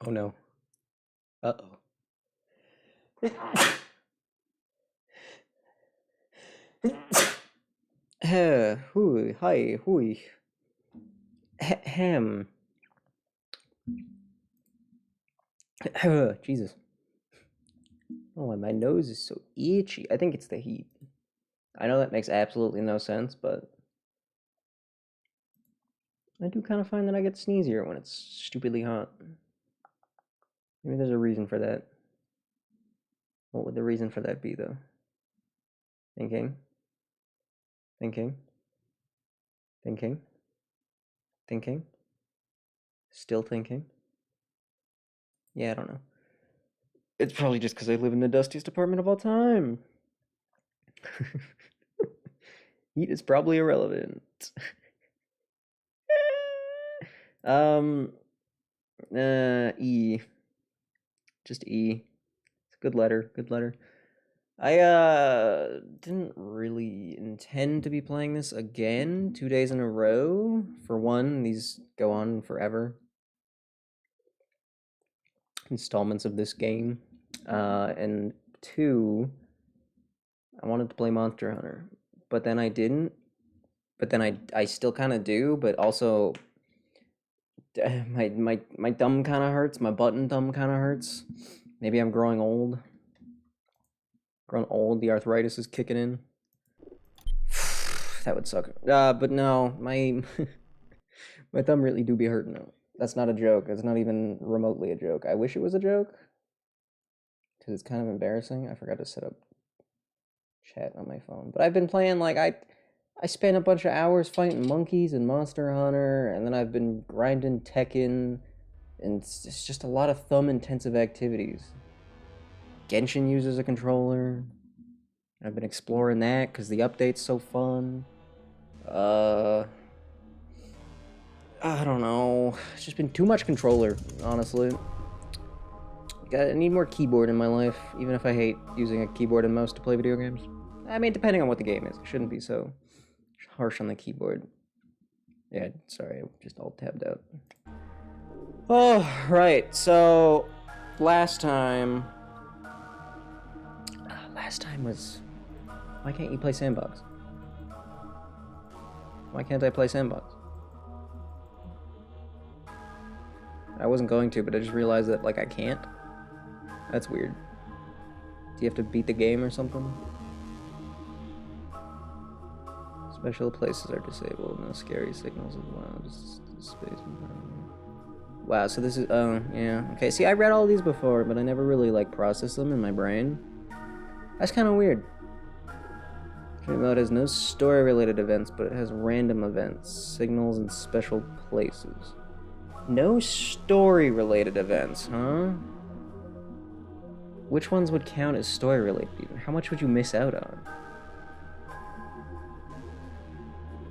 Oh no. Uh-oh. Hooey, hi, hooey. Ham. Jesus. Oh, and my nose is so itchy. I think it's the heat. I know that makes absolutely no sense, but I do kind of find that I get sneezier when it's stupidly hot. Maybe there's a reason for that. What would the reason for that be, though? Thinking. Thinking. Thinking. Thinking. Still thinking. Yeah, I don't know. It's probably just because I live in the dustiest apartment of all time. Heat is probably irrelevant. um, E. Just E. It's a good letter. Good letter. I didn't really intend to be playing this again 2 days in a row. For one, these go on forever. Installments of this game. And two, I wanted to play Monster Hunter, but then I didn't. But then I still kind of do, but also my thumb kind of hurts. My button thumb kind of hurts. Maybe I'm growing old. Growing old. The arthritis is kicking in. That would suck. But no, my my thumb really do be hurting though. That's not a joke. It's not even remotely a joke. I wish it was a joke because it's kind of embarrassing. I forgot to set up chat on my phone. But I've been playing like I spent a bunch of hours fighting monkeys in Monster Hunter, and then I've been grinding Tekken, and it's just a lot of thumb-intensive activities. Genshin uses a controller. I've been exploring that because the update's so fun. I don't know. It's just been too much controller, honestly. I need more keyboard in my life, even if I hate using a keyboard and mouse to play video games. I mean, depending on what the game is. It shouldn't be so harsh on the keyboard. Yeah, sorry, I just all tabbed out. Oh, right. So, last time was... Why can't you play Sandbox? Why can't I play Sandbox? I wasn't going to, but I just realized that, like, I can't. That's weird. Do you have to beat the game or something? Special places are disabled. No scary signals as well. Just space. Wow, so this is... Oh, yeah. Okay, see, I read all these before, but I never really, like, processed them in my brain. That's kind of weird. Dream Mode has no story-related events, but it has random events, signals, and special places. No story-related events, huh? Which ones would count as story-related even? How much would you miss out on?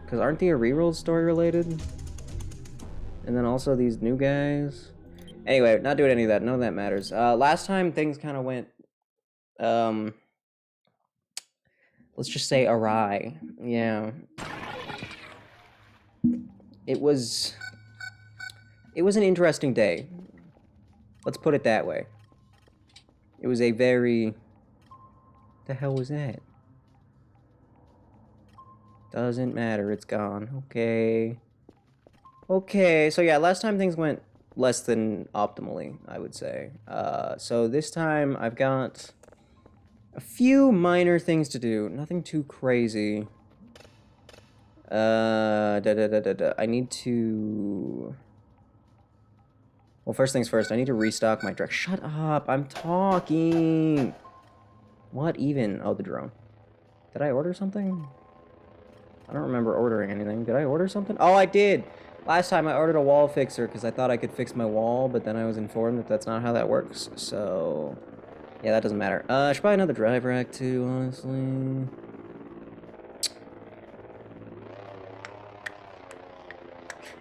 Because aren't the rerolls story-related? And then also these new guys? Anyway, not doing any of that. None of that matters. Last time things kind of went... let's just say awry. Yeah. It was an interesting day. Let's put it that way. It was a very... The hell was that? Doesn't matter, it's gone. Okay. Okay, so yeah, last time things went less than optimally, I would say. So this time I've got a few minor things to do. Nothing too crazy. I need to... Well, first things first, I need to restock my truck. Shut up, I'm talking! What even? Oh, the drone. Did I order something? I don't remember ordering anything. Did I order something? Oh, I did! Last time I ordered a wall fixer because I thought I could fix my wall, but then I was informed that that's not how that works, so... Yeah, that doesn't matter. I should buy another drive rack too, honestly.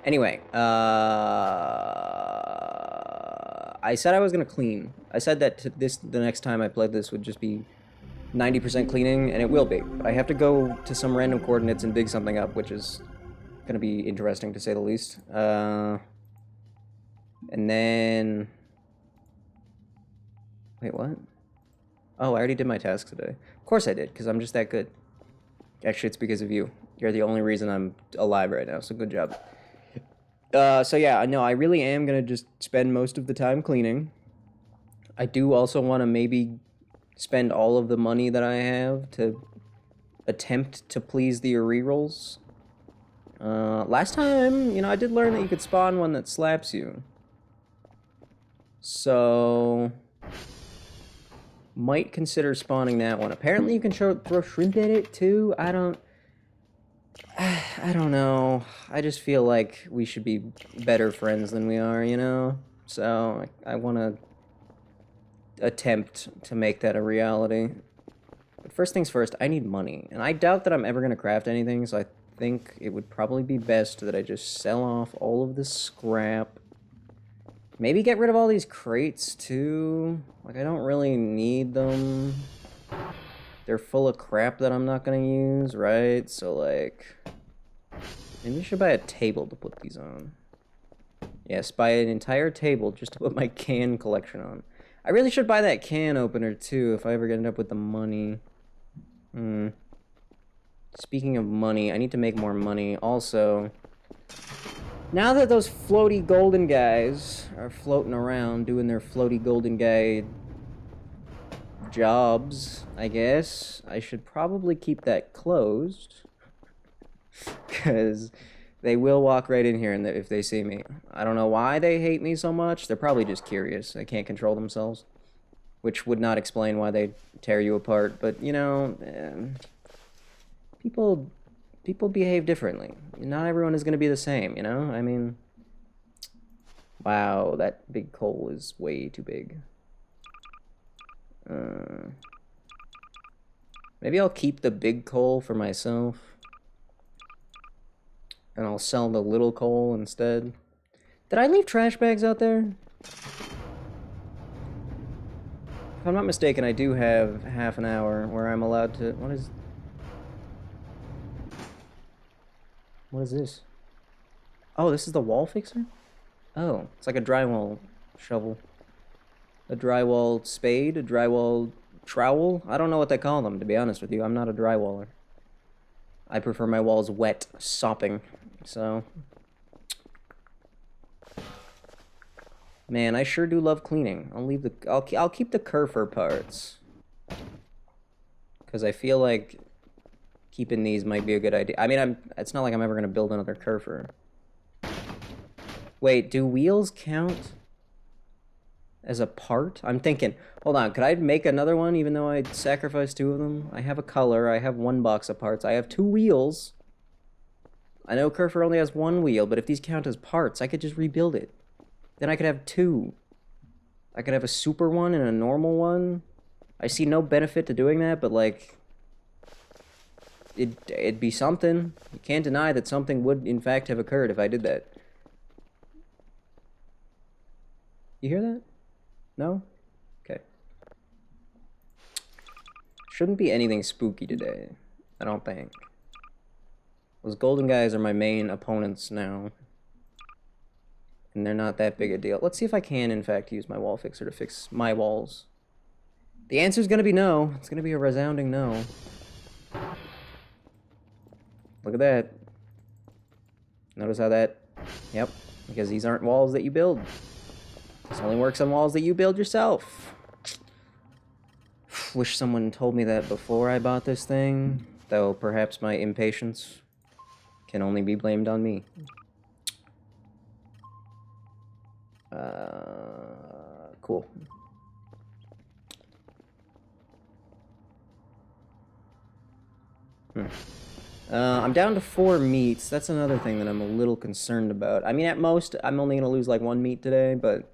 Anyway, I said I was gonna clean. I said that the next time I played this would just be 90% cleaning, and it will be. But I have to go to some random coordinates and dig something up, which is gonna be interesting to say the least. And then Wait, what? Oh, I already did my task today. Of course I did, because I'm just that good. Actually, it's because of you. You're the only reason I'm alive right now, so good job. So yeah, no, I really am gonna just spend most of the time cleaning. I do also want to maybe spend all of the money that I have to attempt to please the rerolls. Last time, I did learn that you could spawn one that slaps you. So, might consider spawning that one. Apparently you can throw shrimp at it too. I don't know. I just feel like we should be better friends than we are, So, I want to attempt to make that a reality. But first things first, I need money. And I doubt that I'm ever going to craft anything, so I think it would probably be best that I just sell off all of this scrap. Maybe get rid of all these crates, too. Like, I don't really need them. They're full of crap that I'm not going to use, right? So, like, maybe I should buy a table to put these on. Yes, buy an entire table just to put my can collection on. I really should buy that can opener, too, if I ever end up with the money. Speaking of money, I need to make more money. Also, now that those floaty golden guys are floating around doing their floaty golden guy jobs, I guess, I should probably keep that closed. Because they will walk right in here if they see me. I don't know why they hate me so much. They're probably just curious. They can't control themselves. Which would not explain why they tear you apart. But, people behave differently. Not everyone is going to be the same, I mean, wow, that big coal is way too big. Maybe I'll keep the big coal for myself. And I'll sell the little coal instead. Did I leave trash bags out there? If I'm not mistaken, I do have half an hour where I'm allowed to... What is this? Oh, this is the wall fixer? Oh, it's like a drywall shovel. A drywall spade? A drywall trowel? I don't know what they call them, to be honest with you. I'm not a drywaller. I prefer my walls wet, sopping, so... Man, I sure do love cleaning. I'll keep the Kerfur parts. Because I feel like keeping these might be a good idea. I mean, it's not like I'm ever going to build another Kerfur. Wait, do wheels count as a part? I'm thinking, hold on, could I make another one even though I sacrificed 2 of them? I have a color, I have 1 box of parts, I have 2 wheels. I know Kerfur only has 1 wheel, but if these count as parts, I could just rebuild it. Then I could have 2. I could have a super one and a normal one. I see no benefit to doing that, but like... It'd be something. You can't deny that something would in fact have occurred if I did that. You hear that? No? Okay. Shouldn't be anything spooky today. I don't think. Those golden guys are my main opponents now. And they're not that big a deal. Let's see if I can, in fact, use my wall fixer to fix my walls. The answer's gonna be no. It's gonna be a resounding no. Look at that. Notice how that... Yep. Because these aren't walls that you build. This only works on walls that you build yourself. Wish someone told me that before I bought this thing. Though perhaps my impatience can only be blamed on me. Cool. I'm down to 4 meats. That's another thing that I'm a little concerned about. I mean, at most, I'm only going to lose like 1 meat today, but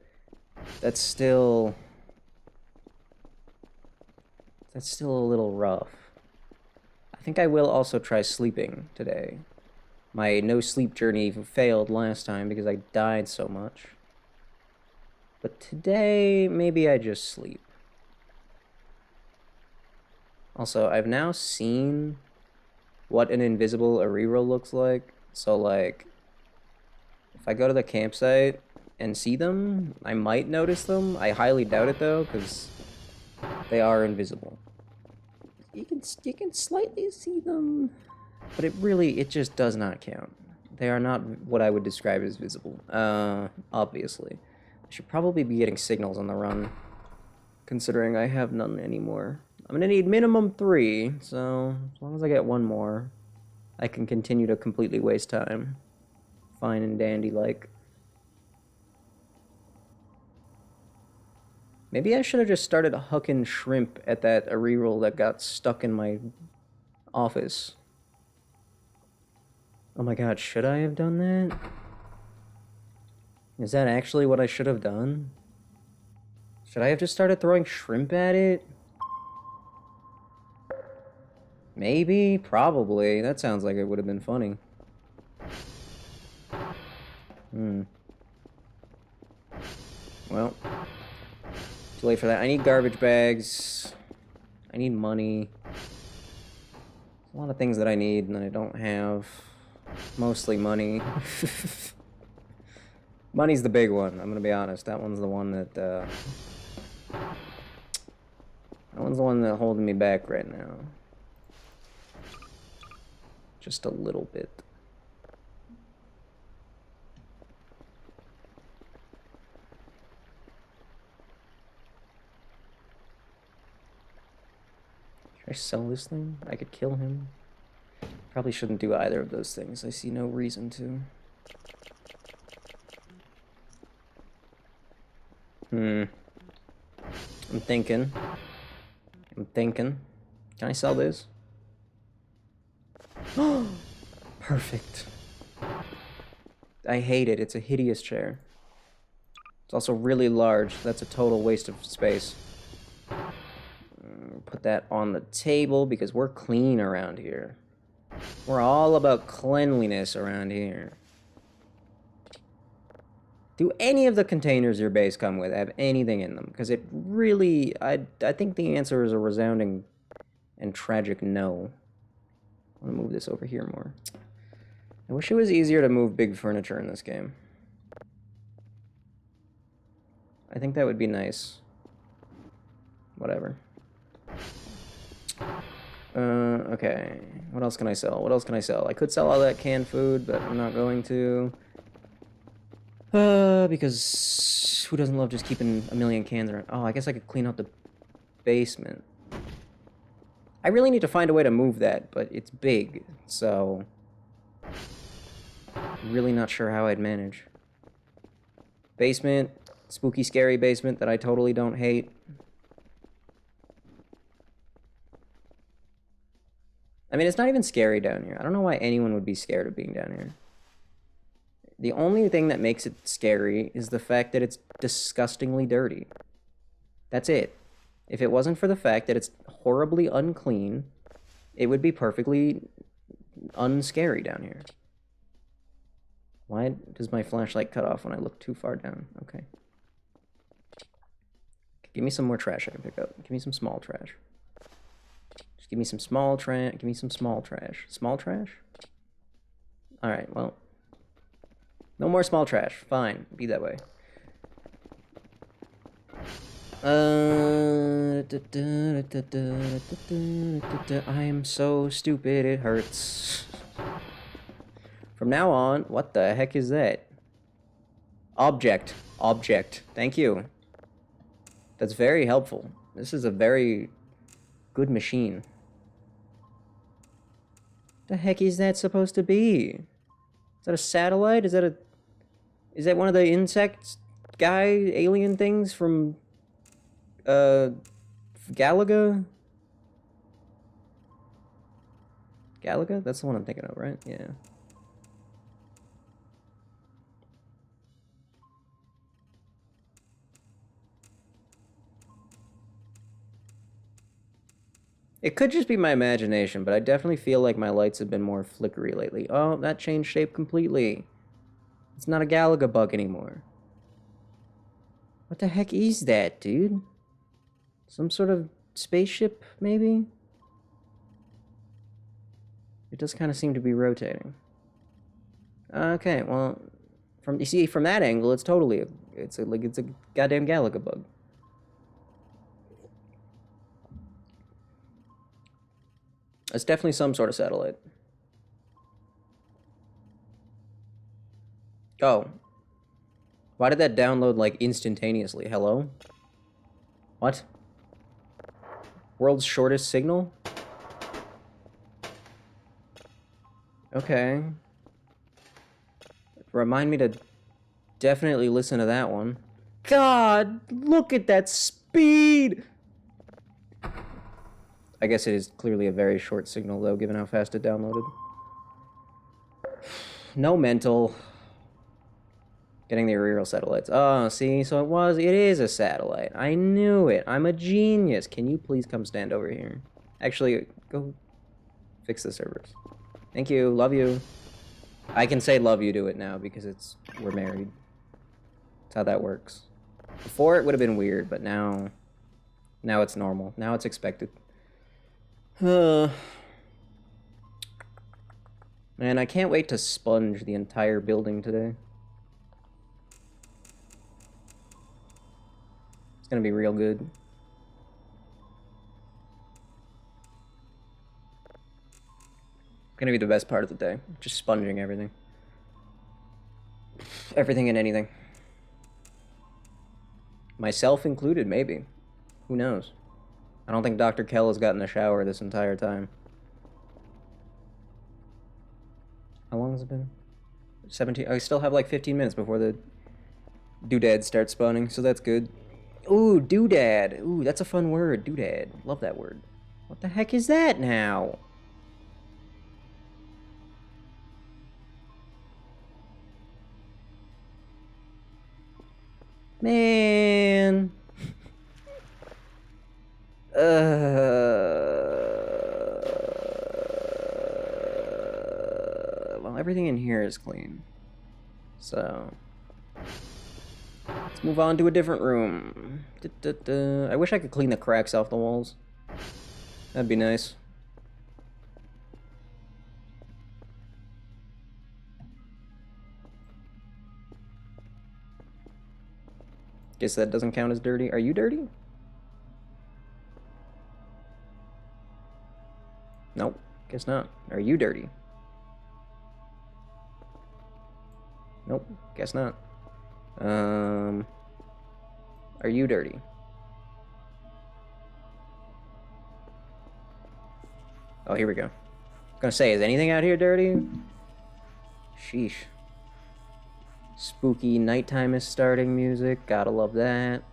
that's still a little rough. I think I will also try sleeping today. My no-sleep journey failed last time because I died so much. But today, maybe I just sleep. Also, I've now seen what an invisible reroll looks like. So, like, if I go to the campsite and see them, I might notice them. I highly doubt it, though, because They are invisible. You can slightly see them, but it just does not count. They are not what I would describe as visible. Obviously. I should probably be getting signals on the run, considering I have none anymore. I'm gonna need minimum 3, so as long as I get one more, I can continue to completely waste time. Fine and dandy-like. Maybe I should have just started hucking shrimp at that reroll that got stuck in my office. Oh my god, should I have done that? Is that actually what I should have done? Should I have just started throwing shrimp at it? Maybe, probably. That sounds like it would have been funny. Well, too late for that. I need garbage bags. I need money. A lot of things that I need and that I don't have. Mostly money. Money's the big one, I'm gonna be honest. That one's the one that, that one's the one that's holding me back right now. Just a little bit. Should I sell this thing? I could kill him. Probably shouldn't do either of those things. I see no reason to. I'm thinking. Can I sell this? Perfect. I hate it. It's a hideous chair. It's also really large. That's a total waste of space. Put that on the table because we're clean around here. We're all about cleanliness around here. Do any of the containers your base come with have anything in them? Because it really... I think the answer is a resounding and tragic no. I'm gonna move this over here more. I wish it was easier to move big furniture in this game. I think that would be nice. Whatever. Okay. What else can I sell? What else can I sell? I could sell all that canned food, but I'm not going to. Because who doesn't love just keeping a million cans around? Oh, I guess I could clean out the basement. I really need to find a way to move that, but it's big, so... really not sure how I'd manage. Basement. Spooky, scary basement that I totally don't hate. I mean, it's not even scary down here. I don't know why anyone would be scared of being down here. The only thing that makes it scary is the fact that it's disgustingly dirty. That's it. If it wasn't for the fact that it's horribly unclean, it would be perfectly unscary down here. Why does my flashlight cut off when I look too far down? Okay. Give me some more trash I can pick up. Give me some small trash. Just give me some small trash. Give me some small trash. Small trash? Alright, well. No more small trash. Fine. Be that way. I am so stupid, it hurts. From now on, what the heck is that? Object. Object. Thank you. That's very helpful. This is a very good machine. The heck is that supposed to be? Is that a satellite? Is that one of the insect guy alien things from Galaga? Galaga? That's the one I'm thinking of, right? Yeah. It could just be my imagination, but I definitely feel like my lights have been more flickery lately. Oh, that changed shape completely. It's not a Galaga bug anymore. What the heck is that, dude? Some sort of spaceship, maybe? It does kind of seem to be rotating. Okay, well, you see, from that angle, it's totally it's a goddamn Galaga bug. It's definitely some sort of satellite. Oh. Why did that download, like, instantaneously? Hello? What? World's shortest signal? Okay. Remind me to definitely listen to that one. God, look at that speed! I guess it is clearly a very short signal, though, given how fast it downloaded. No mental. Getting the aerial satellites. Oh, see? So it is a satellite. I knew it. I'm a genius. Can you please come stand over here? Actually, go fix the servers. Thank you. Love you. I can say love you to it now because we're married. That's how that works. Before it would have been weird, but now it's normal. Now it's expected. Man, I can't wait to sponge the entire building today. It's gonna be real good. Gonna be the best part of the day. Just sponging everything. Everything and anything. Myself included, maybe. Who knows? I don't think Dr. Kell has gotten a shower this entire time. How long has it been? 17. I still have like 15 minutes before the doodads start spawning, so that's good. Ooh, doodad. Ooh, that's a fun word. Doodad. Love that word. What the heck is that now? Man. Well, everything in here is clean. So, let's move on to a different room. I wish I could clean the cracks off the walls. That'd be nice. Guess that doesn't count as dirty. Are you dirty? Nope, guess not. Are you dirty? Nope, guess not. Are you dirty? Oh, here we go. I'm gonna say, is anything out here dirty? Sheesh. Spooky nighttime is starting music. Gotta love that.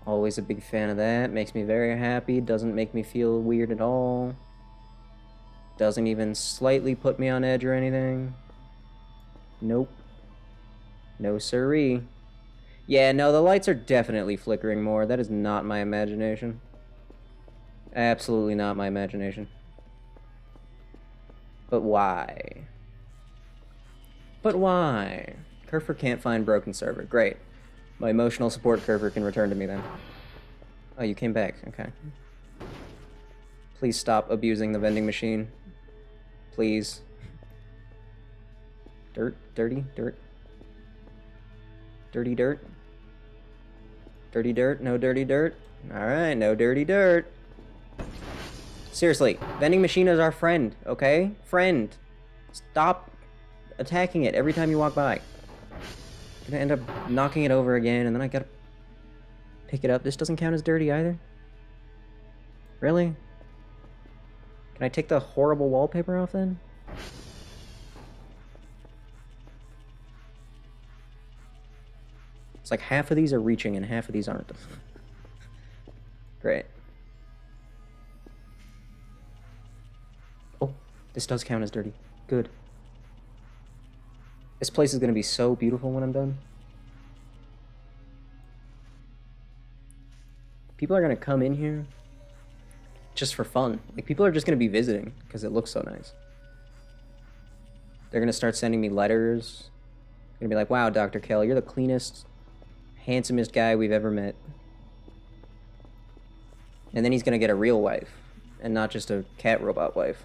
Always a big fan of that. Makes me very happy. Doesn't make me feel weird at all. Doesn't even slightly put me on edge or anything. Nope. No siree. Yeah, no, the lights are definitely flickering more. That is not my imagination. Absolutely not my imagination. But why? But why? Kerfer can't find broken server. Great. My emotional support Kerfer can return to me then. Oh, you came back. Okay. Please stop abusing the vending machine. Please. Dirt? Dirty? Dirt? Dirty dirt? Dirty dirt? No dirty dirt? Alright, no dirty dirt. Seriously, vending machine is our friend, okay? Friend. Stop attacking it every time you walk by. I'm gonna end up knocking it over again, and then I gotta pick it up. This doesn't count as dirty either. Really? Can I take the horrible wallpaper off then? It's like half of these are reaching and half of these aren't. Great. Oh, this does count as dirty. Good. This place is gonna be so beautiful when I'm done. People are gonna come in here just for fun. Like, people are just gonna be visiting because it looks so nice. They're gonna start sending me letters. They're gonna be like, wow, Dr. Kell, you're the cleanest, handsomest guy we've ever met. And then he's gonna get a real wife, and not just a cat robot wife.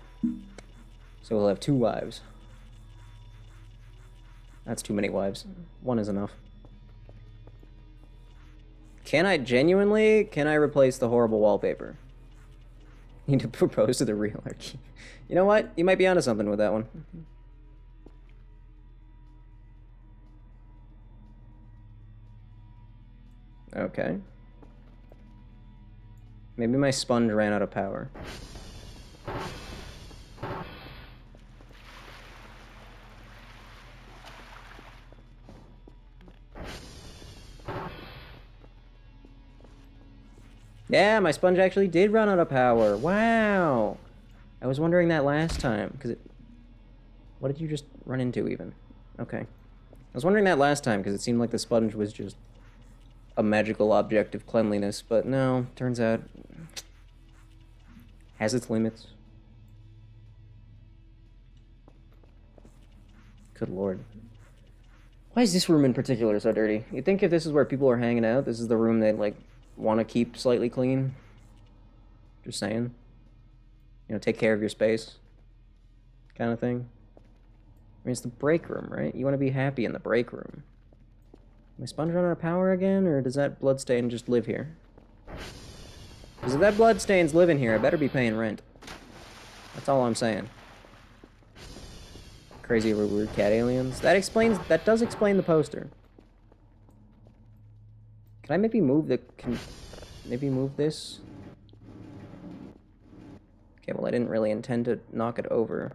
So we'll have 2 wives. That's too many wives. 1 is enough. Can I replace the horrible wallpaper? Need to propose to the real Archie. You know what? You might be onto something with that one. Okay. Maybe my sponge ran out of power. Yeah, my sponge actually did run out of power. Wow. I was wondering that last time, because it... What did you just run into, even? Okay. I was wondering that last time, because it seemed like the sponge was just a magical object of cleanliness, but no, turns out... has its limits. Good lord. Why is this room in particular so dirty? You'd think if this is where people are hanging out, this is the room they'd, like, want to keep slightly clean. Just saying. You know, take care of your space. Kind of thing. I mean, it's the break room, right? You want to be happy in the break room. My sponge run out of power again, or does that bloodstain just live here? Because if that bloodstain's living here, I better be paying rent. That's all I'm saying. Crazy weird cat aliens. That does explain the poster. Can I maybe move maybe move this? Okay, well I didn't really intend to knock it over.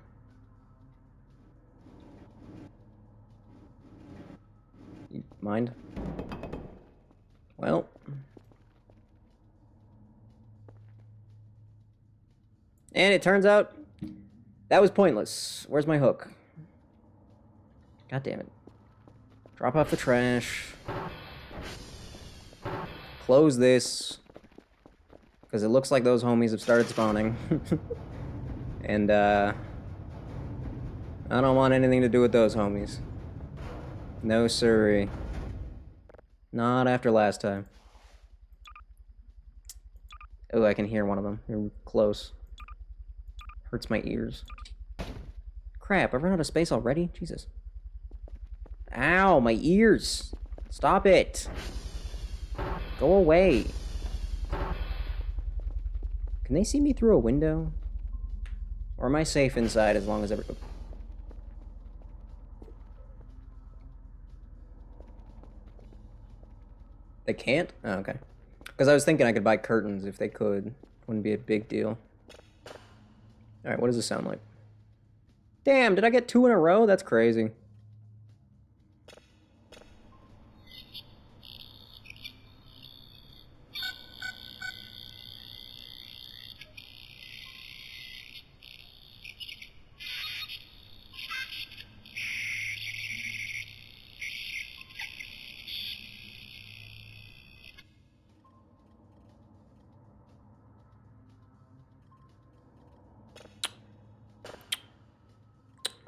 You mind? Well. And it turns out that was pointless. Where's my hook? God damn it. Drop off the trash. Close this. Because it looks like those homies have started spawning. And, I don't want anything to do with those homies. No siree. Not after last time. Oh, I can hear one of them. They're close. Hurts my ears. Crap, I've run out of space already? Jesus. Ow, my ears! Stop it! Go away. Can they see me through a window? Or am I safe inside as long as ever... They can't? Oh, okay. Because I was thinking I could buy curtains if they could. Wouldn't be a big deal. Alright, what does this sound like? Damn, did I get 2 in a row? That's crazy.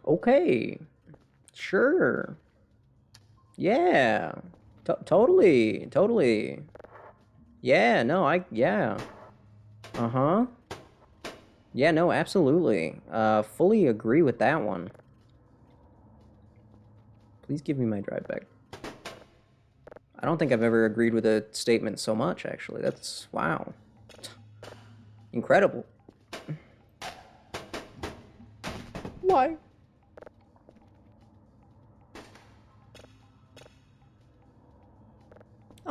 Okay. Sure. Yeah. Totally. Totally. Yeah, no, yeah. Uh-huh. Yeah, no, absolutely. Fully agree with that one. Please give me my drive back. I don't think I've ever agreed with a statement so much, actually. That's... wow. Incredible. Why?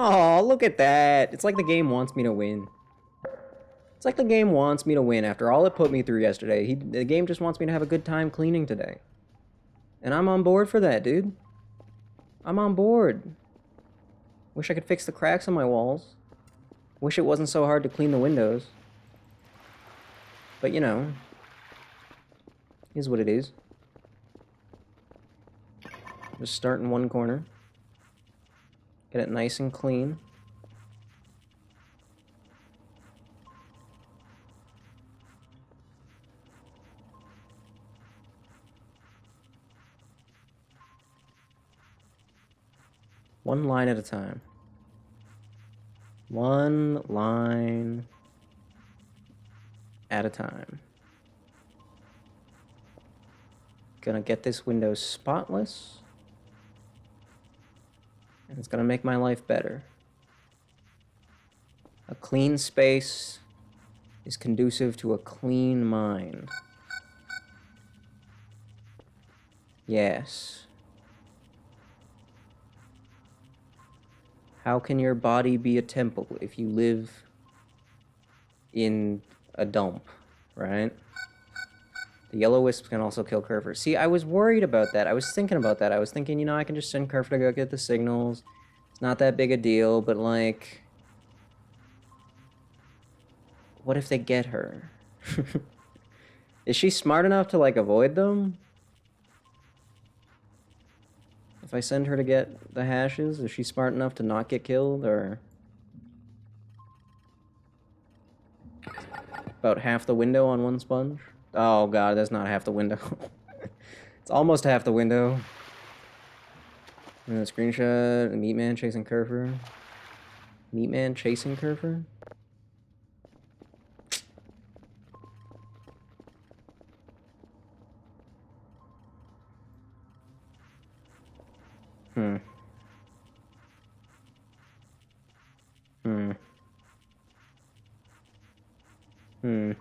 Oh, look at that. It's like the game wants me to win. It's like the game wants me to win after all it put me through yesterday. The game just wants me to have a good time cleaning today. And I'm on board for that, dude. I'm on board. Wish I could fix the cracks on my walls. Wish it wasn't so hard to clean the windows. But, you know, is what it is. Just start in one corner. Get it nice and clean. One line at a time. One line at a time. Gonna get this window spotless. And it's gonna make my life better. A clean space is conducive to a clean mind. Yes. How can your body be a temple if you live in a dump, right? The yellow wisps can also kill Kerfer. See, I was worried about that. I was thinking about that. I was thinking, you know, I can just send Kerfer to go get the signals. It's not that big a deal, but like... What if they get her? Is she smart enough to, like, avoid them? If I send her to get the hashes, is she smart enough to not get killed, or... About half the window on one sponge? Oh god, that's not half the window. It's almost half the window. And a screenshot, Meat Man chasing Kerfer. Meat Man chasing Kerfer? Hmm. Hmm. Hmm.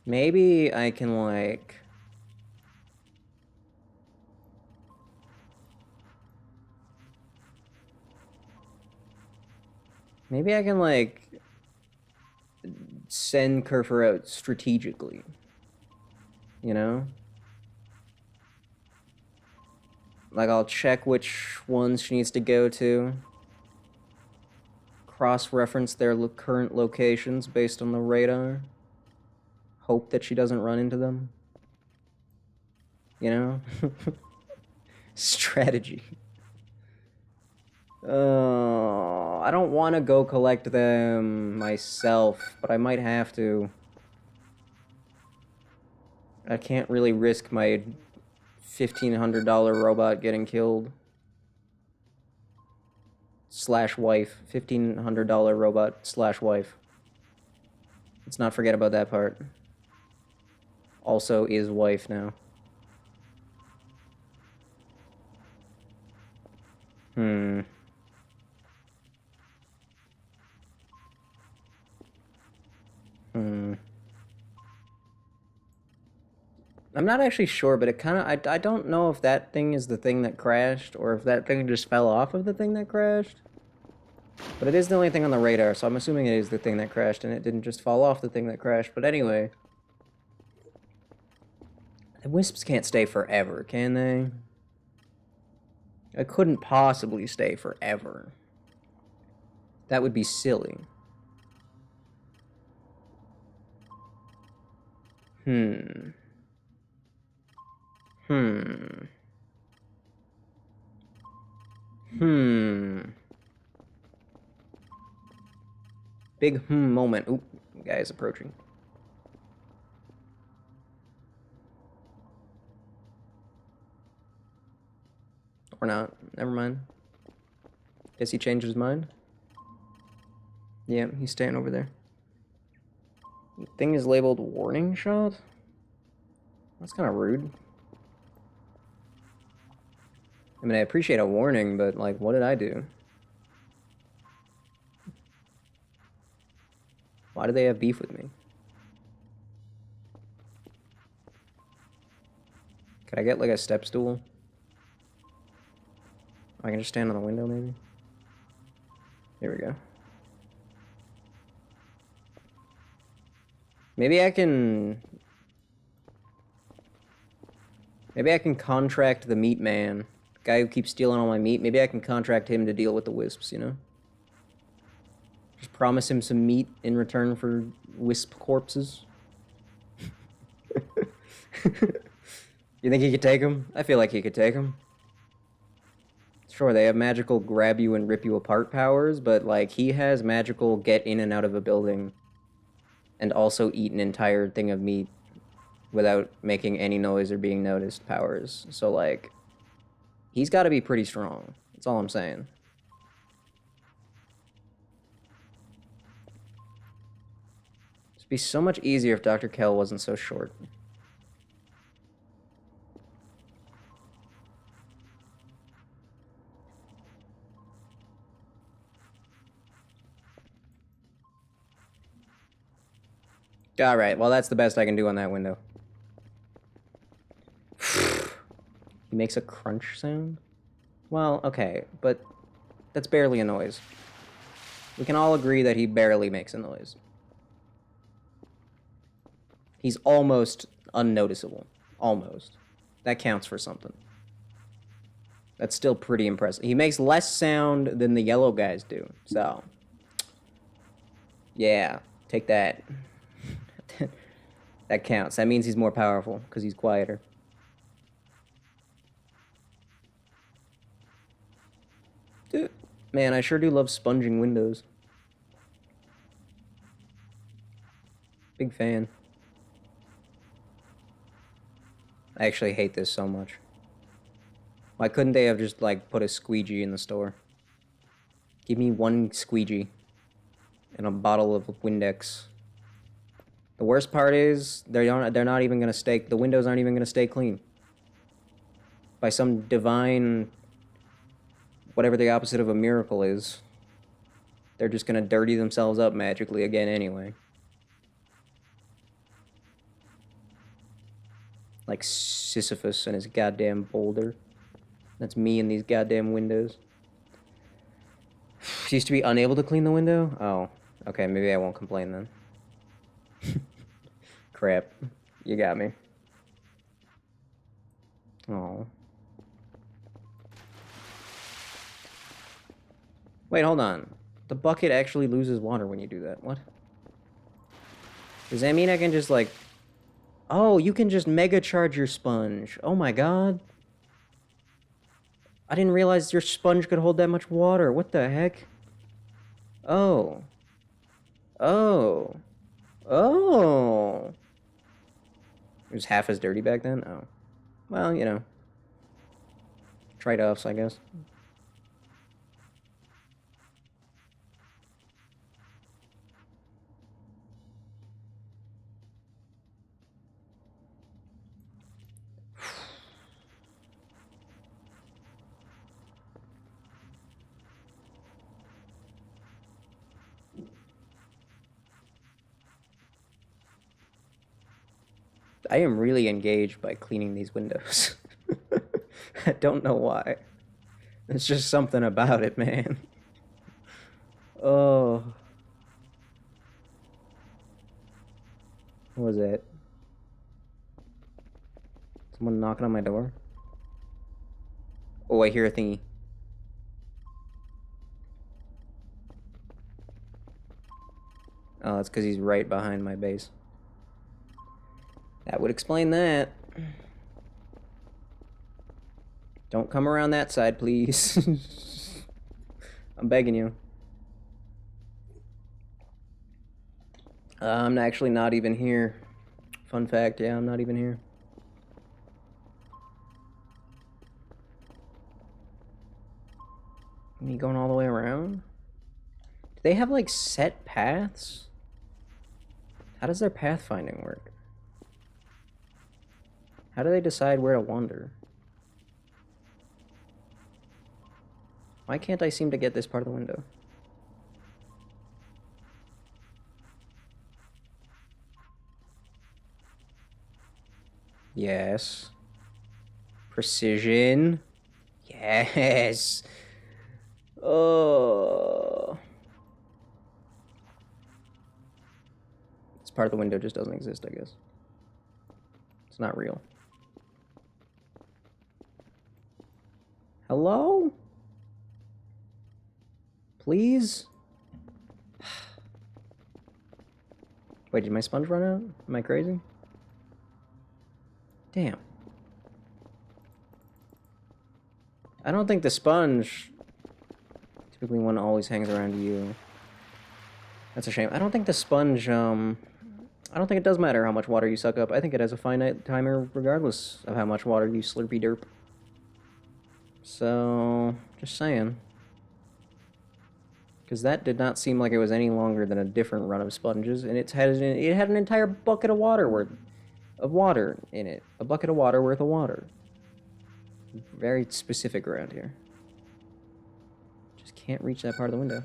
Maybe I can, like... Maybe I can, like... send Kerfer out strategically. You know? Like, I'll check which ones she needs to go to. Cross-reference their current locations based on the radar. Hope that she doesn't run into them. You know? Strategy. I don't want to go collect them myself, but I might have to. I can't really risk my $1,500 robot getting killed. Slash wife. $1,500 robot slash wife. Let's not forget about that part. Also is wife now. Hmm. I'm not actually sure, but it kind of... I don't know if that thing is the thing that crashed, or if that thing just fell off of the thing that crashed. But it is the only thing on the radar, so I'm assuming it is the thing that crashed, and it didn't just fall off the thing that crashed. But anyway... The wisps can't stay forever, can they? I couldn't possibly stay forever. That would be silly. Hmm. Big moment. Oop, guy is approaching. Or not. Never mind. Guess he changed his mind. Yeah, he's staying over there. The thing is labeled warning shot? That's kind of rude. I mean, I appreciate a warning, but, like, what did I do? Why do they have beef with me? Could I get, like, a step stool? I can just stand on the window, maybe? Here we go. Maybe I can... Maybe I can contract the meat man. The guy who keeps stealing all my meat. Maybe I can contract him to deal with the wisps, you know? Just promise him some meat in return for wisp corpses. You think he could take them? I feel like he could take them. Sure, they have magical grab you and rip you apart powers, but, like, he has magical get in and out of a building and also eat an entire thing of meat without making any noise or being noticed powers. So, like, he's got to be pretty strong. That's all I'm saying. It'd be so much easier if Dr. Kell wasn't so short. Alright, well that's the best I can do on that window. He makes a crunch sound? Well, okay, but that's barely a noise. We can all agree that he barely makes a noise. He's almost unnoticeable. Almost. That counts for something. That's still pretty impressive. He makes less sound than the yellow guys do, so... yeah, take that. That counts. That means he's more powerful, because he's quieter. Dude, man, I sure do love sponging windows. Big fan. I actually hate this so much. Why couldn't they have just, like, put a squeegee in the store? Give me one squeegee and a bottle of Windex. The worst part is they're not even gonna stay. The windows aren't even gonna stay clean. By some divine, whatever the opposite of a miracle is, they're just gonna dirty themselves up magically again anyway. Like Sisyphus and his goddamn boulder. That's me and these goddamn windows. She used to be unable to clean the window? Oh, okay, maybe I won't complain then. Crap. You got me. Oh. Wait, hold on. The bucket actually loses water when you do that. What? Does that mean I can just, like... oh, you can just mega charge your sponge. Oh my god. I didn't realize your sponge could hold that much water. What the heck? Oh. Oh. Oh. It was half as dirty back then? Oh. Well, you know. Trade-offs, I guess. I am really engaged by cleaning these windows. I don't know why. It's just something about it, man. Oh. What was that? Someone knocking on my door? Oh, I hear a thingy. Oh, that's because he's right behind my base. That would explain that. Don't come around that side, please. I'm begging you. I'm actually not even here. Fun fact, yeah, I'm not even here. Me going all the way around? Do they have, like, set paths? How does their pathfinding work? How do they decide where to wander? Why can't I seem to get this part of the window? Yes. Precision. Yes. Oh. This part of the window just doesn't exist, I guess. It's not real. Hello? Please? Wait, did my sponge run out? Am I crazy? Damn. I don't think the sponge... typically one always hangs around you. That's a shame. I don't think the sponge, I don't think it does matter how much water you suck up. I think it has a finite timer regardless of how much water you slurpy derp. So, just saying. Because that did not seem like it was any longer than a different run of sponges, and it had an entire bucket of water in it. A bucket of water worth of water. Very specific around here. Just can't reach that part of the window.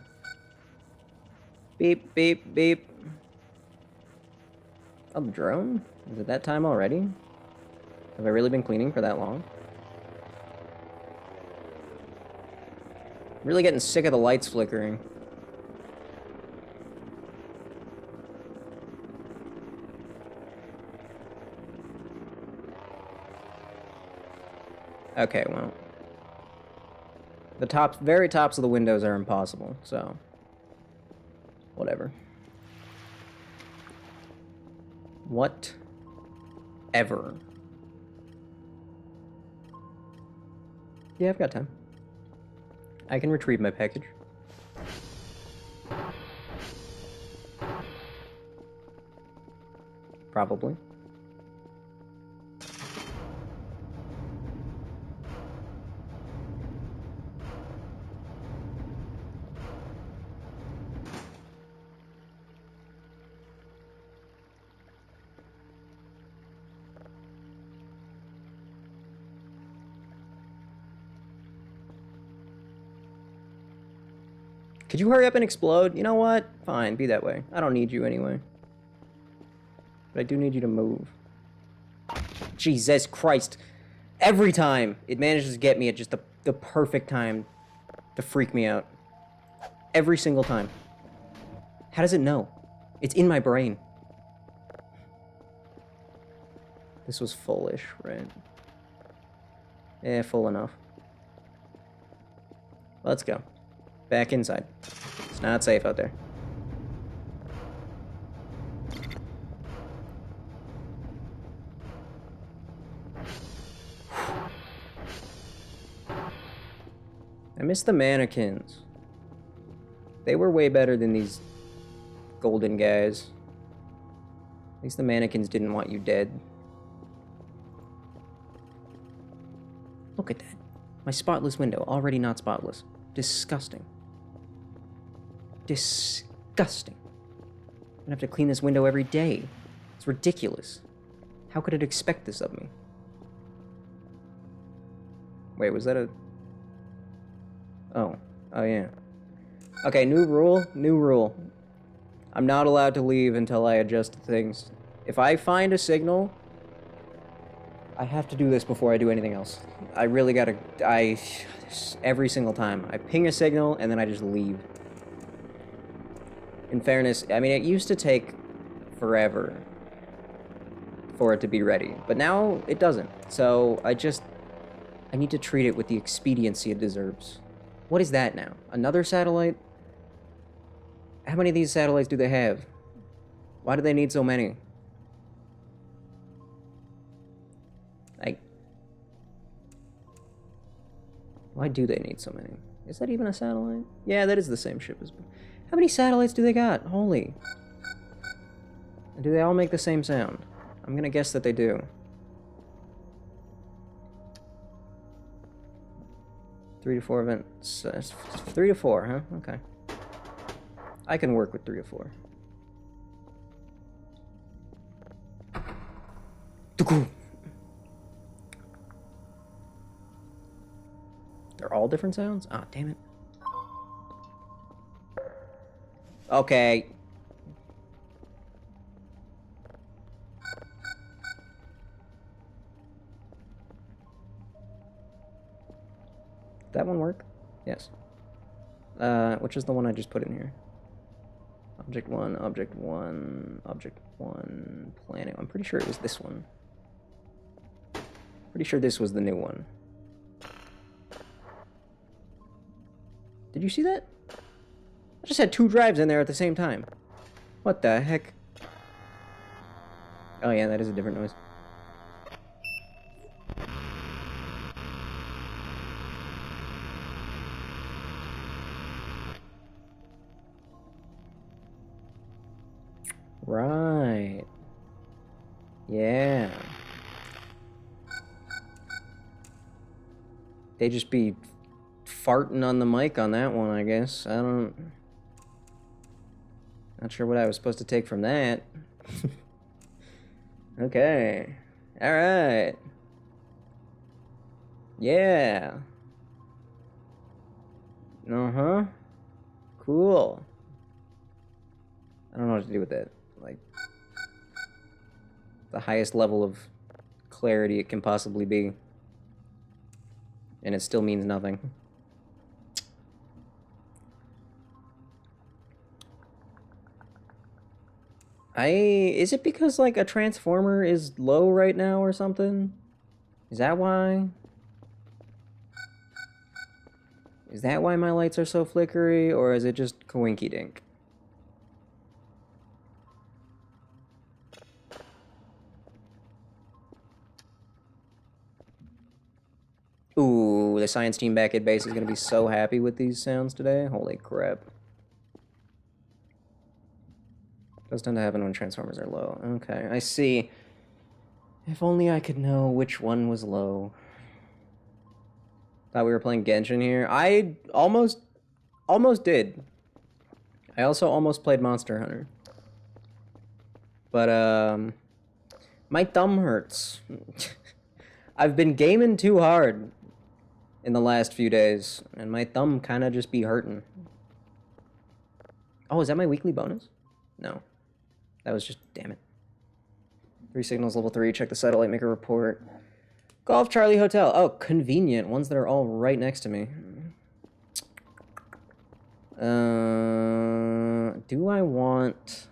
Beep, beep, beep. Oh, the drone? Is it that time already? Have I really been cleaning for that long? Really getting sick of the lights flickering. Okay, well. The tops, very tops of the windows are impossible, so. Whatever. Whatever. Yeah, I've got time. I can retrieve my package. Probably. Could you hurry up and explode? You know what? Fine, be that way. I don't need you anyway. But I do need you to move. Jesus Christ. Every time, it manages to get me at just the perfect time to freak me out. Every single time. How does it know? It's in my brain. This was fullish, right? Yeah, full enough. Let's go. Back inside. It's not safe out there. I miss the mannequins. They were way better than these golden guys. At least the mannequins didn't want you dead. Look at that. My spotless window, already not spotless. Disgusting. Disgusting. I'm gonna have to clean this window every day. It's ridiculous. How could it expect this of me? Wait, was that a... Oh. Oh, yeah. Okay, new rule. New rule. I'm not allowed to leave until I adjust things. If I find a signal, I have to do this before I do anything else. I really gotta... Every single time. I ping a signal, and then I just leave. In fairness, I mean, it used to take forever for it to be ready. But now, it doesn't. So, I need to treat it with the expediency it deserves. What is that now? Another satellite? How many of these satellites do they have? Why do they need so many? Why do they need so many? Is that even a satellite? Yeah, that is the same ship as... How many satellites do they got? Holy. Do they all make the same sound? I'm gonna guess that they do. 3 to 4 events. 3 to 4, huh? Okay. I can work with 3 to 4. They're all different sounds? Ah, damn it. Okay. Did that one work? Yes. Which is the one I just put in here? Object 1, Object 1, Object 1, Planet. I'm pretty sure it was this one. Pretty sure this was the new one. Did you see that? I just had 2 drives in there at the same time. What the heck? Oh yeah, that is a different noise. Right. Yeah. They just be farting on the mic on that one, I guess. Not sure what I was supposed to take from that. Okay. Alright. Yeah. Uh-huh. Cool. I don't know what to do with that. Like... the highest level of clarity it can possibly be. And it still means nothing. Is it because, like, a transformer is low right now or something? Is that why? Is that why my lights are so flickery, or is it just coinky dink? Ooh, the science team back at base is gonna be so happy with these sounds today. Holy crap. Does tend to happen when transformers are low. Okay, I see. If only I could know which one was low. Thought we were playing Genshin here. I almost did. I also almost played Monster Hunter. But, my thumb hurts. I've been gaming too hard in the last few days, and my thumb kind of just be hurting. Oh, is that my weekly bonus? No. That was just, damn it. 3 signals, level 3, check the satellite, make a report. Golf Charlie Hotel. Oh, convenient. Ones that are all right next to me. Do I want...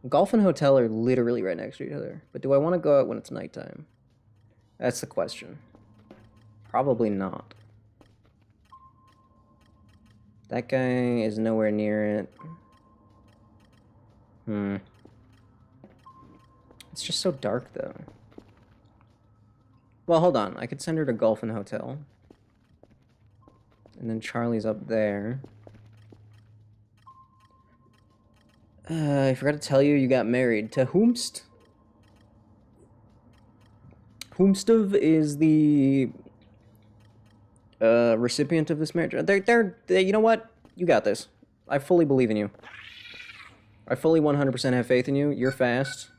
Golf and hotel are literally right next to each other. But do I want to go out when it's nighttime? That's the question. Probably not. That guy is nowhere near it. It's just so dark, though. Well, hold on. I could send her to Golf and Hotel. And then Charlie's up there. I forgot to tell you, you got married to Whomst. Whomstov is the recipient of this marriage. They, you know what? You got this. I fully believe in you. I fully 100% have faith in you. You're fast.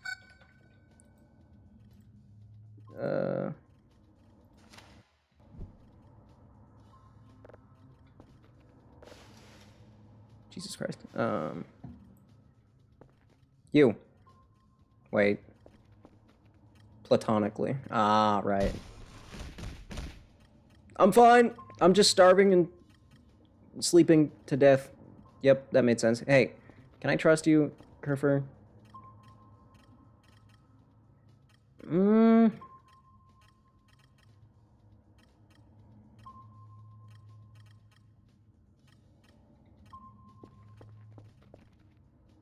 Jesus Christ. You. Wait. Platonically. Ah, right. I'm fine. I'm just starving and sleeping to death. Yep, that made sense. Hey, can I trust you, Kerfer?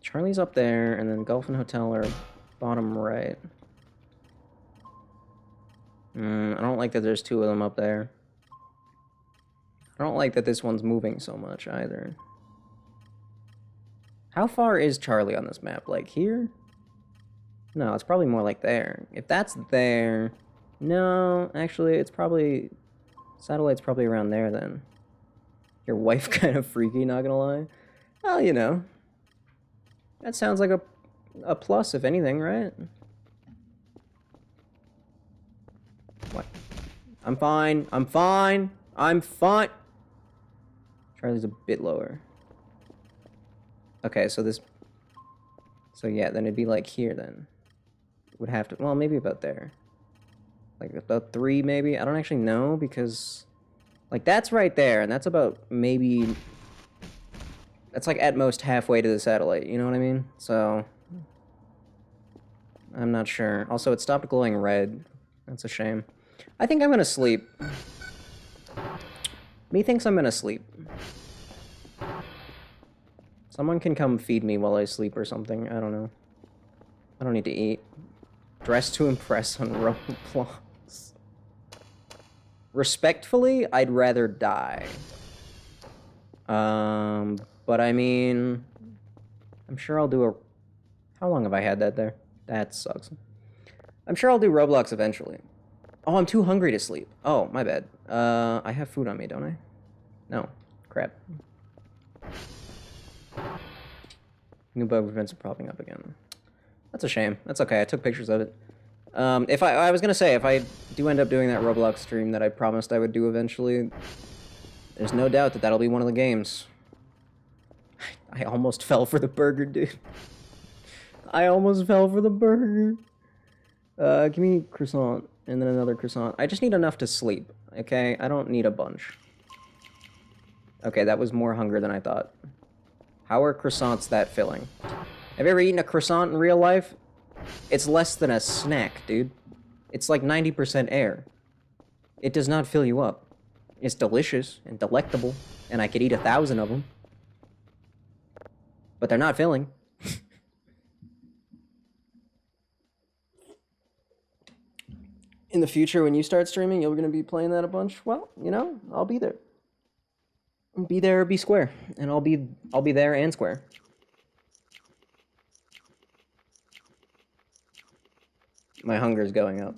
Charlie's up there, and then Golf and Hotel are bottom right. I don't like that there's 2 of them up there. I don't like that this one's moving so much, either. How far is Charlie on this map? Like, here? No, it's probably more like there. If that's there... No, actually, it's probably... Satellite's probably around there, then. Your wife kind of freaky, not gonna lie. Well, you know. That sounds like a plus, if anything, right? What? I'm fine. I'm fine. I'm fine. Charlie's a bit lower. Okay, so this... So yeah, then it'd be like here, then. It would have to... Well, maybe about there. Like, about 3, maybe? I don't actually know, because... Like, that's right there, and that's about maybe... That's like at most halfway to the satellite, you know what I mean? So... I'm not sure. Also, it stopped glowing red. That's a shame. I think I'm gonna sleep. Me thinks I'm gonna sleep. Someone can come feed me while I sleep or something. I don't know. I don't need to eat. Dress to impress on Roblox. Respectfully, I'd rather die. But I mean... I'm sure I'll do a... How long have I had that there? That sucks. I'm sure I'll do Roblox eventually. Oh, I'm too hungry to sleep. Oh, my bad. I have food on me, don't I? No. Crap. New bug events are popping up again. That's a shame. That's okay. I took pictures of it. If I was gonna say, if I do end up doing that Roblox stream that I promised I would do eventually, there's no doubt that that'll be one of the games. I almost fell for the burger, dude. I almost fell for the burger. Give me croissant and then another croissant. I just need enough to sleep, okay? I don't need a bunch. Okay, that was more hunger than I thought. How are croissants that filling? Have you ever eaten a croissant in real life? It's less than a snack, dude. It's like 90% air. It does not fill you up. It's delicious and delectable, and I could eat 1,000 of them. But they're not filling. In the future, when you start streaming, you're going to be playing that a bunch. Well, you know, I'll be there. Be there or be square, and I'll be there and square. My hunger's going up.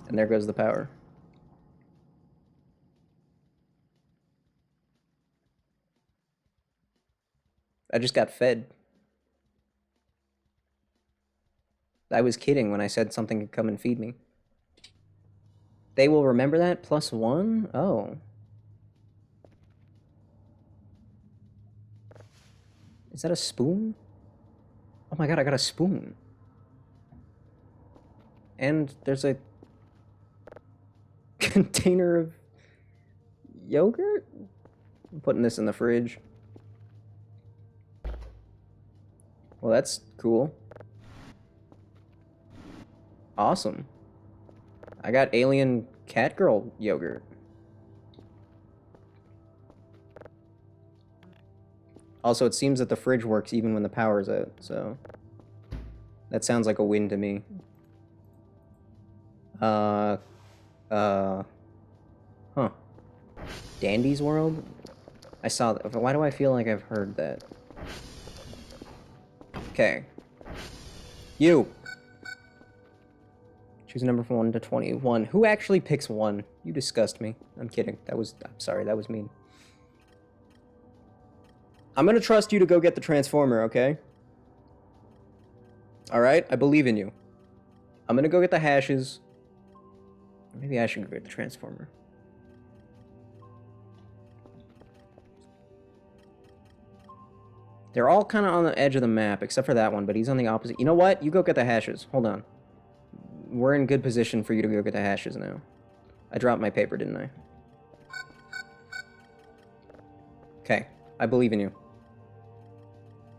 And there goes the power. I just got fed. I was kidding when I said something could come and feed me. They will remember that? +1? Oh. Is that a spoon? Oh my god, I got a spoon. And there's a container of yogurt? I'm putting this in the fridge. Well, that's cool. Awesome. I got alien cat girl yogurt. Also, it seems that the fridge works even when the power's out, so that sounds like a win to me. Huh. Dandy's World? I saw that. Why do I feel like I've heard that? Okay. You! Choose a number from 1 to 21. Who actually picks 1? You disgust me. I'm kidding. I'm sorry, that was mean. I'm gonna trust you to go get the transformer, okay? Alright? I believe in you. I'm gonna go get the hashes. Maybe I should go get the transformer. They're all kind of on the edge of the map, except for that one, but he's on the opposite. You know what? You go get the hashes. Hold on. We're in good position for you to go get the hashes now. I dropped my paper, didn't I? Okay. I believe in you.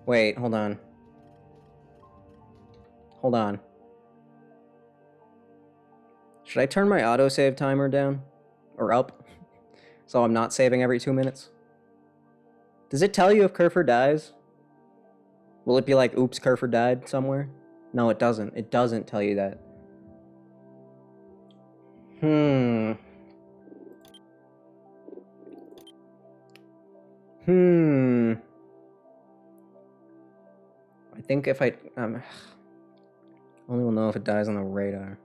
Wait, hold on. Hold on. Should I turn my autosave timer down? Or up? So I'm not saving every 2 minutes? Does it tell you if Kerfur dies? Will it be like, oops, Kerfur died somewhere? No, it doesn't. It doesn't tell you that. I think if I only will know if it dies on the radar.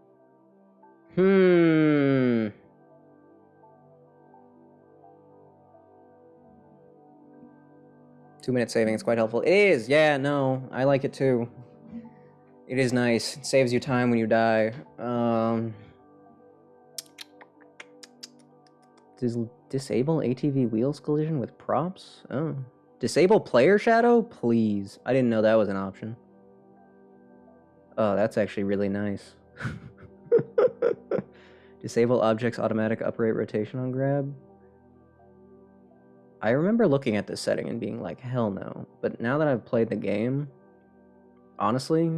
2-minute saving is quite helpful. It is, yeah, no, I like it too. It is nice. It saves you time when you die. Disable ATV wheels collision with props? Oh. Disable player shadow? Please. I didn't know that was an option. Oh, that's actually really nice. Disable objects automatic upright rotation on grab? I remember looking at this setting and being like, hell no. But now that I've played the game, honestly...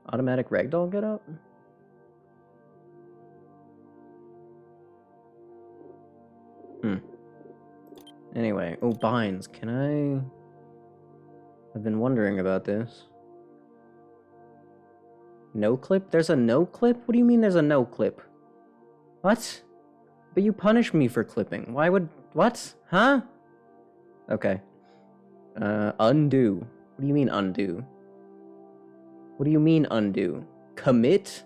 Automatic ragdoll get up? Anyway, oh, binds. Can I... I've been wondering about this. No clip? There's a no clip? What do you mean there's a no clip? What? But you punish me for clipping. Why would... What? Huh? Okay. Undo. What do you mean undo? What do you mean undo? Commit?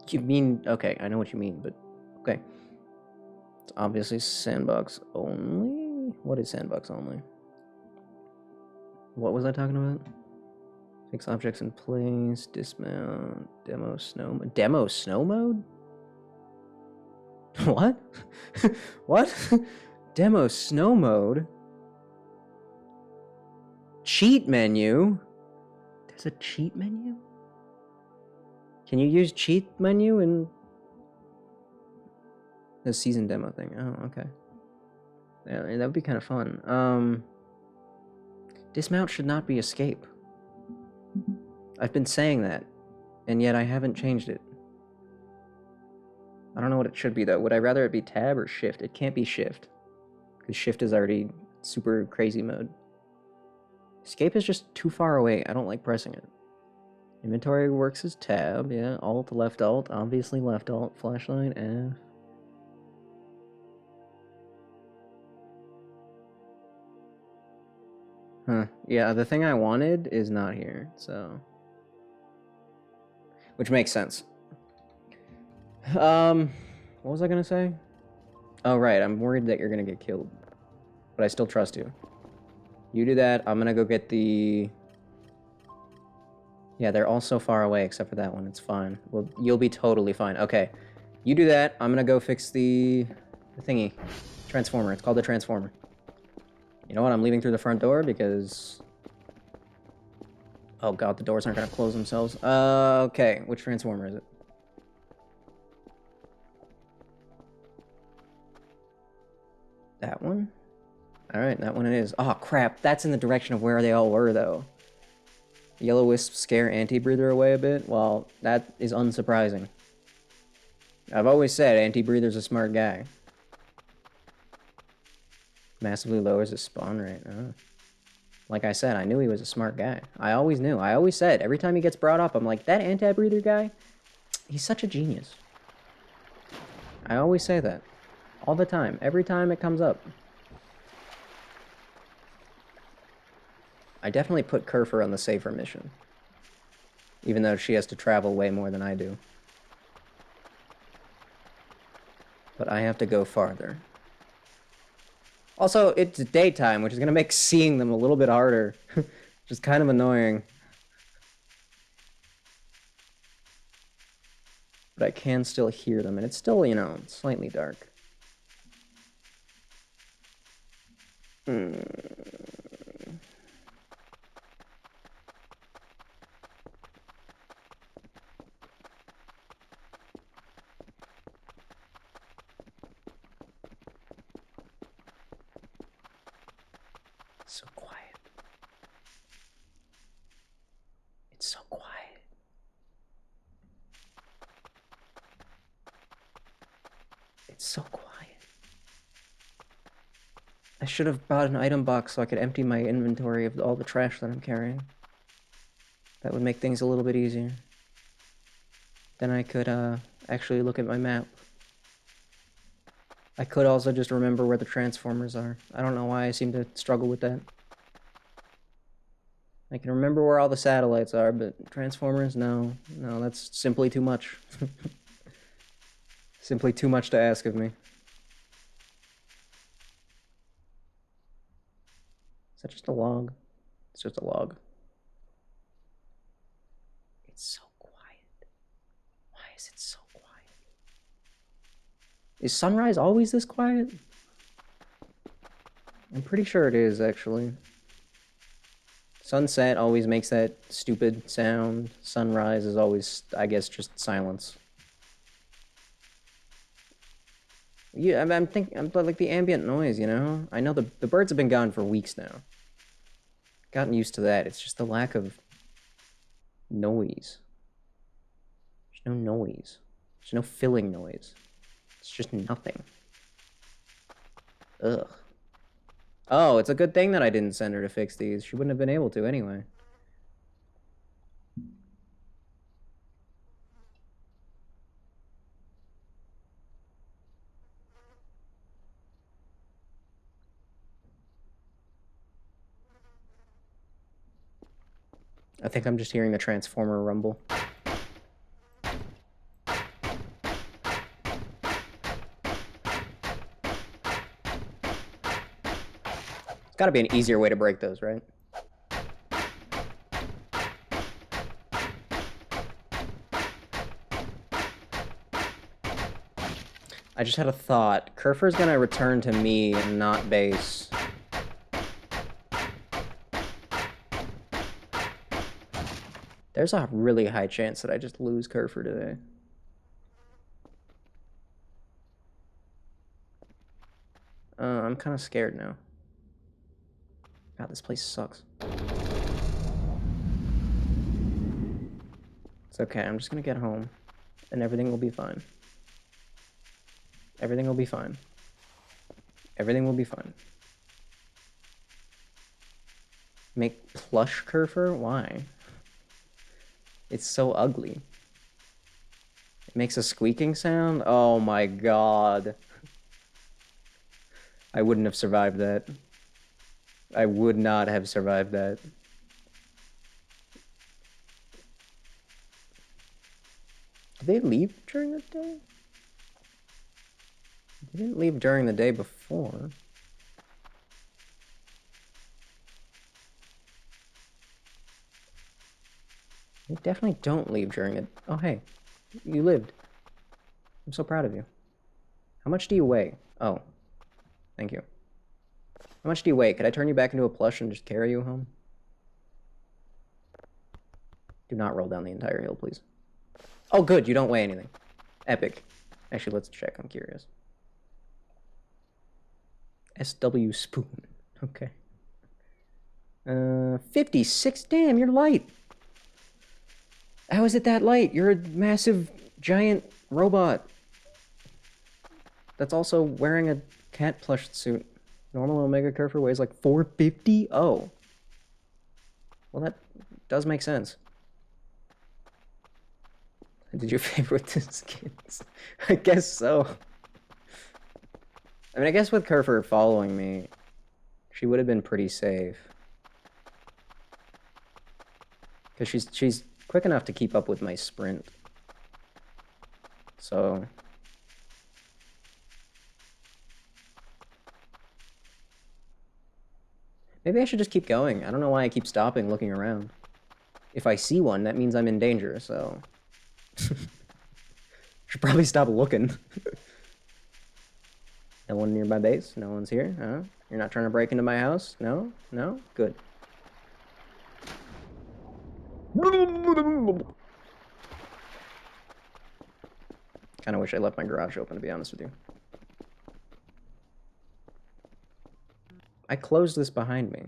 You mean... Okay, I know what you mean, but... Okay. It's obviously sandbox only? What is sandbox only? What was I talking about? Fix objects in place, dismount, demo snow mode. Demo snow mode? What? What? Demo snow mode? Cheat menu? There's a cheat menu? Can you use cheat menu in the season demo thing? Oh, okay. Yeah, that would be kind of fun. Dismount should not be escape. I've been saying that, and yet I haven't changed it. I don't know what it should be, though. Would I rather it be tab or shift? It can't be shift, because shift is already super crazy mode. Escape is just too far away. I don't like pressing it. Inventory works as tab, yeah. Alt, left alt, obviously left alt. Flashlight, F. Huh. Yeah, the thing I wanted is not here, so... Which makes sense. What was I gonna say? Oh, right, I'm worried that you're gonna get killed. But I still trust you. You do that, I'm gonna go get the... Yeah, they're all so far away except for that one, it's fine. Well, you'll be totally fine. Okay, you do that, I'm gonna go fix the thingy. Transformer, it's called the Transformer. You know what, I'm leaving through the front door because... Oh god, the doors aren't gonna close themselves. Okay, which Transformer is it? That one? Alright, that one it is. Oh crap, that's in the direction of where they all were though. Yellow Wisp scare anti-breather away a bit? Well, that is unsurprising. I've always said anti-breather's a smart guy. Massively lowers his spawn rate. Oh. Like I said, I knew he was a smart guy. I always knew. I always said, every time he gets brought up, I'm like, that anti-breather guy, he's such a genius. I always say that. All the time. Every time it comes up. I definitely put Kerfer on the safer mission. Even though she has to travel way more than I do. But I have to go farther. Also, it's daytime, which is going to make seeing them a little bit harder. Which is kind of annoying. But I can still hear them, and it's still, you know, slightly dark. So quiet. It's so quiet. It's so quiet. I should have bought an item box so I could empty my inventory of all the trash that I'm carrying. That would make things a little bit easier. Then I could actually look at my map. I could also just remember where the Transformers are. I don't know why I seem to struggle with that. I can remember where all the satellites are, but Transformers, no. No, that's simply too much. Simply too much to ask of me. Is that just a log? It's just a log. It's so quiet. Why is it so quiet? Is sunrise always this quiet? I'm pretty sure it is, actually. Sunset always makes that stupid sound. Sunrise is always, I guess, just silence. Yeah, I'm thinking, like the ambient noise, you know? I know the birds have been gone for weeks now. Gotten used to that. It's just the lack of noise. There's no noise. There's no filling noise. It's just nothing. Ugh. Oh, it's a good thing that I didn't send her to fix these. She wouldn't have been able to anyway. I think I'm just hearing the Transformer rumble. There's gotta be an easier way to break those, right? I just had a thought. Kerfer's gonna return to me and not base. There's a really high chance that I just lose Kerfer today. I'm kind of scared now. God, this place sucks. It's okay, I'm just gonna get home, and everything will be fine. Everything will be fine. Everything will be fine. Make plush Kerfer? Why? It's so ugly. It makes a squeaking sound? Oh my god. I wouldn't have survived that. I would not have survived that. Did they leave during the day? They didn't leave during the day before. They definitely don't leave during it. Oh, hey. You lived. I'm so proud of you. How much do you weigh? Oh. Thank you. How much do you weigh? Could I turn you back into a plush and just carry you home? Do not roll down the entire hill, please. Oh, good. You don't weigh anything. Epic. Actually, let's check. I'm curious. SW Spoon. Okay. 56. Damn, you're light. How is it that light? You're a massive, giant robot that's also wearing a cat plush suit. Normal Omega Kerfer weighs like 450? Oh. Well, that does make sense. Did you favorite the skins? I guess so. I mean, I guess with Kerfer following me, she would have been pretty safe. Because she's quick enough to keep up with my sprint. So... maybe I should just keep going. I don't know why I keep stopping looking around. If I see one, that means I'm in danger, so... should probably stop looking. No one near my base? No one's here? Huh? You're not trying to break into my house? No? No? Good. Kinda wish I left my garage open, to be honest with you. I closed this behind me.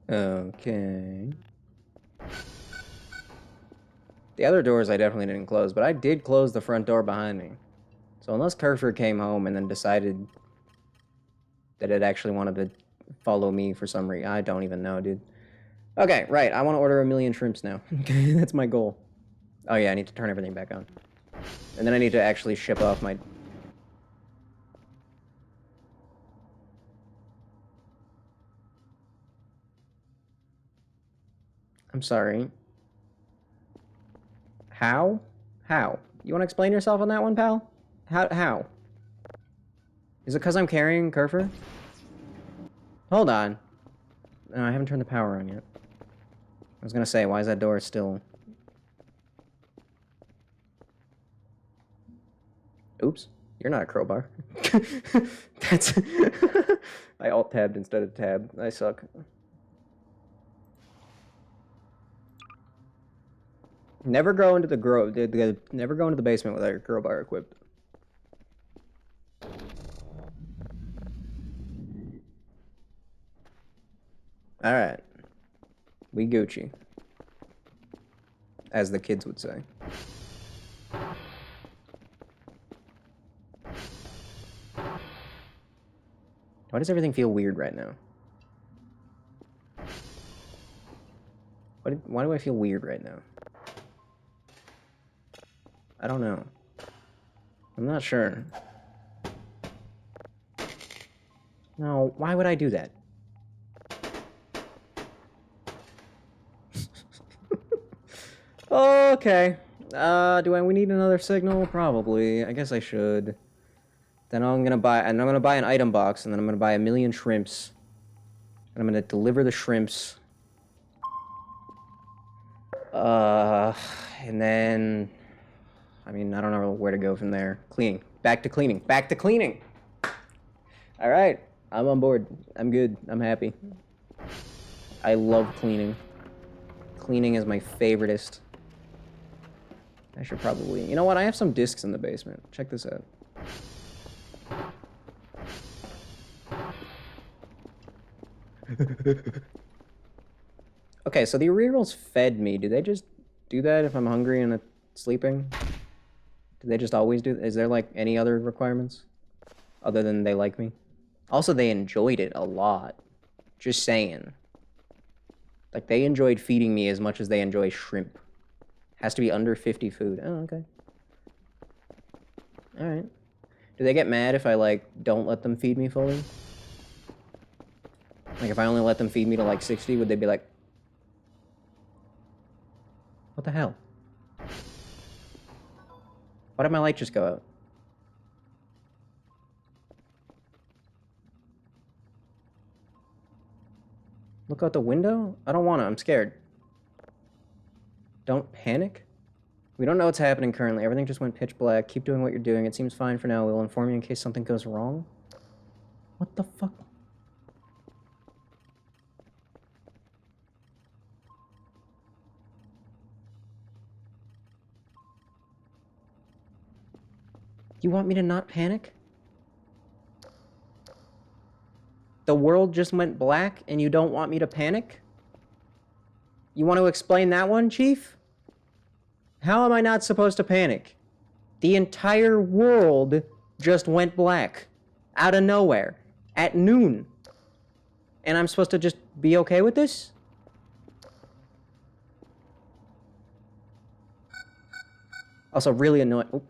Okay. The other doors I definitely didn't close, but I did close the front door behind me. So unless Kerfer came home and then decided that it actually wanted to follow me for some reason, I don't even know, dude. Okay, right, I want to order 1,000,000 shrimps now. That's my goal. Oh yeah, I need to turn everything back on. And then I need to actually ship off my... I'm sorry. How? How? You want to explain yourself on that one, pal? How? Is it because I'm carrying Kerfer? Hold on. No, I haven't turned the power on yet. I was gonna say, why is that door still... Oops. You're not a crowbar. That's... I alt-tabbed instead of tab. I suck. Never go into the never go into the basement without your crowbar equipped. Alright. We Gucci. As the kids would say. Why does everything feel weird right now? Why do I feel weird right now? I don't know. I'm not sure. No, why would I do that? Okay. We need another signal? Probably. I guess I should. Then I'm gonna buy an item box, and then I'm gonna buy 1,000,000 shrimps. And I'm gonna deliver the shrimps Uh, and then, I mean, I don't know where to go from there. Cleaning. Back to cleaning. Back to cleaning! Alright, I'm on board. I'm good. I'm happy. I love cleaning. Cleaning is my favoritist. I should probably... You know what? I have some discs in the basement. Check this out. Okay, so the rerolls fed me. Do they just do that if I'm hungry and sleeping? Do they just always do... Is there, like, any other requirements? Other than they like me? Also, they enjoyed it a lot. Just saying. Like, they enjoyed feeding me as much as they enjoy shrimp. Has to be under 50 food. Oh, okay. Alright. Do they get mad if I, like, don't let them feed me fully? Like, if I only let them feed me to, like, 60, would they be like... What the hell? Why did my light just go out? Look out the window? I don't want to. I'm scared. Don't panic? We don't know what's happening currently. Everything just went pitch black. Keep doing what you're doing. It seems fine for now. We'll inform you in case something goes wrong. What the fuck? You want me to not panic? The world just went black and you don't want me to panic? You want to explain that one, Chief? How am I not supposed to panic? The entire world just went black. Out of nowhere. At noon. And I'm supposed to just be okay with this? Also, really annoying. Oh.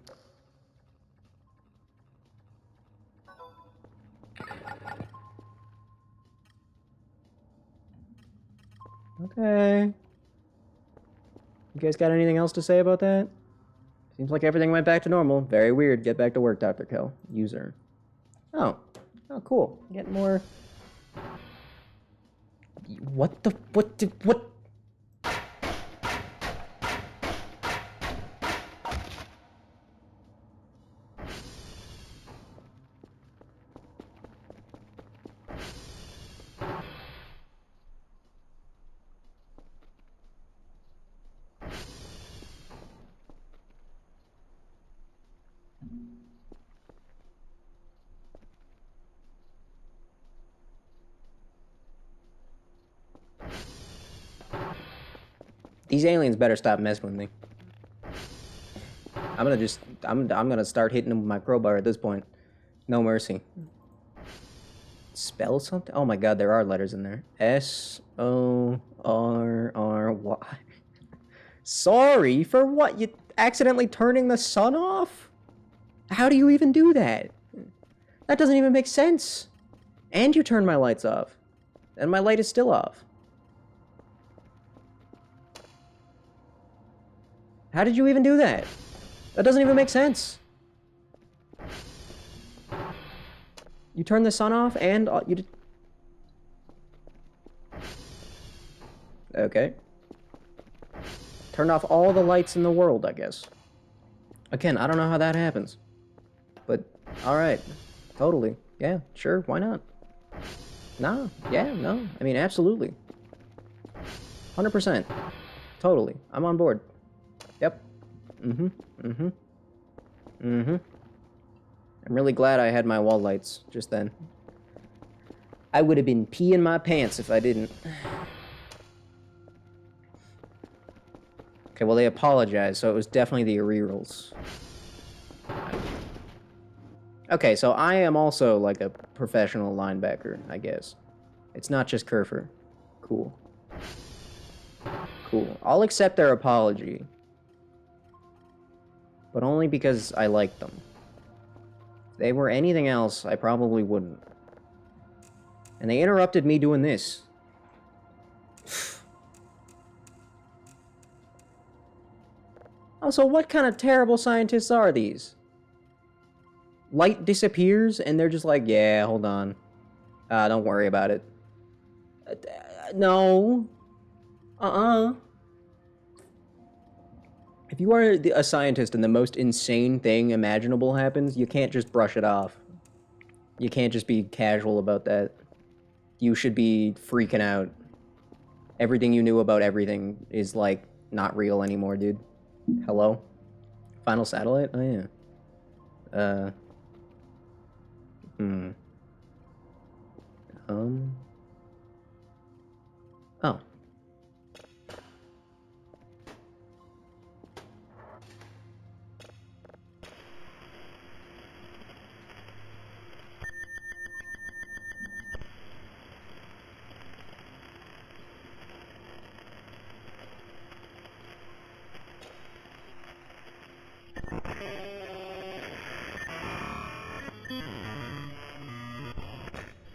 Okay. You guys got anything else to say about that? Seems like everything went back to normal. Very weird. Get back to work, Dr. Kell. User. Oh. Oh, cool. Get more... What the... What? These aliens better stop messing with me. I'm gonna start hitting them with my crowbar at this point. No mercy. Spell something? Oh my god, there are letters in there. S-O-R-R-Y. Sorry for what? You accidentally turning the sun off? How do you even do that? That doesn't even make sense. And you turn my lights off. And my light is still off. How did you even do that? That doesn't even make sense. You turn the sun off and you did... Okay. Turned off all the lights in the world, I guess. Again, I don't know how that happens. But, alright. Totally. Yeah, sure, why not? No, yeah, no. I mean, absolutely. 100%. Totally. I'm on board. Yep. I'm really glad I had my wall lights just then. I would have been peeing my pants if I didn't. Okay, well, they apologized, so it was definitely the rerolls. Okay, so I am also like a professional linebacker, I guess. It's not just Kerfer. Cool. Cool. I'll accept their apology. But only because I like them. If they were anything else, I probably wouldn't. And they interrupted me doing this. Also, what kind of terrible scientists are these? Light disappears, and they're just like, yeah, hold on. Don't worry about it. No. If you are a scientist and the most insane thing imaginable happens, you can't just brush it off. You can't just be casual about that. You should be freaking out. Everything you knew about everything is, like, not real anymore, dude. Hello? Final satellite? Oh, yeah. Oh.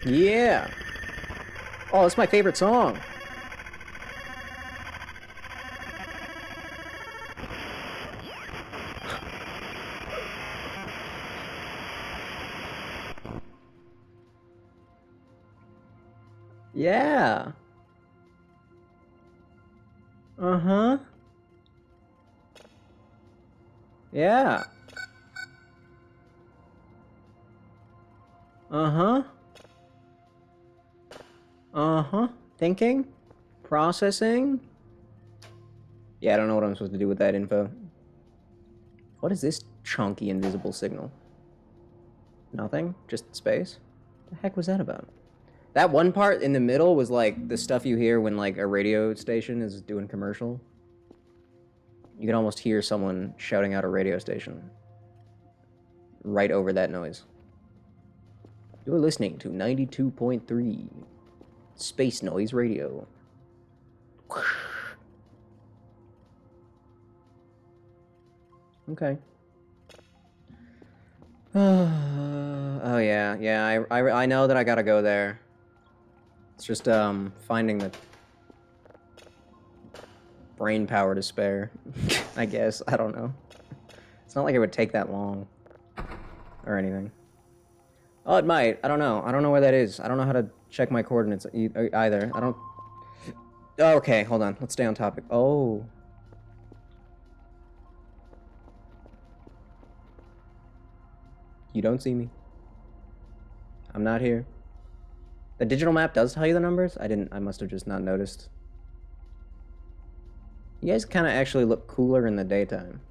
Yeah. Oh, that's my favorite song. Yeah. Uh-huh. Yeah. Uh-huh. Uh-huh. Thinking? Processing? Yeah, I don't know what I'm supposed to do with that info. What is this chunky invisible signal? Nothing? Just space? The heck was that about? That one part in the middle was like the stuff you hear when like a radio station is doing commercial. You can almost hear someone shouting out a radio station right over that noise. You're listening to 92.3 Space Noise Radio. Okay. Oh yeah. I know that I gotta go there. It's just finding the brain power to spare. I guess, I don't know. It's not like it would take that long or anything. Oh, it might. I don't know. I don't know where that is. I don't know how to check my coordinates either. I don't. Oh, okay, hold on. Let's stay on topic. Oh. You don't see me. I'm not here. The digital map does tell you the numbers? I must have just not noticed. You guys kind of actually look cooler in the daytime.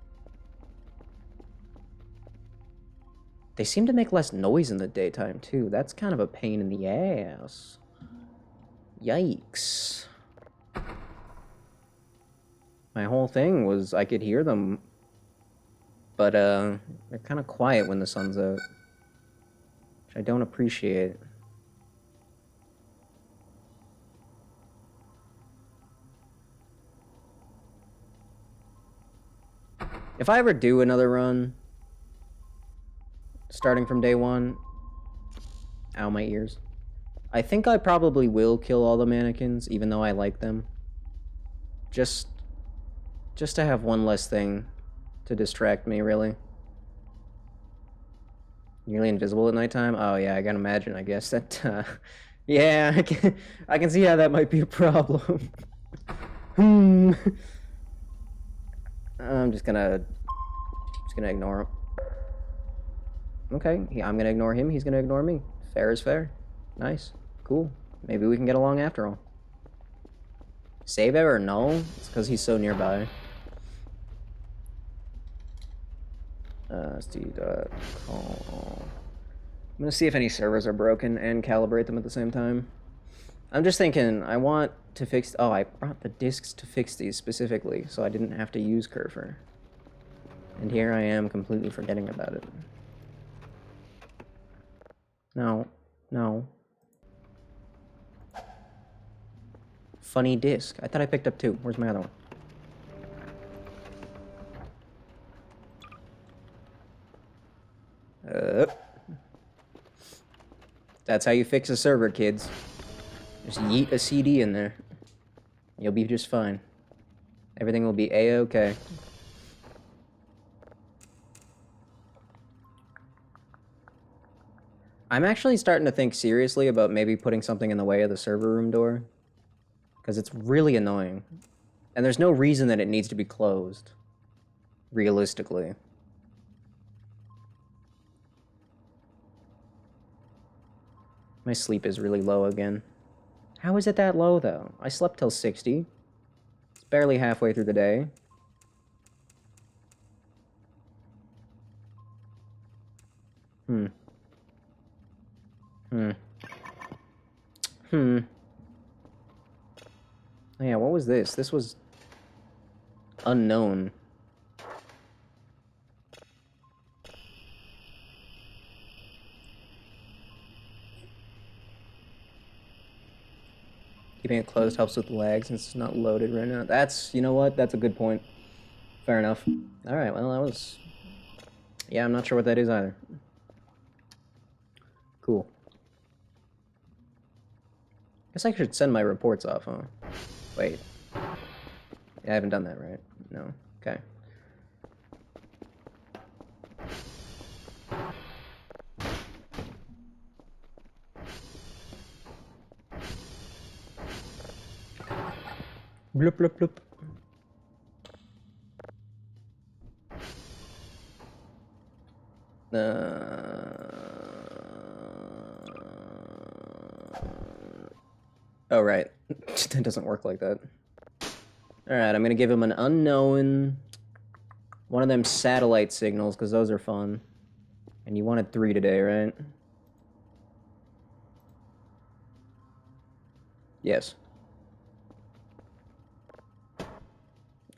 They seem to make less noise in the daytime, too. That's kind of a pain in the ass. Yikes. My whole thing was I could hear them, but they're kind of quiet when the sun's out, which I don't appreciate. If I ever do another run, starting from day one, ow, my ears, I think I probably will kill all the mannequins, even though I like them. Just to have one less thing to distract me, really. Nearly invisible at nighttime? Oh yeah, I can imagine, I guess. That, yeah, I can see how that might be a problem. I'm just gonna ignore him. Okay, I'm gonna ignore him, he's gonna ignore me. Fair is fair. Nice. Cool. Maybe we can get along after all. Save ever? No. It's because he's so nearby. Call. I'm gonna see if any servers are broken and calibrate them at the same time. I'm just thinking, I want to fix... Oh, I brought the discs to fix these specifically, so I didn't have to use Curfer. And here I am completely forgetting about it. No. No. Funny disc. I thought I picked up two. Where's my other one? That's how you fix a server, kids. Just yeet a CD in there. You'll be just fine. Everything will be A-okay. I'm actually starting to think seriously about maybe putting something in the way of the server room door. Because it's really annoying. And there's no reason that it needs to be closed. realistically. My sleep is really low again. How is it that low, though? I slept till 60. It's barely halfway through the day. Hmm. Oh, yeah, what was this? This was unknown. Keeping it closed helps with lag since it's not loaded right now. That's, you know what? That's a good point. Fair enough. Alright, well, that was... Yeah, I'm not sure what that is either. Cool. Guess I should send my reports off, huh? Wait. Yeah, I haven't done that, right? No. Okay. Bloop, bloop, bloop. Oh, right. That doesn't work like that. Alright, I'm gonna give him an unknown... One of them satellite signals, because those are fun. And you wanted 3 today, right? Yes.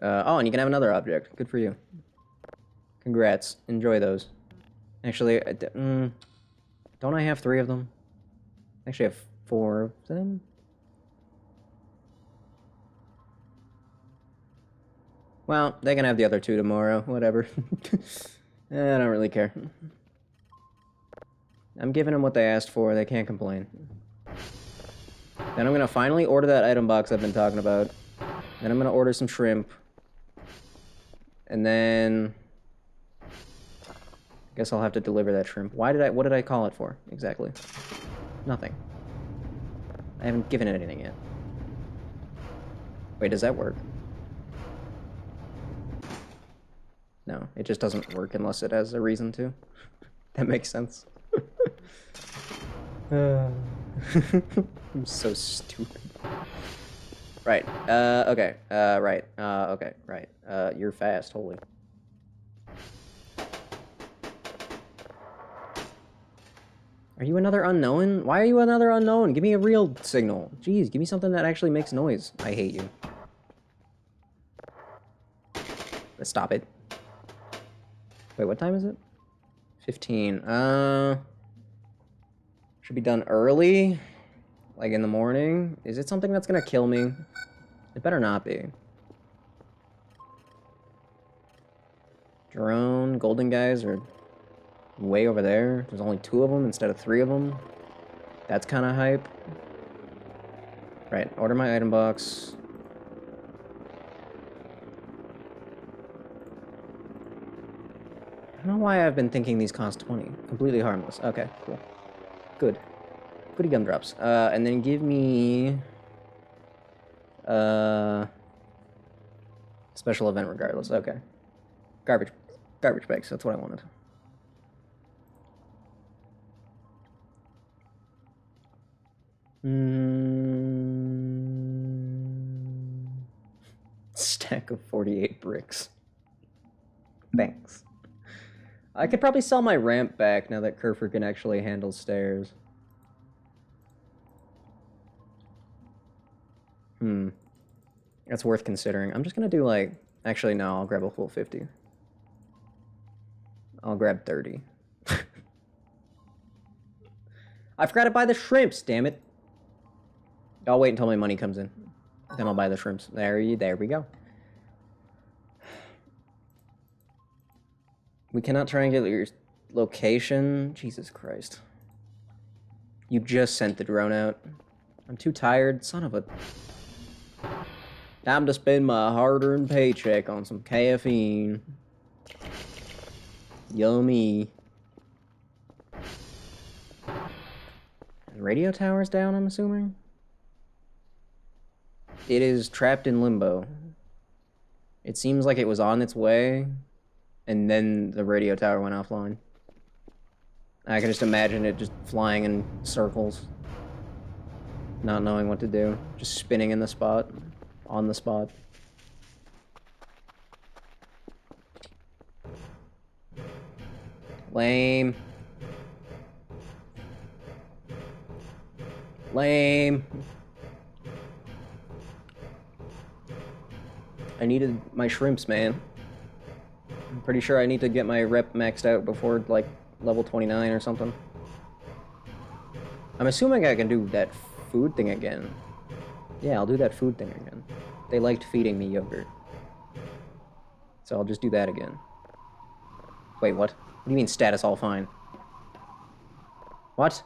Oh, and you can have another object. Good for you. Congrats. Enjoy those. Actually, don't I have 3 of them? Actually, I have 4 of them. Well, they can have the other 2 tomorrow. Whatever. I don't really care. I'm giving them what they asked for. They can't complain. Then I'm gonna finally order that item box I've been talking about. Then I'm gonna order some shrimp. And then... I guess I'll have to deliver that shrimp. What did I call it for, exactly? Nothing. I haven't given it anything yet. Wait, does that work? No, it just doesn't work unless it has a reason to. That makes sense. I'm so stupid. Right, okay, right, okay, right. You're fast, holy. Are you another unknown? Why are you another unknown? Give me a real signal. Jeez, give me something that actually makes noise. I hate you. Let's stop it. Wait, what time is it? 15. Should be done early? Like in the morning? Is it something that's gonna kill me? It better not be. Drone, golden guys are way over there. There's only 2 of them instead of 3 of them. That's kind of hype. Right, order my item box. I don't know why I've been thinking these cost 20. Completely harmless. Okay, cool. Good. Goody gumdrops. And then give me... special event regardless. Okay. Garbage bags. That's what I wanted. Stack of 48 bricks. Thanks. I could probably sell my ramp back now that Kerfur can actually handle stairs. That's worth considering. I'm just gonna do like... Actually, no, I'll grab a full 50. I'll grab 30. I forgot to buy the shrimps, damn it. I'll wait until my money comes in. Then I'll buy the shrimps. There we go. We cannot triangulate your location. Jesus Christ. You just sent the drone out. I'm too tired. Son of a... Time to spend my hard-earned paycheck on some caffeine. Yummy. And radio tower's down, I'm assuming? It is trapped in limbo. It seems like it was on its way, and then the radio tower went offline. I can just imagine it just flying in circles, not knowing what to do, just spinning in the spot, on the spot. Lame. Lame. I needed my shrimps, man. I'm pretty sure I need to get my rep maxed out before, like, level 29 or something. I'm assuming I can do that food thing again. Yeah, I'll do that food thing again. They liked feeding me yogurt. So I'll just do that again. Wait, what? What do you mean status all fine? What?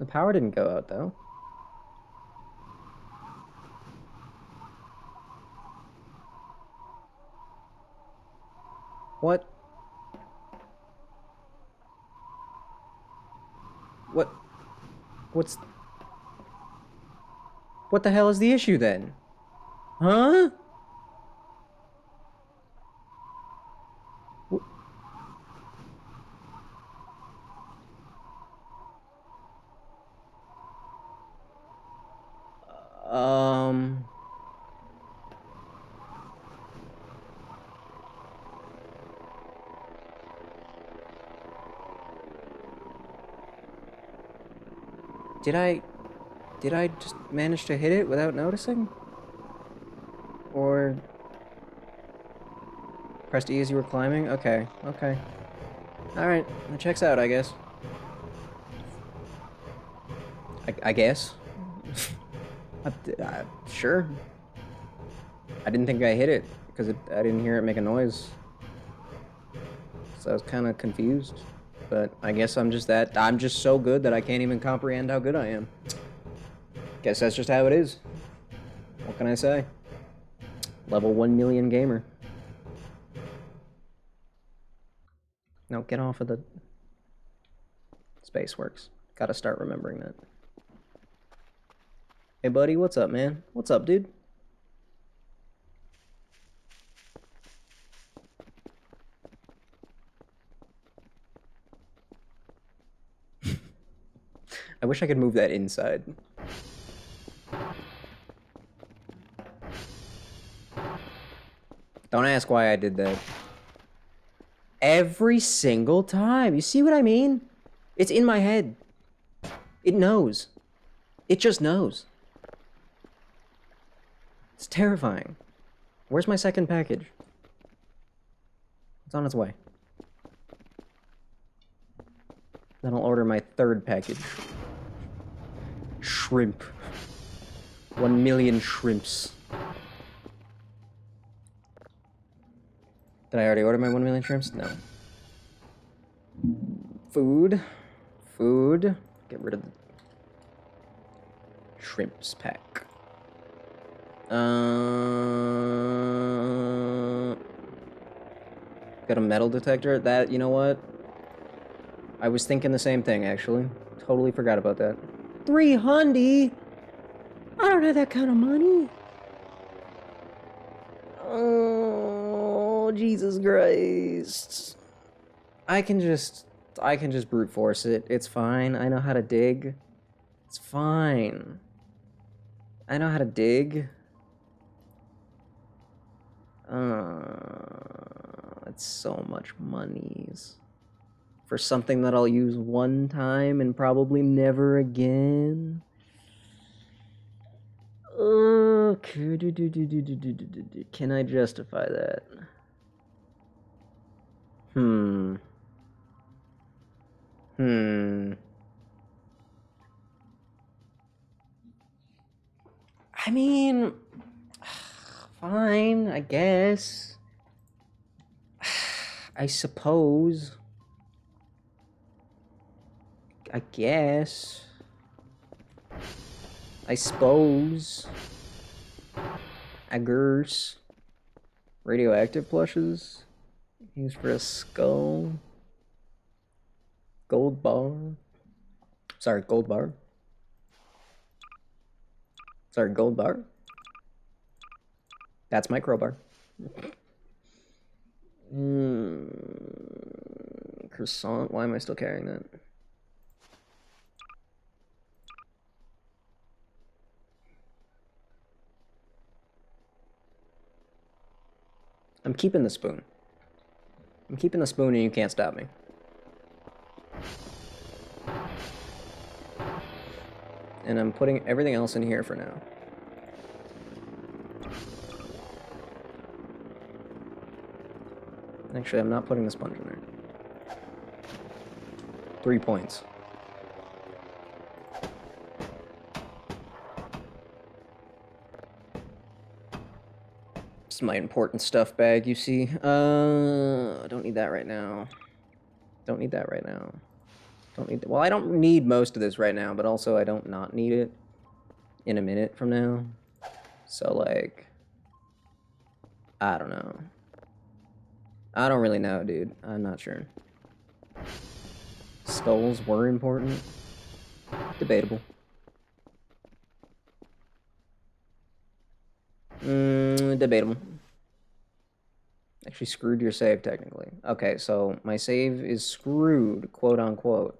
The power didn't go out, though. What? What? What's... What the hell is the issue, then? Huh? Um... Did I just manage to hit it without noticing? Or... Pressed E as you were climbing? Okay, okay. Alright, that checks out, I guess. I guess. Sure. I didn't think I hit it, because I didn't hear it make a noise. So I was kind of confused. But I guess I'm just so good that I can't even comprehend how good I am. Guess that's just how it is. What can I say? Level 1 million gamer. No, get off of the... Space works. Gotta start remembering that. Hey buddy, what's up, man? What's up, dude? I wish I could move that inside. Don't ask why I did that. Every single time. You see what I mean? It's in my head. It knows. It just knows. It's terrifying. Where's my second package? It's on its way. Then I'll order my third package. Shrimp. 1 million shrimps. Did I already order my 1 million shrimps? No. Food. Food. Get rid of the shrimps pack. Got a metal detector? That, you know what? I was thinking the same thing, actually. Totally forgot about that. 300? I don't have that kind of money. Oh, Jesus Christ. I can just brute force it. It's fine. I know how to dig. It's fine. I know how to dig. It's so much monies. For something that I'll use one time and probably never again. Okay. Can I justify that? I mean, fine, I guess. I suppose. I guess. I suppose. I guess. Radioactive plushes. Used for a skull. Gold bar. Sorry, gold bar. Sorry, gold bar. That's my crowbar. Croissant. Why am I still carrying that? I'm keeping the spoon. I'm keeping the spoon and you can't stop me. And I'm putting everything else in here for now. Actually, I'm not putting the sponge in there. 3 points. This is my important stuff bag, you see. I don't need that right now. Don't need that right now. Don't need. Well, I don't need most of this right now, but also I don't not need it in a minute from now. So, like, I don't know. I don't really know, dude. I'm not sure. Skulls were important. Debatable. Debatable. Actually screwed your save, technically. Okay, so my save is screwed, quote unquote.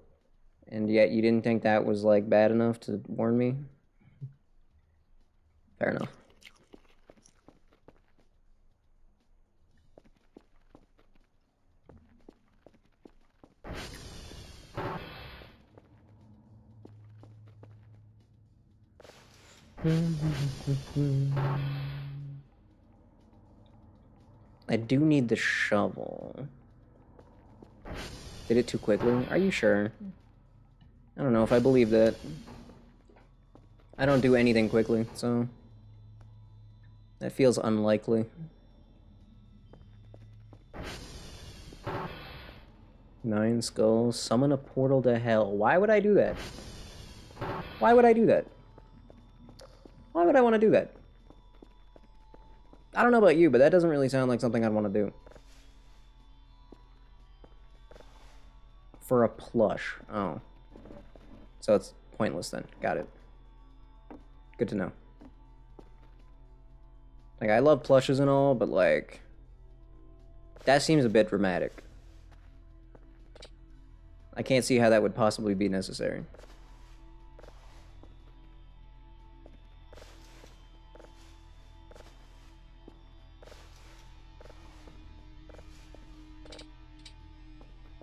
And yet you didn't think that was, like, bad enough to warn me? Fair enough. I do need the shovel. Did it too quickly? Are you sure? I don't know if I believe that. I don't do anything quickly, so that feels unlikely. 9 skulls. Summon a portal to hell. Why would I do that? Why would I do that? Why would I want to do that? I don't know about you, but that doesn't really sound like something I'd want to do. For a plush. Oh. So it's pointless then. Got it. Good to know. Like, I love plushes and all, but, like, that seems a bit dramatic. I can't see how that would possibly be necessary.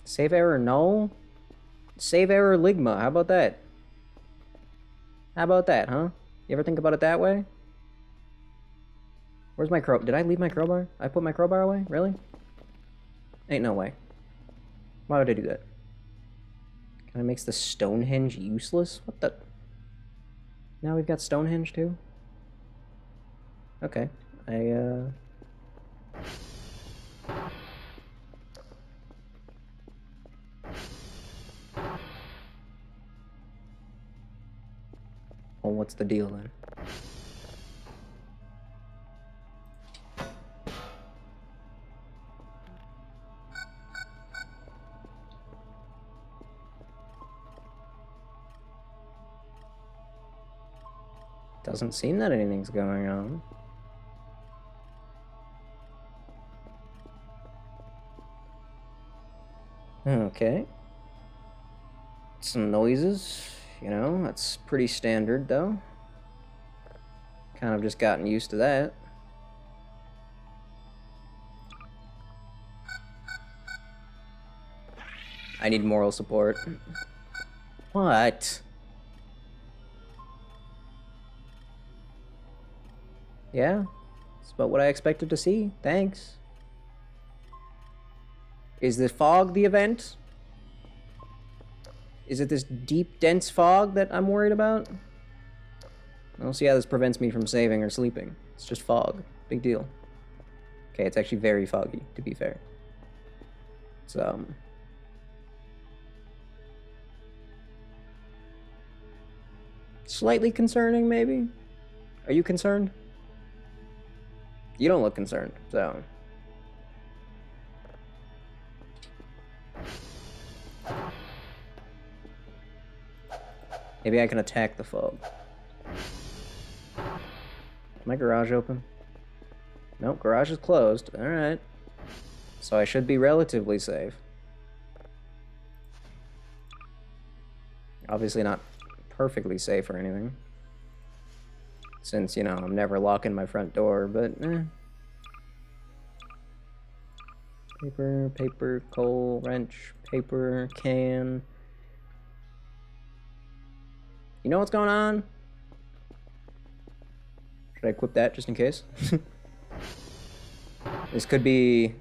Save error null? Save error ligma. How about that? How about that, huh? You ever think about it that way? Where's my crowbar? Did I leave my crowbar? I put my crowbar away? Really? Ain't no way. Why would I do that? Kind of makes the Stonehenge useless? What the? Now we've got Stonehenge too? Okay. Well, what's the deal then? Doesn't seem that anything's going on. Okay. Some noises, you know, that's pretty standard though. Kind of just gotten used to that. I need moral support. What? Yeah, it's about what I expected to see. Thanks. Is the fog the event? Is it this deep, dense fog that I'm worried about? I don't see how this prevents me from saving or sleeping. It's just fog. Big deal. Okay, it's actually very foggy, to be fair. It's, slightly concerning, maybe? Are you concerned? You don't look concerned, so... Maybe I can attack the fog. Is my garage open? Nope, garage is closed. Alright. So I should be relatively safe. Obviously not perfectly safe or anything. Since, you know, I'm never locking my front door, but Paper, paper, coal, wrench, paper, can. You know what's going on? Should I equip that just in case? This could be...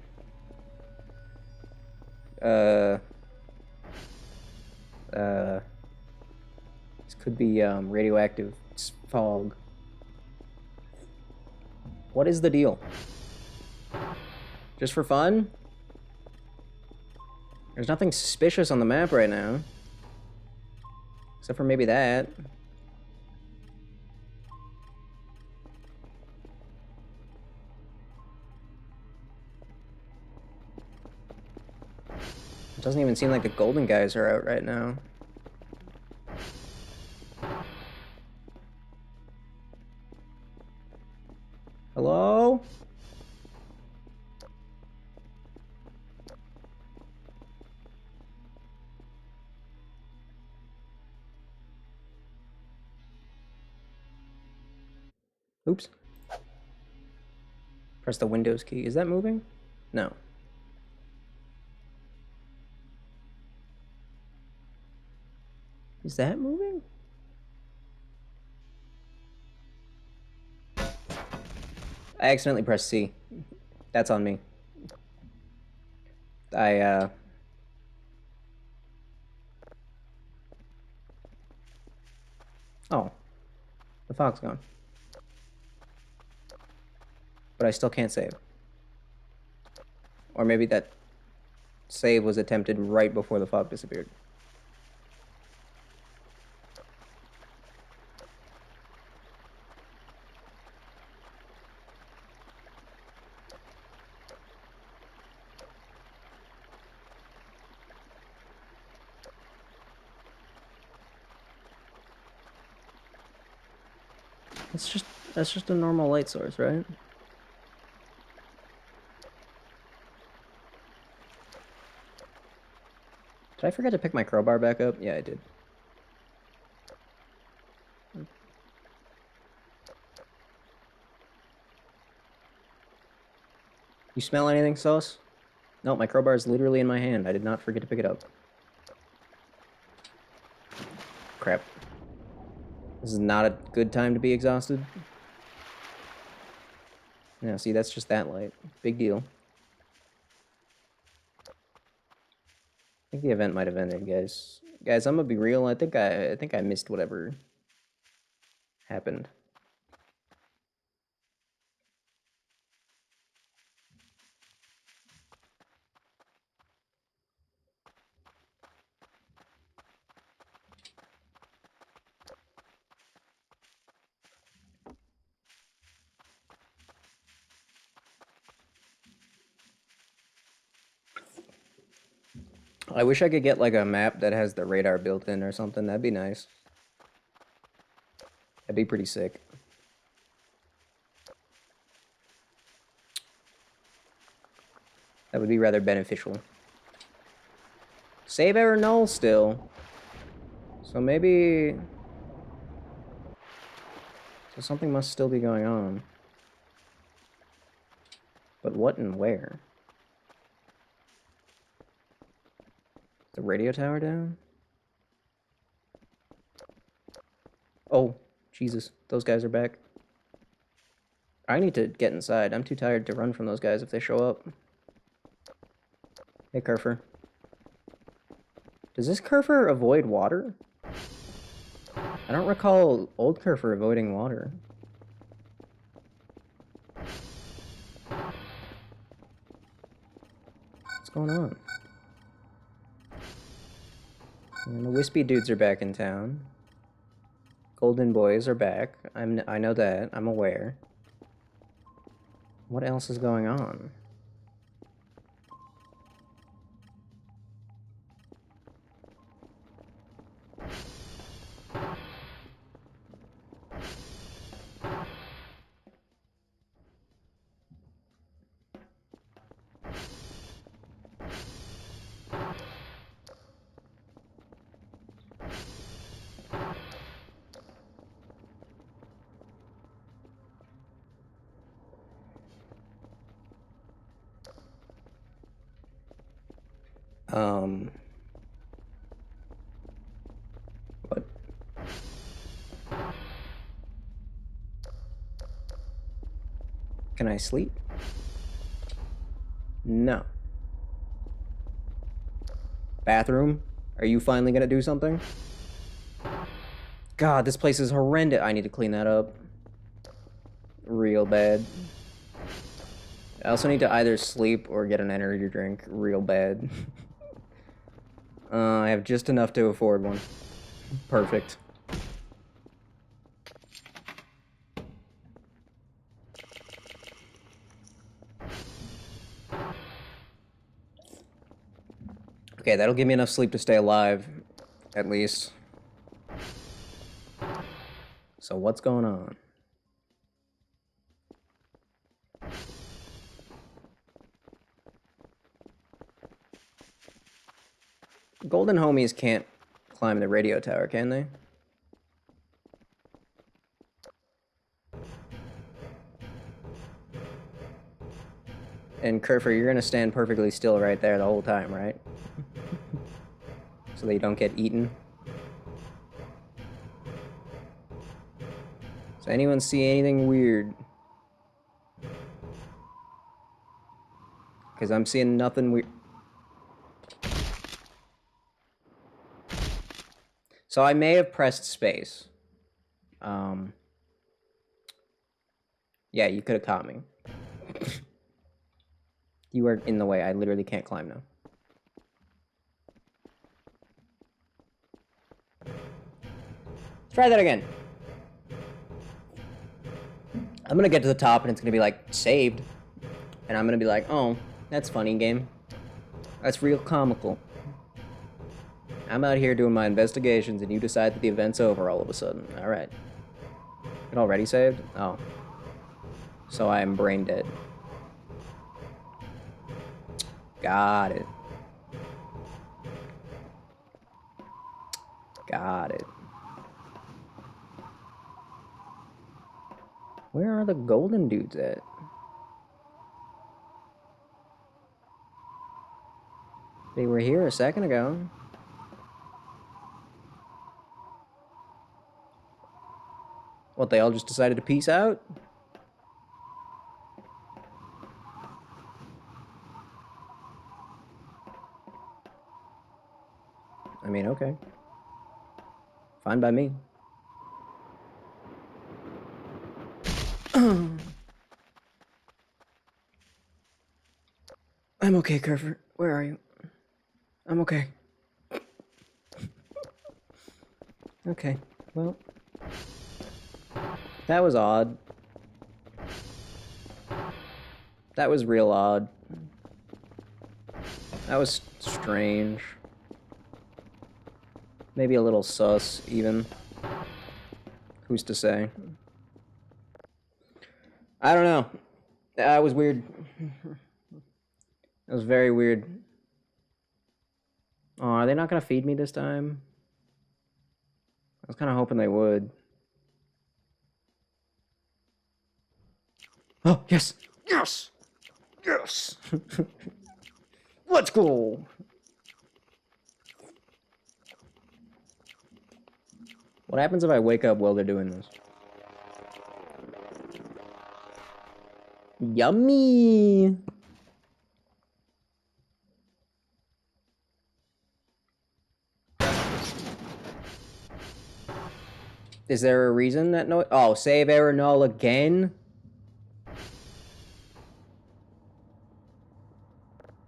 This could be, radioactive fog. What is the deal? Just for fun? There's nothing suspicious on the map right now. Except for maybe that. It doesn't even seem like the golden guys are out right now. Hello? Oops. Press the Windows key. Is that moving? No. Is that moving? I accidentally pressed C. That's on me. Oh. The fog's gone. But I still can't save. Or maybe that save was attempted right before the fog disappeared. That's just a normal light source, right? Did I forget to pick my crowbar back up? Yeah, I did. You smell anything, Sauce? No, my crowbar is literally in my hand. I did not forget to pick it up. Crap. This is not a good time to be exhausted. Yeah, see, that's just that light. Big deal. I think the event might have ended, guys. Guys, I'm gonna be real. I think I missed whatever happened. I wish I could get like a map that has the radar built in or something. That'd be nice. That'd be pretty sick. That would be rather beneficial. Save error null still. So maybe... So something must still be going on. But what and where? The radio tower down? Oh, Jesus. Those guys are back. I need to get inside. I'm too tired to run from those guys if they show up. Hey, Kerfer. Does this Kerfer avoid water? I don't recall old Kerfer avoiding water. What's going on? And the wispy dudes are back in town. Golden boys are back. I know that. I'm aware. What else is going on? What? Can I sleep? No. Bathroom? Are you finally gonna do something? God, this place is horrendous. I need to clean that up. Real bad. I also need to either sleep or get an energy drink real bad. I have just enough to afford one. Perfect. Okay, that'll give me enough sleep to stay alive, at least. So what's going on? Golden homies can't climb the radio tower, can they? And Kerfer, you're gonna stand perfectly still right there the whole time, right? So that you don't get eaten. Does anyone see anything weird? Because I'm seeing nothing weird. So I may have pressed space. Yeah, you could have caught me. You are in the way. I literally can't climb now. Let's try that again. I'm gonna get to the top and it's gonna be like, saved. And I'm gonna be like, oh, that's funny, game. That's real comical. I'm out here doing my investigations and you decide that the event's over all of a sudden. Alright. It already saved? Oh. So I am brain dead. Got it. Got it. Where are the golden dudes at? They were here a second ago. What, they all just decided to peace out? I mean, okay. Fine by me. I'm okay, Kerfer. Where are you? I'm okay. Okay, well. That was odd. That was real odd. That was strange. Maybe a little sus, even. Who's to say? I don't know. That was weird. It was very weird. Oh, are they not gonna feed me this time? I was kind of hoping they would. Oh, yes! Yes! Yes! Let's go! What happens if I wake up while they're doing this? Yummy! Is there a reason that no... Oh, save error null again?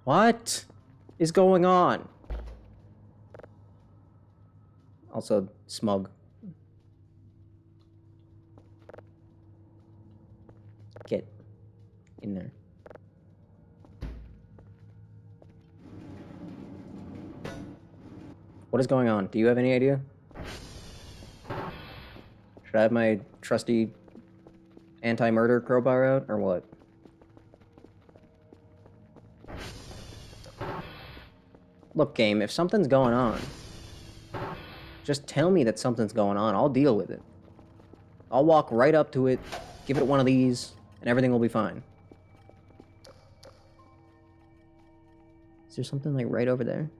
What is going on? Also, smug. Get in there. What is going on? Do you have any idea? Should I have my trusty anti-murder crowbar out, or what? Look, game, if something's going on, just tell me that something's going on. I'll deal with it. I'll walk right up to it, give it one of these, and everything will be fine. Is there something like right over there?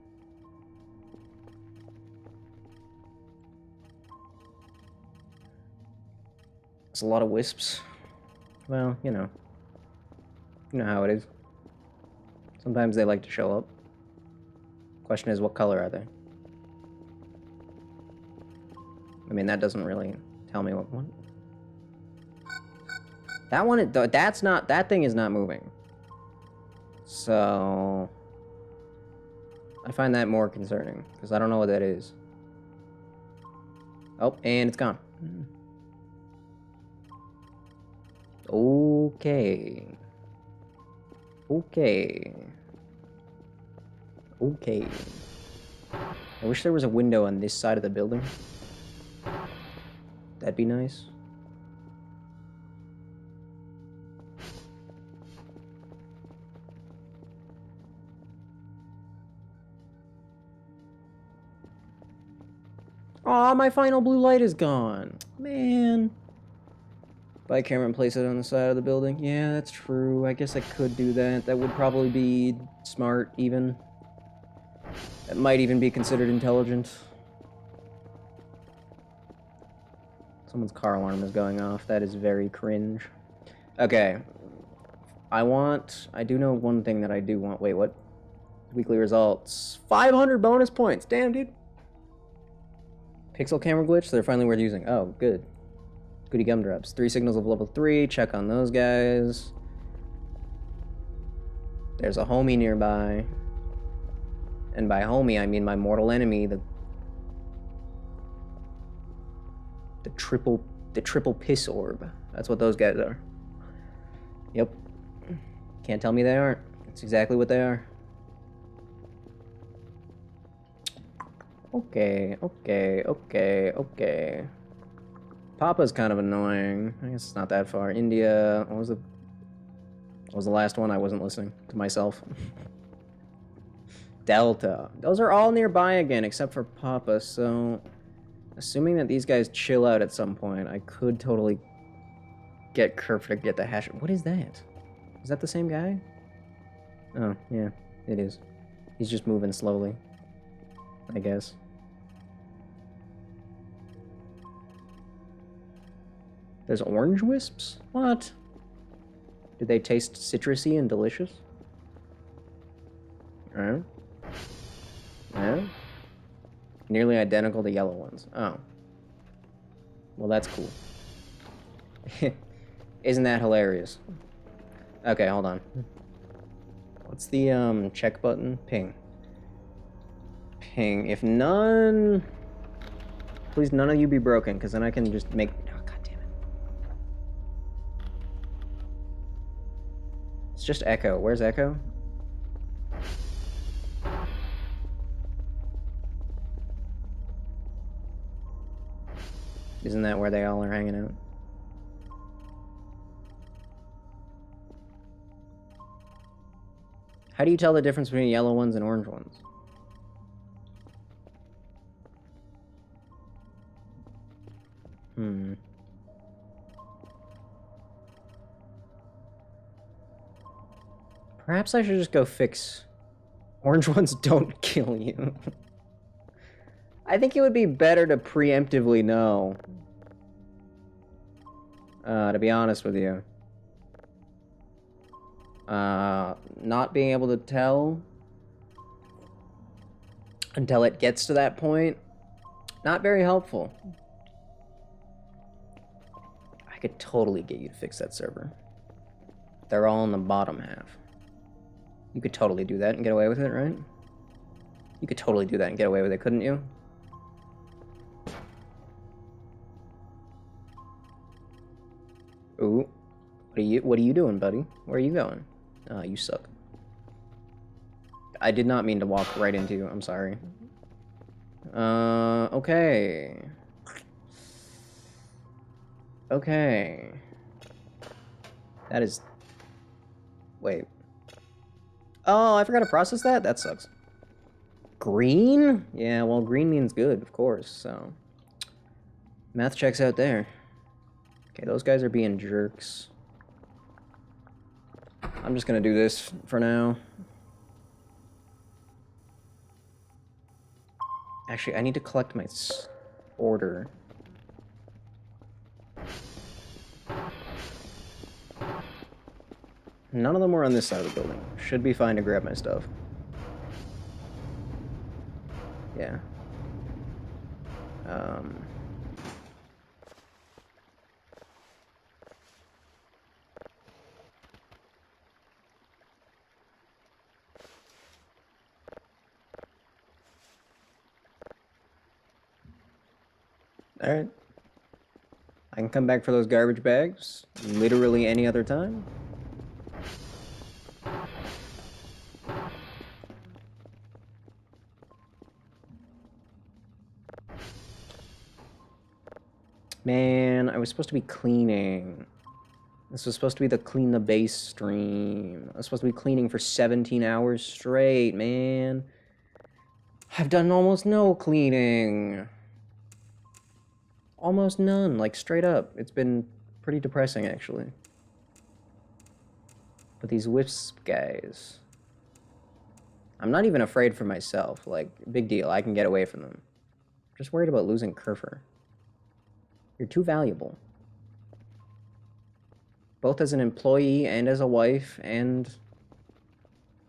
There's a lot of wisps. Well, you know how it is. Sometimes they like to show up. Question is, what color are they? I mean, that doesn't really tell me what one. That one, that's not, that thing is not moving. So, I find that more concerning, because I don't know what that is. Oh, and it's gone. Okay. Okay. Okay. I wish there was a window on this side of the building. That'd be nice. Aw, my final blue light is gone. Man. Buy a camera and place it on the side of the building. Yeah, that's true. I guess I could do that. That would probably be smart, even. That might even be considered intelligent. Someone's car alarm is going off. That is very cringe. Okay. I do know one thing that I do want. Wait, what? Weekly results. 500 bonus points. Damn, dude. Pixel camera glitch. They're finally worth using. Oh, good. Goody gumdrops. 3 signals of level 3. Check on those guys. There's a homie nearby. And by homie, I mean my mortal enemy, the triple piss orb. That's what those guys are. Yep. Can't tell me they aren't. That's exactly what they are. Okay. Papa's kind of annoying. I guess it's not that far. India. What was the last one? I wasn't listening to myself. Delta. Those are all nearby again, except for Papa, so... Assuming that these guys chill out at some point, I could totally get Kerf to get the hash... What is that? Is that the same guy? Oh, yeah, it is. He's just moving slowly, I guess. There's orange wisps? What? Do they taste citrusy and delicious? Alright. Yeah? Nearly identical to yellow ones. Oh. Well, that's cool. Isn't that hilarious? Okay, hold on. What's the check button? Ping. Ping. If none... Please, none of you be broken, because then I can just make... Oh, God damn it. It's just Echo. Where's Echo? Isn't that where they all are hanging out? How do you tell the difference between yellow ones and orange ones? Perhaps I should just go fix... Orange ones don't kill you. I think it would be better to preemptively know. To be honest with you. Not being able to tell until it gets to that point, not very helpful. I could totally get you to fix that server. They're all in the bottom half. You could totally do that and get away with it, right? You could totally do that and get away with it, couldn't you? Ooh. What are you doing, buddy? Where are you going? You suck. I did not mean to walk right into you. I'm sorry. Okay. Okay. That is... Wait. Oh, I forgot to process that? That sucks. Green? Yeah, well, green means good, of course, so... Math checks out there. Okay, those guys are being jerks. I'm just gonna do this for now. Actually, I need to collect my order. None of them were on this side of the building. Should be fine to grab my stuff. Yeah. Alright. I can come back for those garbage bags literally any other time. Man, I was supposed to be cleaning. This was supposed to be the clean the base stream. I was supposed to be cleaning for 17 hours straight, man. I've done almost no cleaning. Almost none, like straight up. It's been pretty depressing, actually. But these wisp guys... I'm not even afraid for myself. Like, big deal. I can get away from them. I'm just worried about losing Kerfer. You're too valuable. Both as an employee and as a wife, and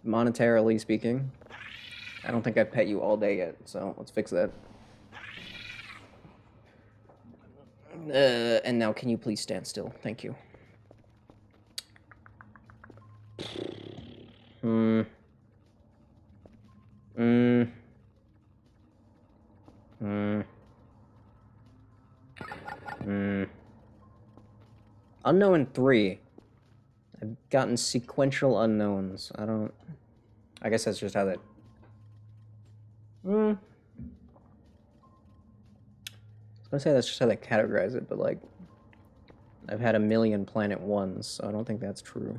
monetarily speaking. I don't think I've pet you all day yet, so let's fix that. And now can you please stand still? Thank you. Unknown 3. I've gotten sequential unknowns. I guess that's just how that... I was gonna say that's just how they categorize it, but like... I've had a million planet 1s, so I don't think that's true.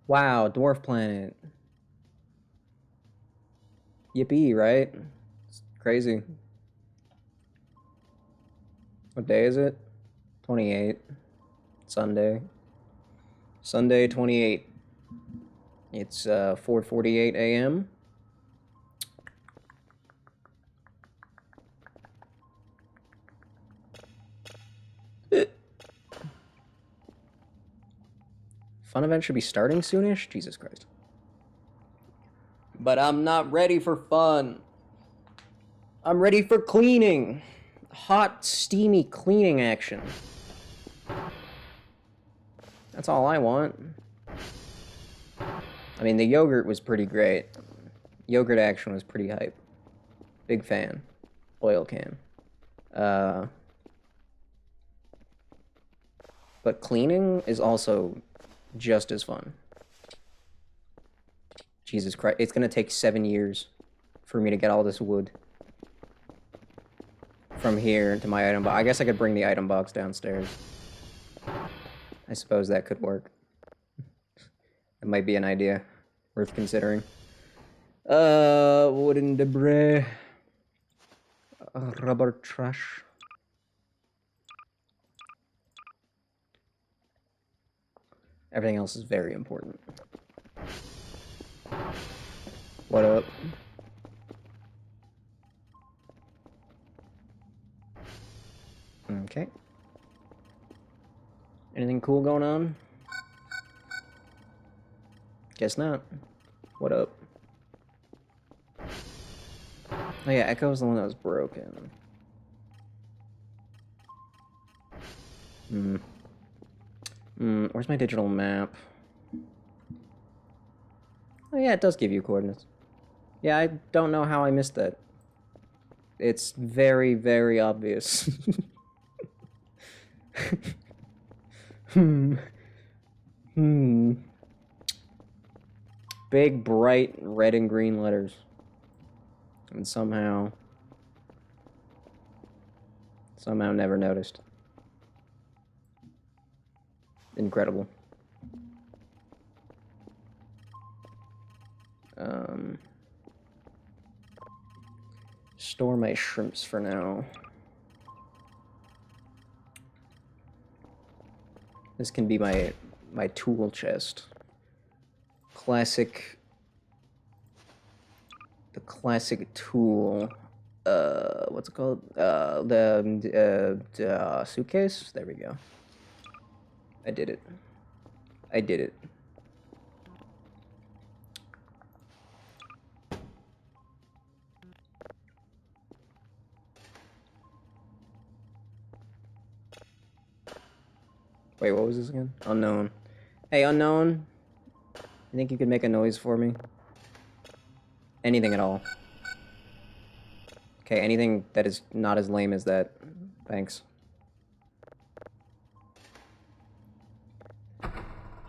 Wow, dwarf planet. Yippee, right? It's crazy. What day is it? 28. Sunday. Sunday, 28. It's 4:48 a.m. Fun event should be starting soonish? Jesus Christ. But I'm not ready for fun. I'm ready for cleaning. Hot, steamy cleaning action. That's all I want. I mean, the yogurt was pretty great. Yogurt action was pretty hype. Big fan. Oil can. But cleaning is also just as fun. Jesus Christ. It's gonna take 7 years for me to get all this wood. From here to my item box. I guess I could bring the item box downstairs. I suppose that could work. It might be an idea worth considering. Wooden debris. Rubber trash. Everything else is very important. What up? Okay. Anything cool going on? Guess not. What up? Oh yeah, Echo's the one that was broken. Where's my digital map? Oh yeah, it does give you coordinates. Yeah, I don't know how I missed that. It's very, very obvious. Big, bright red and green letters. And somehow never noticed. Incredible. Store my shrimps for now. This can be my tool chest. Classic the classic tool. What's it called? The suitcase? There we go. I did it. I did it. Wait, what was this again? Unknown. Hey, unknown. You think you could make a noise for me? Anything at all. Okay, anything that is not as lame as that. Thanks.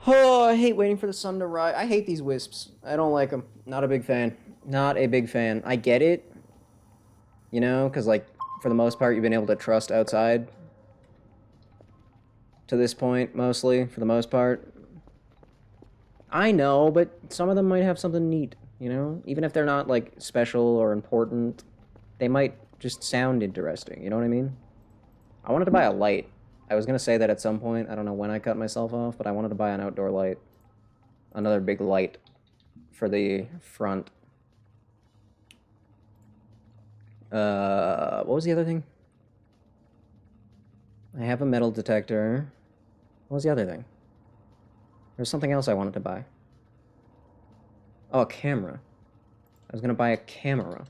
Oh, I hate waiting for the sun to rise. I hate these wisps. I don't like them. Not a big fan. Not a big fan. I get it. You know, because, like, for the most part, you've been able to trust outside. To this point, mostly, for the most part. I know, but some of them might have something neat, you know? Even if they're not, like, special or important, they might just sound interesting, you know what I mean? I wanted to buy a light. I was gonna say that at some point. I don't know when I cut myself off, but I wanted to buy an outdoor light. Another big light for the front. What was the other thing? I have a metal detector. What was the other thing? There's something else I wanted to buy. Oh, a camera. I was gonna buy a camera.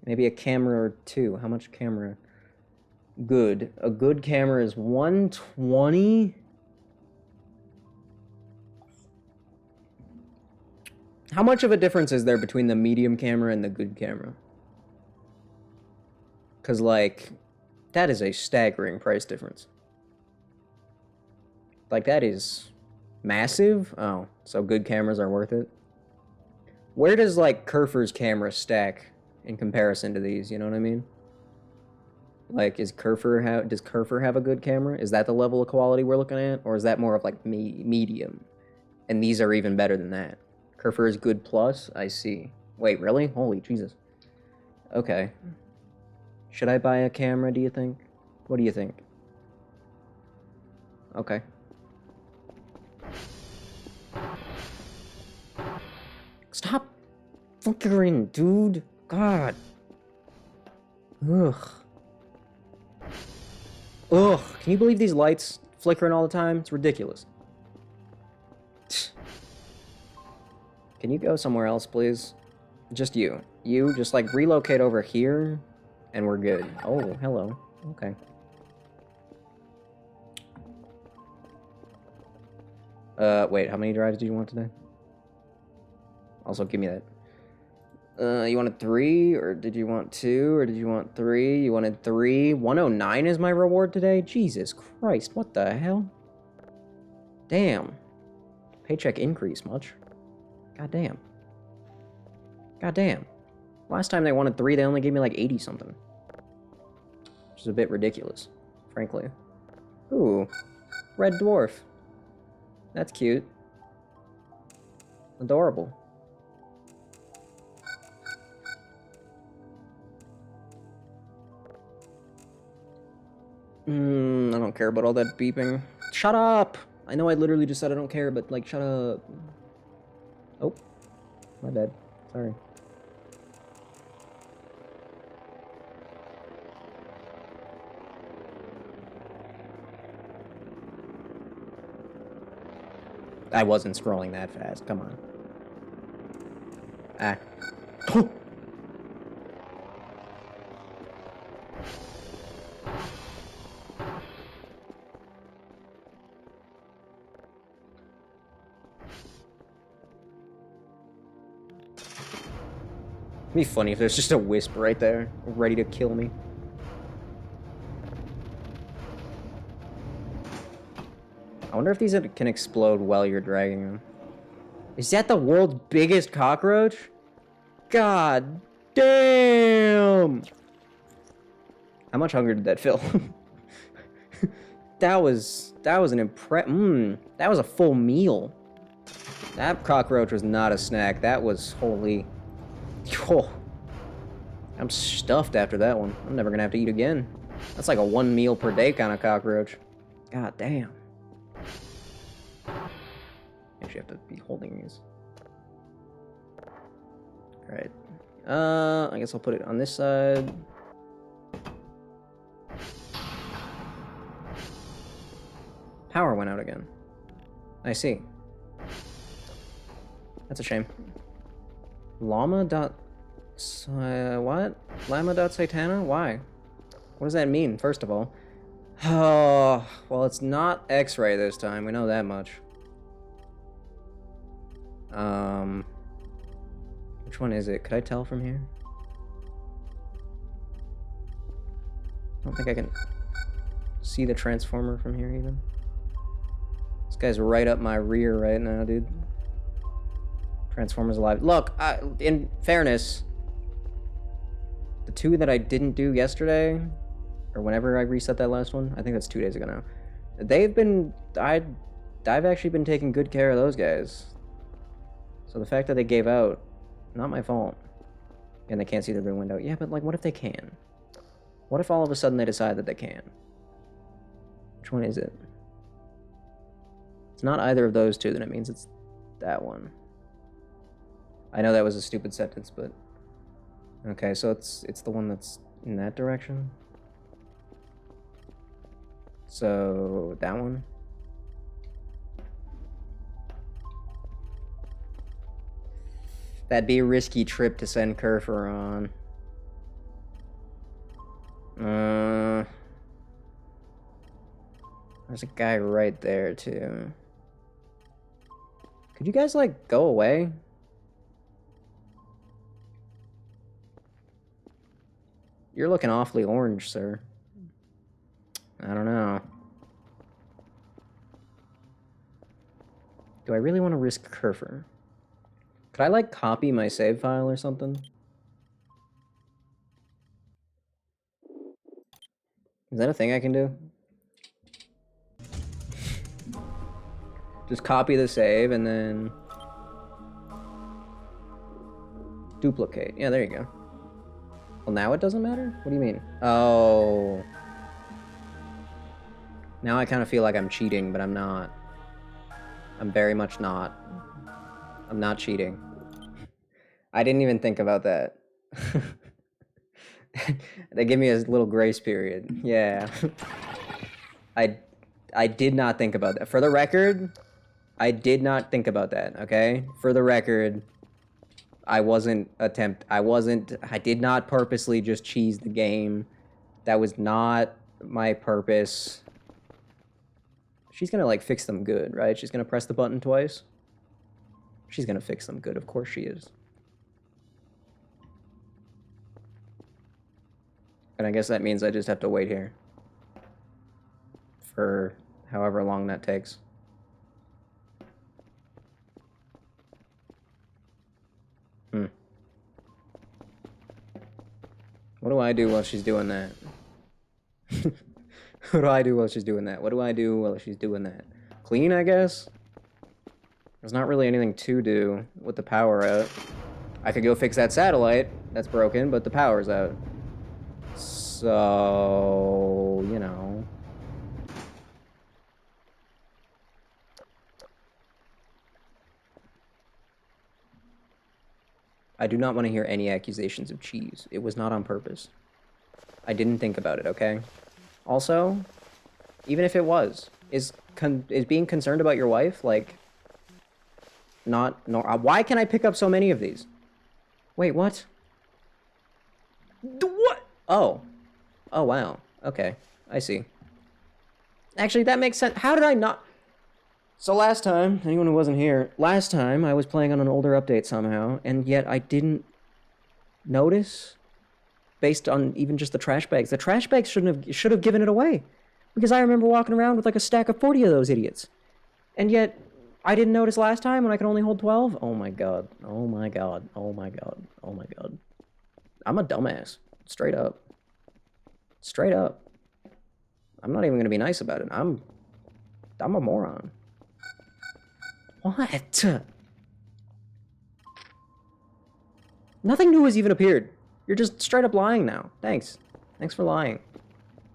Maybe a camera or two. How much camera? Good. A good camera is 120? How much of a difference is there between the medium camera and the good camera? Because, like, that is a staggering price difference. Like, that is massive? Oh, so good cameras are worth it? Where does, like, Kerfer's camera stack in comparison to these, you know what I mean? Like, does Kerfer have a good camera? Is that the level of quality we're looking at? Or is that more of, like, medium? And these are even better than that. Kerfer is good plus? I see. Wait, really? Holy Jesus. Okay. Should I buy a camera, do you think? What do you think? Okay. Stop flickering, dude. God. Ugh. Ugh. Can you believe these lights flickering all the time? It's ridiculous. Can you go somewhere else, please? Just you. You, just, like, relocate over here, and we're good. Oh, hello. Okay. Wait, how many drives do you want today? Also, give me that. You wanted 3, or did you want 2, or did you want 3? You wanted 3. 109 is my reward today? Jesus Christ, what the hell? Damn. Paycheck increase much? God damn. God damn. Last time they wanted 3, they only gave me like 80-something. Which is a bit ridiculous, frankly. Ooh. Red dwarf. That's cute. Adorable. I don't care about all that beeping. Shut up! I know I literally just said I don't care, but, like, shut up. Oh. My bad. Sorry. I wasn't scrolling that fast. Come on. Ah. It'd be funny if there's just a wisp right there, ready to kill me. I wonder if these can explode while you're dragging them. Is that the world's biggest cockroach? God damn! How much hunger did that fill? that was an that was a full meal. That cockroach was not a snack. That was holy. Oh, I'm stuffed after that one. I'm never gonna have to eat again. That's like a 1 meal per day kind of cockroach. God damn. Actually have to be holding these. Alright. I guess I'll put it on this side. Power went out again. I see. That's a shame. Llama dot... what? Llama dot Satana? Why? What does that mean, first of all? Oh, well, it's not X-ray this time. We know that much. Which one is it? Could I tell from here? I don't think I can see the transformer from here, even. This guy's right up my rear right now, dude. Transformers alive. Look, in fairness, the two that I didn't do yesterday, or whenever I reset that last one, I think that's 2 days ago now, they've been... I've actually been taking good care of those guys. So the fact that they gave out, not my fault. And they can't see the rear window. Yeah, but like, what if they can? What if all of a sudden they decide that they can? Which one is it? It's not either of those two, then it means it's that one. I know that was a stupid sentence, but... Okay, so it's the one that's in that direction? So, that one? That'd be a risky trip to send Kerfer on. There's a guy right there, too. Could you guys, like, go away? You're looking awfully orange, sir. I don't know. Do I really want to risk Kerfer? Could I, like, copy my save file or something? Is that a thing I can do? Just copy the save and then... duplicate. Yeah, there you go. Well, now it doesn't matter? What do you mean? Oh. Now I kind of feel like I'm cheating, but I'm not. I'm very much not. I'm not cheating. I didn't even think about that. They give me a little grace period. Yeah. I did not think about that. For the record, I did not think about that, okay? For the record, I did not purposely just cheese the game. That was not my purpose. She's gonna, like, fix them good, right? She's gonna press the button twice. She's gonna fix them good, of course she is. And I guess that means I just have to wait here. For however long that takes. What do I do while she's doing that? What do I do while she's doing that? What do I do while she's doing that? Clean, I guess? There's not really anything to do with the power out. I could go fix that satellite that's broken, but the power's out. So, you know. I do not want to hear any accusations of cheese. It was not on purpose. I didn't think about it, okay? Also, even if it was, is being concerned about your wife, like, not... No, why can I pick up so many of these? Wait, what? What? Oh. Oh, wow. Okay. I see. Actually, that makes sense. How did I not... So last time, anyone who wasn't here, last time I was playing on an older update somehow, and yet I didn't notice, based on even just the trash bags. The trash bags should have given it away, because I remember walking around with like a stack of 40 of those idiots, and yet I didn't notice last time when I could only hold 12. Oh my god. Oh my god. Oh my god. Oh my god. I'm a dumbass. Straight up. Straight up. I'm not even gonna be nice about it. I'm a moron. What? Nothing new has even appeared. You're just straight up lying now. Thanks. Thanks for lying.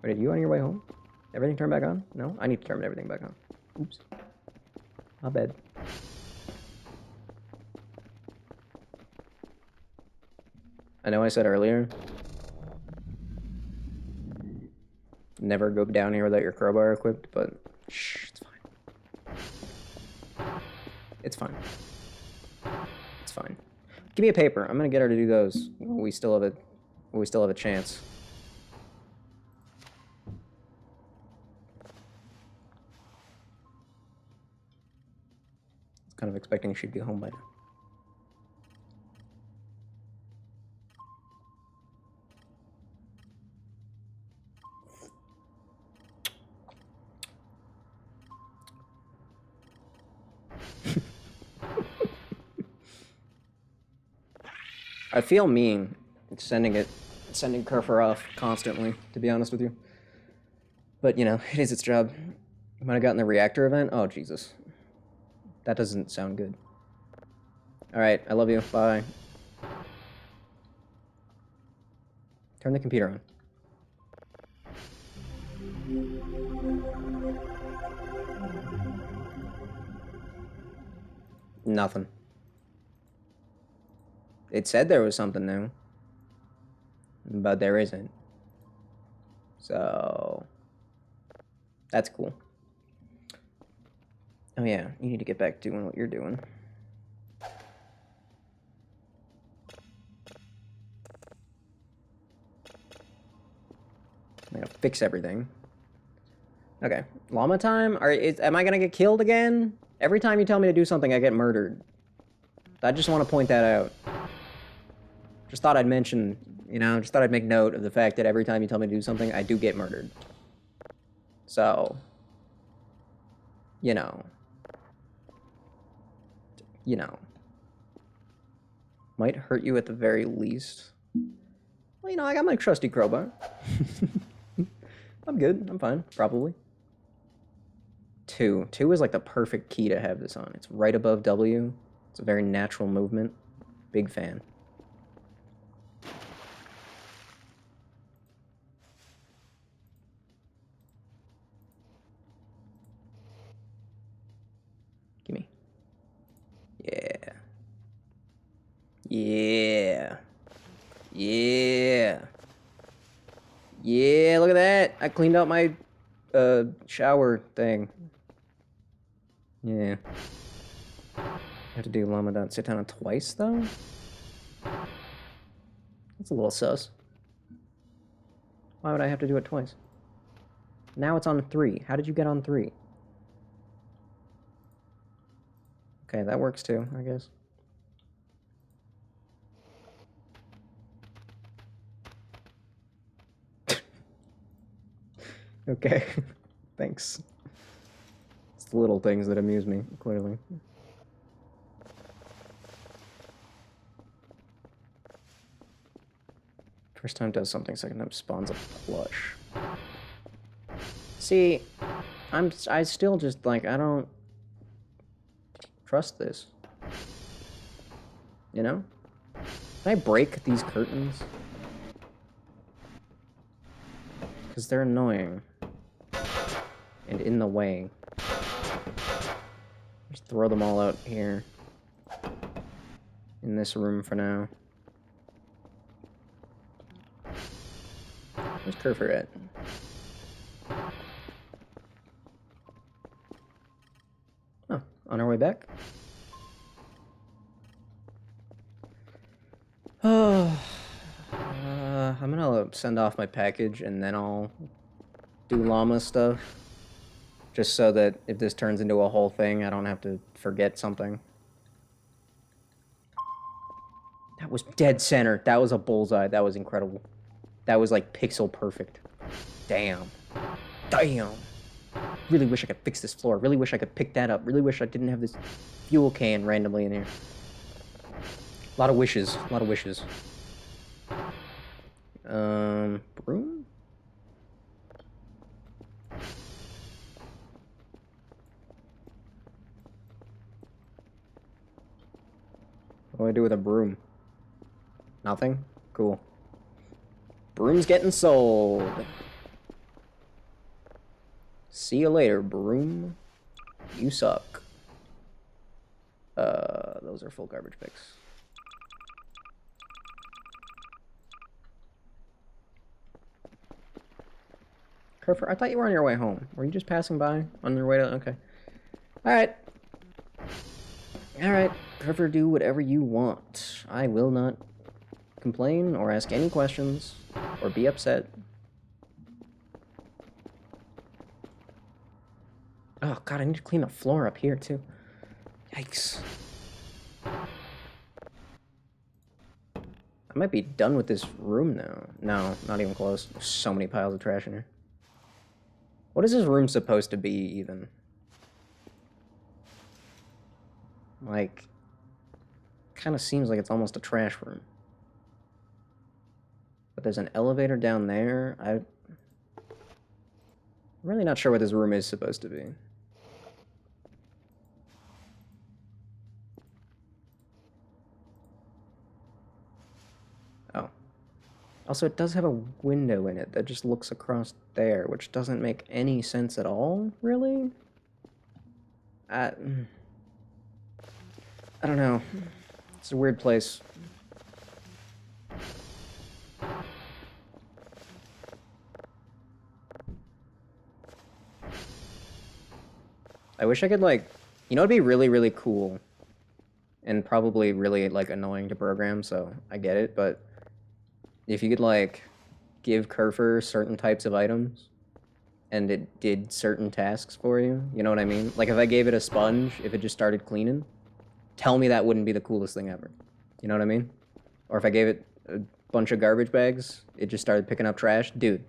Wait, are you on your way home? Everything turned back on? No? I need to turn everything back on. Oops. My bad. I know I said earlier, never go down here without your crowbar equipped, but shh, it's fine. It's fine. It's fine. Give me a paper. I'm gonna get her to do those. We still have a chance. I was kind of expecting she'd be home by now. I feel mean sending Kerfer off constantly, to be honest with you. But, you know, it is its job. Might have gotten the reactor event? Oh, Jesus. That doesn't sound good. Alright, I love you. Bye. Turn the computer on. Nothing. It said there was something new. But there isn't. So... that's cool. Oh yeah, you need to get back doing what you're doing. I'm gonna fix everything. Okay, llama time? Am I gonna get killed again? Every time you tell me to do something, I get murdered. I just want to point that out. Just thought I'd mention, you know, just thought I'd make note of the fact that every time you tell me to do something, I do get murdered. So, you know. You know. Might hurt you at the very least. Well, you know, I got my trusty crowbar. I'm good. I'm fine. Probably. 2. 2 is like the perfect key to have this on. It's right above W. It's a very natural movement. Big fan. Gimme. Yeah. Yeah. Yeah. Yeah, look at that. I cleaned out my shower thing. Yeah. I have to do llama sit down twice though? That's a little sus. Why would I have to do it twice? Now it's on 3. How did you get on 3? Okay, that works too, I guess. Okay, thanks. It's the little things that amuse me, clearly. First time does something, second time spawns a plush. See, I still just, like, I don't trust this. You know? Can I break these curtains? Because they're annoying. And in the way. Just throw them all out here. In this room for now. Where's Kerfer at? Oh, on our way back? Oh, I'm gonna send off my package and then I'll do llama stuff. Just so that if this turns into a whole thing, I don't have to forget something. That was dead center. That was a bullseye. That was incredible. That was like pixel perfect. Damn. Damn. Really wish I could fix this floor. Really wish I could pick that up. Really wish I didn't have this fuel can randomly in here. A lot of wishes. A lot of wishes. Broom? What do I do with a broom? Nothing? Cool. Broom's getting sold. See you later, broom. You suck. Those are full garbage picks. Kerfer, I thought you were on your way home. Were you just passing by on your way to... Okay. Alright. Alright. Kerfer, do whatever you want. I will not complain or ask any questions or be upset. Oh, God, I need to clean the floor up here, too. Yikes. I might be done with this room now. No, not even close. There's so many piles of trash in here. What is this room supposed to be, even? Like, kind of seems like it's almost a trash room. But there's an elevator down there. I'm really not sure what this room is supposed to be. Oh. Also, it does have a window in it that just looks across there, which doesn't make any sense at all, really? I don't know. It's a weird place. I wish I could, like... You know what'd be really, really cool? And probably really, like, annoying to program, so I get it, but... If you could, like, give Kerfer certain types of items, and it did certain tasks for you, you know what I mean? Like, if I gave it a sponge, if it just started cleaning, tell me that wouldn't be the coolest thing ever. You know what I mean? Or if I gave it a bunch of garbage bags, it just started picking up trash. Dude,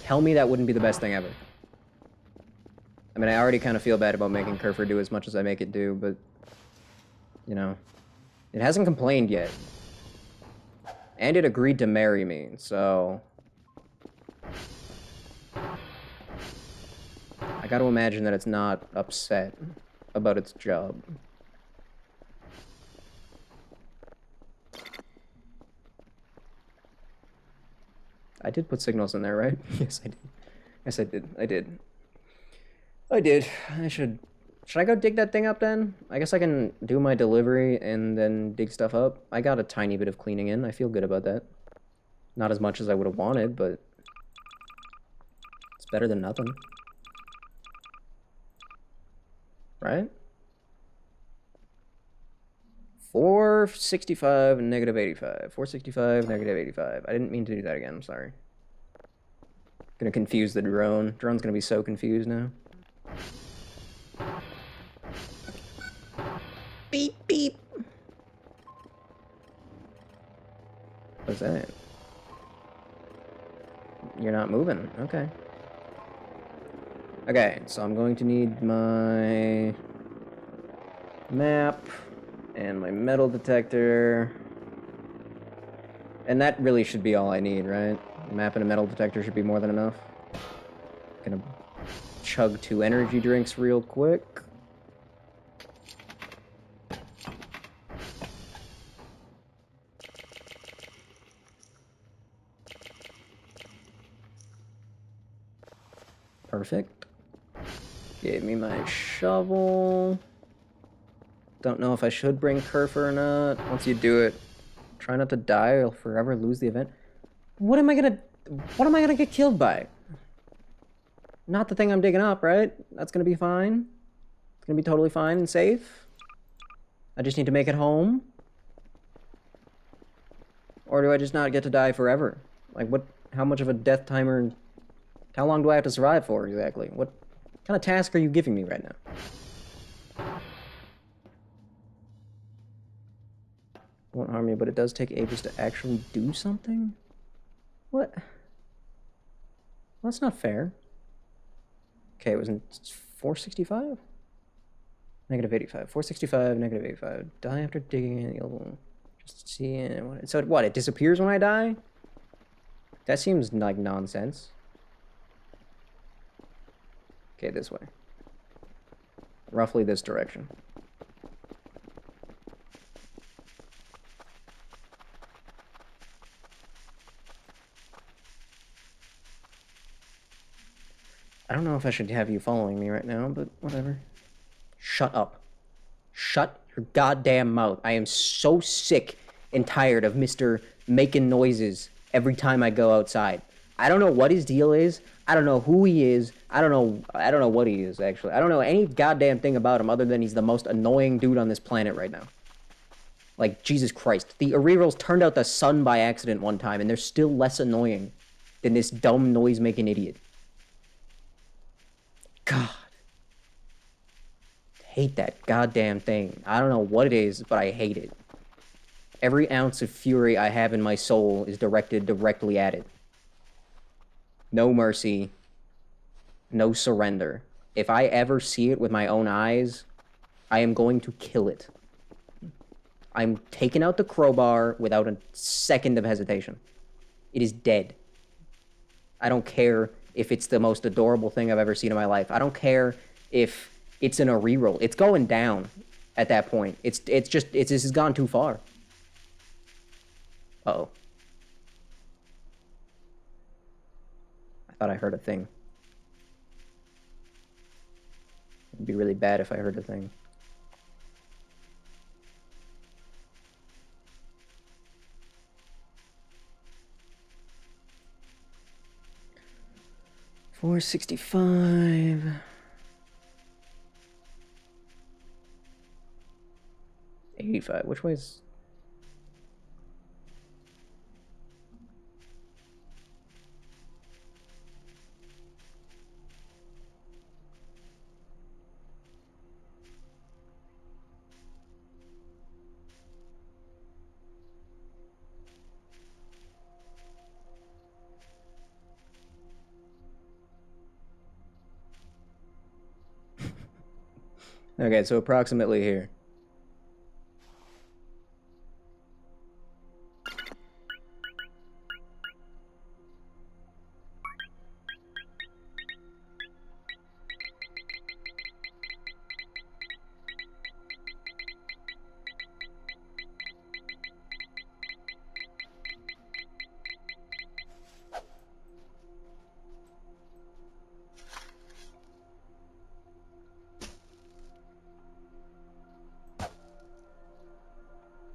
tell me that wouldn't be the best thing ever. I mean, I already kind of feel bad about making Kerfer do as much as I make it do, but, you know, it hasn't complained yet. And it agreed to marry me, so... I gotta imagine that it's not upset about its job. I did put signals in there, right? Yes, I did. Yes, I did. I did. I should... Should I go dig that thing up then? I guess I can do my delivery and then dig stuff up. I got a tiny bit of cleaning in. I feel good about that. Not as much as I would have wanted, but... It's better than nothing. Right? 465, negative 85. 465, negative 85. I didn't mean to do that again. I'm sorry. Gonna confuse the drone. Drone's gonna be so confused now. Beep, beep. What's that? You're not moving. Okay. Okay, so I'm going to need my map and my metal detector. And that really should be all I need, right? A map and a metal detector should be more than enough. Gonna chug 2 energy drinks real quick. Perfect. Gave me my shovel. Don't know if I should bring Kerfer or not. Once you do it, try not to die or you'll forever lose the event. What am I gonna get killed by? Not the thing I'm digging up, right? That's gonna be fine. It's gonna be totally fine and safe. I just need to make it home. Or do I just not get to die forever? Like, how much of a death timer... How long do I have to survive for, exactly? What kind of task are you giving me right now? Won't harm me, but it does take ages to actually do something? What? Well, that's not fair. Okay, it was in 465? Negative 85. 465, negative 85. Die after digging in the old... Just seeing... So what, it disappears when I die? That seems like nonsense. Okay, this way. Roughly this direction. I don't know if I should have you following me right now, but whatever. Shut up. Shut your goddamn mouth. I am so sick and tired of Mr. making noises every time I go outside. I don't know what his deal is. I don't know who he is. I don't know what he is, actually. I don't know any goddamn thing about him other than he's the most annoying dude on this planet right now. Like, Jesus Christ. The Arirals turned out the sun by accident one time, and they're still less annoying than this dumb noise-making idiot. God. Hate that goddamn thing. I don't know what it is, but I hate it. Every ounce of fury I have in my soul is directed directly at it. No mercy. No surrender. If I ever see it with my own eyes, I am going to kill it. I'm taking out the crowbar without a second of hesitation. It is dead. I don't care if it's the most adorable thing I've ever seen in my life. I don't care if it's in a reroll. It's going down at that point. This has gone too far. Uh-oh. I thought I heard a thing. It'd be really bad if I heard a thing. $465. 85. Which way's... Okay, so approximately here.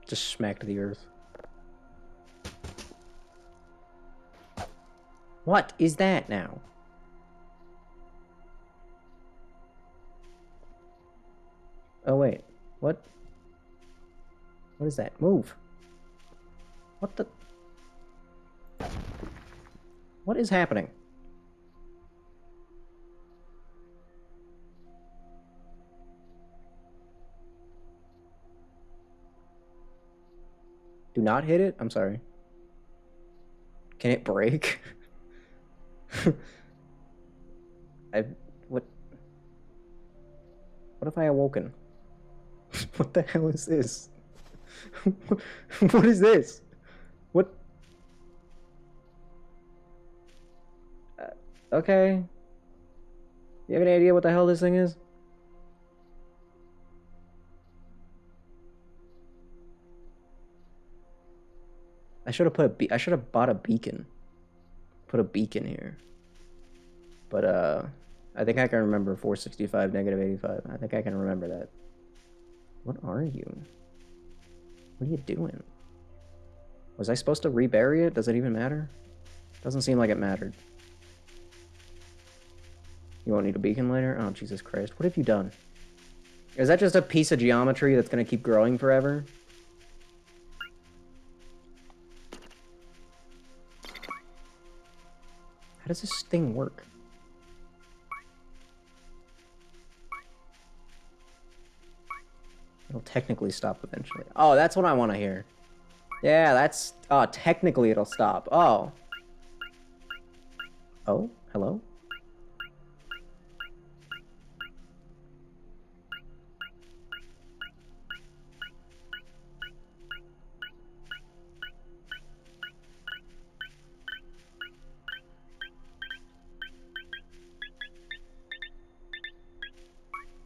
Just smacked the earth. What is that now? Oh, wait. What? What is that? Move. What the? What is happening? Do not hit it? I'm sorry. Can it break? What have I awoken? What the hell is this? What is this? What? Okay. You have any idea what the hell this thing is? I should have bought a beacon. Put a beacon here. But I think I can remember 465 negative 85. I think I can remember that. What are you? What are you doing? Was I supposed to rebury it? Does it even matter? Doesn't seem like it mattered. You won't need a beacon later? Oh, Jesus Christ. What have you done? Is that just a piece of geometry that's going to keep growing forever? How does this thing work? It'll technically stop eventually. Oh, that's what I want to hear. Yeah, that's... Oh, technically it'll stop. Oh. Oh, hello?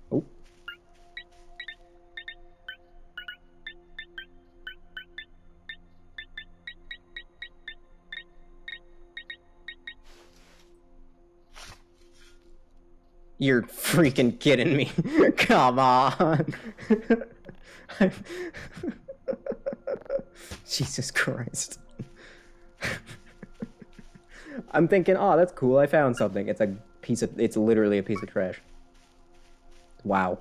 Oh. You're freaking kidding me. Come on. Jesus Christ. I'm thinking, oh, that's cool. I found something. It's literally a piece of trash. Wow.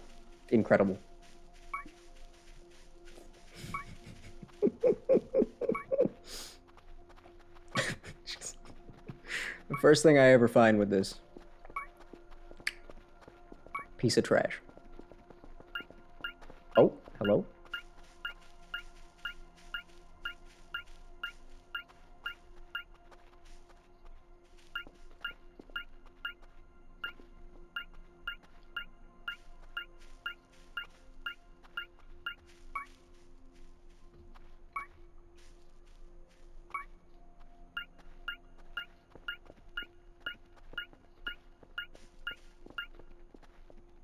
Incredible. The first thing I ever find with this piece of trash. Oh, hello?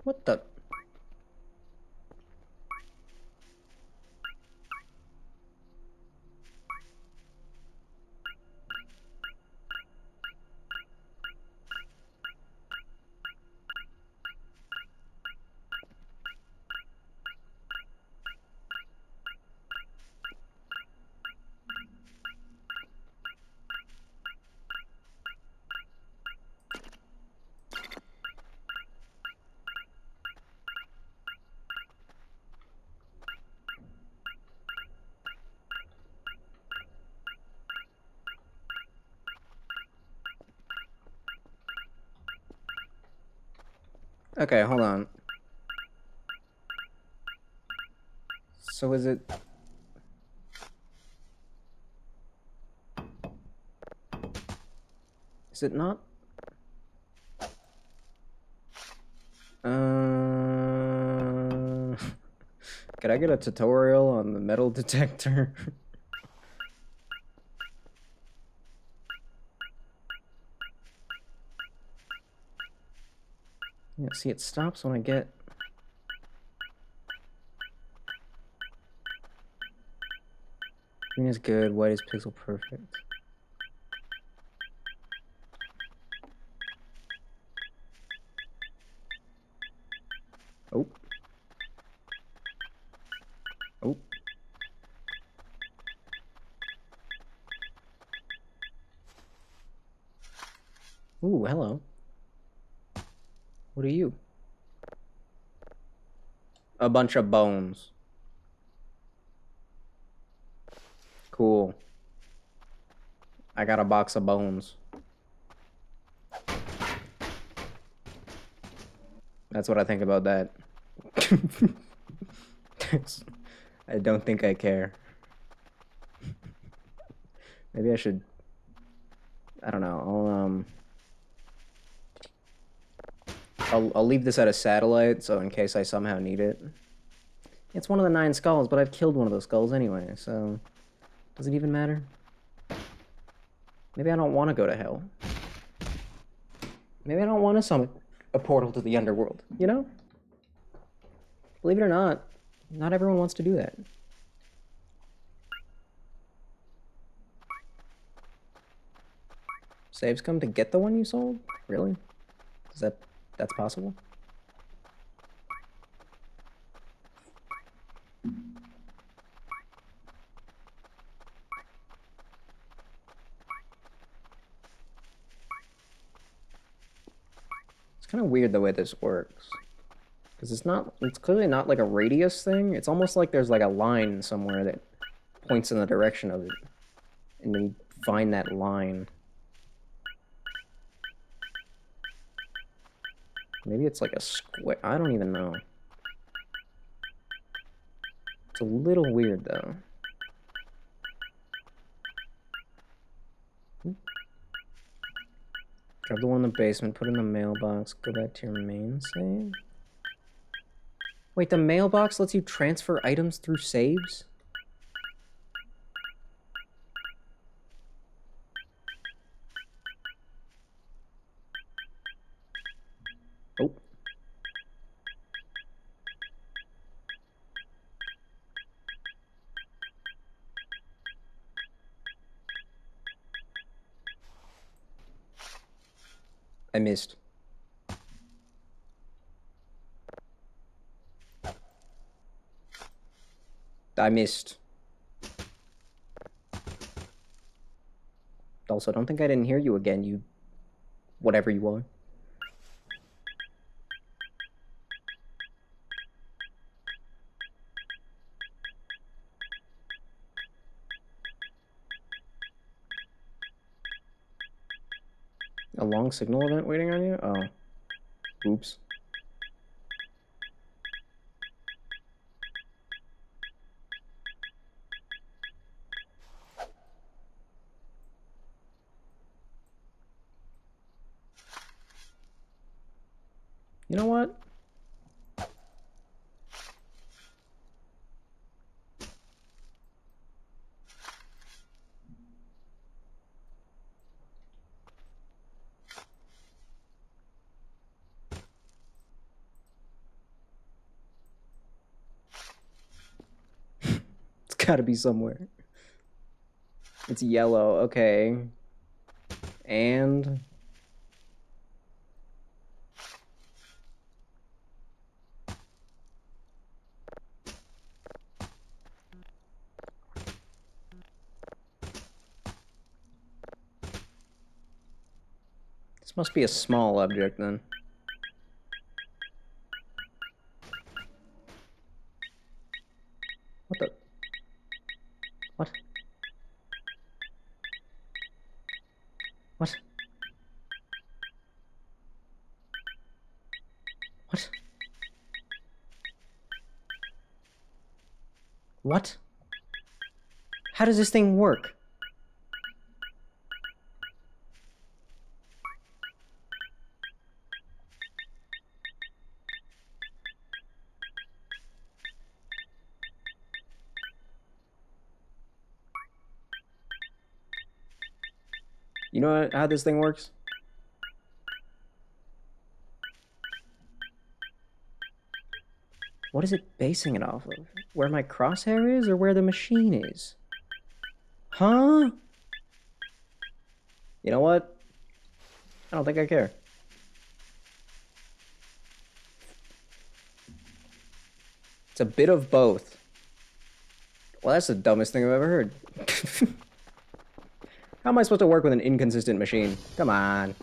What the? Okay, hold on. So is it... Is it not? Could I get a tutorial on the metal detector? Yeah, see, it stops when I get... Green is good, white is pixel perfect. Oh. Oh. Ooh, hello. What are you? A bunch of bones. Cool. I got a box of bones. That's what I think about that. I don't think I care. Maybe I should... I don't know. I'll leave this at a satellite, so in case I somehow need it. It's one of the 9 skulls, but I've killed one of those skulls anyway, so... Does it even matter? Maybe I don't want to go to hell. Maybe I don't want to summon a portal to the underworld, you know? Believe it or not everyone wants to do that. Saves come to get the one you sold? Really? That's possible? It's kind of weird the way this works. Because it's clearly not like a radius thing. It's almost like there's like a line somewhere that points in the direction of it. And then you find that line. Maybe it's like a square. I don't even know. It's a little weird though. Grab the one in the basement, put it in the mailbox, go back to your main save. Wait, the mailbox lets you transfer items through saves? Oh. I missed. I missed. Also, don't think I didn't hear you again, you... whatever you are. A long signal event waiting on you? Oh. Oops. You know what? It's gotta be somewhere. It's yellow, okay. And... this must be a small object, then. What the... What? What? What? What? How does this thing work? You know how this thing works? What is it basing it off of? Where my crosshair is or where the machine is? Huh? You know what? I don't think I care. It's a bit of both. Well, that's the dumbest thing I've ever heard. How am I supposed to work with an inconsistent machine? Come on.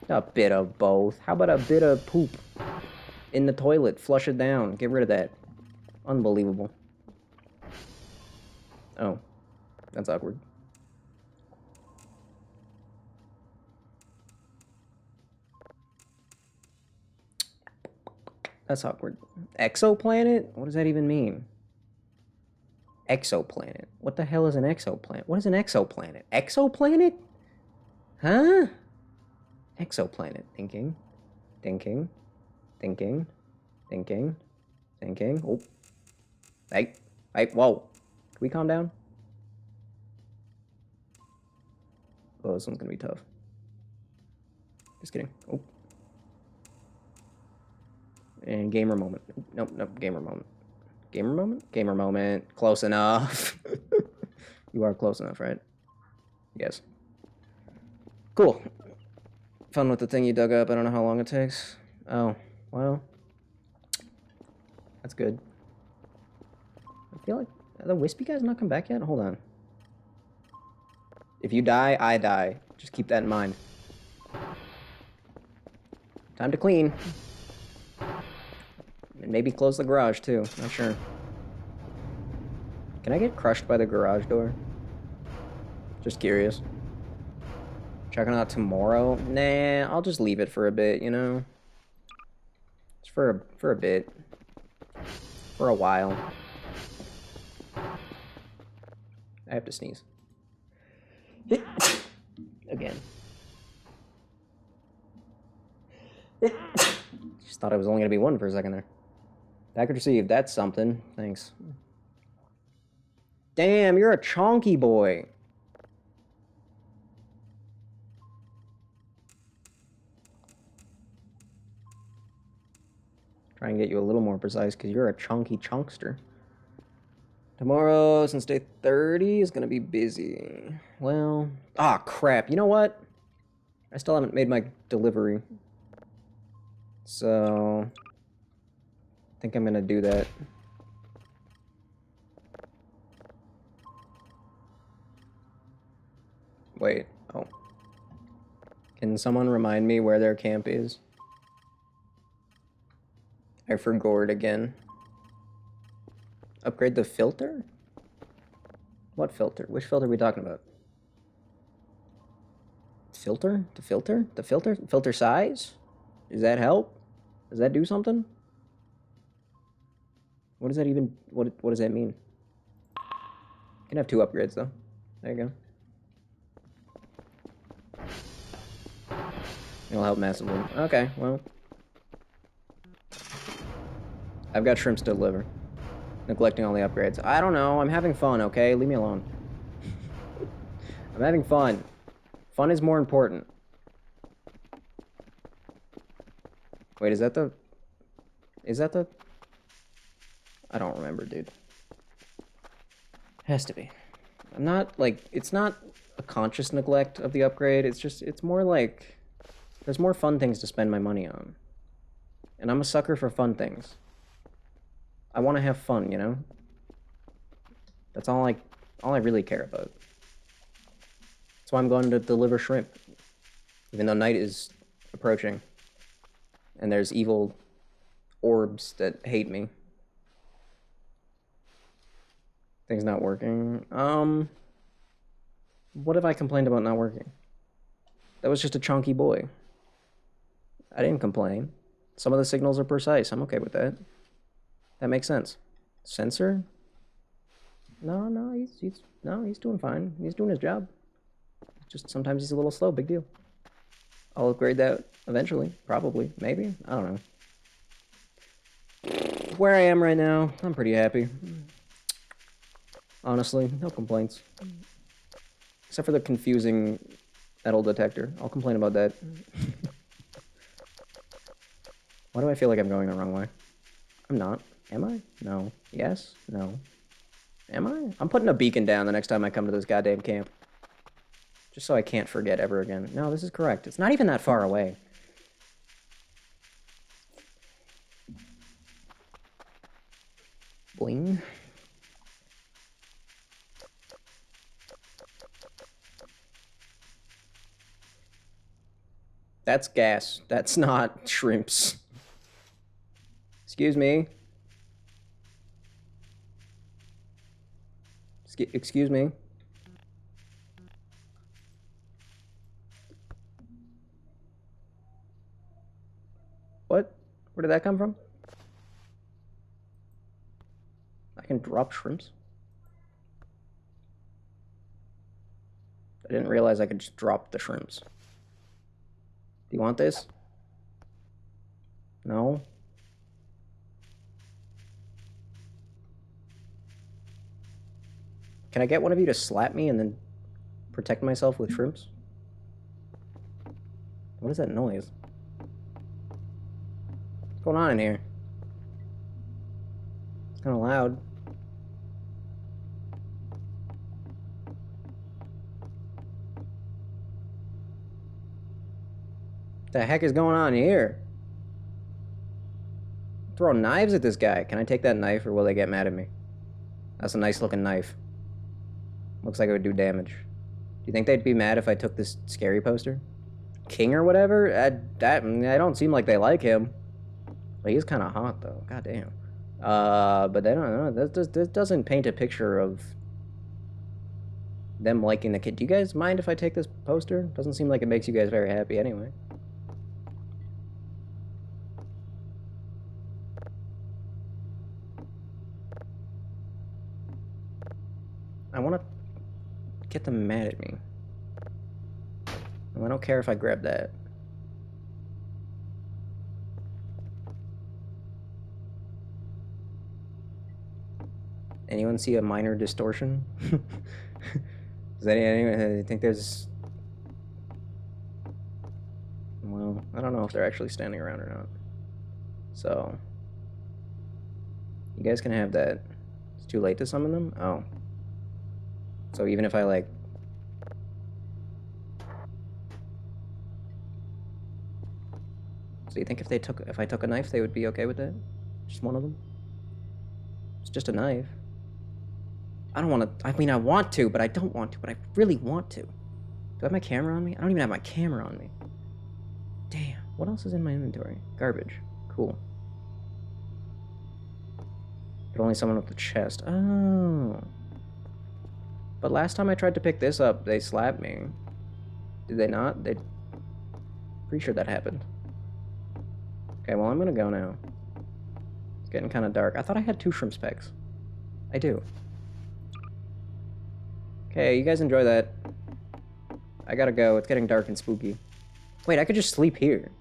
A bit of both. How about a bit of poop in the toilet? Flush it down. Get rid of that. Unbelievable. Oh. That's awkward. That's awkward. Exoplanet? What does that even mean? Exoplanet. What the hell is an exoplanet? What is an exoplanet? Exoplanet? Huh? Exoplanet. Thinking. Thinking. Thinking. Thinking. Thinking. Oh. Hey. Hey, whoa. Can we calm down? Oh, this one's gonna be tough. Just kidding. Oh. And gamer moment. Nope, nope, gamer moment. Gamer moment? Gamer moment. Close enough. You are close enough, right? Yes. Cool. Fun with the thing you dug up. I don't know how long it takes. Oh, well. That's good. I feel like the wispy guy's not come back yet? Hold on. If you die, I die. Just keep that in mind. Time to clean. And maybe close the garage, too. Not sure. Can I get crushed by the garage door? Just curious. Checking out tomorrow? Nah, I'll just leave it for a bit, you know? Just for a bit. For a while. I have to sneeze. Again. Just thought it was only gonna be one for a second there. Package received. That's something. Thanks. Damn, you're a chonky boy. Try and get you a little more precise because you're a chunky chunkster. Tomorrow, since day 30, is gonna be busy. Well, ah, crap. You know what? I still haven't made my delivery. So, I think I'm gonna do that. Wait, Oh. Can someone remind me where their camp is? I forgot again. Upgrade the filter? What filter? Which filter are we talking about? Filter? The filter? The filter? Filter size? Does that help? Does that do something? What does that even... What does that mean? You can have 2 upgrades, though. There you go. It'll help massively. Okay, well. I've got shrimps to deliver. Neglecting all the upgrades. I don't know. I'm having fun, okay? Leave me alone. I'm having fun. Fun is more important. Wait, is that the... Is that the... I don't remember, dude. Has to be. I'm not, like... It's not a conscious neglect of the upgrade. It's just... It's more like... There's more fun things to spend my money on. And I'm a sucker for fun things. I want to have fun, you know? That's all I really care about. That's why I'm going to deliver shrimp. Even though night is approaching. And there's evil orbs that hate me. Things not working. What have I complained about not working? That was just a chunky boy. I didn't complain. Some of the signals are precise. I'm okay with that. That makes sense. Sensor? No, he's doing fine. He's doing his job. Just sometimes he's a little slow. Big deal. I'll upgrade that eventually. Probably. Maybe. I don't know. Where I am right now, I'm pretty happy. Honestly, no complaints. Except for the confusing metal detector. I'll complain about that. Why do I feel like I'm going the wrong way? I'm not. Am I? No. Yes? No. Am I? I'm putting a beacon down the next time I come to this goddamn camp. Just so I can't forget ever again. No, this is correct. It's not even that far away. Bling. That's gas. That's not shrimps. Excuse me. Excuse me. What? Where did that come from? I can drop shrimps? I didn't realize I could just drop the shrimps. Do you want this? No? Can I get one of you to slap me and then protect myself with shrimps? What is that noise? What's going on in here? It's kind of loud. What the heck is going on here? Throw knives at this guy. Can I take that knife or will they get mad at me? That's a nice looking knife. Looks like it would do damage. Do you think they'd be mad if I took this scary poster? King or whatever? I don't seem like they like him. But he's kind of hot though. God damn. But they don't know. This doesn't paint a picture of them liking the kid. Do you guys mind if I take this poster? Doesn't seem like it makes you guys very happy anyway. I want to get them mad at me. And I don't care if I grab that. Anyone see a minor distortion? Does anyone think there's... Well, I don't know if they're actually standing around or not. So... You guys can have that. It's too late to summon them? Oh. So even if I, like... So you think if I took a knife, they would be okay with that? Just one of them? It's just a knife. I don't want to... I mean, I want to, but I don't want to, but I really want to. Do I have my camera on me? I don't even have my camera on me. Damn. What else is in my inventory? Garbage. Cool. But only someone with the chest. Oh. But last time I tried to pick this up, they slapped me. Did they not? They... Pretty sure that happened. Okay, well, I'm gonna go now. It's getting kind of dark. I thought I had 2 shrimp specs. I do. Okay, you guys enjoy that. I gotta go. It's getting dark and spooky. Wait, I could just sleep here.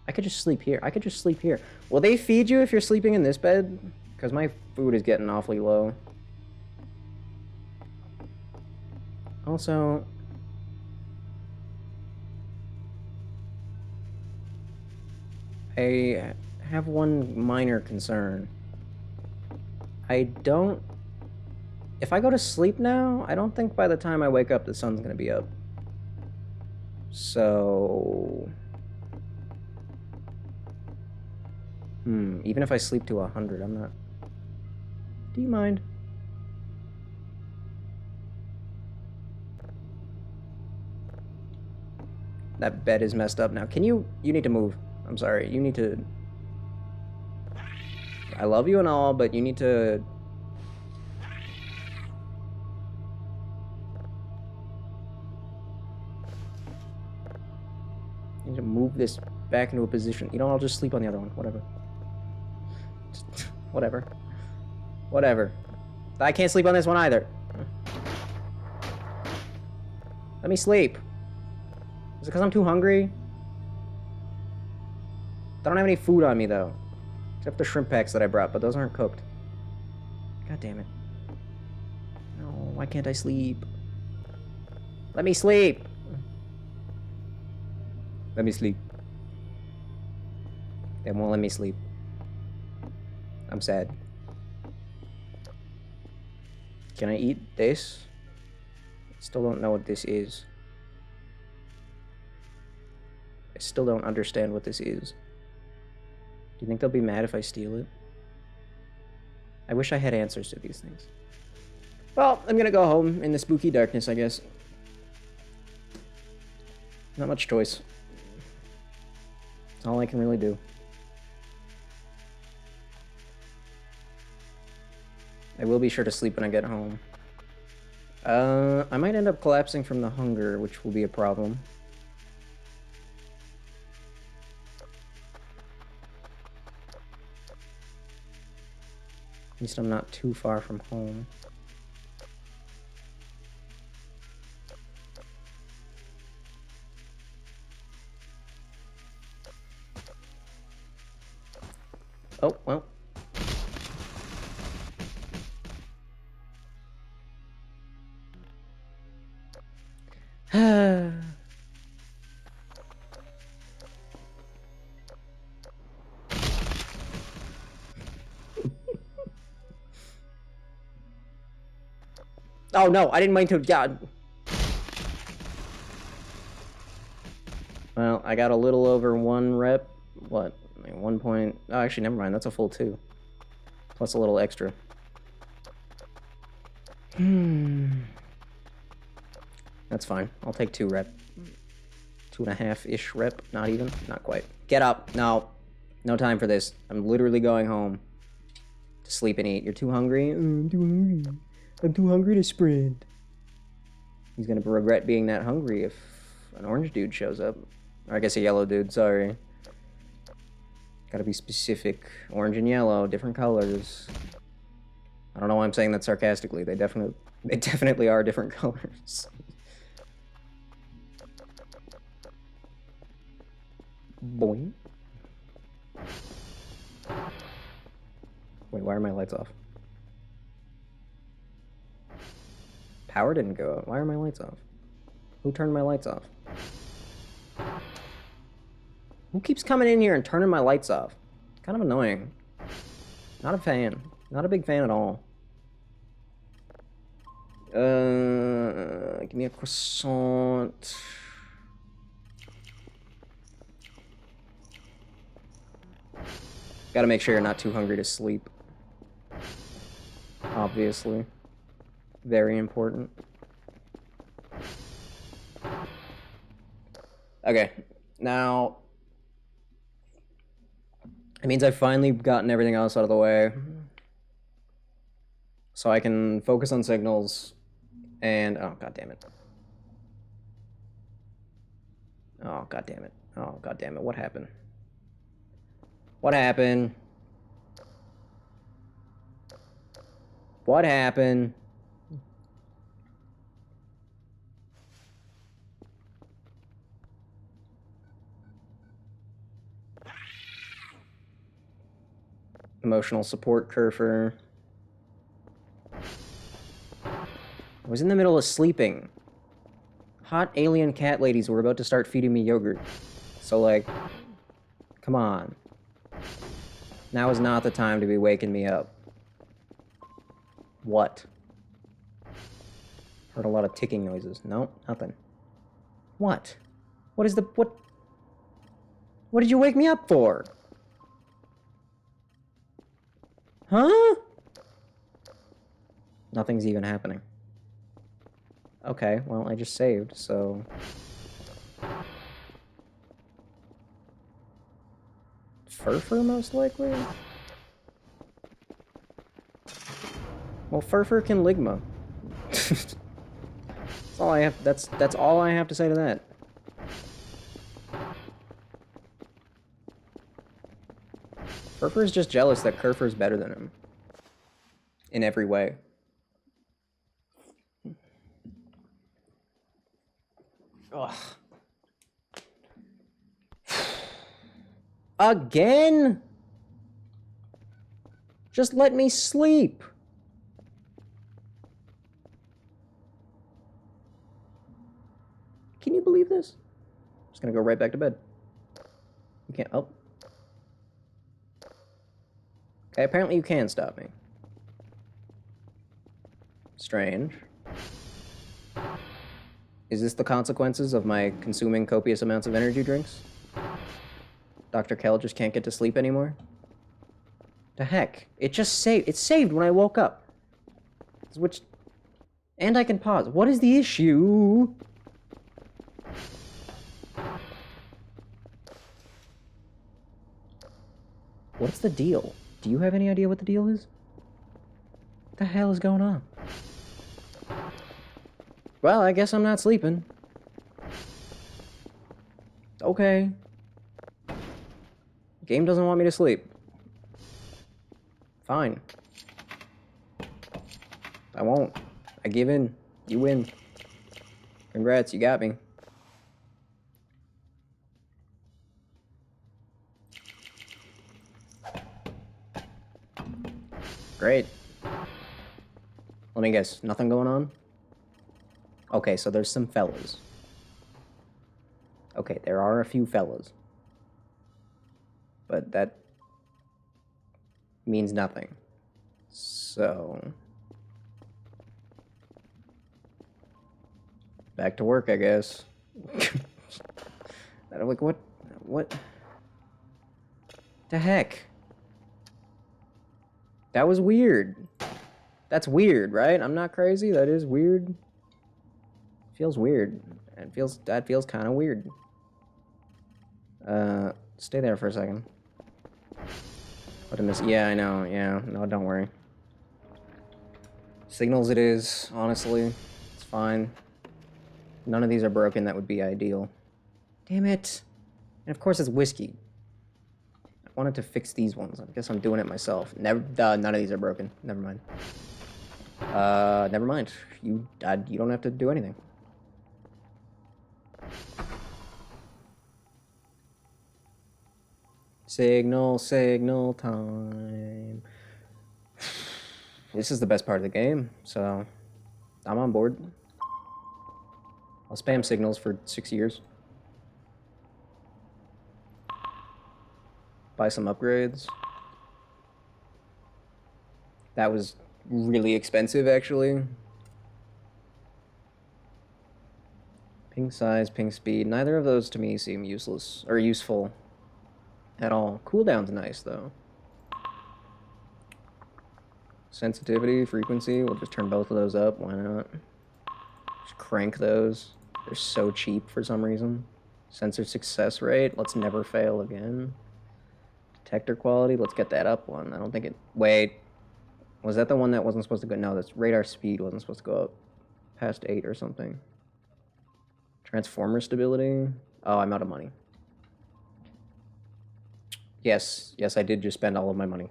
I could just sleep here. I could just sleep here. Will they feed you if you're sleeping in this bed? Because my food is getting awfully low. Also... I have one minor concern. I don't... If I go to sleep now, I don't think by the time I wake up the sun's gonna be up. So... even if I sleep to 100, I'm not... Do you mind? That bed is messed up now. Can you... You need to move. I'm sorry. You need to... I love you and all, but you need to... You need to move this back into a position. You know, I'll just sleep on the other one. Whatever. Whatever. Whatever. I can't sleep on this one either. Let me sleep. Is it because I'm too hungry? I don't have any food on me, though. Except the shrimp packs that I brought, but those aren't cooked. God damn it. No, why can't I sleep? Let me sleep! Let me sleep. They won't let me sleep. I'm sad. Can I eat this? I still don't know what this is. I still don't understand what this is. Do you think they'll be mad if I steal it? I wish I had answers to these things. Well, I'm gonna go home in the spooky darkness, I guess. Not much choice. It's all I can really do. I will be sure to sleep when I get home. I might end up collapsing from the hunger, which will be a problem. At least I'm not too far from home. Oh, well. Oh no, I didn't mean to. God. Well, I got a little over 1 rep. What? 1 point. Oh, actually, never mind. That's a full 2. Plus a little extra. That's fine. I'll take 2 rep. 2.5-ish rep. Not even. Not quite. Get up. No. No time for this. I'm literally going home to sleep and eat. You're too hungry? I'm too hungry. I'm too hungry to sprint. He's gonna regret being that hungry if an orange dude shows up. Or I guess a yellow dude, sorry. Gotta be specific. Orange and yellow, different colors. I don't know why I'm saying that sarcastically. They definitely are different colors. Boing. Wait, why are my lights off? Power didn't go out. Why are my lights off? Who turned my lights off? Who keeps coming in here and turning my lights off? It's kind of annoying. Not a fan. Not a big fan at all. Give me a croissant. Gotta make sure you're not too hungry to sleep. Obviously. Very important. Okay, now it means I've finally gotten everything else out of the way. So I can focus on signals and oh god damn it. Oh god damn it. Oh god damn it. What happened? What happened? What happened? Emotional support Kerfer. I was in the middle of sleeping. Hot alien cat ladies were about to start feeding me yogurt. So, like, come on. Now is not the time to be waking me up. What? Heard a lot of ticking noises. No, nothing. What? What is the... What did you wake me up for? Huh? Nothing's even happening. Okay, well, I just saved, so... Furfur, most likely? Well, Furfur can Ligma. That's all I have. That's all I have to say to that. Furfur's just jealous that Kerfer's better than him. In every way. Ugh. Again? Just let me sleep. Can you believe this? I'm just gonna go right back to bed. You can't. Oh. Okay, apparently you can stop me. Strange. Is this the consequences of my consuming copious amounts of energy drinks? Dr. Kell just can't get to sleep anymore? The heck? It just saved. It saved when I woke up. Which... And I can pause. What is the issue? What's the deal? Do you have any idea what the deal is? What the hell is going on? Well, I guess I'm not sleeping. Okay. The game doesn't want me to sleep. Fine. I won't. I give in. You win. Congrats, you got me. Great. Let me guess, nothing going on? Okay, so there's some fellas. Okay, there are a few fellas. But that means nothing. So... back to work, I guess. I'm like, what? The heck? That was weird. That's weird, right? I'm not crazy. That is weird. Feels weird. That feels kind of weird. Stay there for a second. What a miss. Yeah, I know. Yeah, no, don't worry. Signals it is, honestly. It's fine. None of these are broken. That would be ideal. Damn it. And of course it's whiskey. I wanted to fix these ones. I guess I'm doing it myself. None of these are broken. Never mind. Never mind. You don't have to do anything. Signal time. This is the best part of the game, so I'm on board. I'll spam signals for 6 years. Buy some upgrades. That was really expensive, actually. Ping size, ping speed. Neither of those to me seem useless or useful at all. Cooldown's nice, though. Sensitivity, frequency, we'll just turn both of those up. Why not? Just crank those. They're so cheap for some reason. Sensor success rate, let's never fail again. Detector quality, let's get that up one. I don't think it... Wait. Was that the one that wasn't supposed to go... No, that's radar speed wasn't supposed to go up past 8 or something. Transformer stability. Oh, I'm out of money. Yes, I did just spend all of my money.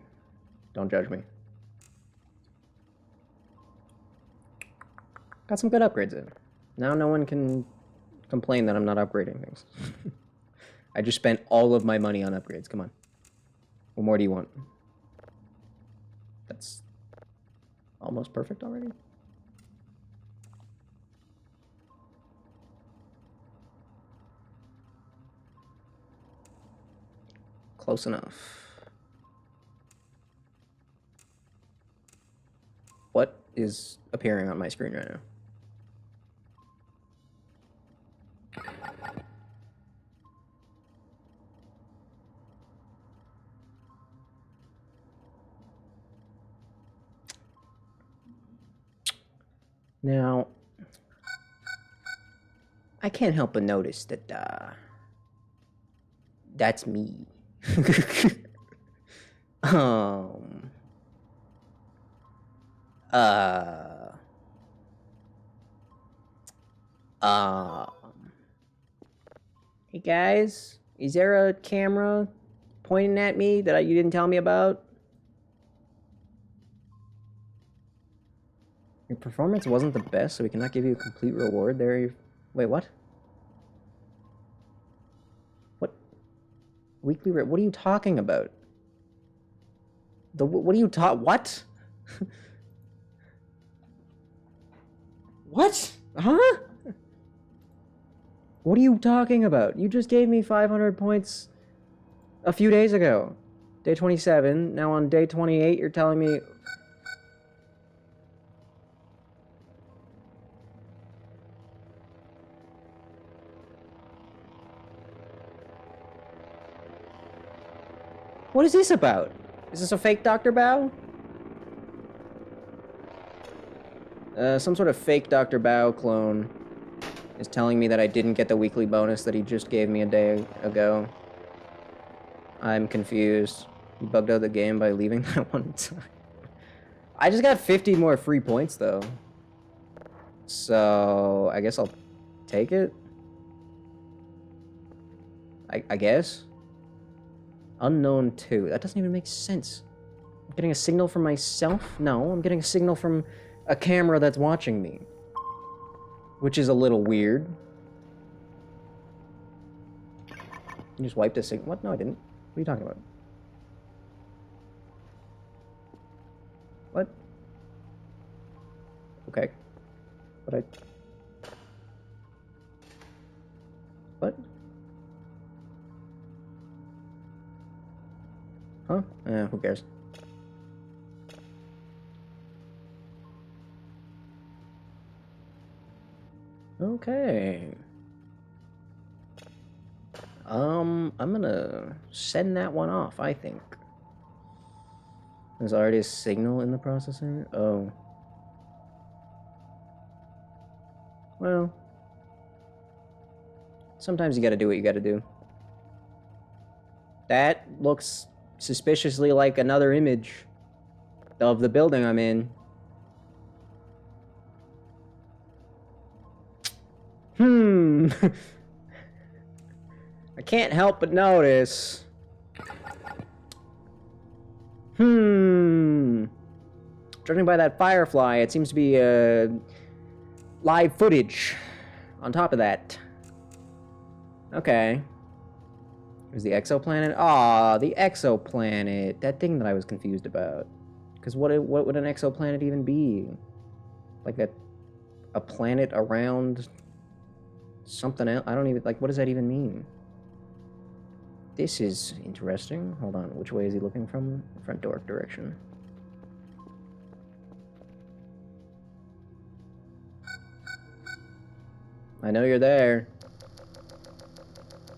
Don't judge me. Got some good upgrades in. Now no one can complain that I'm not upgrading things. I just spent all of my money on upgrades. Come on. What more do you want? That's almost perfect already. Close enough. What is appearing on my screen right now? Now, I can't help but notice that, that's me. Um, hey guys, is there a camera pointing at me that you didn't tell me about? Your performance wasn't the best, so we cannot give you a complete reward. Wait, what? What? Weekly what are you talking about? What are you what? What? Huh? What are you talking about? You just gave me 500 points a few days ago. Day 27. Now on day 28, you're telling me... What is this about? Is this a fake Dr. Bao? Some sort of fake Dr. Bao clone is telling me that I didn't get the weekly bonus that he just gave me a day ago. I'm confused. He bugged out the game by leaving that one time. I just got 50 more free points, though. So, I guess I'll take it? I guess? Unknown 2. That doesn't even make sense. I'm getting a signal from myself? No, I'm getting a signal from a camera that's watching me. Which is a little weird. You just wiped a signal. What? No, I didn't. What are you talking about? What? Okay. But What? Huh? Who cares? Okay. I'm gonna send that one off, I think. There's already a signal in the processor? Oh. Well. Sometimes you gotta do what you gotta do. That looks suspiciously like another image of the building I'm in. I can't help but notice. Judging by that firefly, it seems to be live footage on top of that. Okay. There's the exoplanet. Ah, the exoplanet. That thing that I was confused about. Because what would an exoplanet even be? Like a planet around something else? I don't even, like, what does that even mean? This is interesting. Hold on, which way is he looking from? Front door direction. I know you're there.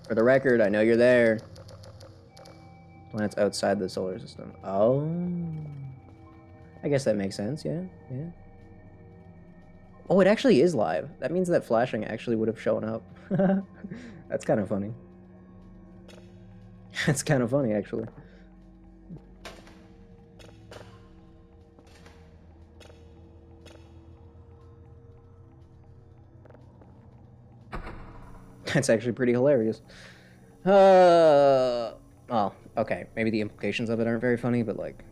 For the record, I know you're there. Planets outside the solar system. Oh. I guess that makes sense, yeah, yeah. Oh, it actually is live. That means that flashing actually would have shown up. That's kind of funny. That's kind of funny, actually. That's actually pretty hilarious. Well, okay. Maybe the implications of it aren't very funny, but like...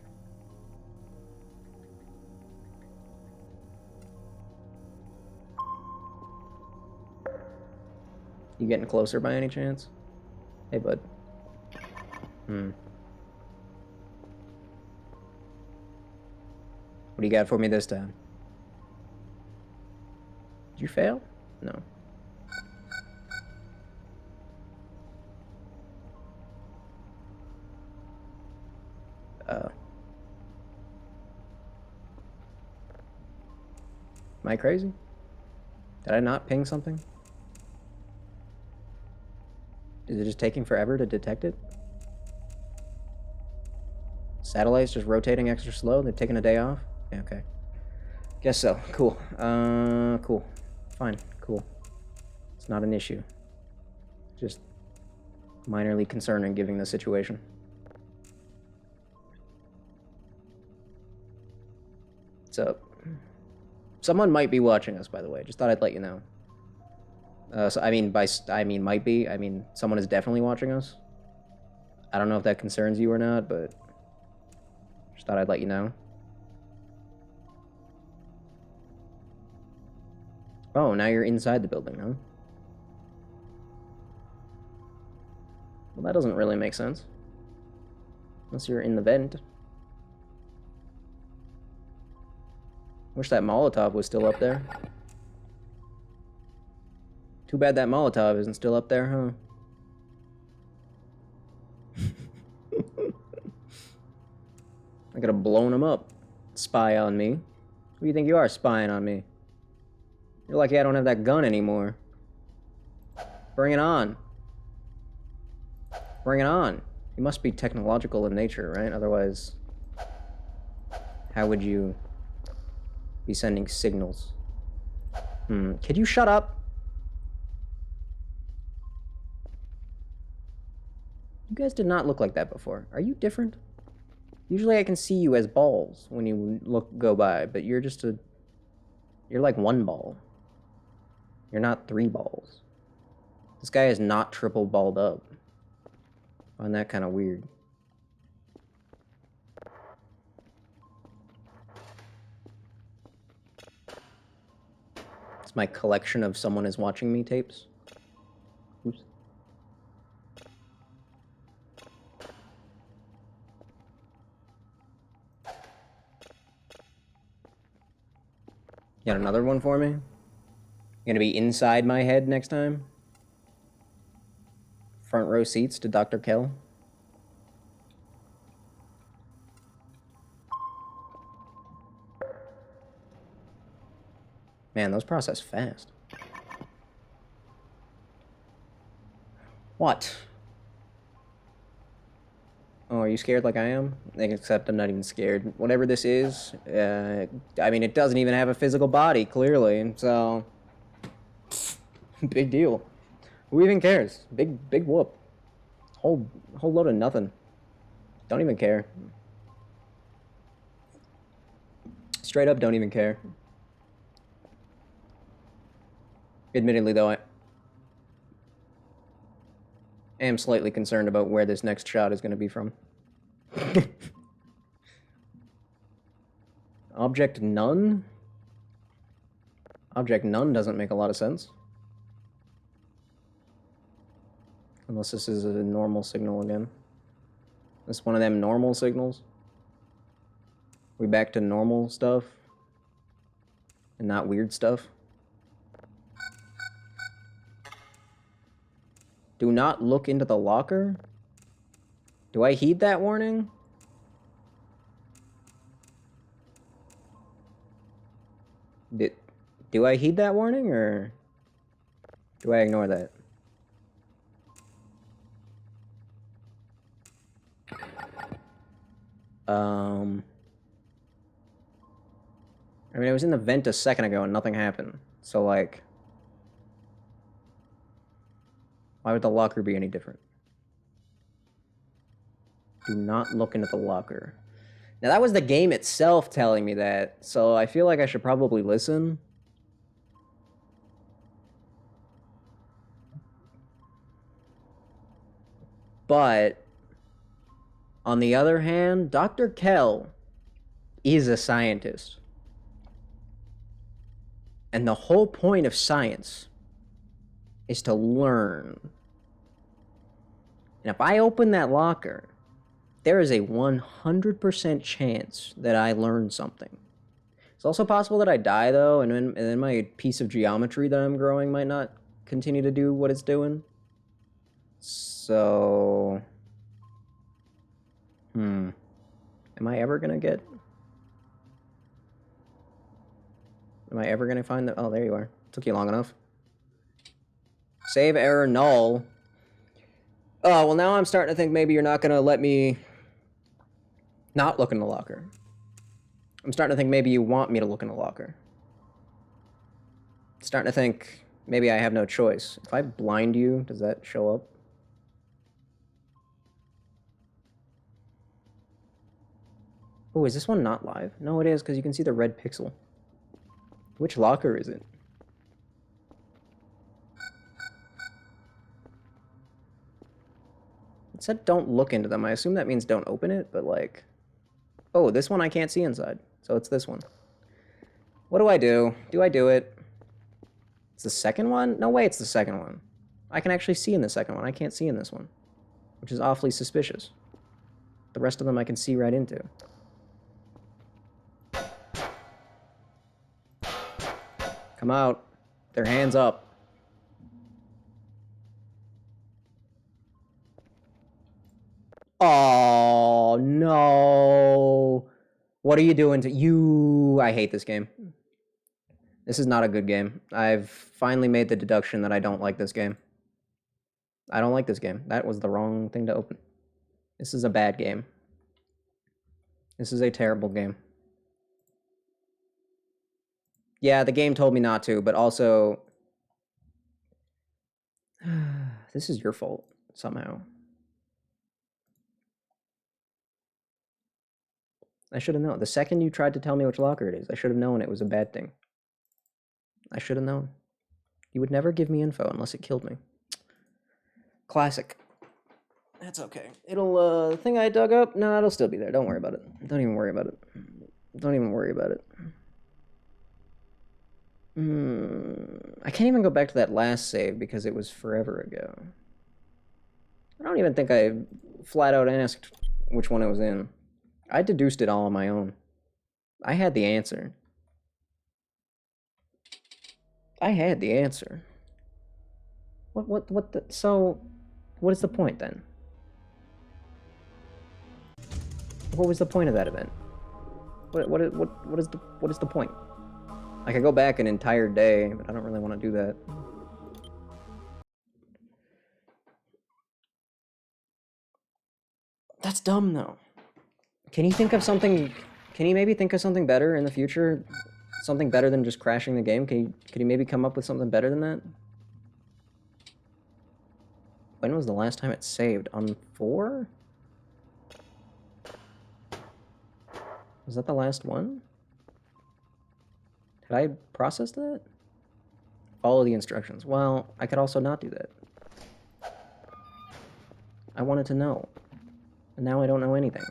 You getting closer by any chance? Hey, bud. What do you got for me this time? Did you fail? No. Am I crazy? Did I not ping something? Is it just taking forever to detect it? Satellite's just rotating extra slow? They're taking a day off? Yeah, okay. Guess so. Cool. Cool. Fine. Cool. It's not an issue. Just minorly concerning given the situation. What's up? Someone might be watching us, by the way. Just thought I'd let you know. So I mean, might be. I mean, someone is definitely watching us. I don't know if that concerns you or not, but just thought I'd let you know. Oh, now you're inside the building, huh? Well, that doesn't really make sense. Unless you're in the vent. Wish that Molotov was still up there. Too bad that Molotov isn't still up there, huh? I could have blown him up. Spy on me. Who do you think you are, spying on me? You're lucky I don't have that gun anymore. Bring it on. Bring it on. You must be technological in nature, right? Otherwise, how would you be sending signals? Could you shut up? You guys did not look like that before. Are you different? Usually I can see you as balls when you go by, but you're just you're like one ball. You're not three balls. This guy is not triple balled up. I find that kind of weird. It's my collection of someone is watching me tapes. Oops. You got another one for me? You gonna be inside my head next time? Front row seats to Dr. Kell? Man, those process fast. What? Oh, are you scared like I am? Except I'm not even scared. Whatever this is, I mean, it doesn't even have a physical body, clearly, so... Big deal. Who even cares? Big whoop. Whole load of nothing. Don't even care. Straight up don't even care. Admittedly, though, I am slightly concerned about where this next shot is going to be from. Object none? Object none doesn't make a lot of sense. Unless this is a normal signal again. This is one of them normal signals. We back to normal stuff? And not weird stuff? Do not look into the locker? Do I heed that warning? Do I heed that warning, or do I ignore that? I mean, I was in the vent a second ago and nothing happened. So, like... Why would the locker be any different? Do not look into the locker. Now, that was the game itself telling me that, so I feel like I should probably listen. But, on the other hand, Dr. Kell is a scientist. And the whole point of science is to learn. And if I open that locker, there is a 100% chance that I learn something. It's also possible that I die, though, and then my piece of geometry that I'm growing might not continue to do what it's doing. So... Am I ever gonna get... Am I ever gonna find the... Oh, there you are. Took you long enough. Save error null. Oh, well, now I'm starting to think maybe you're not gonna let me not look in the locker. I'm starting to think maybe you want me to look in the locker. Starting to think maybe I have no choice. If I blind you, does that show up? Oh, is this one not live? No, it is, because you can see the red pixel. Which locker is it? It said don't look into them. I assume that means don't open it, but like... Oh, this one I can't see inside. So it's this one. What do I do? Do I do it? It's the second one? No way it's the second one. I can actually see in the second one. I can't see in this one. Which is awfully suspicious. The rest of them I can see right into. Come out. Their hands up. Oh, no. What are you doing to you? I hate this game. This is not a good game. I've finally made the deduction that I don't like this game. I don't like this game. That was the wrong thing to open. This is a bad game. This is a terrible game. Yeah, the game told me not to, but also... This is your fault, somehow. I should have known. The second you tried to tell me which locker it is, I should have known it was a bad thing. I should have known. You would never give me info unless it killed me. Classic. That's okay. It'll, the thing I dug up, no, it'll still be there. Don't worry about it. Don't even worry about it. Don't even worry about it. I can't even go back to that last save because it was forever ago. I don't even think I flat out asked which one it was in. I deduced it all on my own. I had the answer. I had the answer. So, what is the point then? What was the point of that event? What is the point? I could go back an entire day, but I don't really want to do that. That's dumb, though. Can you think of something... Can you maybe think of something better in the future? Something better than just crashing the game? Could you maybe come up with something better than that? When was the last time it saved? On 4? Was that the last one? Did I process that? Follow the instructions. Well, I could also not do that. I wanted to know. And now I don't know anything.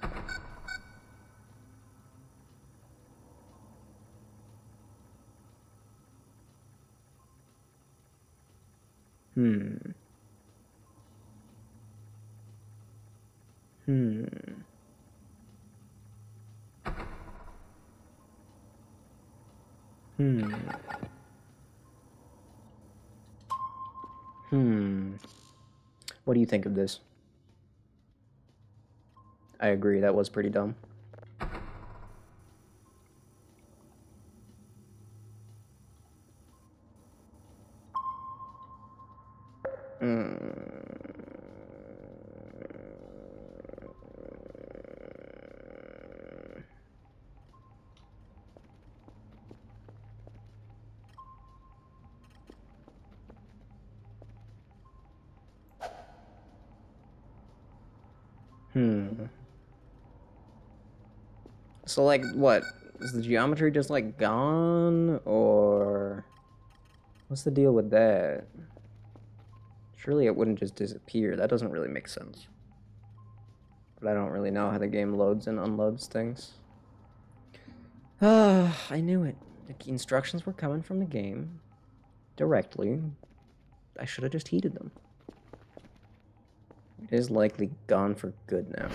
What do you think of this? I agree, that was pretty dumb. So, like, what? Is the geometry just, like, gone? Or... what's the deal with that? Surely it wouldn't just disappear. That doesn't really make sense. But I don't really know how the game loads and unloads things. I knew it. The instructions were coming from the game. Directly. I should have just heeded them. It is likely gone for good now.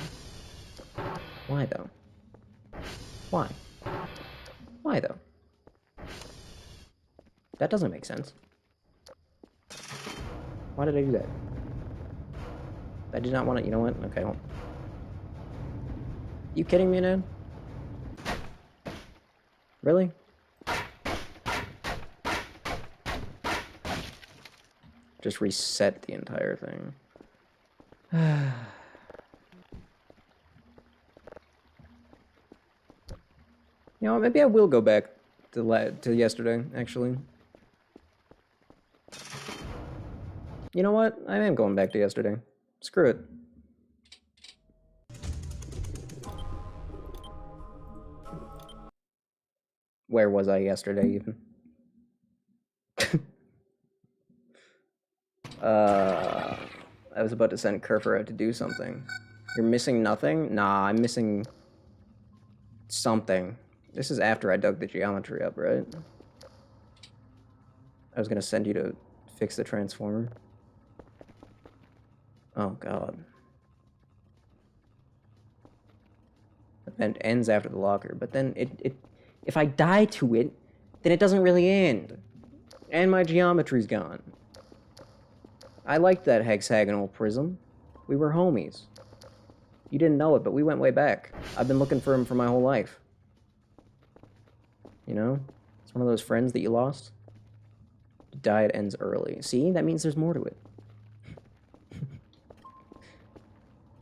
Why, though? Why? Why, though? That doesn't make sense. Why did I do that? I did not want it. You know what? Okay, hold on. You kidding me, Ned? Really? Just reset the entire thing. You know, maybe I will go back to yesterday, actually. You know what? I am going back to yesterday. Screw it. Where was I yesterday, even? I was about to send Kerfer out to do something. You're missing nothing? Nah, I'm missing... something. This is after I dug the geometry up, right? I was gonna send you to fix the transformer. Oh, God. Event ends after the locker, but then if I die to it, then it doesn't really end. And my geometry's gone. I liked that hexagonal prism. We were homies. You didn't know it, but we went way back. I've been looking for him for my whole life. You know? It's one of those friends that you lost. You die, it ends early. See? That means there's more to it.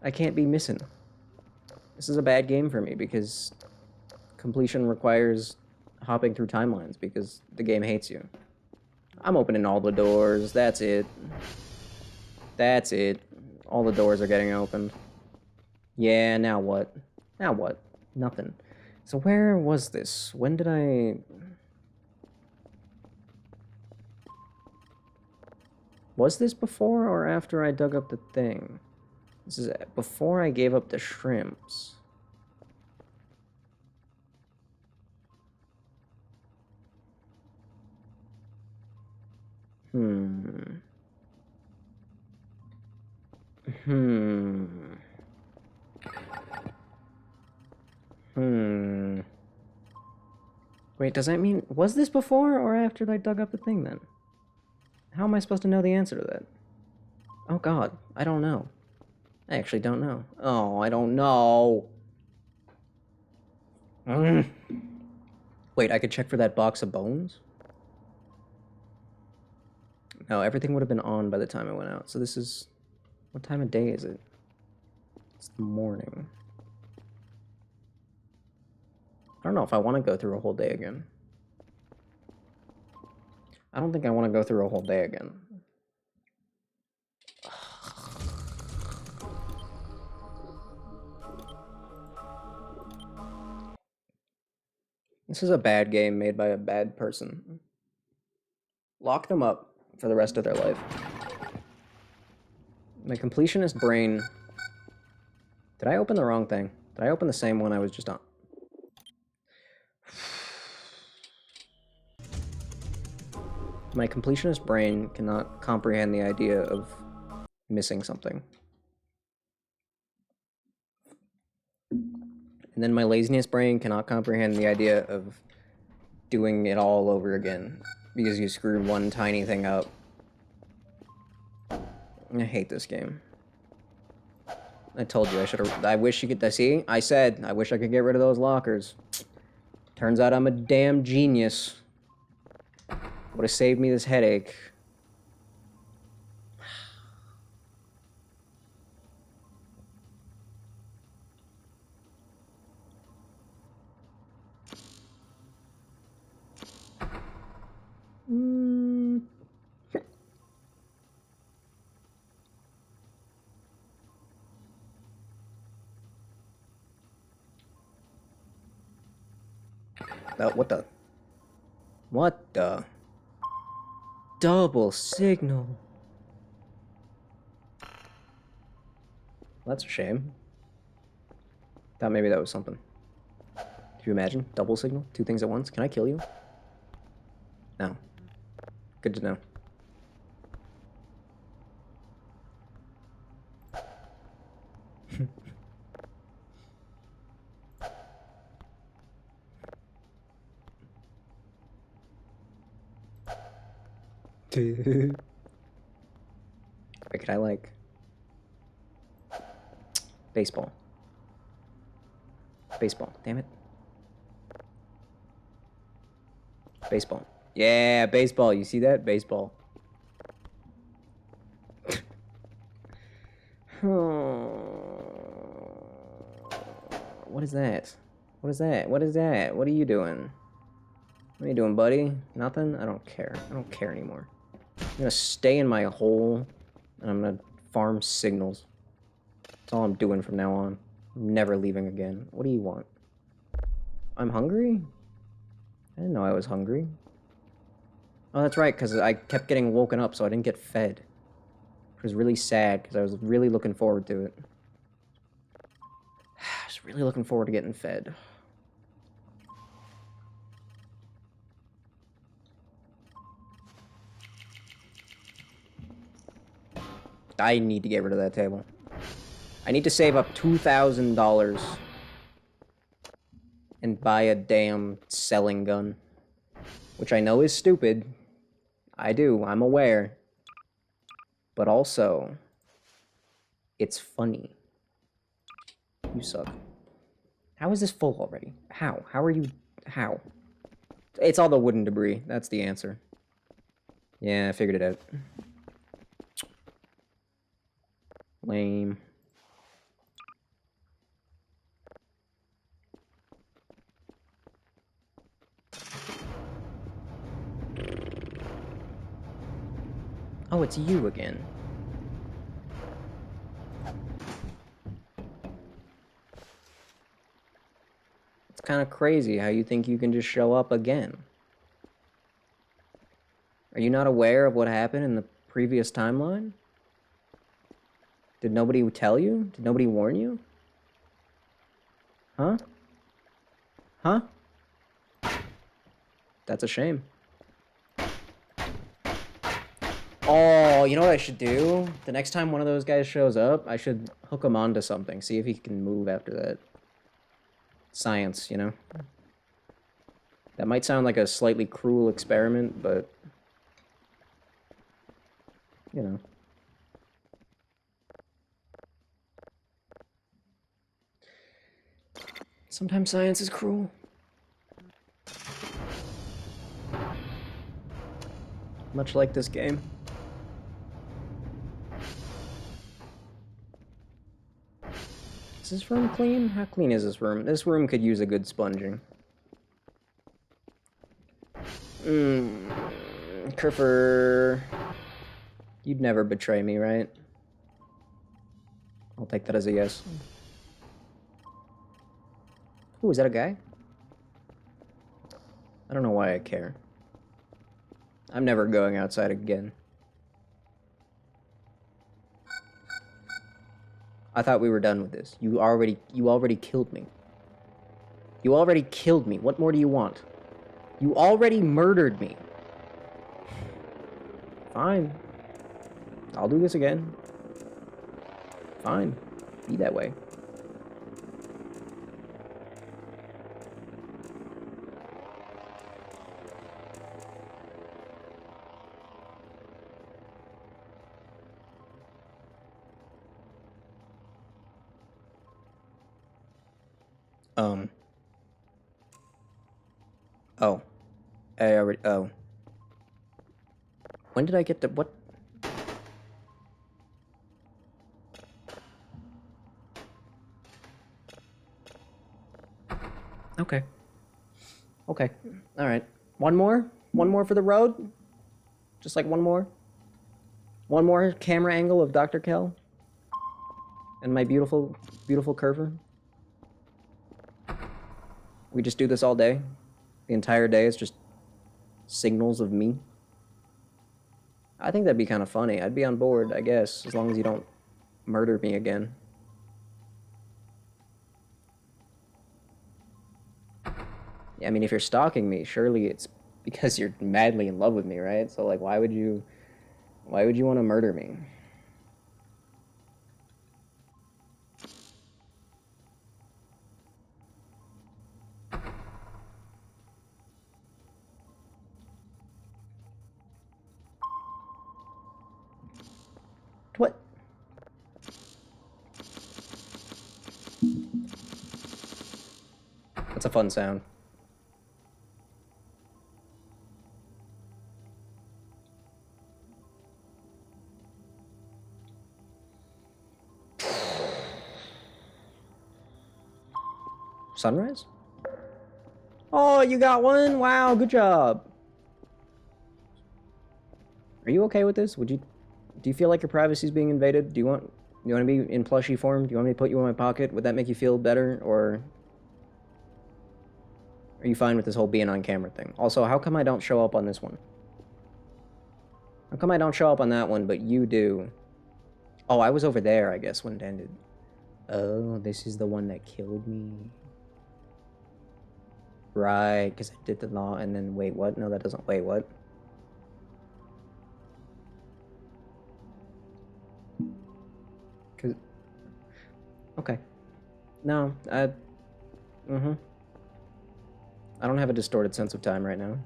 I can't be missing. This is a bad game for me because completion requires hopping through timelines because the game hates you. I'm opening all the doors. That's it. That's it. All the doors are getting opened. Yeah, now what? Now what? Nothing. So where was this? When did I... was this before or after I dug up the thing? This is before I gave up the shrimps. Wait, does that mean... was this before or after I dug up the thing, then? How am I supposed to know the answer to that? Oh, God. I don't know. I actually don't know. Oh, I don't know. Wait, I could check for that box of bones? No, everything would have been on by the time I went out. So this is... what time of day is it? It's the morning. I don't know if I want to go through a whole day again. I don't think I want to go through a whole day again. This is a bad game made by a bad person. Lock them up for the rest of their life. My completionist brain... did I open the wrong thing? Did I open the same one I was just on? My completionist brain cannot comprehend the idea of missing something. And then my laziness brain cannot comprehend the idea of doing it all over again because you screwed one tiny thing up. I hate this game. I told you I should have... I wish you could... see? I said I wish I could get rid of those lockers. Turns out I'm a damn genius. Would have saved me this headache. What the? What the? Double signal. That's a shame. Thought maybe that was something. Could you imagine? Double signal? Two things at once? Can I kill you? No. Good to know. Wait, could I like... Baseball. Baseball, damn it. Baseball. Yeah, baseball. You see that? Baseball. What is that? What is that? What is that? What are you doing? What are you doing, buddy? Nothing? I don't care. I don't care anymore. I'm gonna stay in my hole, and I'm gonna farm signals. That's all I'm doing from now on. I'm never leaving again. What do you want? I'm hungry? I didn't know I was hungry. Oh, that's right, because I kept getting woken up, so I didn't get fed. Which was really sad, because I was really looking forward to it. I was really looking forward to getting fed. I need to get rid of that table. I need to save up $2,000 and buy a damn selling gun. Which I know is stupid. I do, I'm aware. But also, it's funny. You suck. How is this full already? How? How are you... How? It's all the wooden debris. That's the answer. Yeah, I figured it out. Lame. Oh, it's you again. It's kind of crazy how you think you can just show up again. Are you not aware of what happened in the previous timeline? Did nobody tell you? Did nobody warn you? Huh? Huh? That's a shame. Oh, you know what I should do? The next time one of those guys shows up, I should hook him onto something. See if he can move after that. Science, you know? That might sound like a slightly cruel experiment, but... You know. Sometimes science is cruel. Much like this game. Is this room clean? How clean is this room? This room could use a good sponging. Kerfer... You'd never betray me, right? I'll take that as a yes. Ooh, is that a guy? I don't know why I care. I'm never going outside again. I thought we were done with this. You already killed me. You already killed me. What more do you want? You already murdered me. Fine. I'll do this again. Fine. Be that way. Oh. I already... Oh. When did I get the... What? Okay. Okay. Alright. One more? One more for the road? Just like one more? One more camera angle of Dr. Kell? And my beautiful, beautiful Kerfer? We just do this all day? The entire day it's just signals of me. I think that'd be kind of funny. I'd be on board, I guess, as long as you don't murder me again. Yeah, I mean, if you're stalking me, surely it's because you're madly in love with me, right? So, like, why would you want to murder me? What? That's a fun sound. Sunrise? Oh, you got one? Wow, good job. Are you okay with this? Do you feel like your privacy is being invaded? Do you want to be in plushie form? Do you want me to put you in my pocket? Would that make you feel better, or are you fine with this whole being on camera thing? Also, how come I don't show up on this one? How come I don't show up on that one, but you do? Oh, I was over there, I guess, when it ended. Oh, this is the one that killed me. Right, because I did the law, and then, wait, what? No, that doesn't, wait, what? Cause, okay. No, I don't have a distorted sense of time right now.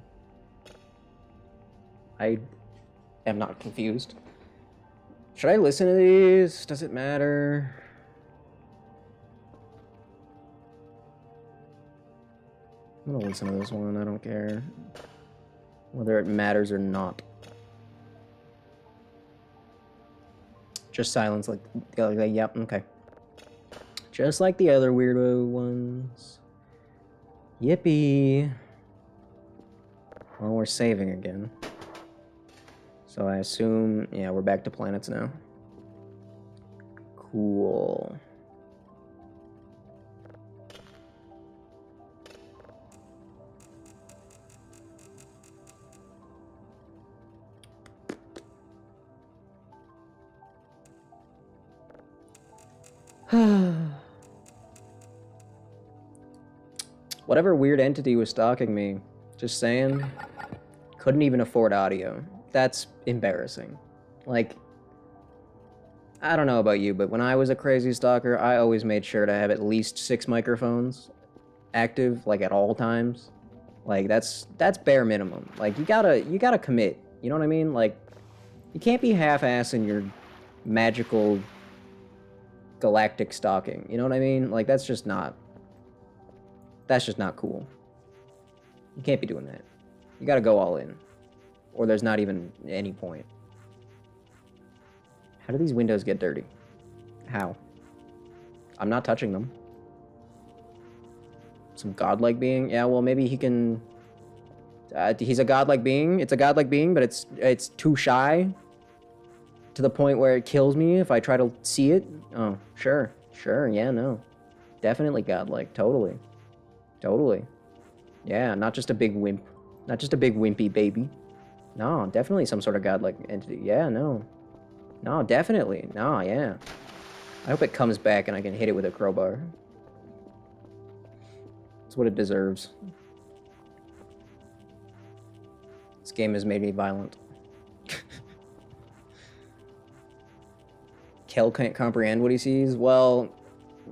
I am not confused. Should I listen to these? Does it matter? I'm gonna listen to this one, I don't care. Whether it matters or not. Just silence like yep, okay. Just like the other weirdo ones. Yippee. Well, we're saving again. So I assume, yeah, we're back to planets now. Cool. Whatever weird entity was stalking me, just saying, couldn't even afford audio. That's embarrassing. Like, I don't know about you, but when I was a crazy stalker, I always made sure to have at least 6 microphones active, like at all times. Like that's bare minimum. Like you gotta commit. You know what I mean? Like you can't be half-assing your magical galactic stalking. You know what I mean? Like that's just not cool. You can't be doing that. You gotta go all in. Or there's not even any point. How do these windows get dirty? How? I'm not touching them. Some godlike being? Yeah, well, maybe he can... he's a godlike being. It's a godlike being, but it's too shy to the point where it kills me if I try to see it. Oh, sure. Sure, yeah, no. Definitely godlike. Totally. Totally. Yeah, not just a big wimp. Not just a big wimpy baby. No, definitely some sort of godlike entity. Yeah, no. No, definitely. No, yeah. I hope it comes back and I can hit it with a crowbar. It's what it deserves. This game has made me violent. Kel can't comprehend what he sees? Well,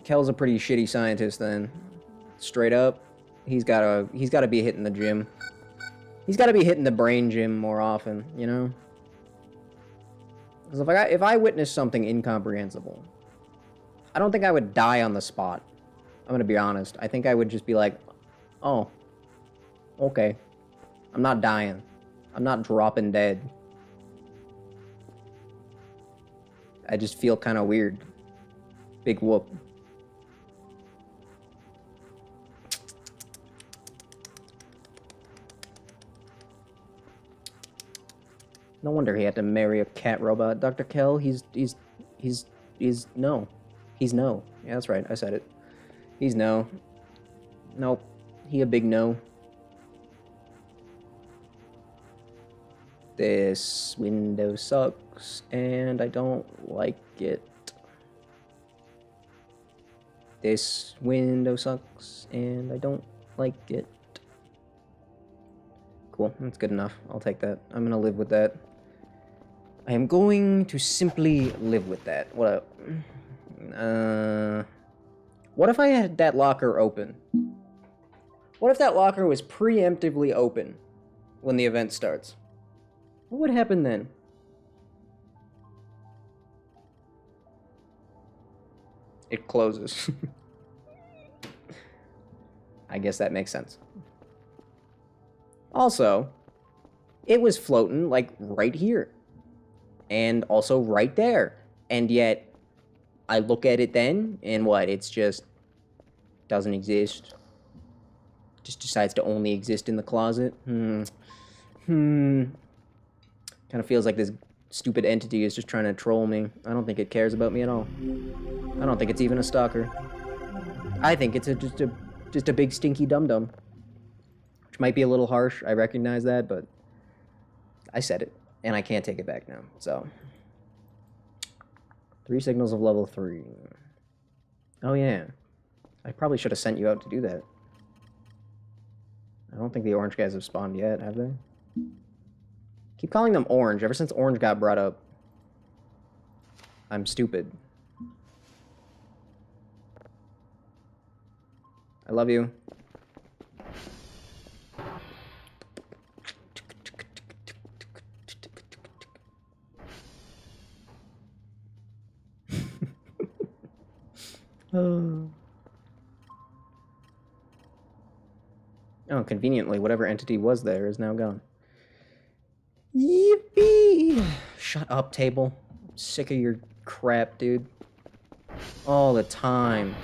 Kel's a pretty shitty scientist then. Straight up. He's gotta be hitting the gym. He's gotta be hitting the brain gym more often, you know? Because if I witness something incomprehensible, I don't think I would die on the spot. I'm gonna be honest. I think I would just be like, oh, okay. I'm not dying. I'm not dropping dead. I just feel kind of weird. Big whoop. No wonder he had to marry a cat robot. Dr. Kell, he's no. He's no. Yeah, that's right. I said it. He's no. Nope. He a big no. This window sucks, and I don't like it. This window sucks, and I don't like it. Cool, that's good enough. I'll take that. I'm gonna live with that. I am going to simply live with that. What if I had that locker open? What if that locker was preemptively open when the event starts? What would happen then? It closes. I guess that makes sense. Also, it was floating, like, right here. And also right there. And yet, I look at it then, and what? It's just... doesn't exist. Just decides to only exist in the closet. Kind of feels like this stupid entity is just trying to troll me. I don't think it cares about me at all. I don't think it's even a stalker. I think it's just a big stinky dum-dum. Which might be a little harsh, I recognize that, but I said it, and I can't take it back now, so. 3 signals of level 3. Oh yeah. I probably should have sent you out to do that. I don't think the orange guys have spawned yet, have they? Keep calling them orange, ever since orange got brought up. I'm stupid. I love you. Oh, conveniently, whatever entity was there is now gone. Yippee! Shut up, table. I'm sick of your crap, dude. All the time.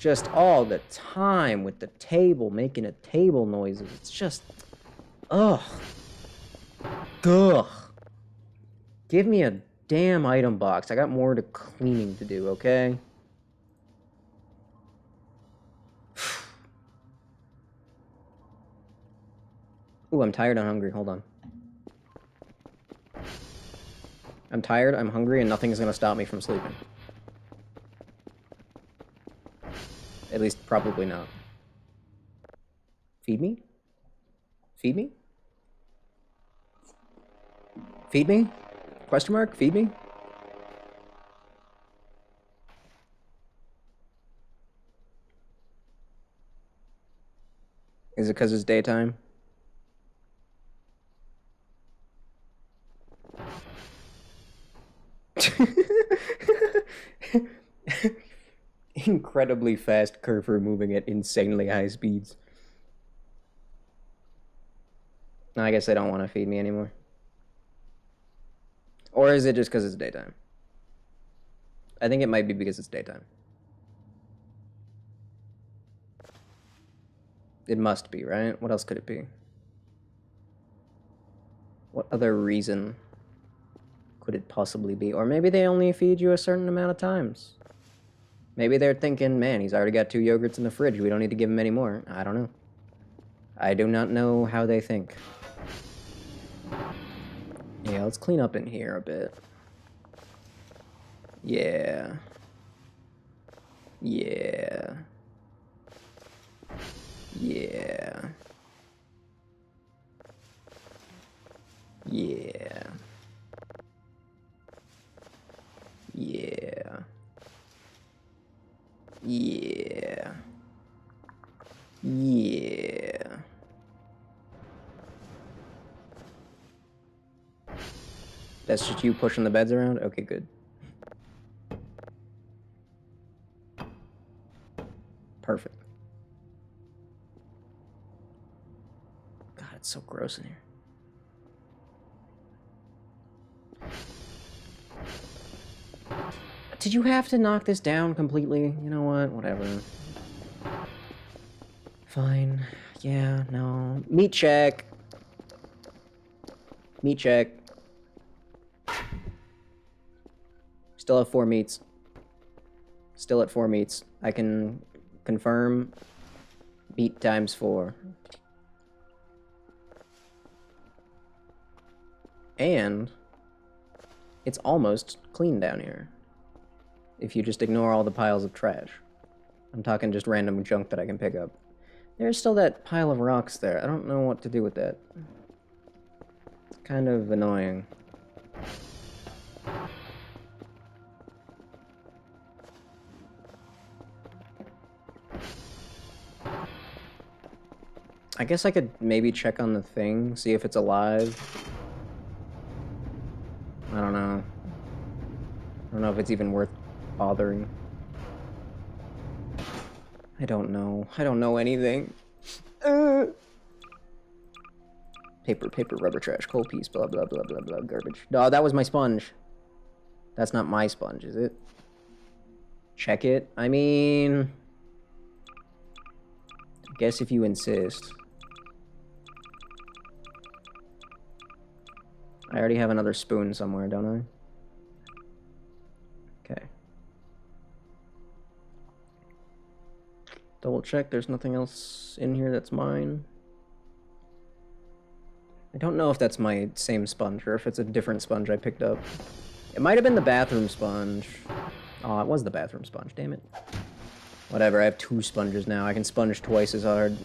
Just all the time with the table making a table noises. It's just... ugh. Ugh. Give me a damn item box. I got more to cleaning to do, okay? Ooh, I'm tired and hungry. Hold on. I'm tired, I'm hungry, and nothing's gonna stop me from sleeping. At least, probably not. Feed me? Feed me? Feed me? Question mark? Feed me? Is it because it's daytime? Incredibly fast Kerfur moving at insanely high speeds. I guess they don't want to feed me anymore. Or is it just because it's daytime? I think it might be because it's daytime. It must be, right? What else could it be? What other reason could it possibly be? Or maybe they only feed you a certain amount of times. Maybe they're thinking, man, he's already got 2 yogurts in the fridge. We don't need to give him any more. I don't know. I do not know how they think. Yeah, let's clean up in here a bit. Yeah. Yeah. Yeah. Yeah. Yeah. Yeah. Yeah. That's just you pushing the beds around? Okay, good. Perfect. God, it's so gross in here. Did you have to knock this down completely? You know what? Whatever. Fine. Yeah, no. Meat check. Meat check. Still have 4 meats. Still at 4 meats. I can confirm meat times 4. And it's almost clean down here. If you just ignore all the piles of trash. I'm talking just random junk that I can pick up. There's still that pile of rocks there. I don't know what to do with that. It's kind of annoying. I guess I could maybe check on the thing, see if it's alive. I don't know. I don't know if it's even worth bothering. I don't know. I don't know anything. Paper, rubber, trash, coal piece, blah, blah, blah, blah, blah, garbage. No, that was my sponge. That's not my sponge, is it? Check it? I mean... I guess if you insist. I already have another spoon somewhere, don't I? Okay. Double check, there's nothing else in here that's mine. I don't know if that's my same sponge or if it's a different sponge I picked up. It might have been the bathroom sponge. Oh, it was the bathroom sponge, damn it. Whatever, I have 2 sponges now. I can sponge twice as hard.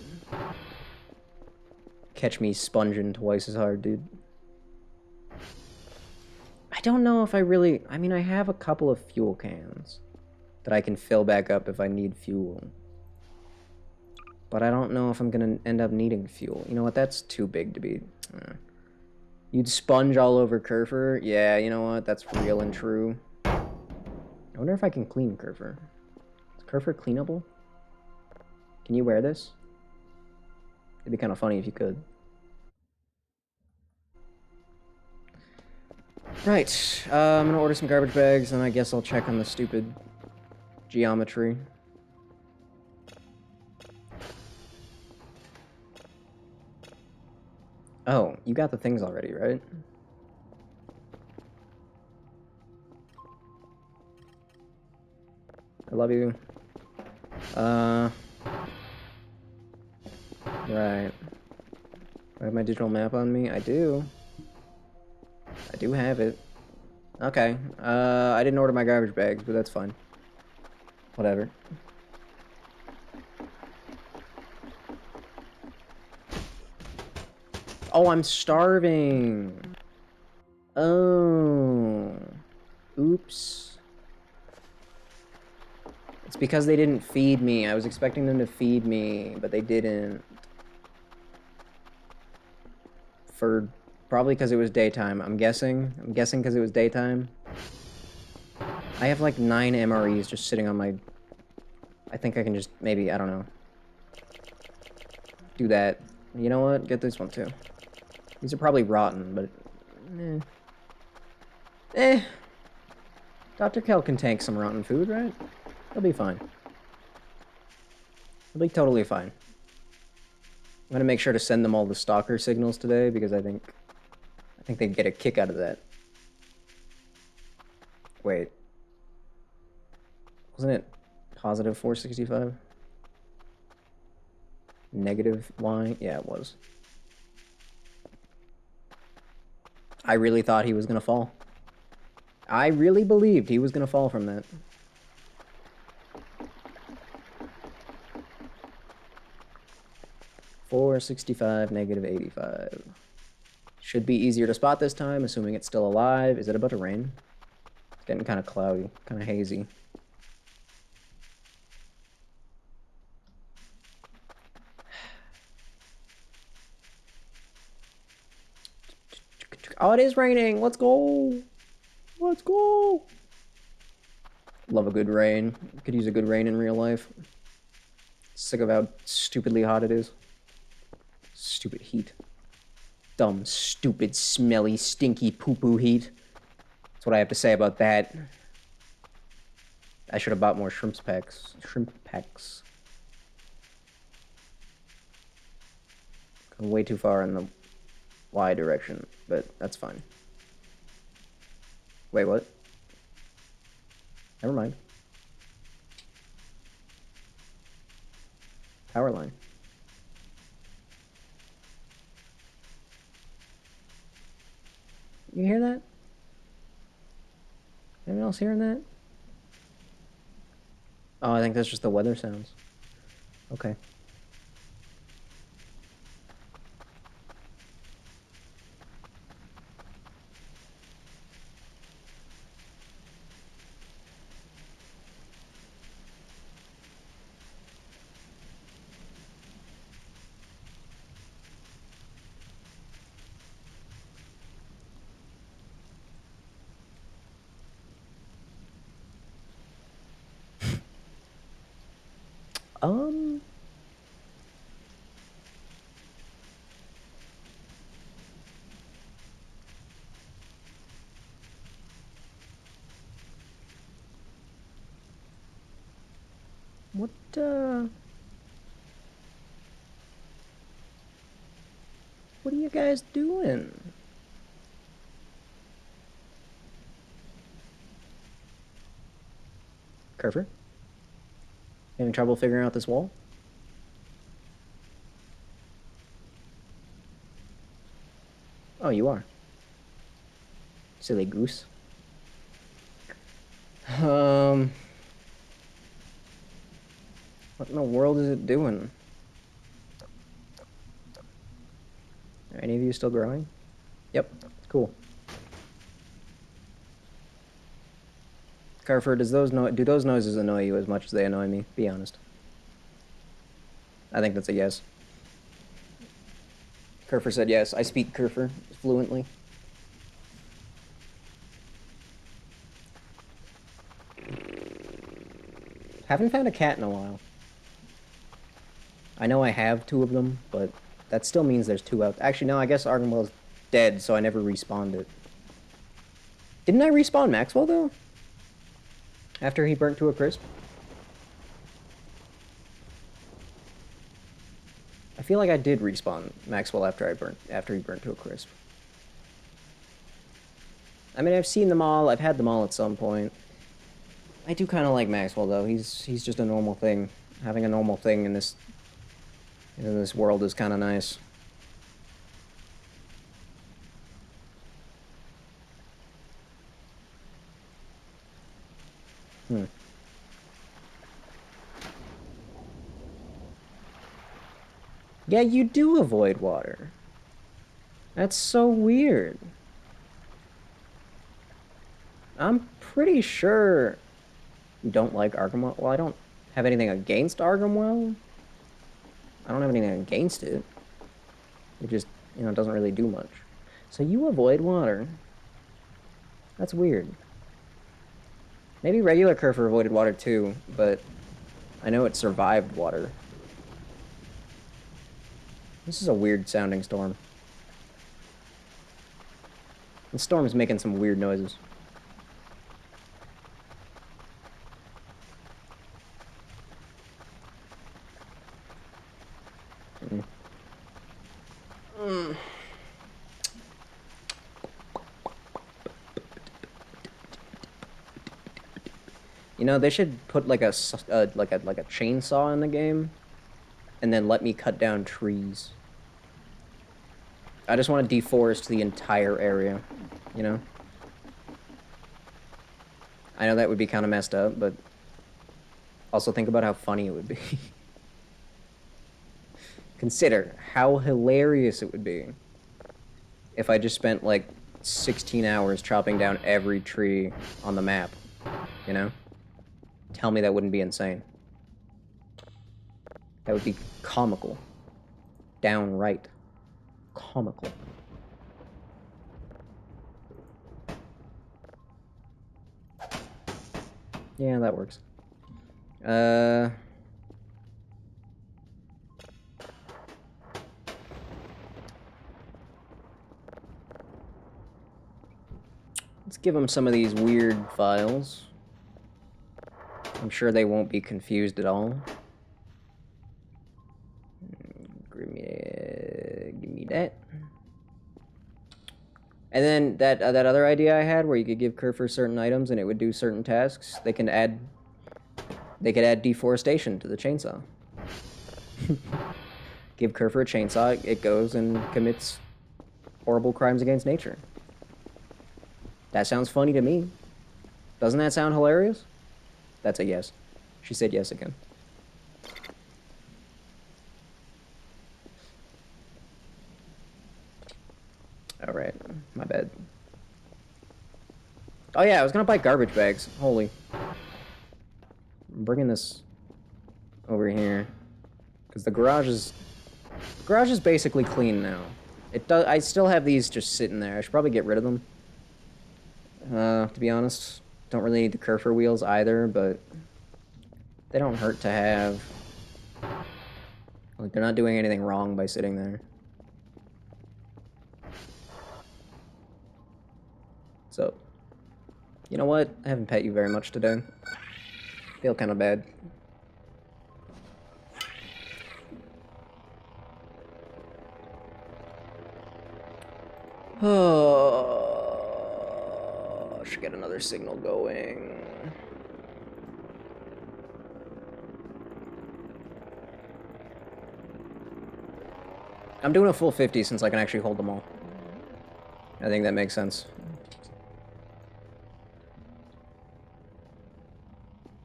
Catch me sponging twice as hard, dude. I don't know if I really... I mean, I have a couple of fuel cans that I can fill back up if I need fuel. But I don't know if I'm going to end up needing fuel. You know what? That's too big to be... You'd sponge all over Kerfur? Yeah, you know what? That's real and true. I wonder if I can clean Kerfur. Is Kerfur cleanable? Can you wear this? It'd be kind of funny if you could. Right, I'm gonna order some garbage bags, and I guess I'll check on the stupid geometry. Oh, you got the things already, right? I love you. Right. Do I have my digital map on me? I do. I do have it. Okay. I didn't order my garbage bags, but that's fine. Whatever. Oh, I'm starving. Oh. Oops. It's because they didn't feed me. I was expecting them to feed me, but they didn't. For probably because it was daytime. I'm guessing because it was daytime. I have like 9 MREs just sitting on my... I think I can just maybe, I don't know. Do that. You know what? Get this one too. These are probably rotten, but... Dr. Kell can tank some rotten food, right? He'll be fine. He'll be totally fine. I'm gonna make sure to send them all the stalker signals today because I think they'd get a kick out of that. Wait. Wasn't it positive 465? Negative Y? Yeah, it was. I really thought he was gonna fall. I really believed he was gonna fall from that. -465, -85. Should be easier to spot this time, assuming it's still alive. Is it about to rain? It's getting kind of cloudy, kind of hazy. Oh, it is raining. Let's go. Let's go. Love a good rain. Could use a good rain in real life. Sick of how stupidly hot it is. Stupid heat. Dumb, stupid, smelly, stinky poo-poo heat. That's what I have to say about that. I should have bought more shrimp packs. Shrimp packs. Gone way too far in the Y direction, but that's fine. Wait, what? Never mind. Power line. You hear that? Anyone else hearing that? Oh, I think that's just the weather sounds. Okay. Um, what, what are you guys doing? Kerfer? Having trouble figuring out this wall? Oh, you are. Silly goose. Um, what in the world is it doing? Are any of you still growing? Yep, cool. Carfer, do those noises annoy you as much as they annoy me? Be honest. I think that's a yes. Kerfer said yes. I speak Kerfer fluently. Haven't found a cat in a while. I know I have 2 of them, but that still means there's 2 out. Actually, no, I guess Ardenwell's dead, so I never respawned it. Didn't I respawn Maxwell, though? After he burnt to a crisp? I feel like I did respawn Maxwell after he burnt to a crisp. I mean, I've seen them all. I've had them all at some point. I do kind of like Maxwell, though. He's just a normal thing. Having a normal thing in this world is kind of nice. Yeah, you do avoid water. That's so weird. I'm pretty sure you don't like Argymwell. Well, I don't have anything against Argymwell. I don't have anything against it. It just, doesn't really do much. So you avoid water. That's weird. Maybe regular Kerfer avoided water too, but I know it survived water. This is a weird sounding storm. The storm is making some weird noises. They should put like a chainsaw in the game, and then let me cut down trees. I just want to deforest the entire area, I know that would be kind of messed up, but also think about how funny it would be. Consider how hilarious it would be if I just spent like 16 hours chopping down every tree on the map, Tell me that wouldn't be insane. That would be comical. Downright comical. Yeah, that works. Let's give them some of these weird files. I'm sure they won't be confused at all. Give me that. And then that other idea I had, where you could give Kerfer certain items and it would do certain tasks. They could add deforestation to the chainsaw. Give Kerfer a chainsaw, it goes and commits horrible crimes against nature. That sounds funny to me. Doesn't that sound hilarious? That's a yes. She said yes again. Alright, my bad. Oh yeah, I was gonna buy garbage bags. Holy. I'm bringing this over here. Because the garage is basically clean now. It does. I still have these just sitting there. I should probably get rid of them. To be honest, don't really need the Kerfer wheels either, but they don't hurt to have. Like, they're not doing anything wrong by sitting there. So, you know what? I haven't pet you very much today. Feel kind of bad. Oh, should get another signal going. I'm doing a full 50 since I can actually hold them all. I think that makes sense.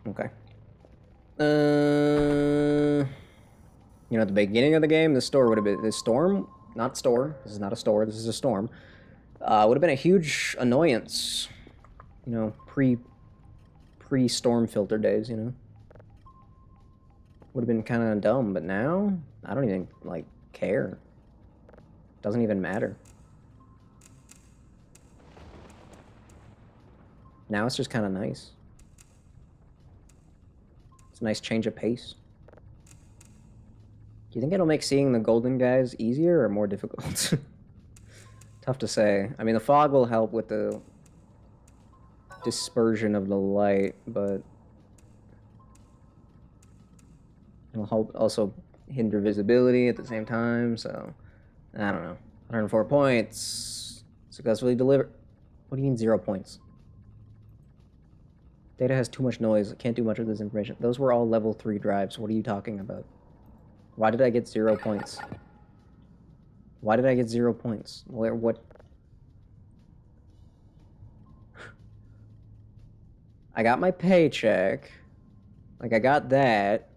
Okay. You know, at the beginning of the game, the store would have been... This storm? Not store. This is not a store. This is a storm. Would have been a huge annoyance. You know, pre-storm filter days, you know? Would have been kind of dumb, but now, I don't even, like, care. Doesn't even matter. Now it's just kind of nice. It's a nice change of pace. Do you think it'll make seeing the golden guys easier or more difficult? Tough to say. I mean, the fog will help with the dispersion of the light, but it'll help also hinder visibility at the same time, so I don't know. 104 points. Successfully delivered. What do you mean 0 points? Data has too much noise. I can't do much with this information. Those were all level 3 drives. What are you talking about? Why did I get 0 points? Why did I get 0 points? Where, what? I got my paycheck. Like, I got that.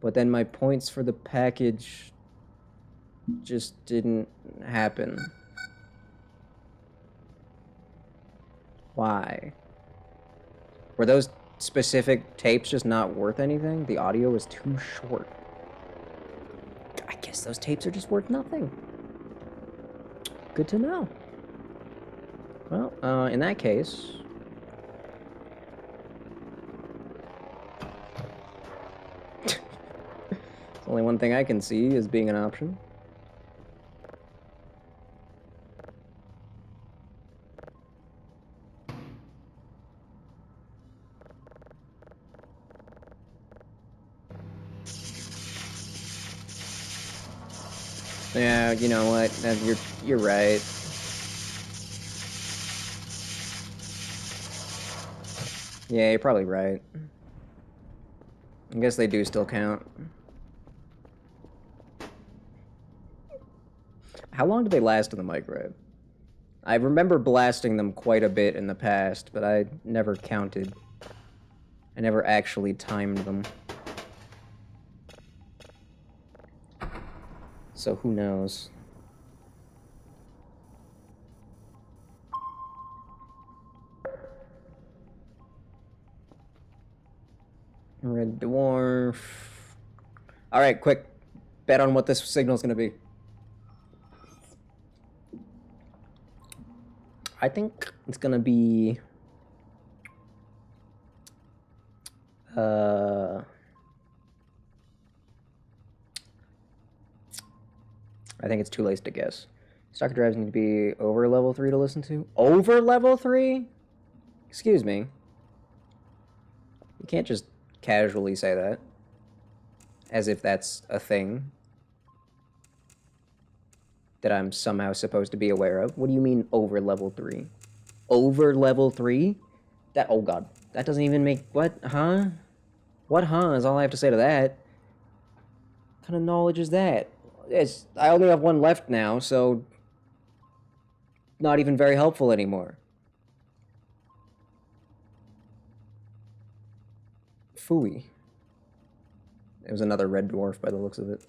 But then my points for the package just didn't happen. Why? Were those specific tapes just not worth anything? The audio was too short. I guess those tapes are just worth nothing. Good to know. Well, in that case... Only one thing I can see as being an option. Yeah, you know what? You're right. Yeah, you're probably right. I guess they do still count. How long do they last in the microwave? I remember blasting them quite a bit in the past, but I never counted. I never actually timed them. So who knows? Red Dwarf. Alright, quick. Bet on what this signal's gonna be. I think it's gonna be... I think it's too late to guess. Stock drives need to be over level 3 to listen to? Over level 3? Excuse me. You can't just casually say that. As if that's a thing that I'm somehow supposed to be aware of. What do you mean over level 3? Over level 3? That, oh god. That doesn't even make, what, huh? What, huh, is all I have to say to that. What kind of knowledge is that? I only have one left now, so not even very helpful anymore. Phooey. It was another red dwarf by the looks of it.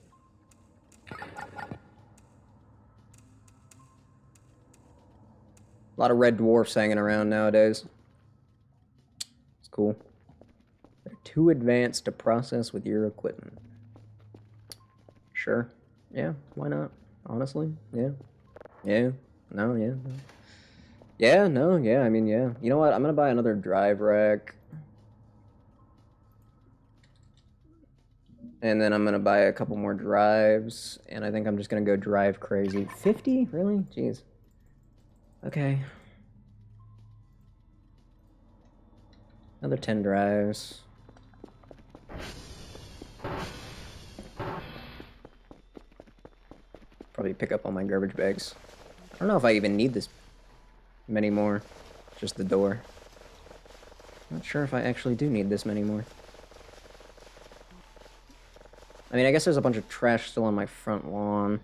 A lot of red dwarfs hanging around nowadays. It's cool. They're too advanced to process with your equipment. Sure. Yeah, why not? Honestly, yeah. Yeah. No, yeah. No. Yeah, no, yeah, I mean, yeah. You know what? I'm gonna buy another drive rack. And then I'm gonna buy a couple more drives. And I think I'm just gonna go drive crazy. 50? Really? Jeez. Okay. Another 10 drives. Probably pick up all my garbage bags. I don't know if I even need this many more. Just the door. Not sure if I actually do need this many more. I mean, I guess there's a bunch of trash still on my front lawn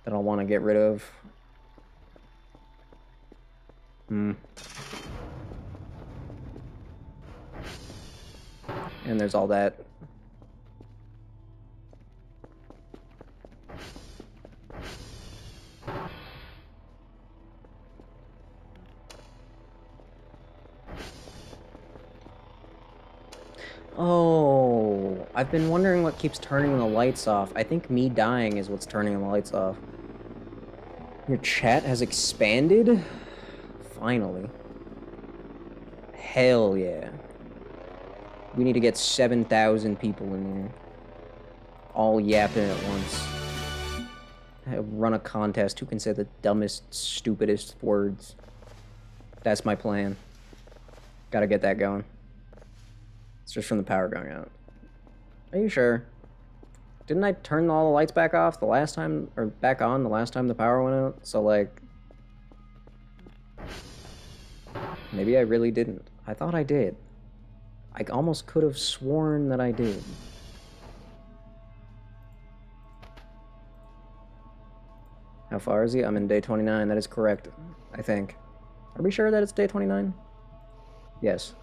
that I'll want to get rid of. And there's all that. Oh, I've been wondering what keeps turning the lights off. I think me dying is what's turning the lights off. Your chat has expanded? Finally. Hell yeah. We need to get 7,000 people in here. All yapping at once. Run a contest. Who can say the dumbest, stupidest words? That's my plan. Gotta get that going. It's just from the power going out. Are you sure? Didn't I turn all the lights back off the last time, or back on the last time the power went out? So, like... maybe I really didn't. I thought I did. I almost could have sworn that I did. How far is he? I'm in day 29. That is correct, I think. Are we sure that it's day 29? Yes.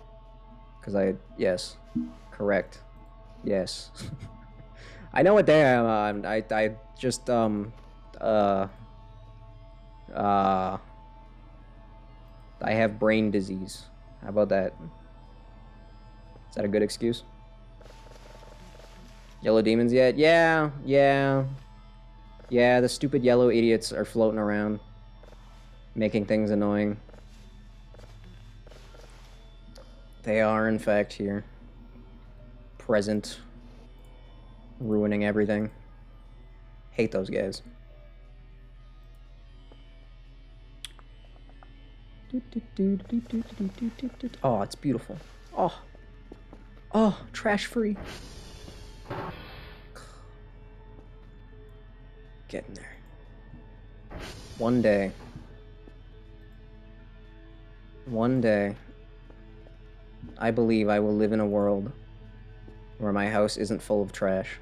Yes. Correct. Yes. I know what day I'm on. I just, I have brain disease. How about that? Is that a good excuse? Yellow demons yet? Yeah, yeah. Yeah, the stupid yellow idiots are floating around, making things annoying. They are, in fact, here. Present. Ruining everything. Hate those guys. Oh, it's beautiful. Oh. Oh, trash free. Getting there. One day. One day. I believe I will live in a world where my house isn't full of trash.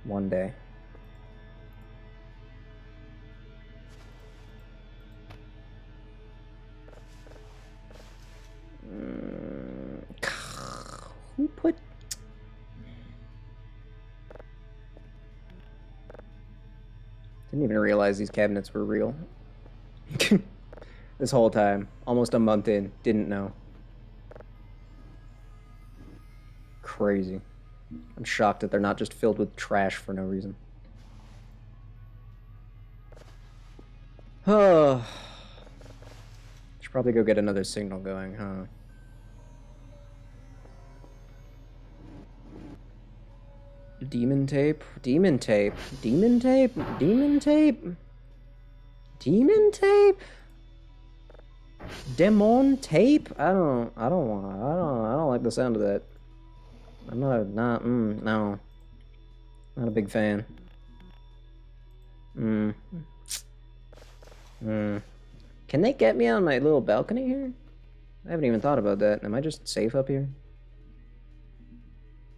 One day. Who put... Didn't even realize these cabinets were real. This whole time. Almost a month in. Didn't know. Crazy. I'm shocked that they're not just filled with trash for no reason. Oh. Should probably go get another signal going, huh? Demon tape? Demon tape? Demon tape? Demon tape? Demon tape? Demon tape? I don't like the sound of that. I'm no. Not a big fan. Can they get me on my little balcony here? I haven't even thought about that. Am I just safe up here?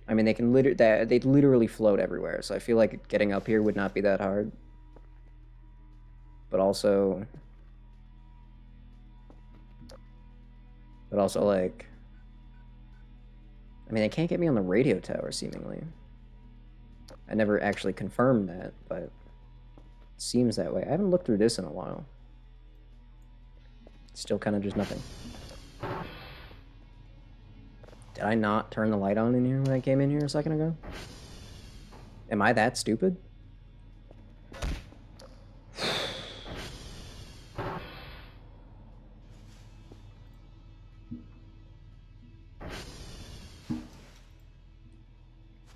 I mean, they can they literally float everywhere, so I feel like getting up here would not be that hard. But But also, like... I mean, they can't get me on the radio tower, seemingly. I never actually confirmed that, but... It seems that way. I haven't looked through this in a while. Still kind of just nothing. Did I not turn the light on in here when I came in here a second ago? Am I that stupid?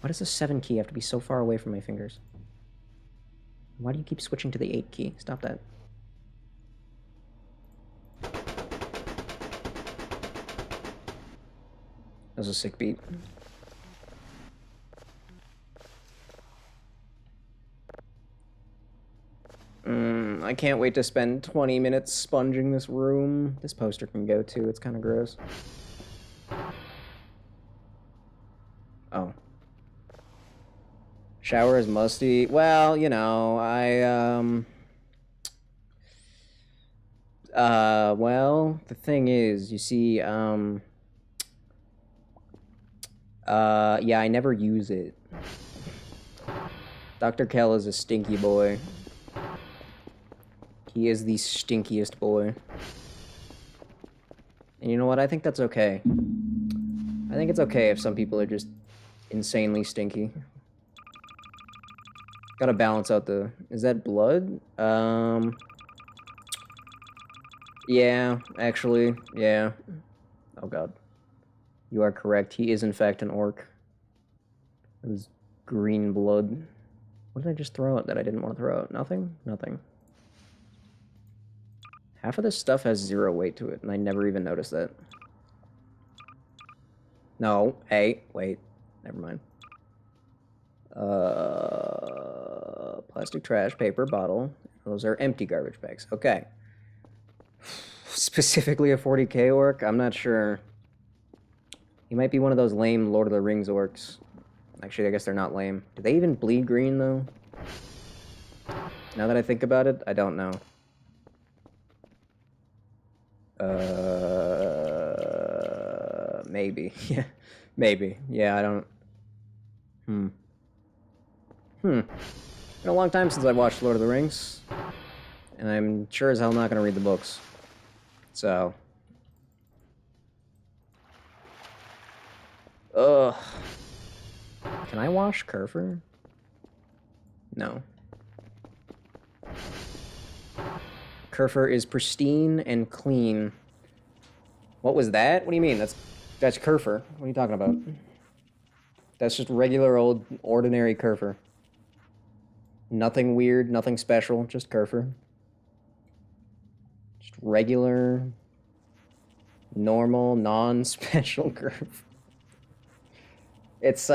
Why does the 7 key have to be so far away from my fingers? Why do you keep switching to the 8 key? Stop that. That was a sick beat. I can't wait to spend 20 minutes sponging this room. This poster can go too, it's kind of gross. Oh. Shower is musty. Well, you know, well, the thing is, you see, yeah, I never use it. Dr. Kell is a stinky boy. He is the stinkiest boy. And you know what? I think that's okay. I think it's okay if some people are just insanely stinky. Gotta balance out the... Is that blood? Yeah, actually, yeah. Oh god. You are correct. He is in fact an orc. It was green blood. What did I just throw out that I didn't want to throw out? Nothing? Nothing. Half of this stuff has 0 weight to it, and I never even noticed that. No, hey, wait. Never mind. Plastic trash, paper, bottle. Those are empty garbage bags. Okay. Specifically a 40k orc? I'm not sure. He might be one of those lame Lord of the Rings orcs. Actually, I guess they're not lame. Do they even bleed green, though? Now that I think about it, I don't know. Maybe. Yeah, maybe. Yeah, I don't... Been a long time since I watched Lord of the Rings. And I'm sure as hell not gonna read the books. So... Ugh. Can I wash Kerfur? No. Kerfur is pristine and clean. What was that? What do you mean? That's Kerfur. What are you talking about? That's just regular old ordinary Kerfur. Nothing weird, nothing special, just Kerfur. Just regular, normal, non-special Kerfur. It's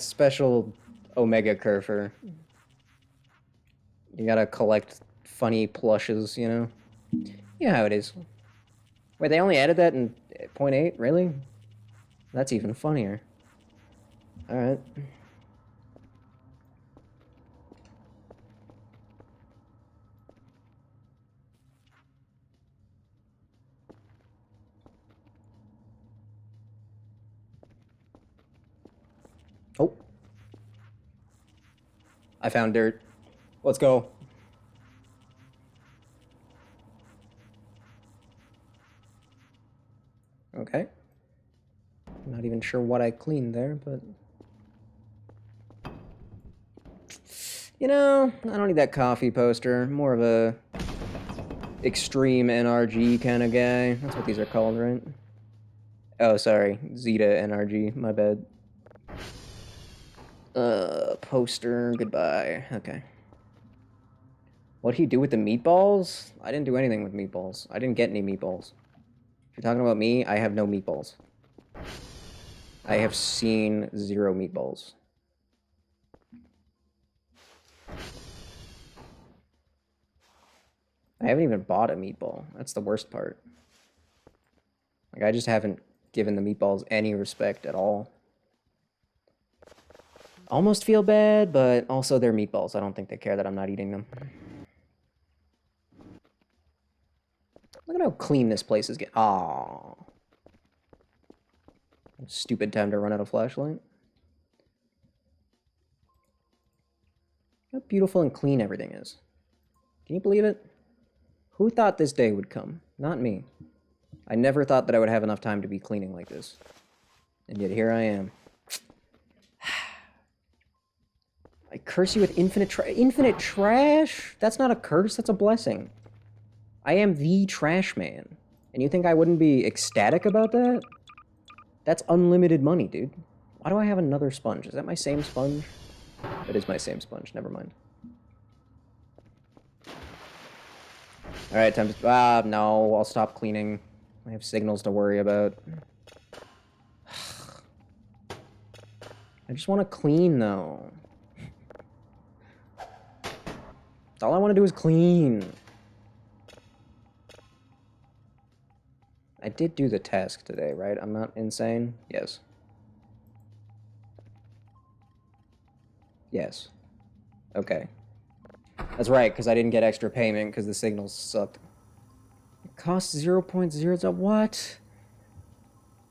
special Omega Kerfur. You gotta collect funny plushes, you know? You know how it is. Wait, they only added that in 0.8? Really? That's even funnier. Alright. Oh. I found dirt. Let's go. Okay. Not even sure what I cleaned there, but... You know, I don't need that coffee poster. More of a... extreme NRG kind of guy. That's what these are called, right? Oh, sorry. Zeta NRG. My bad. Poster. Goodbye. Okay. What'd he do with the meatballs? I didn't do anything with meatballs. I didn't get any meatballs. If you're talking about me, I have no meatballs. I have seen 0 meatballs. I haven't even bought a meatball. That's the worst part. Like, I just haven't given the meatballs any respect at all. Almost feel bad, but also they're meatballs. I don't think they care that I'm not eating them. Look at how clean this place is getting. Aww. Stupid time to run out of flashlight. How beautiful and clean everything is. Can you believe it? Who thought this day would come? Not me. I never thought that I would have enough time to be cleaning like this. And yet here I am. I curse you with infinite trash? That's not a curse, that's a blessing. I am the trash man. And you think I wouldn't be ecstatic about that? That's unlimited money, dude. Why do I have another sponge? Is that my same sponge? That is my same sponge, never mind. Alright, time to... no, I'll stop cleaning. I have signals to worry about. I just want to clean, though. All I want to do is clean. I did do the task today, right? I'm not insane? Yes. Yes. Okay. That's right, because I didn't get extra payment because the signals sucked. It costs 0.0... What?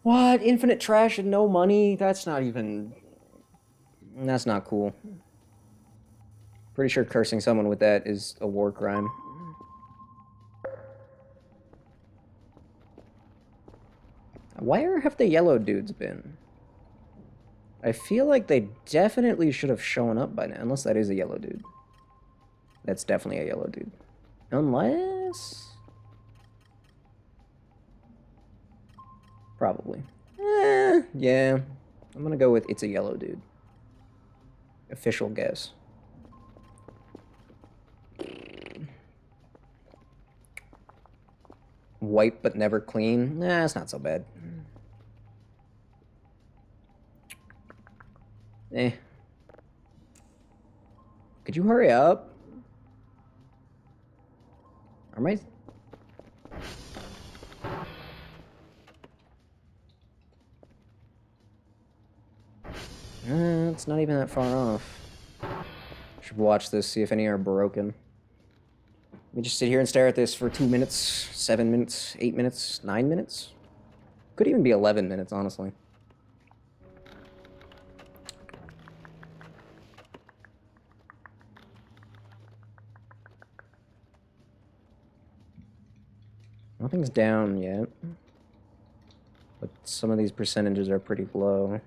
What? Infinite trash and no money? That's not even... That's not cool. Pretty sure cursing someone with that is a war crime. Where have the yellow dudes been? I feel like they definitely should have shown up by now, unless that is a yellow dude. That's definitely a yellow dude. Unless... Probably. Yeah. I'm gonna go with it's a yellow dude. Official guess. White but never clean? Nah, it's not so bad. Eh. Could you hurry up? Are my... it's not even that far off. Should watch this, see if any are broken. Let me just sit here and stare at this for 2 minutes, 7 minutes, 8 minutes, 9 minutes? Could even be 11 minutes, honestly. Nothing's down yet. But some of these percentages are pretty low.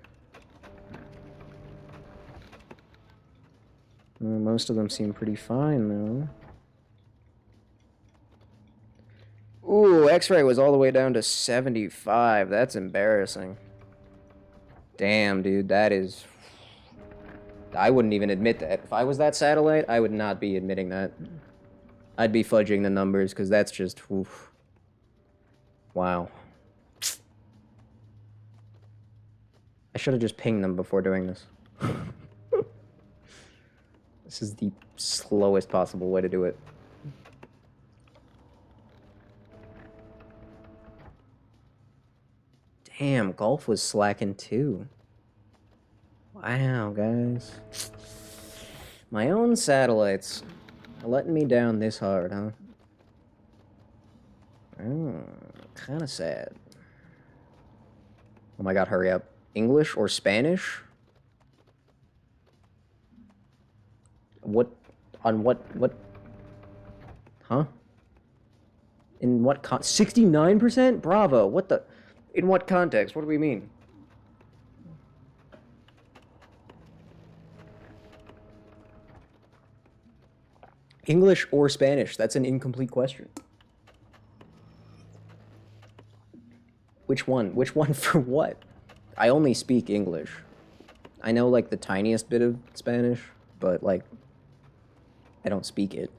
Most of them seem pretty fine, though. Ooh, X-ray was all the way down to 75. That's embarrassing. Damn, dude, that is... I wouldn't even admit that. If I was that satellite, I would not be admitting that. I'd be fudging the numbers, because that's just... Oof. Wow. I should have just pinged them before doing this. This is the slowest possible way to do it. Damn, golf was slacking too. Wow, guys. My own satellites are letting me down this hard, huh? Oh, kind of sad. Oh my god, hurry up. English or Spanish? What? On what? Huh? In what 69%? Bravo. What the? In what context? What do we mean? English or Spanish? That's an incomplete question. Which one? Which one for what? I only speak English. I know, like, the tiniest bit of Spanish, but, like, I don't speak it.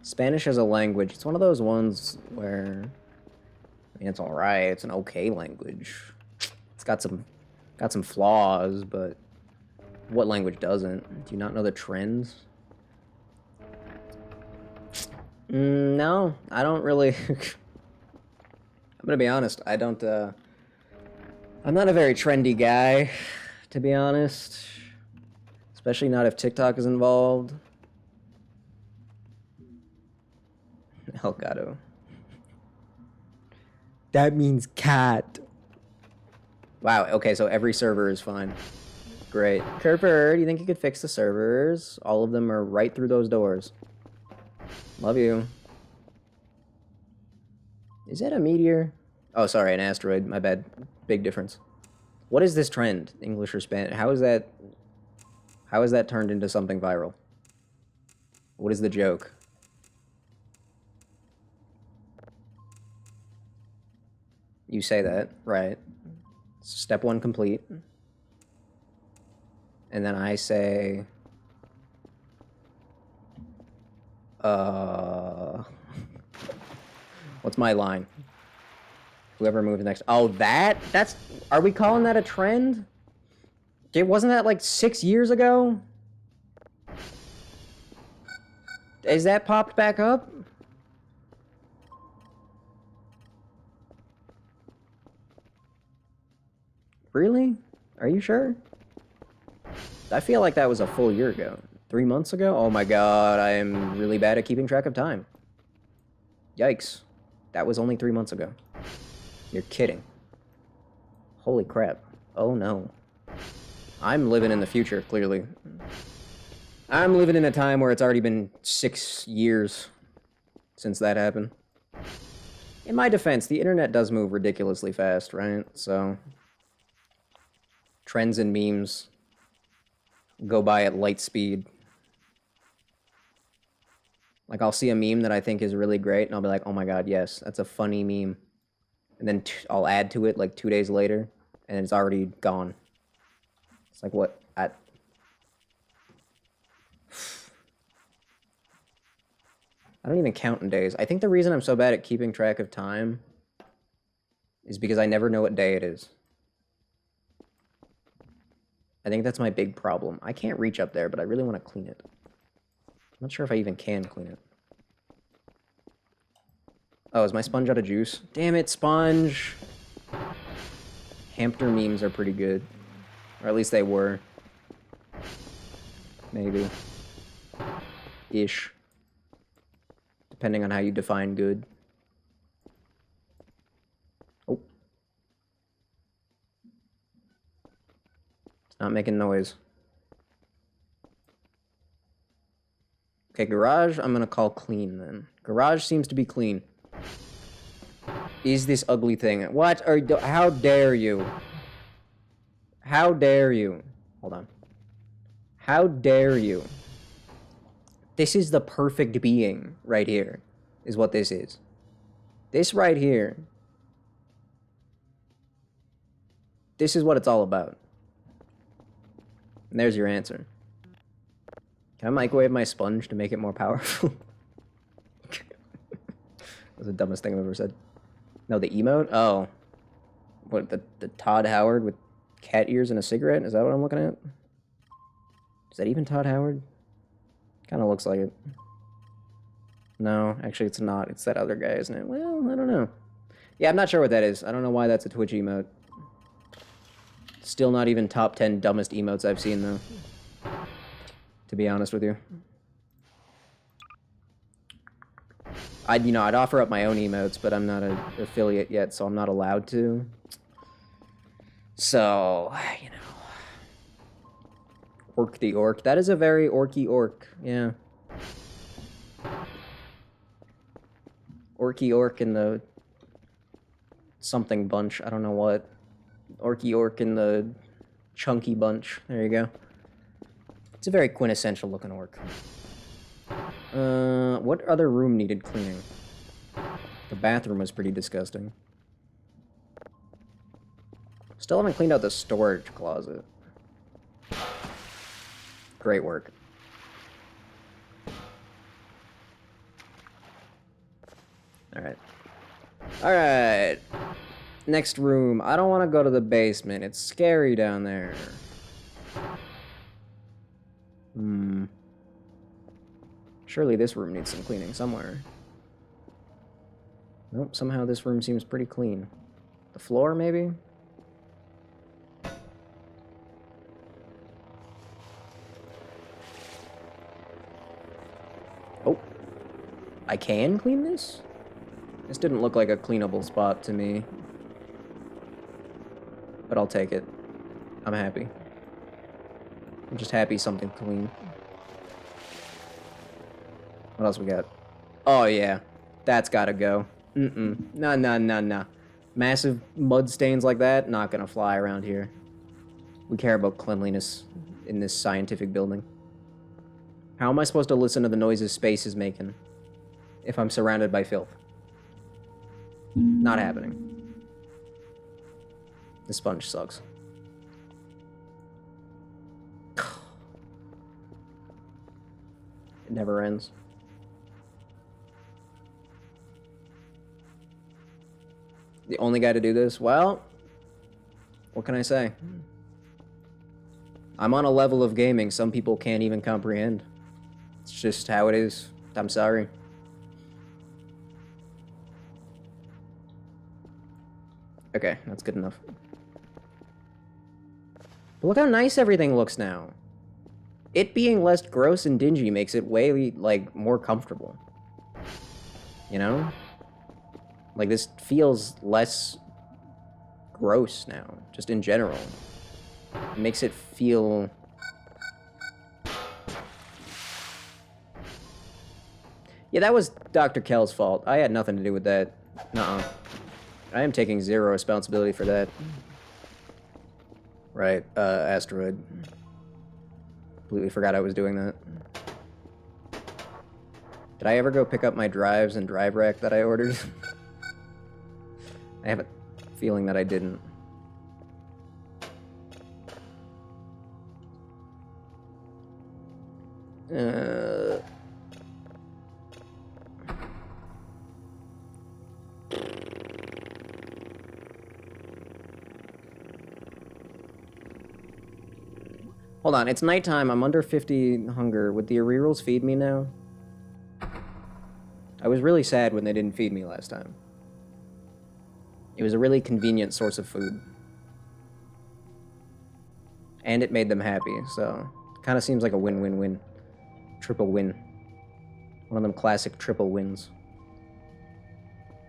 Spanish as a language, it's one of those ones where... I mean, it's alright, it's an okay language. It's got some flaws, but what language doesn't? Do you not know the trends? No, I don't really... I'm gonna be honest, I don't, I'm not a very trendy guy, to be honest. Especially not if TikTok is involved. Elgato. That means cat. Wow, okay, so every server is fine. Great. Kerper, do you think you could fix the servers? All of them are right through those doors. Love you. Is that a meteor? Oh, sorry, an asteroid. My bad. Big difference. What is this trend? English or Spanish? How is that turned into something viral? What is the joke? You say that, right? Step one complete. And then I say, what's my line? Whoever moves next. Oh, that's, are we calling that a trend? Okay, wasn't that like 6 years ago? Is that popped back up? Really? Are you sure? I feel like that was a full year ago. 3 months ago? Oh my god, I am really bad at keeping track of time. Yikes. That was only 3 months ago. You're kidding. Holy crap. Oh no. I'm living in the future, clearly. I'm living in a time where it's already been 6 years since that happened. In my defense, the internet does move ridiculously fast, right? So, trends and memes go by at light speed. Like, I'll see a meme that I think is really great, and I'll be like, oh my god, yes, that's a funny meme. And then I'll add to it like 2 days later, and it's already gone. It's like, what? I don't even count in days. I think the reason I'm so bad at keeping track of time is because I never know what day it is. I think that's my big problem. I can't reach up there, but I really want to clean it. I'm not sure if I even can clean it. Oh, is my sponge out of juice? Damn it, sponge! Hamster memes are pretty good. Or at least they were. Maybe. Ish. Depending on how you define good. Oh. It's not making noise. Okay, garage, I'm gonna call clean then. Garage seems to be clean. Is this ugly thing? What are you, how dare you? How dare you? Hold on. How dare you? This is the perfect being right here, is what this is. This right here. This is what it's all about. And there's your answer. Can I microwave my sponge to make it more powerful? That's the dumbest thing I've ever said. No, the emote? Oh. What, the Todd Howard with cat ears and a cigarette? Is that what I'm looking at? Is that even Todd Howard? Kind of looks like it. No, actually it's not. It's that other guy, isn't it? Well, I don't know. Yeah, I'm not sure what that is. I don't know why that's a Twitch emote. Still not even top 10 dumbest emotes I've seen, though. To be honest with you. I'd offer up my own emotes, but I'm not an affiliate yet, so I'm not allowed to. So, Orc the Orc. That is a very orky orc, yeah. Orky Orc in the something bunch. I don't know what. Orky Orc in the chunky bunch. There you go. It's a very quintessential looking orc. What other room needed cleaning? The bathroom was pretty disgusting. Still haven't cleaned out the storage closet. Great work. Alright. Alright. Next room. I don't want to go to the basement. It's scary down there. Surely this room needs some cleaning somewhere. Nope, somehow this room seems pretty clean. The floor, maybe? Oh. I can clean this? This didn't look like a cleanable spot to me. but I'll take it. I'm happy. I'm just happy something clean. What else we got? Oh, yeah. That's gotta go. Nah, nah, nah, nah. Massive mud stains like that, not gonna fly around here. We care about cleanliness in this scientific building. How am I supposed to listen to the noises space is making if I'm surrounded by filth? Not happening. The sponge sucks. It never ends. The only guy to do this? Well, what can I say? I'm on a level of gaming some people can't even comprehend. It's just how it is. I'm sorry. Okay, that's good enough. But look how nice everything looks now. It being less gross and dingy makes it way, like, more comfortable. You know? Like, this feels less gross now, just in general. It makes it feel... Yeah, that was Dr. Kell's fault. I had nothing to do with that. Nuh-uh. I am taking zero responsibility for that. Right, asteroid. Completely forgot I was doing that. Did I ever go pick up my drives and drive rack that I ordered? I have a feeling that I didn't. Hold on, it's nighttime. I'm under 50 hunger. Would the Arirals feed me now? I was really sad when they didn't feed me last time. It was a really convenient source of food. And it made them happy, so... Kind of seems like a win-win-win. Triple win. One of them classic triple wins.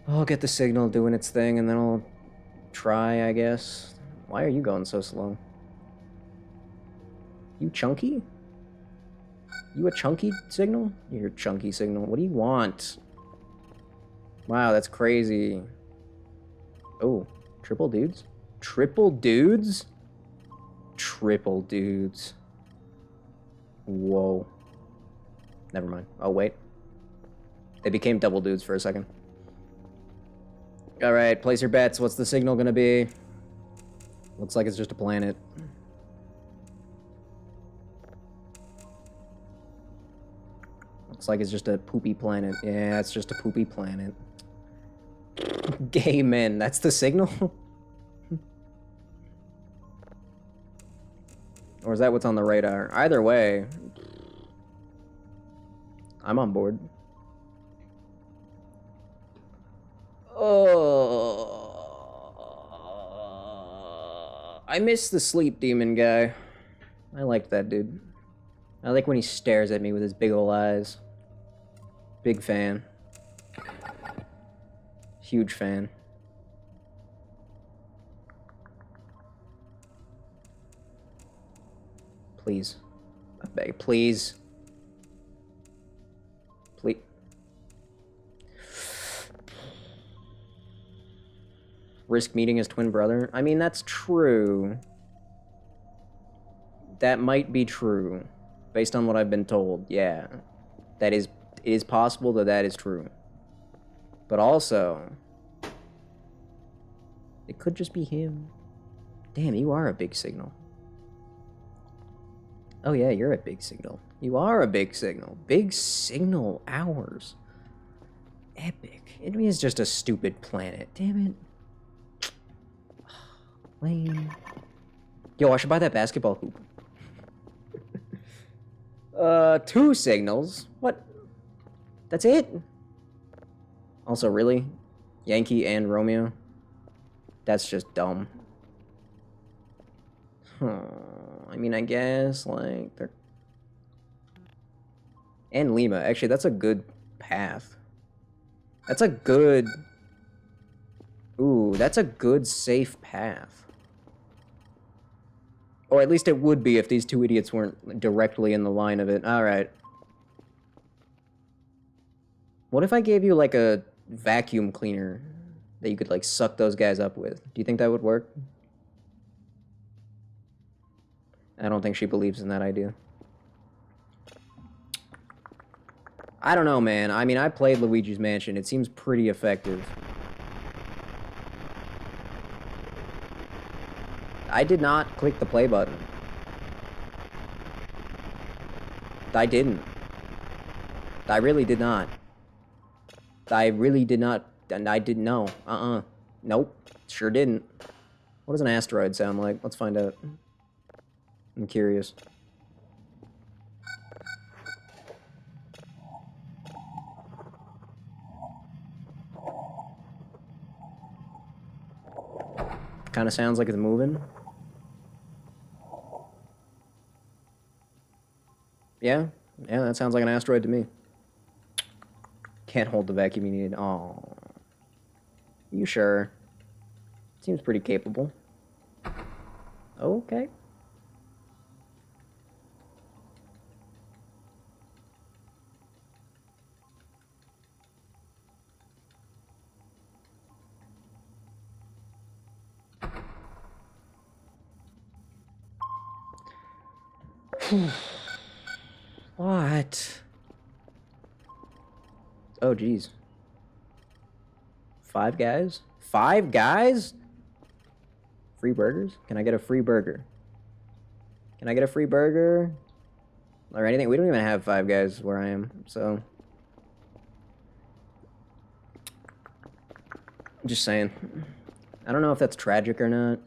I'll get the signal doing its thing, and then I'll try, I guess. Why are you going so slow? You chunky? You a chunky signal? You're a chunky signal. What do you want? Wow, that's crazy. Oh, triple dudes? Triple dudes? Triple dudes. Whoa. Never mind. Oh, wait. They became double dudes for a second. Alright, place your bets. What's the signal gonna be? Looks like it's just a planet. Looks like it's just a poopy planet. Yeah, it's just a poopy planet. Gay men, that's the signal? Or is that what's on the radar? Either way, I'm on board. Oh, I miss the sleep demon guy. I liked that dude. I like when he stares at me with his big ol' eyes. Big fan. Huge fan. Please. I beg, please. Please. Risk meeting his twin brother? I mean, that's true. That might be true. Based on what I've been told, yeah. That is, it is possible that that is true. But also, it could just be him. Damn, you are a big signal. Oh yeah, you're a big signal. You are a big signal. Big signal hours. Epic. It is just a stupid planet. Damn it. Lame. Yo, I should buy that basketball hoop. 2 signals? What? That's it? Also, really? Yankee and Romeo? That's just dumb. Huh. I mean, I guess, like, they're... And Lima. Actually, that's a good path. That's a good... Ooh, that's a good, safe path. Or at least it would be if these two idiots weren't directly in the line of it. Alright. What if I gave you, like, a vacuum cleaner that you could, like, suck those guys up with? Do you think that would work? I don't think she believes in that idea. I don't know, man. I mean, I played Luigi's Mansion. It seems pretty effective. I did not click the play button. I didn't. I really did not. I really did not. And I didn't know. Nope. Sure didn't. What does an asteroid sound like? Let's find out. I'm curious. Kind of sounds like it's moving. Yeah, that sounds like an asteroid to me. Can't hold the vacuum you need. Oh, you sure? Seems pretty capable. Okay. What? Oh, geez. 5 guys? 5 guys? Free burgers? Can I get a free burger? Can I get a free burger? Or anything? We don't even have 5 guys where I am, so... Just saying. I don't know if that's tragic or not.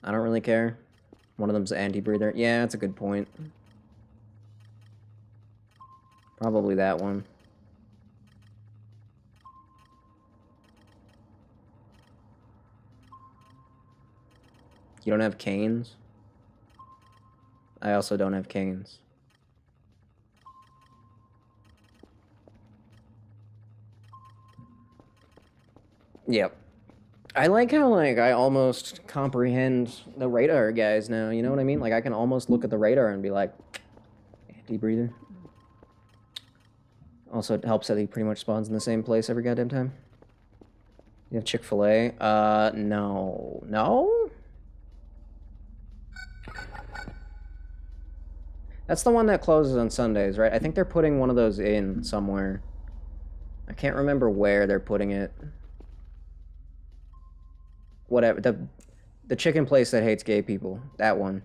I don't really care. One of them's an anti-breather. Yeah, that's a good point. Probably that one. You don't have canes? I also don't have canes. Yep. I like how, like, I almost comprehend the radar guys now, you know what I mean? Like, I can almost look at the radar and be like, anti-breather. Also, it helps that he pretty much spawns in the same place every goddamn time. You have Chick-fil-A? No. No? That's the one that closes on Sundays, right? I think they're putting one of those in somewhere. I can't remember where they're putting it. Whatever. The chicken place that hates gay people. That one.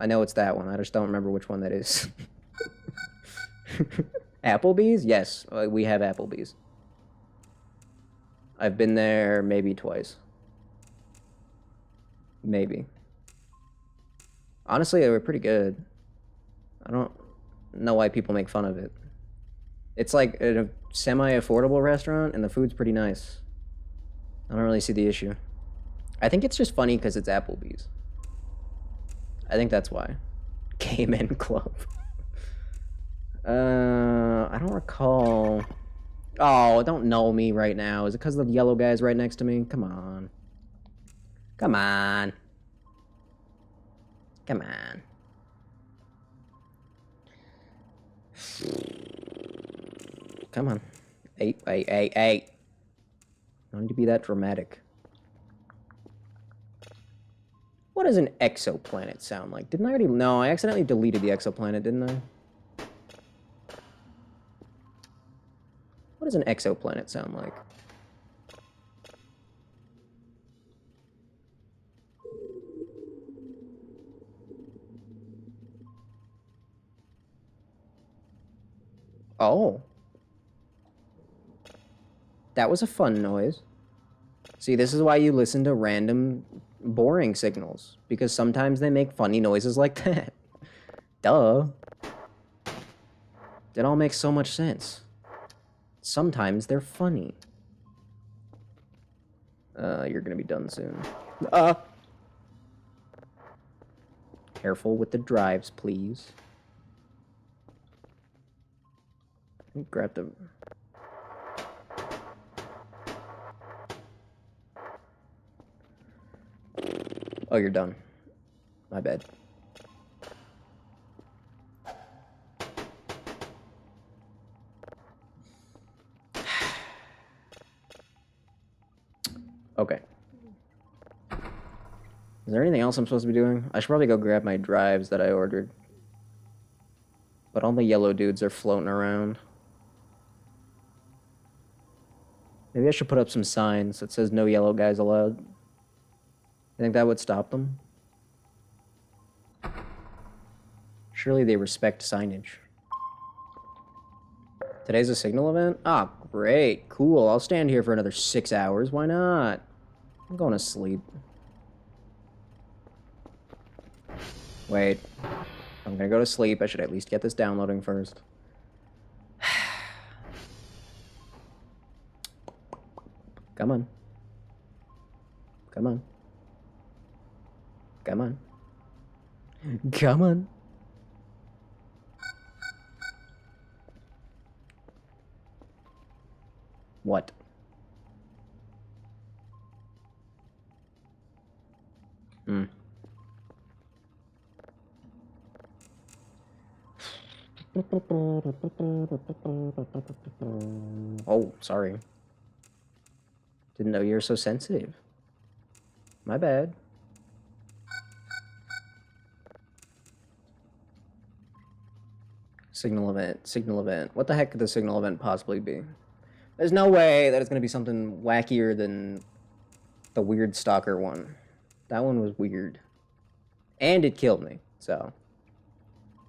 I know it's that one. I just don't remember which one that is. Applebee's? Yes, we have Applebee's. I've been there maybe twice. Maybe. Honestly, they were pretty good. I don't know why people make fun of it. It's like a semi-affordable restaurant, and the food's pretty nice. I don't really see the issue. I think it's just funny because it's Applebee's. I think that's why. Gay Men Club. I don't recall. Oh, don't know me right now. Is it because the yellow guy's right next to me? Come on. Come on. Come on. Come on. Hey. Don't need to be that dramatic. What does an exoplanet sound like? Didn't I already... No, I accidentally deleted the exoplanet, didn't I? What does an exoplanet sound like? Oh. That was a fun noise. See, this is why you listen to random boring signals. Because sometimes they make funny noises like that. Duh. It all makes so much sense. Sometimes they're funny. You're gonna be done soon. Careful with the drives, please. Grab the... Oh, you're done. My bad. Okay. Is there anything else I'm supposed to be doing? I should probably go grab my drives that I ordered. But all the yellow dudes are floating around. Maybe I should put up some signs that says no yellow guys allowed. You think that would stop them? Surely they respect signage. Today's a signal event? Ah, great. Cool. I'll stand here for another 6 hours. Why not? I'm going to sleep. Wait. If I'm gonna go to sleep, I should at least get this downloading first. Come on. Come on. Come on. Come on. What? Oh, sorry. Didn't know you were so sensitive. My bad. Signal event. Signal event. What the heck could the signal event possibly be? There's no way that it's going to be something wackier than the weird stalker one. That one was weird. And it killed me, so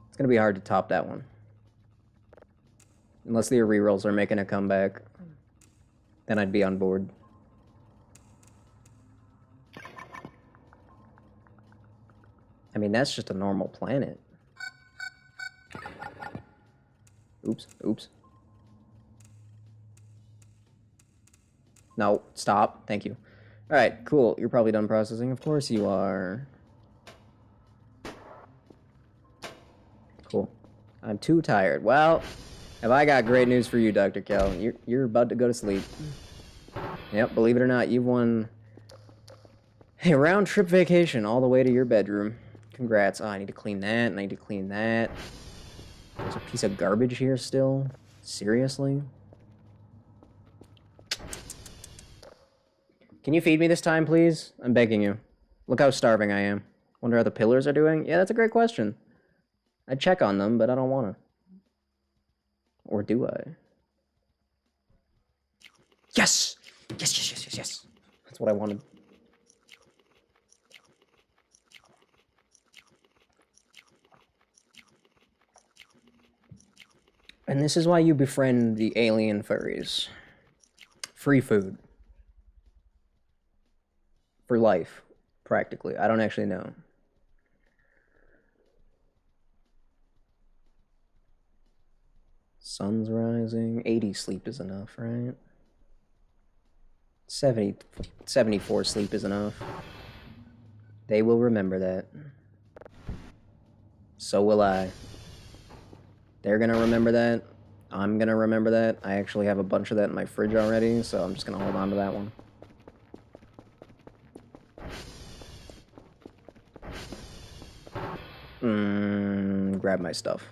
it's going to be hard to top that one. Unless the rerolls are making a comeback, then I'd be on board. I mean, that's just a normal planet. Oops, oops. No, stop. Thank you. Alright, cool. You're probably done processing. Of course you are. Cool. I'm too tired. Well, have I got great news for you, Dr. Kell. You're about to go to sleep. Yep, believe it or not, you've won a round-trip vacation all the way to your bedroom. Congrats. Oh, I need to clean that, and I need to clean that. There's a piece of garbage here still? Seriously? Can you feed me this time, please? I'm begging you. Look how starving I am. Wonder how the pillars are doing? Yeah, that's a great question. I'd check on them, but I don't want to. Or do I? Yes! Yes, yes, yes, yes, yes. That's what I wanted. And this is why you befriend the alien furries. Free food. For life, practically. I don't actually know. Sun's rising. 80 sleep is enough, right? 74 sleep is enough. They will remember that. So will I. They're gonna remember that. I'm gonna remember that. I actually have a bunch of that in my fridge already, so I'm just gonna hold on to that one. Grab my stuff.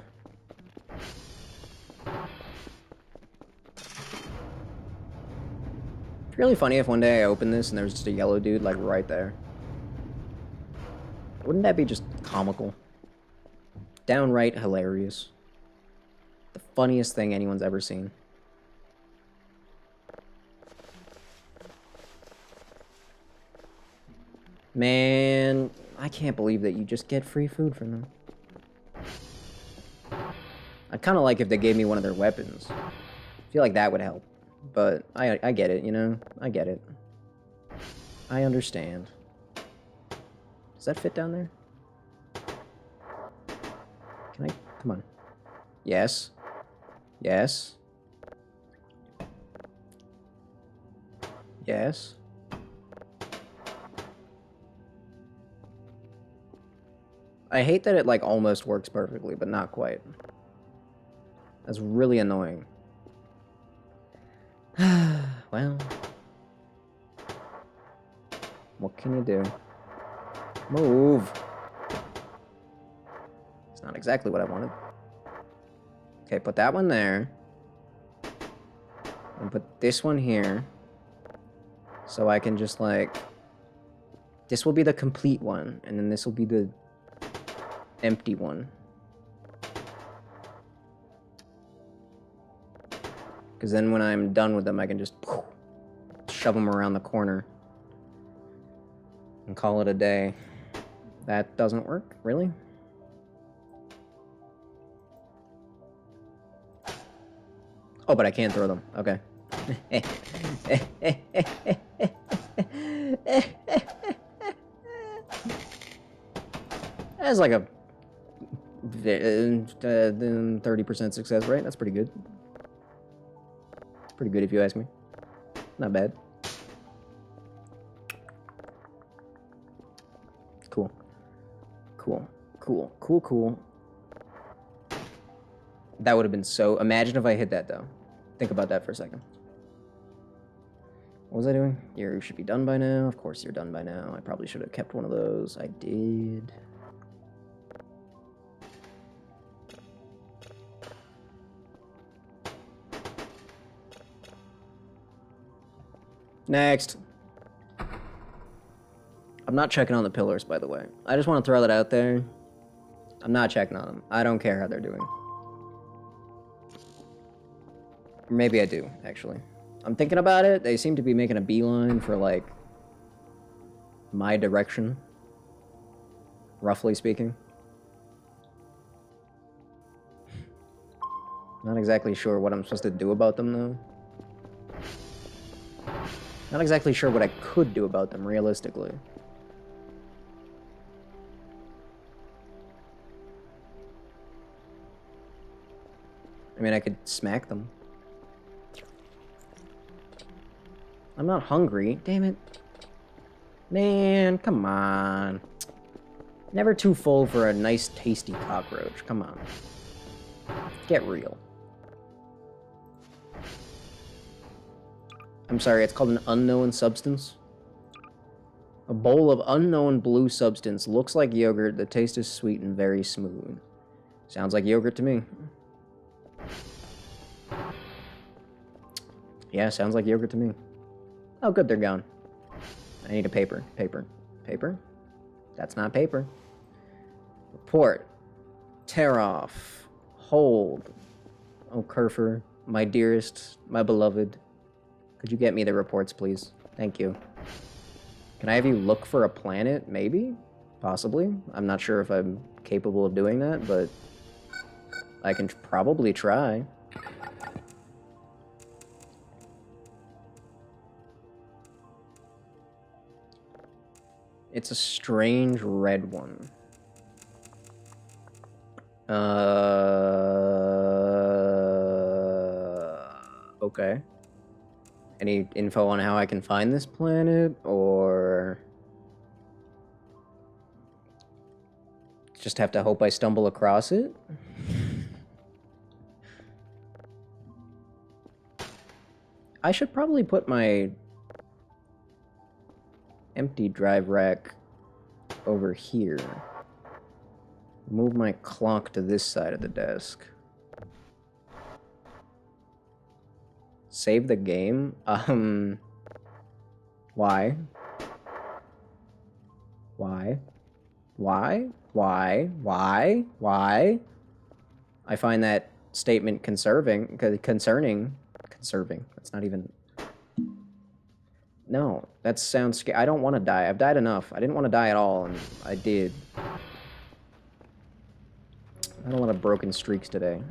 It's really funny if one day I open this and there's just a yellow dude, like, right there. Wouldn't that be just comical? Downright hilarious. The funniest thing anyone's ever seen. Man, I can't believe that you just get free food from them. I'd kind of like if they gave me one of their weapons. I feel like that would help. But I get it, you know? I get it. I understand. Does that fit down there? Can I? Come on. Yes. Yes. Yes. I hate that it, like, almost works perfectly, but not quite. That's really annoying. Well. What can you do? Move. not exactly what I wanted. Okay, put that one there. And put this one here. So I can just, like... This will be the complete one, and then this will be the empty one. Because then when I'm done with them, I can just shove them around the corner and call it a day. That doesn't work, really? Oh, but I can throw them. Okay. That's like a 30% success rate. That's pretty good. Pretty good if you ask me. Not bad. Cool. Cool. Cool. Cool, cool. That would have been so... Imagine if I hit that, though. Think about that for a second. What was I doing? You should be done by now. Of course you're done by now. I probably should have kept one of those. I did. Next. I'm not checking on the pillars, by the way. I just want to throw that out there. I'm not checking on them. I don't care how they're doing. Or maybe I do, actually. I'm thinking about it. They seem to be making a beeline for, like, my direction. Roughly speaking. Not exactly sure what I'm supposed to do about them, though. Not exactly sure what I could do about them, realistically. I mean, I could smack them. I'm not hungry. Damn it. Man, come on. Never too full for a nice, tasty cockroach. Come on. Get real. I'm sorry, it's called an unknown substance. A bowl of unknown blue substance. Looks like yogurt. The taste is sweet and very smooth. Sounds like yogurt to me. Yeah, sounds like yogurt to me. Oh, good, they're gone. I need a paper. Paper. Paper? That's not paper. Report. Tear off. Hold. Oh, Kerfer, my dearest, my beloved. Could you get me the reports, please? Thank you. Can I have you look for a planet? Maybe? Possibly. I'm not sure if I'm capable of doing that, but I can probably try. It's a strange red one. Okay. Any info on how I can find this planet, or just have to hope I stumble across it? I should probably put my empty drive rack over here. Move my clock to this side of the desk. Save the game? Why? Why? Why? Why? Why? Why? I find that statement concerning. That's not even... No, that sounds scary. I don't want to die. I've died enough. I didn't want to die at all, and I did. I had a lot of broken streaks today.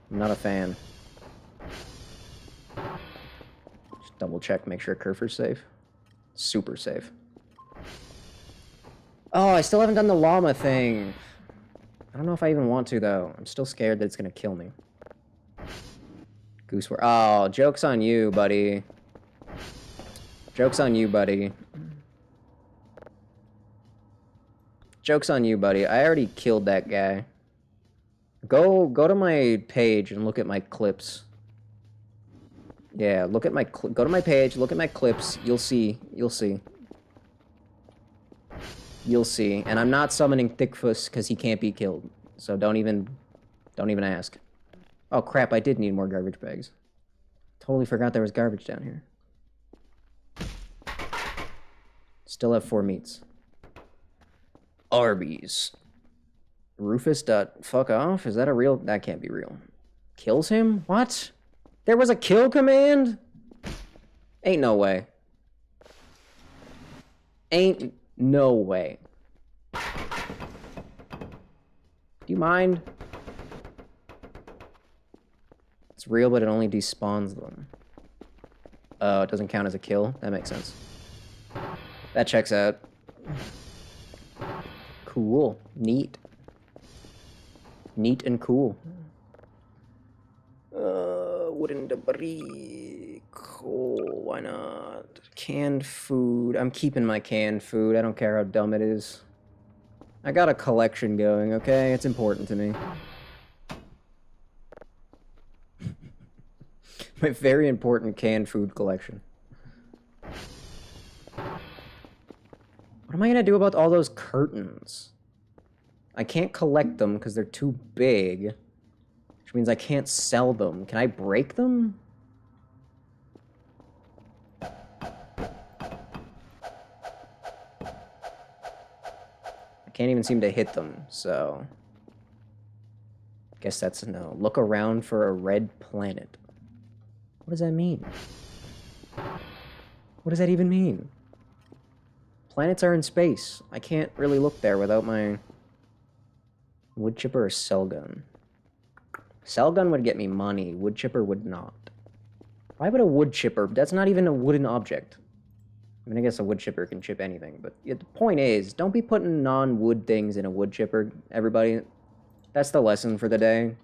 I'm not a fan. Just double check, make sure Kerfer's safe. Super safe. Oh, I still haven't done the llama thing. I don't know if I even want to, though. I'm still scared that it's going to kill me. Goose... Oh, joke's on you, buddy. Joke's on you, buddy. Joke's on you, buddy. I already killed that guy. Go to my page and look at my clips. Yeah, look at my... Go to my page, look at my clips. You'll see. You'll see. You'll see. And I'm not summoning Thickfuss because he can't be killed. so don't even ask. Oh crap, I did need more garbage bags. Totally forgot there was garbage down here. Still have 4 meats. Arby's. Rufus. Fuck off? Is that a real? That can't be real. Kills him? What? There was a kill command? Ain't no way. Ain't no way. Do you mind? It's real, but it only despawns them. Oh, it doesn't count as a kill? That makes sense. That checks out. Cool. Neat. Neat and cool. Wooden debris. Cool. Why not? Canned food. I'm keeping my canned food. I don't care how dumb it is. I got a collection going, okay? It's important to me. My very important canned food collection. What am I gonna do about all those curtains? I can't collect them because they're too big, which means I can't sell them. Can I break them? I can't even seem to hit them, so... Guess that's a no. Look around for a red planet. What does that mean? What does that even mean? Planets are in space. I can't really look there without my... Wood chipper or cell gun? Cell gun would get me money. Wood chipper would not. Why would a wood chipper? That's not even a wooden object. I mean, I guess a wood chipper can chip anything, but the point is, don't be putting non-wood things in a wood chipper, everybody. That's the lesson for the day.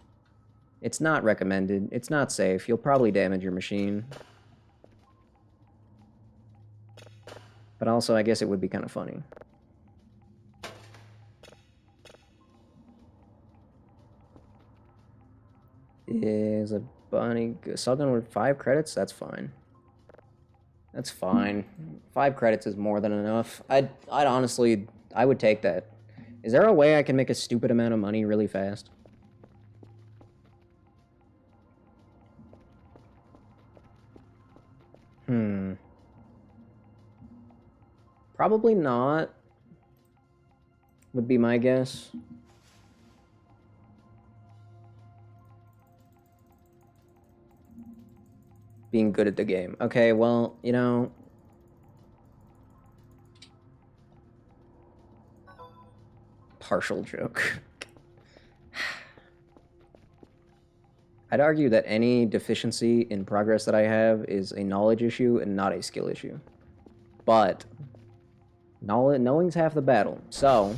It's not recommended. It's not safe. You'll probably damage your machine. But also, I guess it would be kind of funny. Is a bunny... Cellgun with 5 credits? That's fine. That's fine. 5 credits is more than enough. I'd honestly... I would take that. Is there a way I can make a stupid amount of money really fast? Probably not. Would be my guess. Being good at the game. Okay, well, you know... Partial joke. I'd argue that any deficiency in progress that I have is a knowledge issue and not a skill issue. But... knowing's half the battle, so...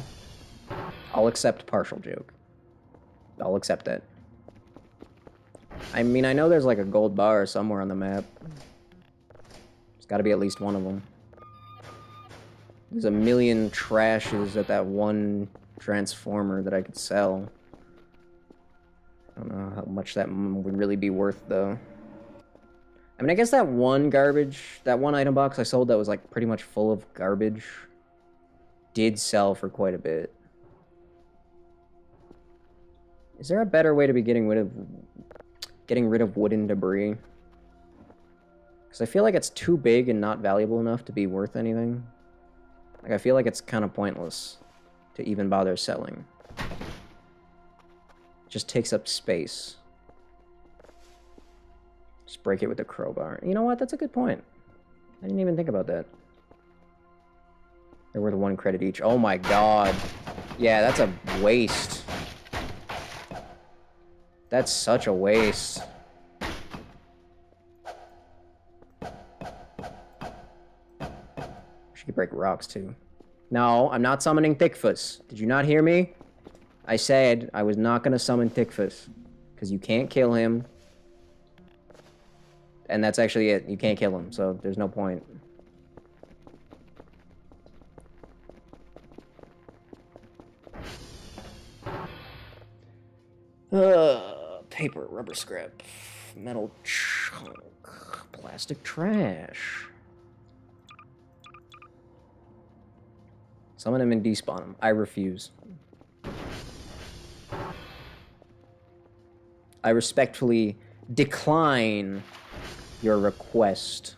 I'll accept partial joke. I'll accept that. I mean, I know there's like a gold bar somewhere on the map. There's gotta be at least one of them. There's a million trashes at that one transformer that I could sell. I don't know how much that would really be worth, though. I mean, I guess that one item box I sold that was like pretty much full of garbage did sell for quite a bit. Is there a better way to be getting rid of wooden debris? Because I feel like it's too big and not valuable enough to be worth anything. Like, I feel like it's kind of pointless to even bother selling. It just takes up space. Just break it with a crowbar. You know what? That's a good point. I didn't even think about that. They're worth 1 credit each. Oh my god. Yeah, that's a waste. That's such a waste. She could break rocks, too. No, I'm not summoning Thickfuss. Did you not hear me? I said I was not going to summon Thickfuss. Because you can't kill him. And that's actually it. You can't kill him, so there's no point. Paper, rubber scrap, metal chunk, plastic trash. Summon him and despawn him. I refuse. I respectfully decline your request.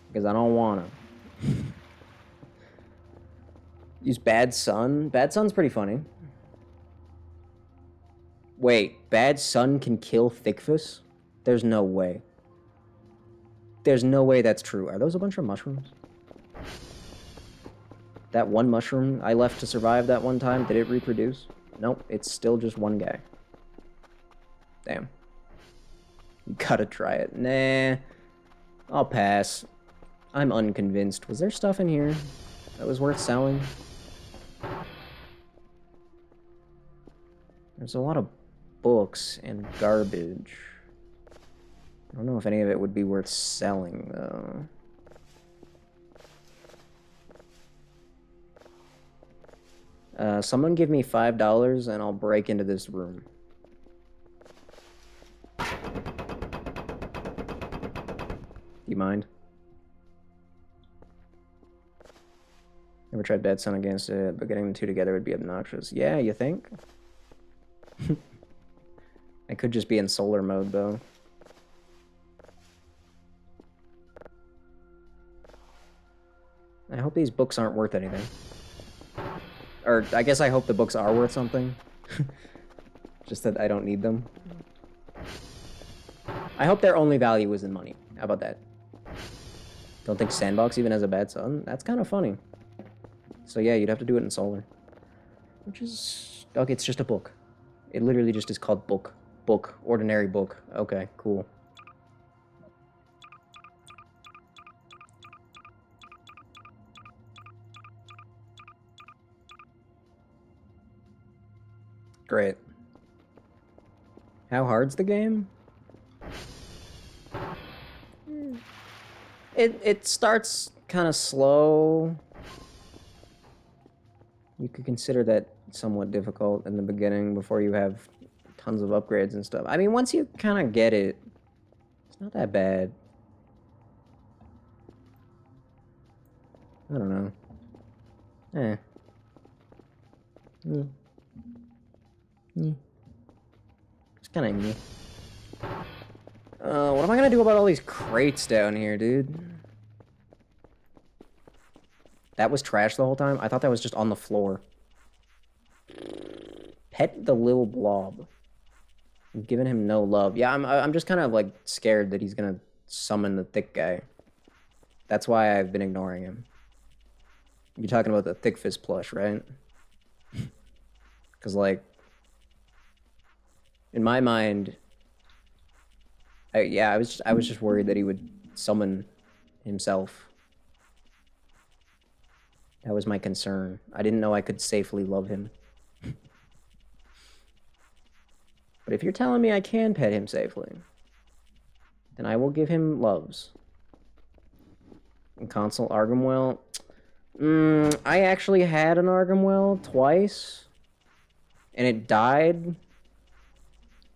Because I don't wanna. Use Bad Sun? Bad Sun's pretty funny. Wait, Bad Sun can kill Thickfus? There's no way. There's no way that's true. Are those a bunch of mushrooms? That one mushroom I left to survive that one time, did it reproduce? Nope, it's still just one guy. Damn. You gotta try it. Nah. I'll pass. I'm unconvinced. Was there stuff in here that was worth selling? There's a lot of books and garbage. I don't know if any of it would be worth selling, though. Someone give me $5 and I'll break into this room. Do you mind? Never tried Bad Sun against it, but getting the two together would be obnoxious. Yeah, you think? I could just be in solar mode, though. I hope these books aren't worth anything. Or, I guess I hope the books are worth something. Just that I don't need them. I hope their only value is in money. How about that? Don't think Sandbox even has a Bad Sun? That's kind of funny. So yeah, you'd have to do it in solar. Which is... Okay, it's just a book. It literally just is called book. Book. Ordinary book. Okay, cool. Great. How hard's the game? It starts kind of slow. You could consider that somewhat difficult in the beginning before you have tons of upgrades and stuff. I mean, once you kind of get it, it's not that bad. I don't know. Eh. It's kind of me. What am I gonna do about all these crates down here, dude? That was trash the whole time? I thought that was just on the floor. Pet the little blob. I'm giving him no love. Yeah, I'm just kind of, like, scared that he's gonna summon the thick guy. That's why I've been ignoring him. You're talking about the Thick Fist plush, right? Because, like, in my mind... I was just worried that he would summon himself. That was my concern. I didn't know I could safely love him. But if you're telling me I can pet him safely, then I will give him loves. And Consul Argomwell... I actually had an Argomwell twice. And it died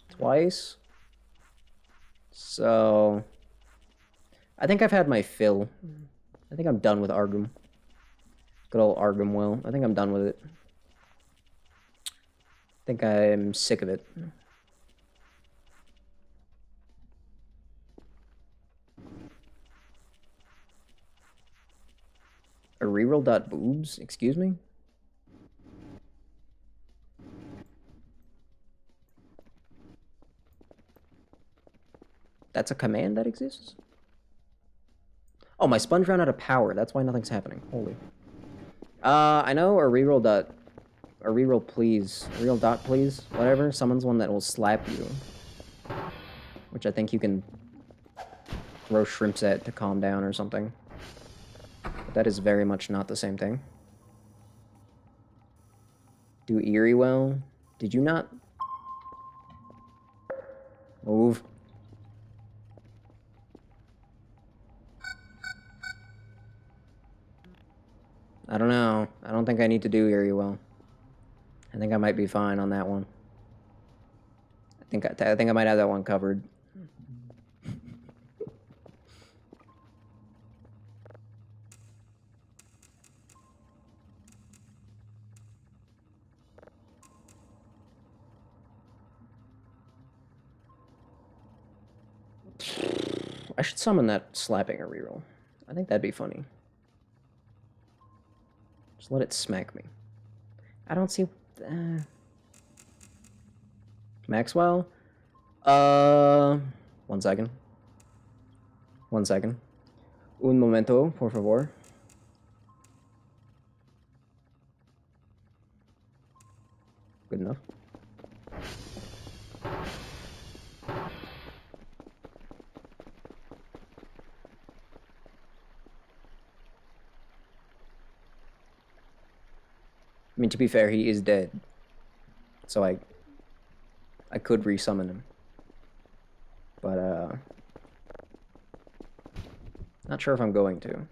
twice. So... I think I've had my fill. I think I'm done with Argom. Good old Argomwell. I think I'm done with it. I think I'm sick of it. A reroll dot boobs? Excuse me? That's a command that exists? Oh, my sponge ran out of power. That's why nothing's happening. Holy. I know a reroll dot... A reroll please. A reroll dot please. Whatever. Someone's one that will slap you. Which I think you can throw shrimps at to calm down or something. But that is very much not the same thing. Do Eerie well. Did you not... Move. I don't know. I don't think I need to do Eerie well. I think I might be fine on that one. I think I might have that one covered. I should summon that slapping a reroll. I think that'd be funny. Just let it smack me. I don't see... Maxwell? 1 second. 1 second. Un momento, por favor. Good enough. I mean, to be fair, he is dead. So I could resummon him. But, not sure if I'm going to.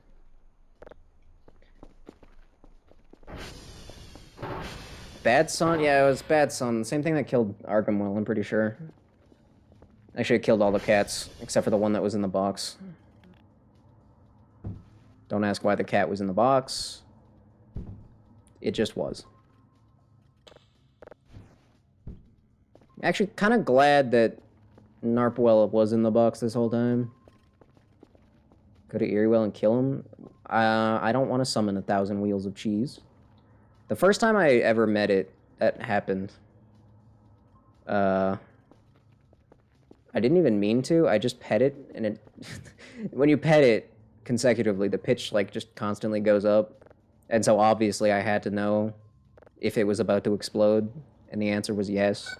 Bad Son? Yeah, it was Bad Son. Same thing that killed Argamwell, I'm pretty sure. Actually, it killed all the cats, except for the one that was in the box. Don't ask why the cat was in the box. It just was. Actually, kind of glad that Narpwell was in the box this whole time. Go to Eriewell and kill him. I don't want to summon 1,000 wheels of cheese. The first time I ever met it, that happened. I didn't even mean to. I just pet it, and it... when you pet it consecutively, the pitch, like, just constantly goes up. And so, obviously, I had to know if it was about to explode, and the answer was yes.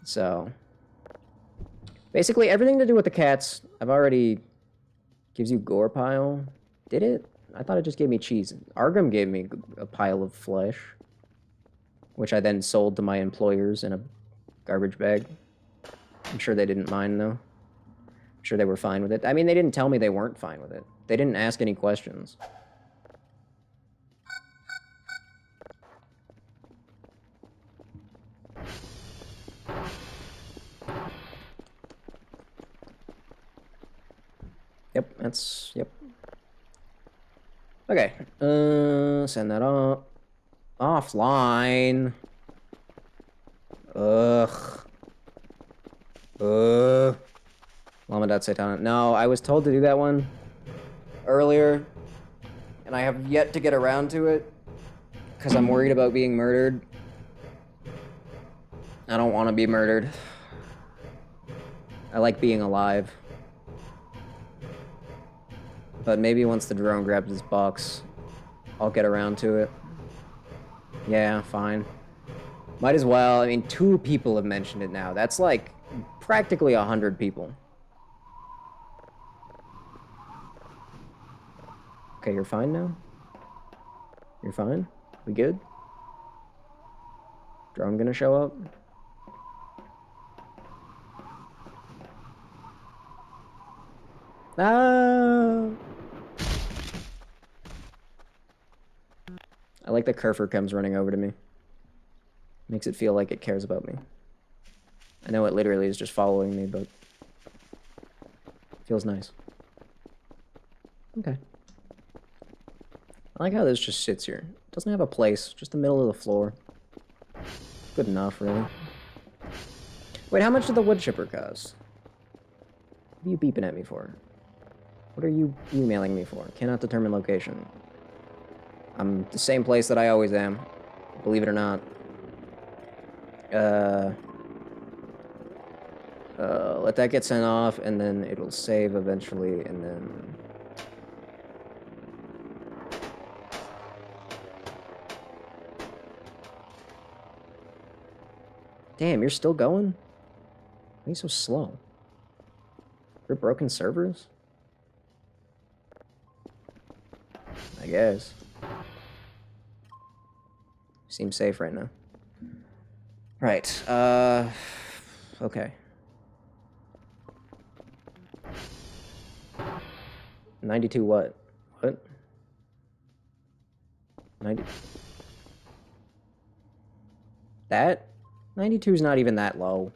So... basically, everything to do with the cats, I've already... gives you gore pile. Did it? I thought it just gave me cheese. Argrim gave me a pile of flesh, which I then sold to my employers in a garbage bag. I'm sure they didn't mind, though. I'm sure they were fine with it. I mean, they didn't tell me they weren't fine with it. They didn't ask any questions. Yep, that's... yep. Okay, send that off. Offline. Ugh. Lamadat Satan. No, I was told to do that one earlier, and I have yet to get around to it, because I'm worried about being murdered. I don't want to be murdered. I like being alive. But maybe once the drone grabs this box, I'll get around to it. Yeah, fine. Might as well. I mean, 2 people have mentioned it now. That's like practically 100 people. Okay, you're fine now? You're fine? We good? Drone gonna show up? Ah! I like that Kerfur comes running over to me. Makes it feel like it cares about me. I know it literally is just following me, but... feels nice. Okay. I like how this just sits here. It doesn't have a place, just the middle of the floor. Good enough, really. Wait, how much did the wood chipper cost? What are you beeping at me for? What are you emailing me for? Cannot determine location. I'm the same place that I always am. Believe it or not. Let that get sent off, and then it'll save eventually, and then... Damn, you're still going? Why are you so slow? We're broken servers? I guess. Seems safe right now. Right, okay. 92 what? What? 90... that? 92 is not even that low.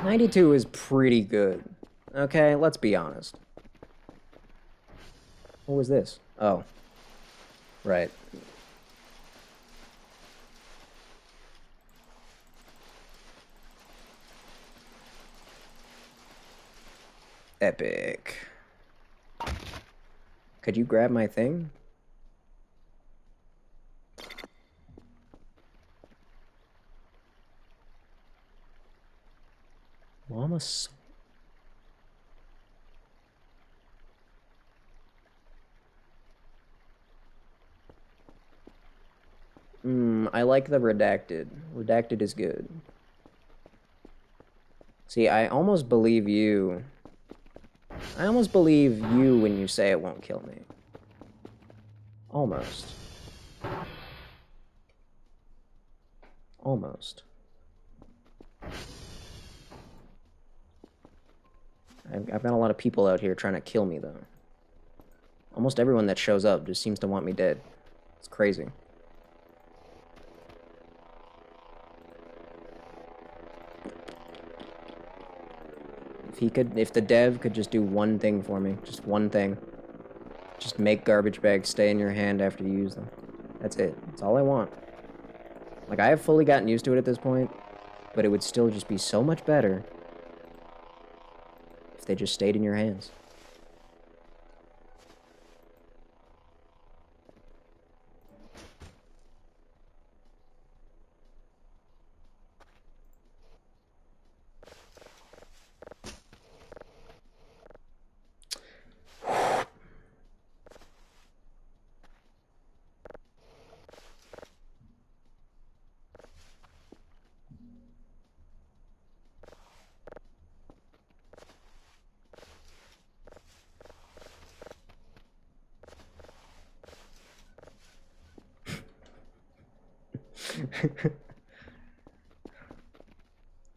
92 is pretty good. Okay, let's be honest. What was this? Oh. Right. Epic. Could you grab my thing? Llama. I like the redacted. Redacted is good. See, I almost believe you. I almost believe you when you say it won't kill me. Almost. Almost. I've got a lot of people out here trying to kill me, though. Almost everyone that shows up just seems to want me dead. It's crazy. If the dev could just do one thing for me, just one thing. Just make garbage bags stay in your hand after you use them. That's it. That's all I want. Like, I have fully gotten used to it at this point, but it would still just be so much better if they just stayed in your hands.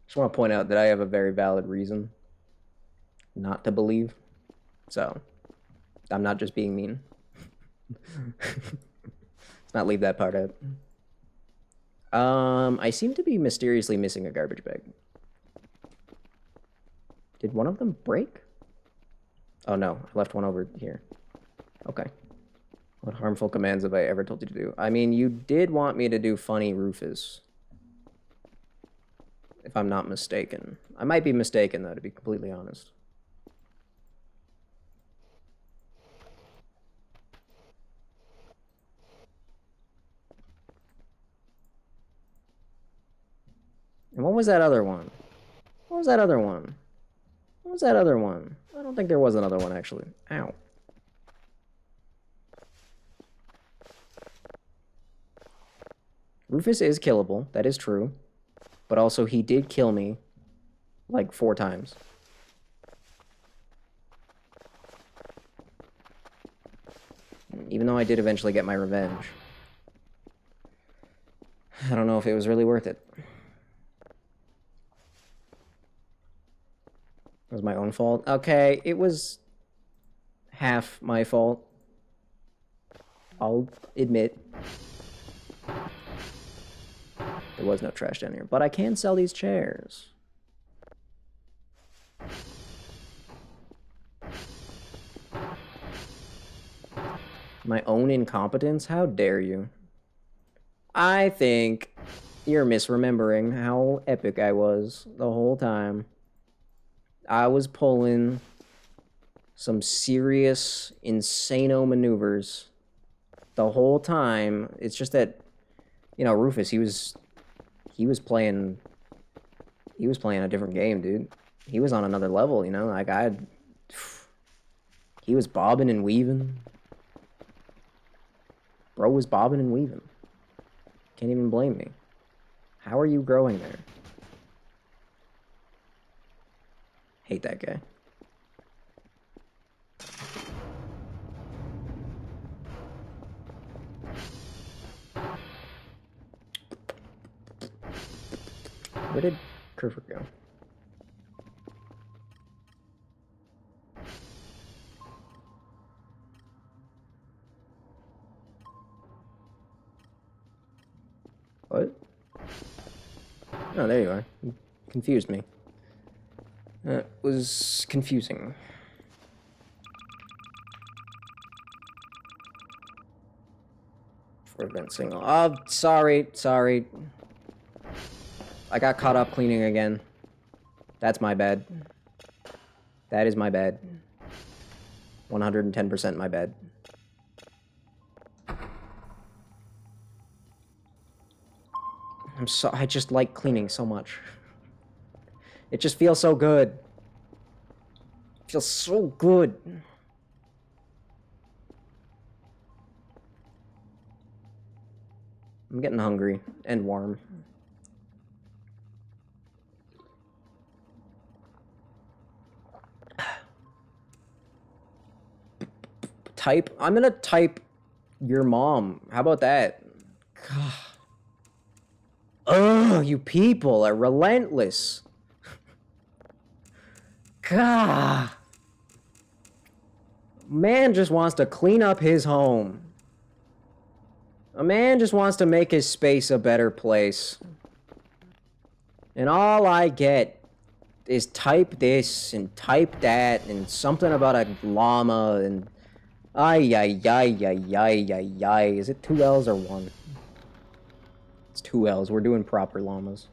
Just want to point out that I have a very valid reason not to believe, so I'm not just being mean. Let's not leave that part out. I seem to be mysteriously missing a garbage bag. Did one of them break? Oh no, I left one over here. Okay. What harmful commands have I ever told you to do? I mean, you did want me to do funny Rufus. If I'm not mistaken. I might be mistaken, though, to be completely honest. And what was that other one? What was that other one? What was that other one? I don't think there was another one, actually. Ow. Rufus is killable. That is true. But also, he did kill me like 4 times. Even though I did eventually get my revenge. I don't know if it was really worth it. It was my own fault. Okay, it was half my fault. I'll admit. There was no trash down here. But I can sell these chairs. My own incompetence? How dare you? I think you're misremembering how epic I was the whole time. I was pulling some serious, insano maneuvers the whole time. It's just that, you know, Rufus, he was playing a different game, dude. He was on another level, you know? Like, he was bobbing and weaving. Bro was bobbing and weaving. Can't even blame me. How are you growing there? Hate that guy. Where did Kerfur go? What? Oh, there you are. You confused me. That was confusing. For event single. Oh, sorry. I got caught up cleaning again. That's my bad. That is my bad. 110% my bad. I just like cleaning so much. It just feels so good. It feels so good. I'm getting hungry and warm. I'm gonna type your mom. How about that? God. Ugh, you people are relentless. God. Man just wants to clean up his home. A man just wants to make his space a better place. And all I get is type this and type that and something about a llama and... Ay, ay, ay, ay, ay, ay, ay. Is it 2 L's or 1? It's 2 L's. We're doing proper llamas.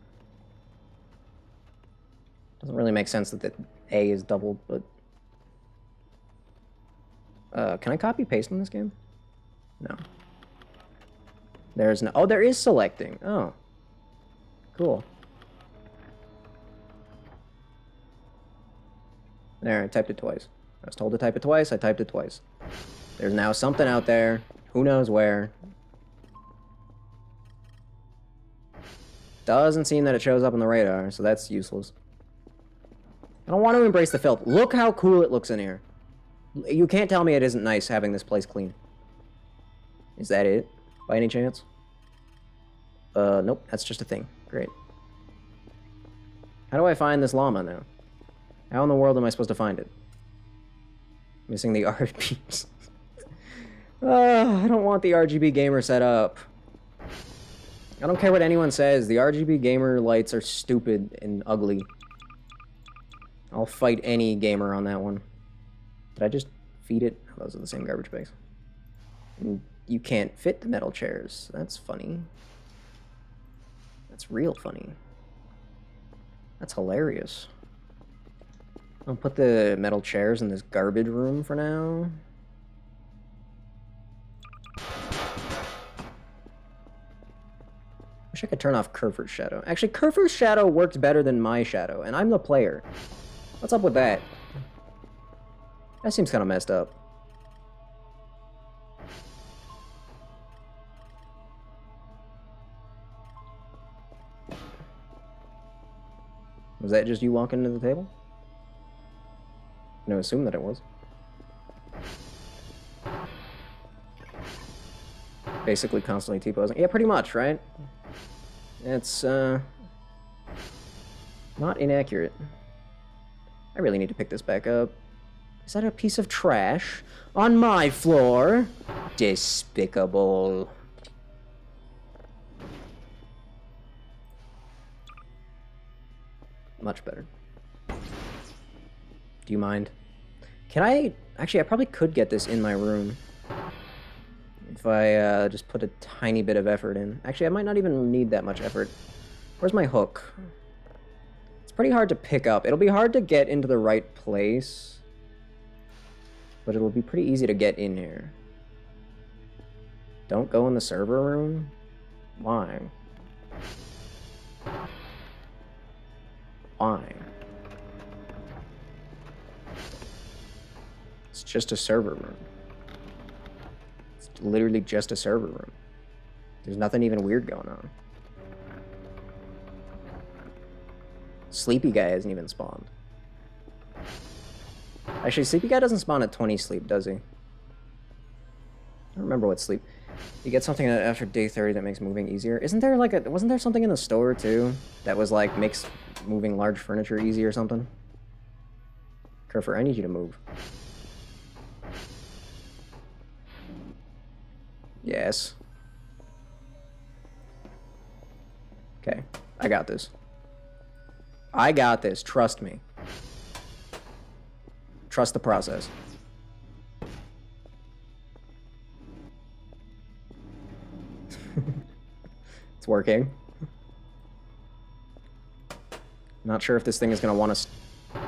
Doesn't really make sense that the A is doubled, but... can I copy paste in this game? No. There's no... Oh, there is selecting. Oh. Cool. There, I typed it twice. I was told to type it twice, I typed it twice. There's now something out there. Who knows where. Doesn't seem that it shows up on the radar, so that's useless. I don't want to embrace the filth. Look how cool it looks in here. You can't tell me it isn't nice having this place clean. Is that it? By any chance? Nope, that's just a thing. Great. How do I find this llama now? How in the world am I supposed to find it? Missing the RGBs. I don't want the RGB gamer set up. I don't care what anyone says. The RGB gamer lights are stupid and ugly. I'll fight any gamer on that one. Did I just feed it? Oh, those are the same garbage bags. And you can't fit the metal chairs. That's funny. That's real funny. That's hilarious. I'll put the metal chairs in this garbage room for now. Wish I could turn off Kerfer's shadow. Actually, Kerfer's shadow works better than my shadow, and I'm the player. What's up with that? That seems kind of messed up. Was that just you walking to the table? I'm gonna assume that it was. Basically constantly T-posing. Yeah, pretty much, right? It's, not inaccurate. I really need to pick this back up. Is that a piece of trash on my floor? Despicable. Much better. Do you mind? Can I... Actually, I probably could get this in my room. If I just put a tiny bit of effort in. Actually, I might not even need that much effort. Where's my hook? It's pretty hard to pick up. It'll be hard to get into the right place. But it'll be pretty easy to get in here. Don't go in the server room? Why? Why? It's just a server room. It's literally just a server room. There's nothing even weird going on. Sleepy guy hasn't even spawned. Actually, Sleepy guy doesn't spawn at 20 sleep, does he? I don't remember what sleep. You get something after day 30 that makes moving easier. Isn't there like a... Wasn't there something in the store, too? That was like, makes moving large furniture easy or something? Kerfer, I need you to move. Yes. Okay, I got this. I got this, trust me. Trust the process. It's working. Not sure if this thing is gonna want to...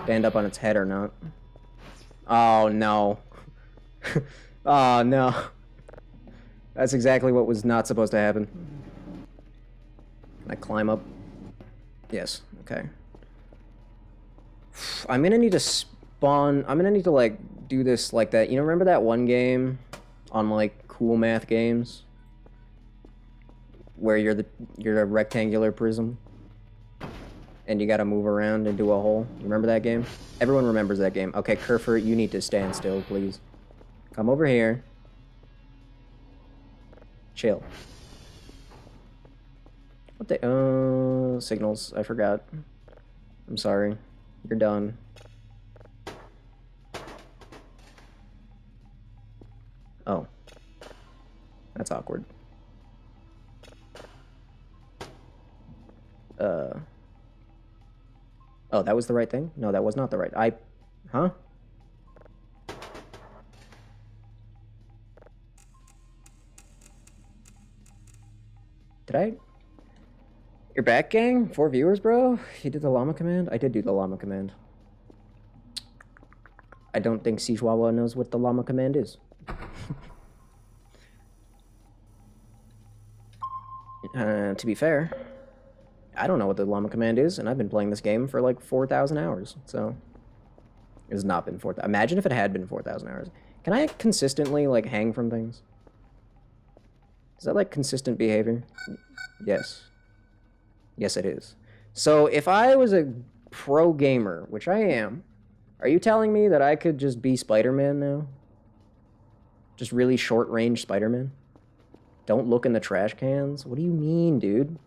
stand up on its head or not. Oh, no. Oh, no. That's exactly what was not supposed to happen. Can I climb up? Yes, okay. I'm gonna need to spawn... I'm gonna need to, like, do this like that. You know, remember that one game on, like, Cool Math Games? Where you're a rectangular prism? And you gotta move around and do a hole. You remember that game? Everyone remembers that game. Okay, Kerfer, you need to stand still, please. Come over here. Chill. What the... signals. I forgot. I'm sorry. You're done. Oh. That's awkward. Oh, that was the right thing? No, that was not the right... Huh? Did I... You're back, gang? 4 viewers, bro? You did the llama command? I did do the llama command. I don't think Chihuahua knows what the llama command is. To be fair, I don't know what the llama command is, and I've been playing this game for like 4,000 hours, so... It has not been 4,000... Imagine if it had been 4,000 hours. Can I consistently, like, hang from things? Is that, like, consistent behavior? Yes. Yes, it is. So, if I was a pro gamer, which I am, are you telling me that I could just be Spider-Man now? Just really short-range Spider-Man? Don't look in the trash cans? What do you mean, dude?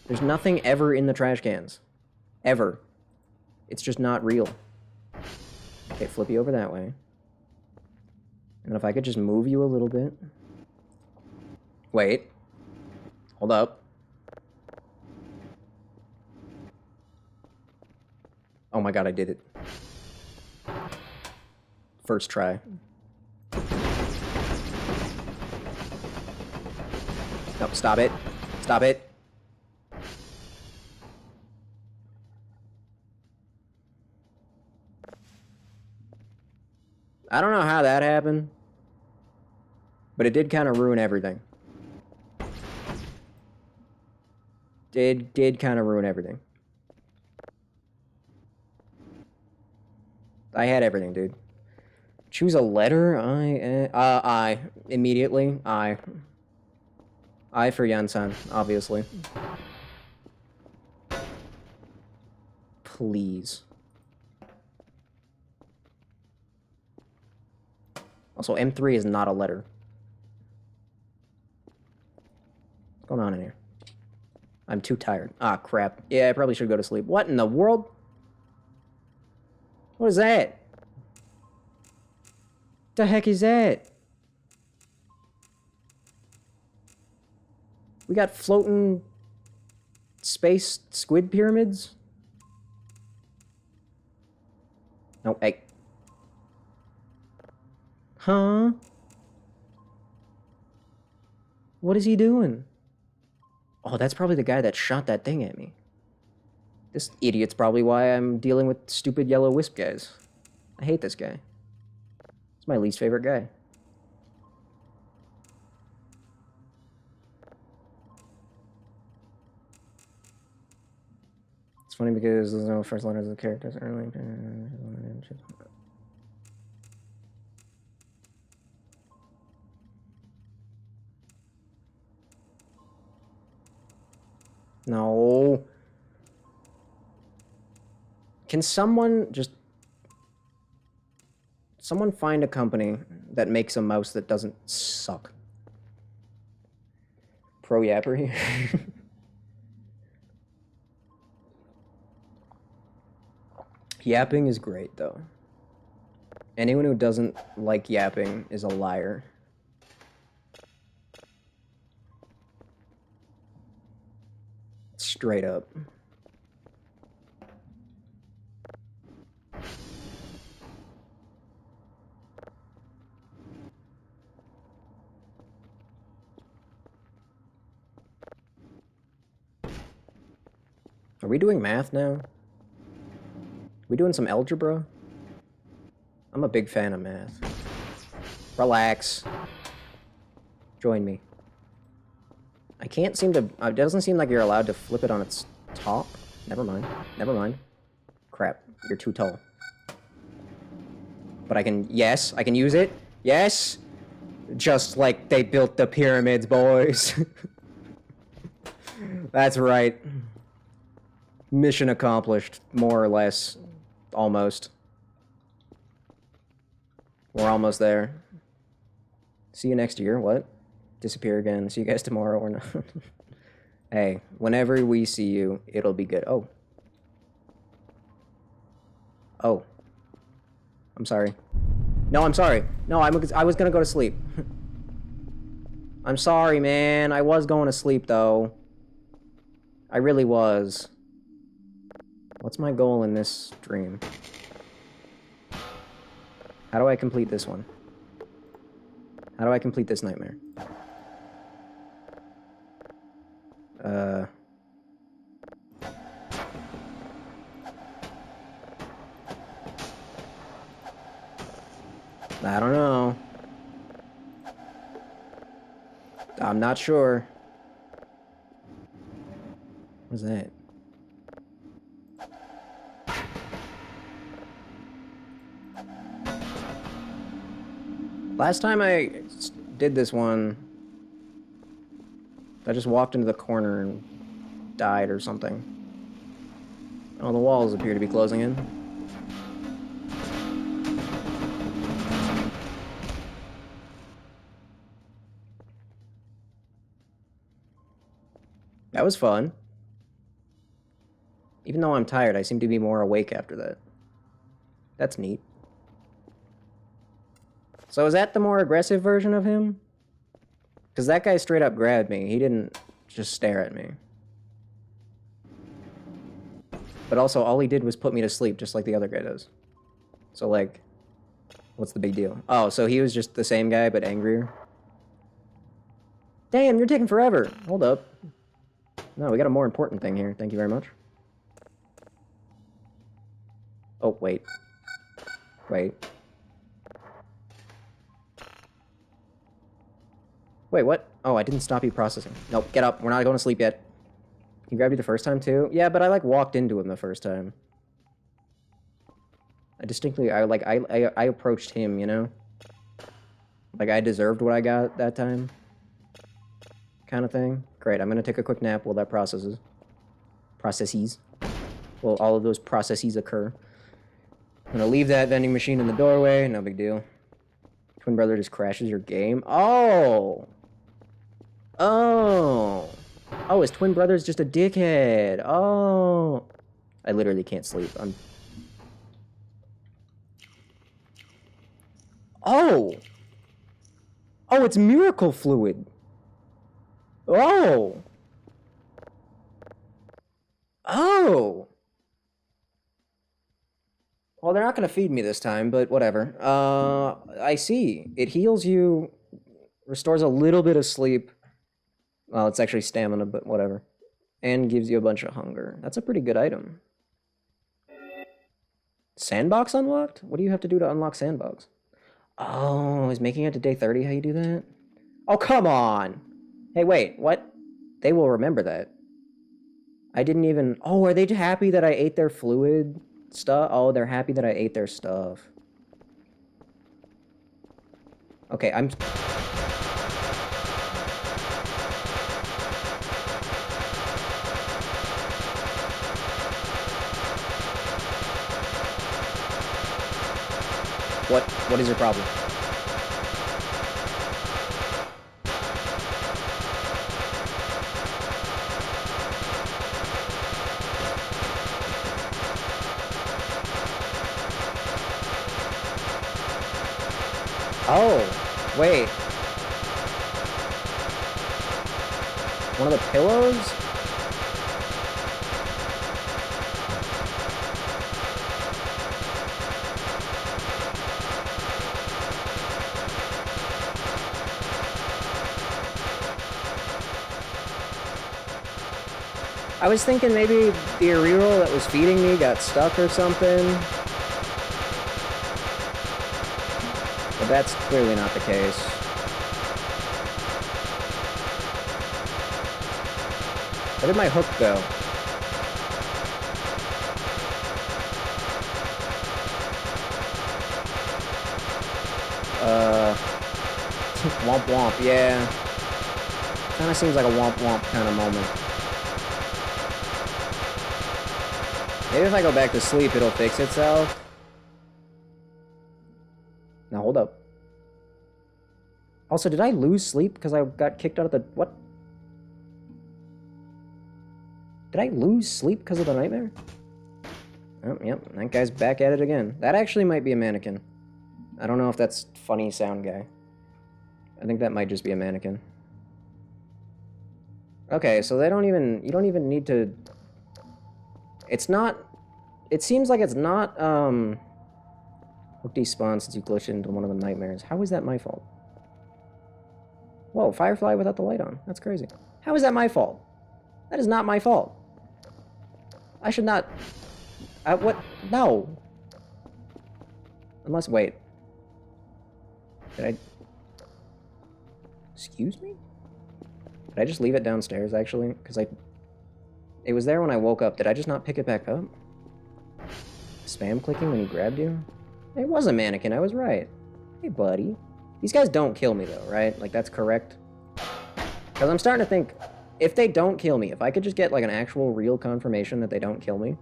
There's nothing ever in the trash cans. Ever. It's just not real. Okay, flip you over that way. And if I could just move you a little bit. Wait. Hold up. Oh my god, I did it. First try. No, stop it. Stop it. I don't know how that happened, but it did kind of ruin everything. Did kind of ruin everything. I had everything, dude. Choose a letter. I. Immediately. I. I for Yansan, obviously. Please. Also, M3 is not a letter. What's going on in here? I'm too tired. Ah, crap. Yeah, I probably should go to sleep. What in the world? What is that? The heck is that? We got floating space squid pyramids? No, hey. Huh? What is he doing? Oh, that's probably the guy that shot that thing at me. This idiot's probably why I'm dealing with stupid yellow wisp guys. I hate this guy. It's my least favorite guy. It's funny because there's no first letters of the characters early. No. Can someone just... Someone find a company that makes a mouse that doesn't suck. Pro Yapper here. Yapping is great, though. Anyone who doesn't like yapping is a liar. Straight up. Are we doing math now? We doing some algebra? I'm a big fan of math. Relax. Join me. I can't seem to... It doesn't seem like you're allowed to flip it on its top. Never mind. Never mind. Crap. You're too tall. But I can... Yes, I can use it. Yes! Just like they built the pyramids, boys. That's right. Mission accomplished. More or less. Almost. We're almost there. See you next year. What? Disappear again. See you guys tomorrow or not. Hey, whenever we see you, it'll be good. Oh. Oh. I'm sorry. No, I'm sorry. No, I was gonna go to sleep. I'm sorry, man. I was going to sleep, though. I really was. What's my goal in this dream? How do I complete this one? How do I complete this nightmare? I don't know. I'm not sure. What's that? Last time I did this one, I just walked into the corner and died or something. Oh, the walls appear to be closing in. That was fun. Even though I'm tired, I seem to be more awake after that. That's neat. So is that the more aggressive version of him? Because that guy straight up grabbed me. He didn't just stare at me. But also, all he did was put me to sleep, just like the other guy does. So, like, what's the big deal? Oh, so he was just the same guy, but angrier? Damn, you're taking forever. Hold up. No, we got a more important thing here. Thank you very much. Oh, wait. Wait. Wait, what? Oh, I didn't stop you processing. Nope, get up. We're not going to sleep yet. He grabbed you the first time, too? Yeah, but I, like, walked into him the first time. I approached him, you know? Like, I deserved what I got that time. Kind of thing. Great, I'm gonna take a quick nap while that processes. Well, all of those processes occur. I'm gonna leave that vending machine in the doorway, no big deal. Twin brother just crashes your game? Oh! Oh! Oh, his twin brother's just a dickhead. Oh! I literally can't sleep. Oh! Oh, it's miracle fluid! Oh! Oh! Well, they're not gonna feed me this time, but whatever. I see. It heals you, restores a little bit of sleep. Well, it's actually stamina, but whatever. And gives you a bunch of hunger. That's a pretty good item. Sandbox unlocked? What do you have to do to unlock Sandbox? Oh, is making it to day 30 how you do that? Oh, come on! Hey, wait, what? They will remember that. I didn't even... Oh, are they happy that I ate their fluid stuff? Oh, they're happy that I ate their stuff. Okay, I'm... What is your problem? Oh, wait. One of the pillows? I was thinking maybe the reroll that was feeding me got stuck or something. But that's clearly not the case. Where did my hook go? Womp womp, yeah. Kinda seems like a womp womp kind of moment. Maybe if I go back to sleep, it'll fix itself. Now, hold up. Also, did I lose sleep because I got kicked out of the... What? Did I lose sleep because of the nightmare? Oh, yep, that guy's back at it again. That actually might be a mannequin. I don't know if that's funny sound guy. I think that might just be a mannequin. Okay, so they don't even... You don't even need to... It's not... It seems like it's not, Hook despawned since you glitched into one of the nightmares. How is that my fault? Whoa, Firefly without the light on. That's crazy. How is that my fault? That is not my fault. I should not... what? No. Unless, wait. Did I... Excuse me? Did I just leave it downstairs, actually? Because it was there when I woke up. Did I just not pick it back up? Spam clicking when he grabbed you? It was a mannequin, I was right. Hey, buddy. These guys don't kill me, though, right? Like, that's correct? Because I'm starting to think, if they don't kill me, if I could just get, like, an actual real confirmation that they don't kill me,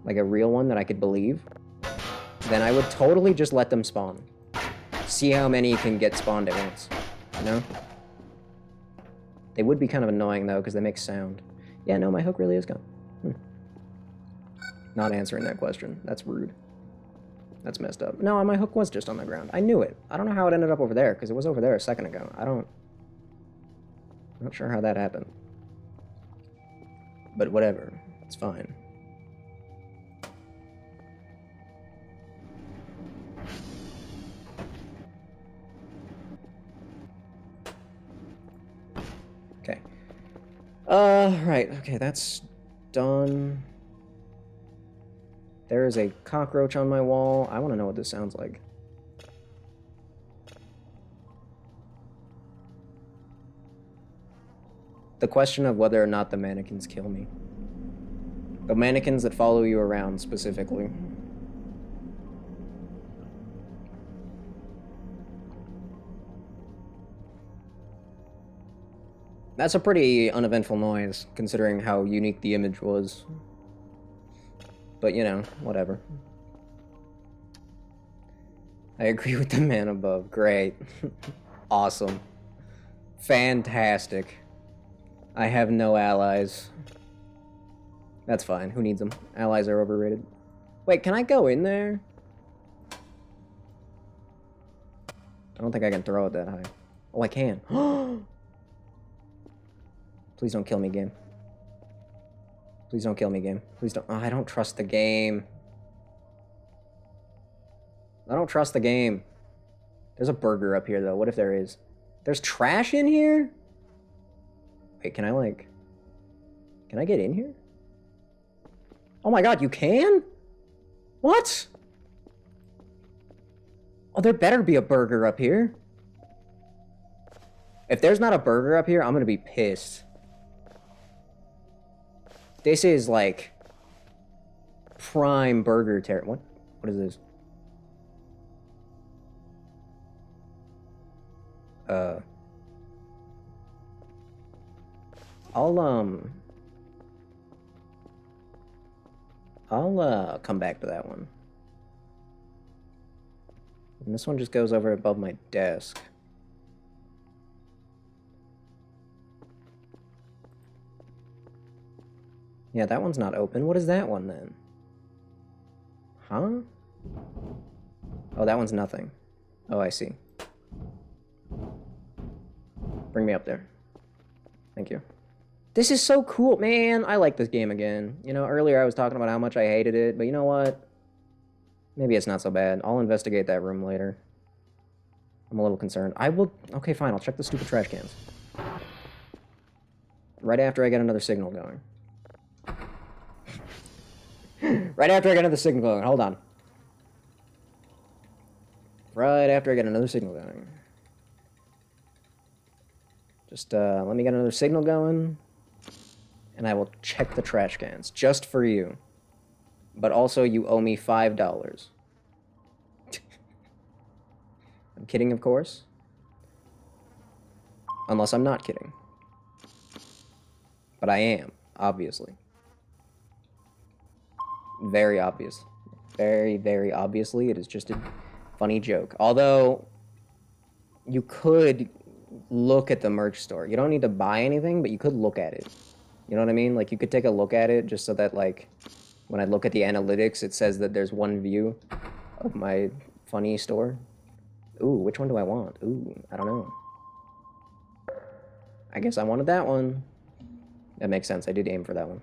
like a real one that I could believe, then I would totally just let them spawn. See how many can get spawned at once, you know? They would be kind of annoying, though, because they make sound. Yeah, no, my hook really is gone. Not answering that question. That's rude. That's messed up. No, my hook was just on the ground. I knew it. I don't know how it ended up over there, because it was over there a second ago. I'm not sure how that happened. But whatever. It's fine. Okay. Right. Okay, that's done. There is a cockroach on my wall. I want to know what this sounds like. The question of whether or not the mannequins kill me. The mannequins that follow you around, specifically. That's a pretty uneventful noise, considering how unique the image was. But, you know, whatever. I agree with the man above. Great. Awesome. Fantastic. I have no allies. That's fine. Who needs them? Allies are overrated. Wait, can I go in there? I don't think I can throw it that high. Oh, I can. Please don't kill me, game. Please don't kill me, game. Please don't. Oh, I don't trust the game. I don't trust the game. There's a burger up here, though. What if there is? There's trash in here? Wait, can I, like... Can I get in here? Oh my god, you can? What? Oh, there better be a burger up here. If there's not a burger up here, I'm gonna be pissed. This is, like... prime burger territory. What is this? I'll come back to that one. And this one just goes over above my desk. Yeah, that one's not open. What is that one, then? Huh? Oh, that one's nothing. Oh, I see. Bring me up there. Thank you. This is so cool, man. I like this game again. You know, earlier I was talking about how much I hated it, but you know what? Maybe it's not so bad. I'll investigate that room later. I'm a little concerned. I will... Okay, fine. I'll check the stupid trash cans. Right after I get another signal going. Right after I get another signal going. Hold on. Right after I get another signal going. Just let me get another signal going. And I will check the trash cans. Just for you. But also, you owe me $5. I'm kidding, of course. Unless I'm not kidding. But I am, obviously. Very obvious. Very, very obviously, it is just a funny joke. Although, you could look at the merch store. You don't need to buy anything, but you could look at it. You know what I mean? Like, you could take a look at it just so that, like, when I look at the analytics, it says that there's one view of my funny store. Ooh, which one do I want? Ooh, I don't know. I guess I wanted that one. That makes sense. I did aim for that one.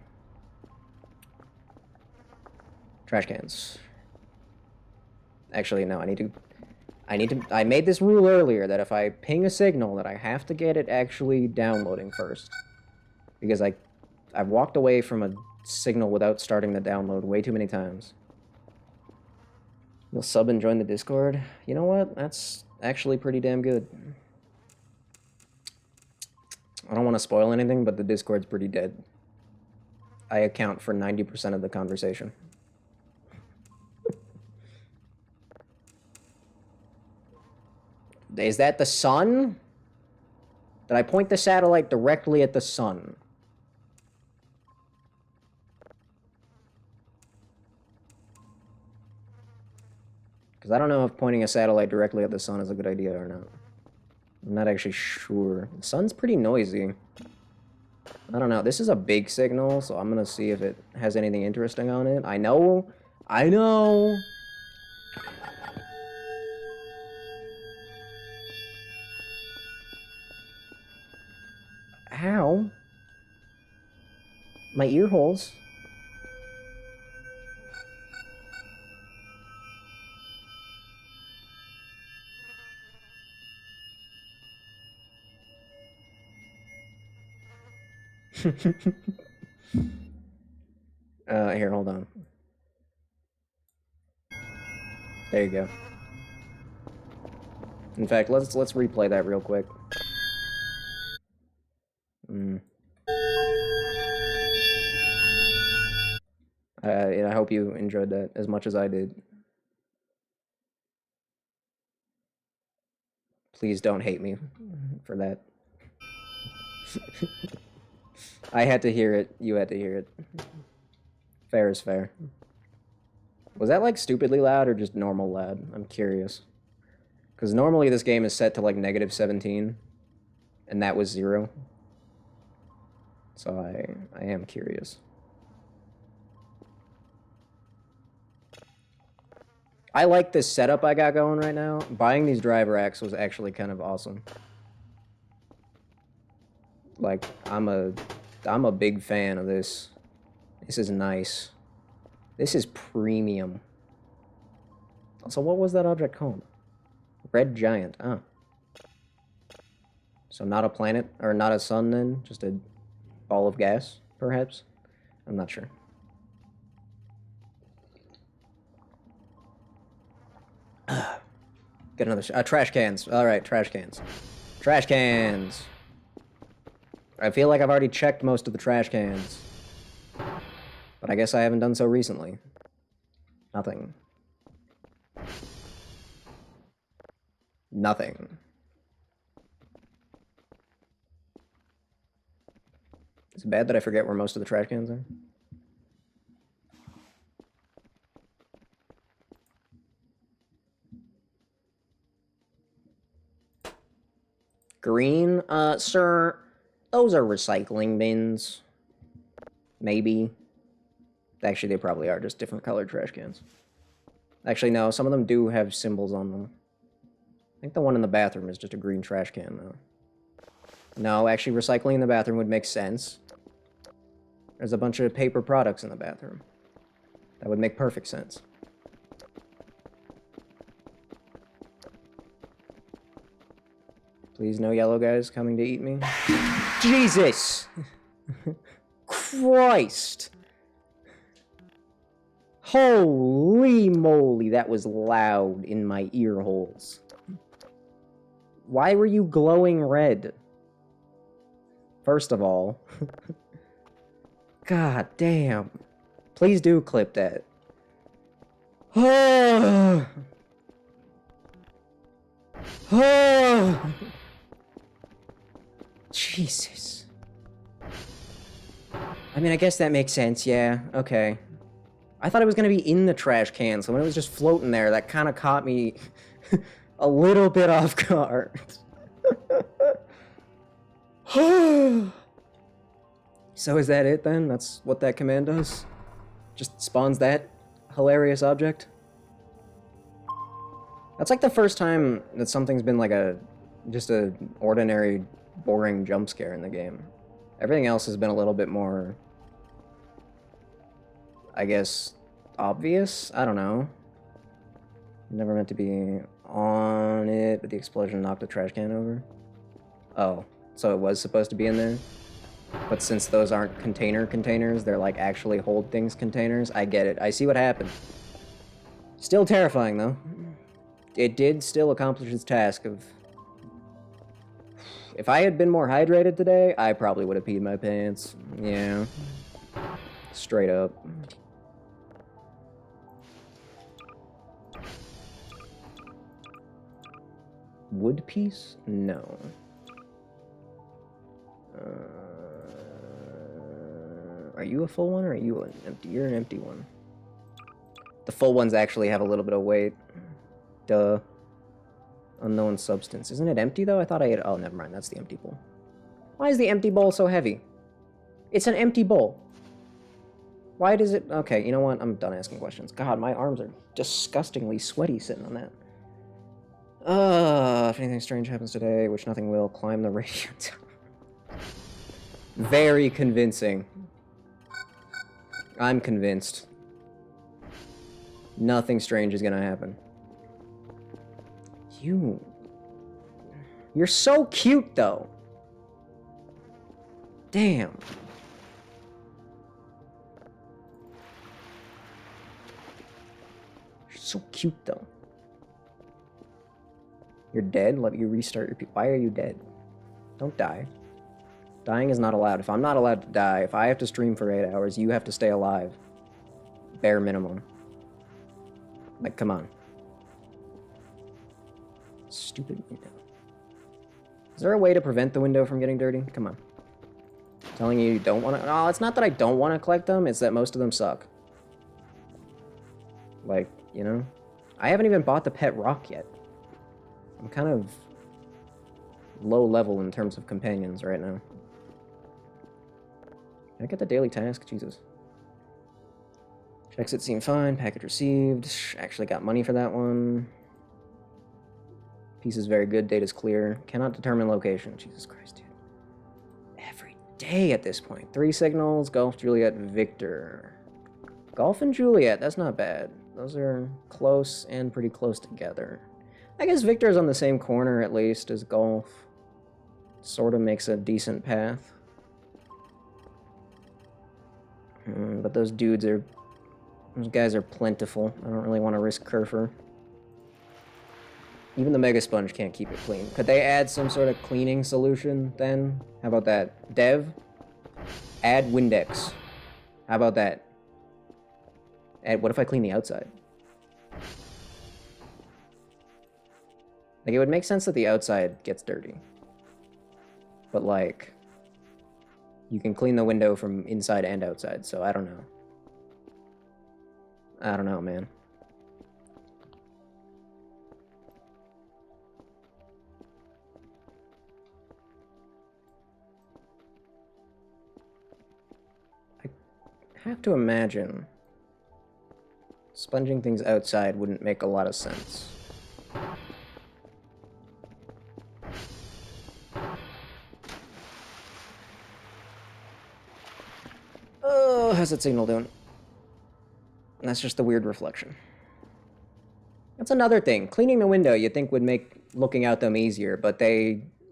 Trash cans. Actually, no, I made this rule earlier that if I ping a signal that I have to get it actually downloading first. Because I've walked away from a signal without starting the download way too many times. You'll sub and join the Discord? You know what? That's actually pretty damn good. I don't want to spoil anything, but the Discord's pretty dead. I account for 90% of the conversation. Is that the sun? Did I point the satellite directly at the sun? Because I don't know if pointing a satellite directly at the sun is a good idea or not. I'm not actually sure. The sun's pretty noisy. I don't know. This is a big signal, so I'm gonna see if it has anything interesting on it. I know! Ow. My ear holes. Here, hold on. There you go. In fact, let's replay that real quick. I hope you enjoyed that as much as I did. Please don't hate me for that. I had to hear it. You had to hear it. Fair is fair. Was that like stupidly loud or just normal loud? I'm curious. Because normally this game is set to like -17. And that was 0. So I am curious. I like this setup I got going right now. Buying these driver racks was actually kind of awesome. Like, I'm a big fan of this. This is nice. This is premium. So what was that object called? Red giant. Ah. So not a planet, or not a sun then? Just a ball of gas, perhaps? I'm not sure. Get another... trash cans. Alright, trash cans. Trash cans! I feel like I've already checked most of the trash cans. But I guess I haven't done so recently. Nothing. Nothing. Is it bad that I forget where most of the trash cans are? Green? Sir, those are recycling bins. Maybe. Actually, they probably are just different colored trash cans. Actually, no, some of them do have symbols on them. I think the one in the bathroom is just a green trash can, though. No, actually, recycling in the bathroom would make sense. There's a bunch of paper products in the bathroom. That would make perfect sense. Please, no yellow guys coming to eat me. Jesus! Christ! Holy moly, that was loud in my ear holes. Why were you glowing red? First of all. God damn. Please do clip that. Jesus. I mean, I guess that makes sense, yeah. Okay. I thought it was gonna be in the trash can, so when it was just floating there, that kind of caught me a little bit off guard. So is that it then? That's what that command does? Just spawns that hilarious object? That's like the first time that something's been like just a ordinary, boring jump scare in the game. Everything else has been a little bit more, I guess, obvious? I don't know. Never meant to be on it, but the explosion knocked the trash can over. Oh, so it was supposed to be in there? But since those aren't containers, they're like actually hold things containers. I get it. I see what happened. Still terrifying, though. It did still accomplish its task of... If I had been more hydrated today, I probably would have peed my pants. Yeah. Straight up. Wood piece? No. Are you a full one or are you an empty? You're an empty one. The full ones actually have a little bit of weight. Duh. Unknown substance. Isn't it empty though? I thought I had... Oh, never mind. That's the empty bowl. Why is the empty bowl so heavy? It's an empty bowl. Why does it... Okay, you know what? I'm done asking questions. God, my arms are disgustingly sweaty sitting on that. If anything strange happens today, which nothing will, climb the radio tower. Very convincing. I'm convinced. Nothing strange is gonna happen. You're so cute, though. Damn. You're so cute, though. You're dead? Let you restart your... Why are you dead? Don't die. Dying is not allowed. If I'm not allowed to die, if I have to stream for 8 hours, you have to stay alive. Bare minimum. Like, come on. Stupid window. Is there a way to prevent the window from getting dirty? Come on. I'm telling you don't want to... No, it's not that I don't want to collect them, it's that most of them suck. Like, you know? I haven't even bought the pet rock yet. I'm kind of low level in terms of companions right now. Can I get the daily task? Jesus. Checks it seem fine. Package received. Actually got money for that one. Piece is very good. Data's clear. Cannot determine location. Jesus Christ, dude. Every day at this point. 3 signals. Golf, Juliet, Victor. Golf and Juliet. That's not bad. Those are close and pretty close together. I guess Victor's on the same corner, at least, as Golf. Sort of makes a decent path. But those dudes are... Those guys are plentiful. I don't really want to risk Kerfer. Even the Mega Sponge can't keep it clean. Could they add some sort of cleaning solution, then? How about that? Dev? Add Windex. How about that? What if I clean the outside? Like, it would make sense that the outside gets dirty. But, like, you can clean the window from inside and outside, so I don't know. I don't know, man. I have to imagine sponging things outside wouldn't make a lot of sense. Oh, how's that signal doing? That's just the weird reflection. That's another thing. Cleaning the window you'd think would make looking out them easier, but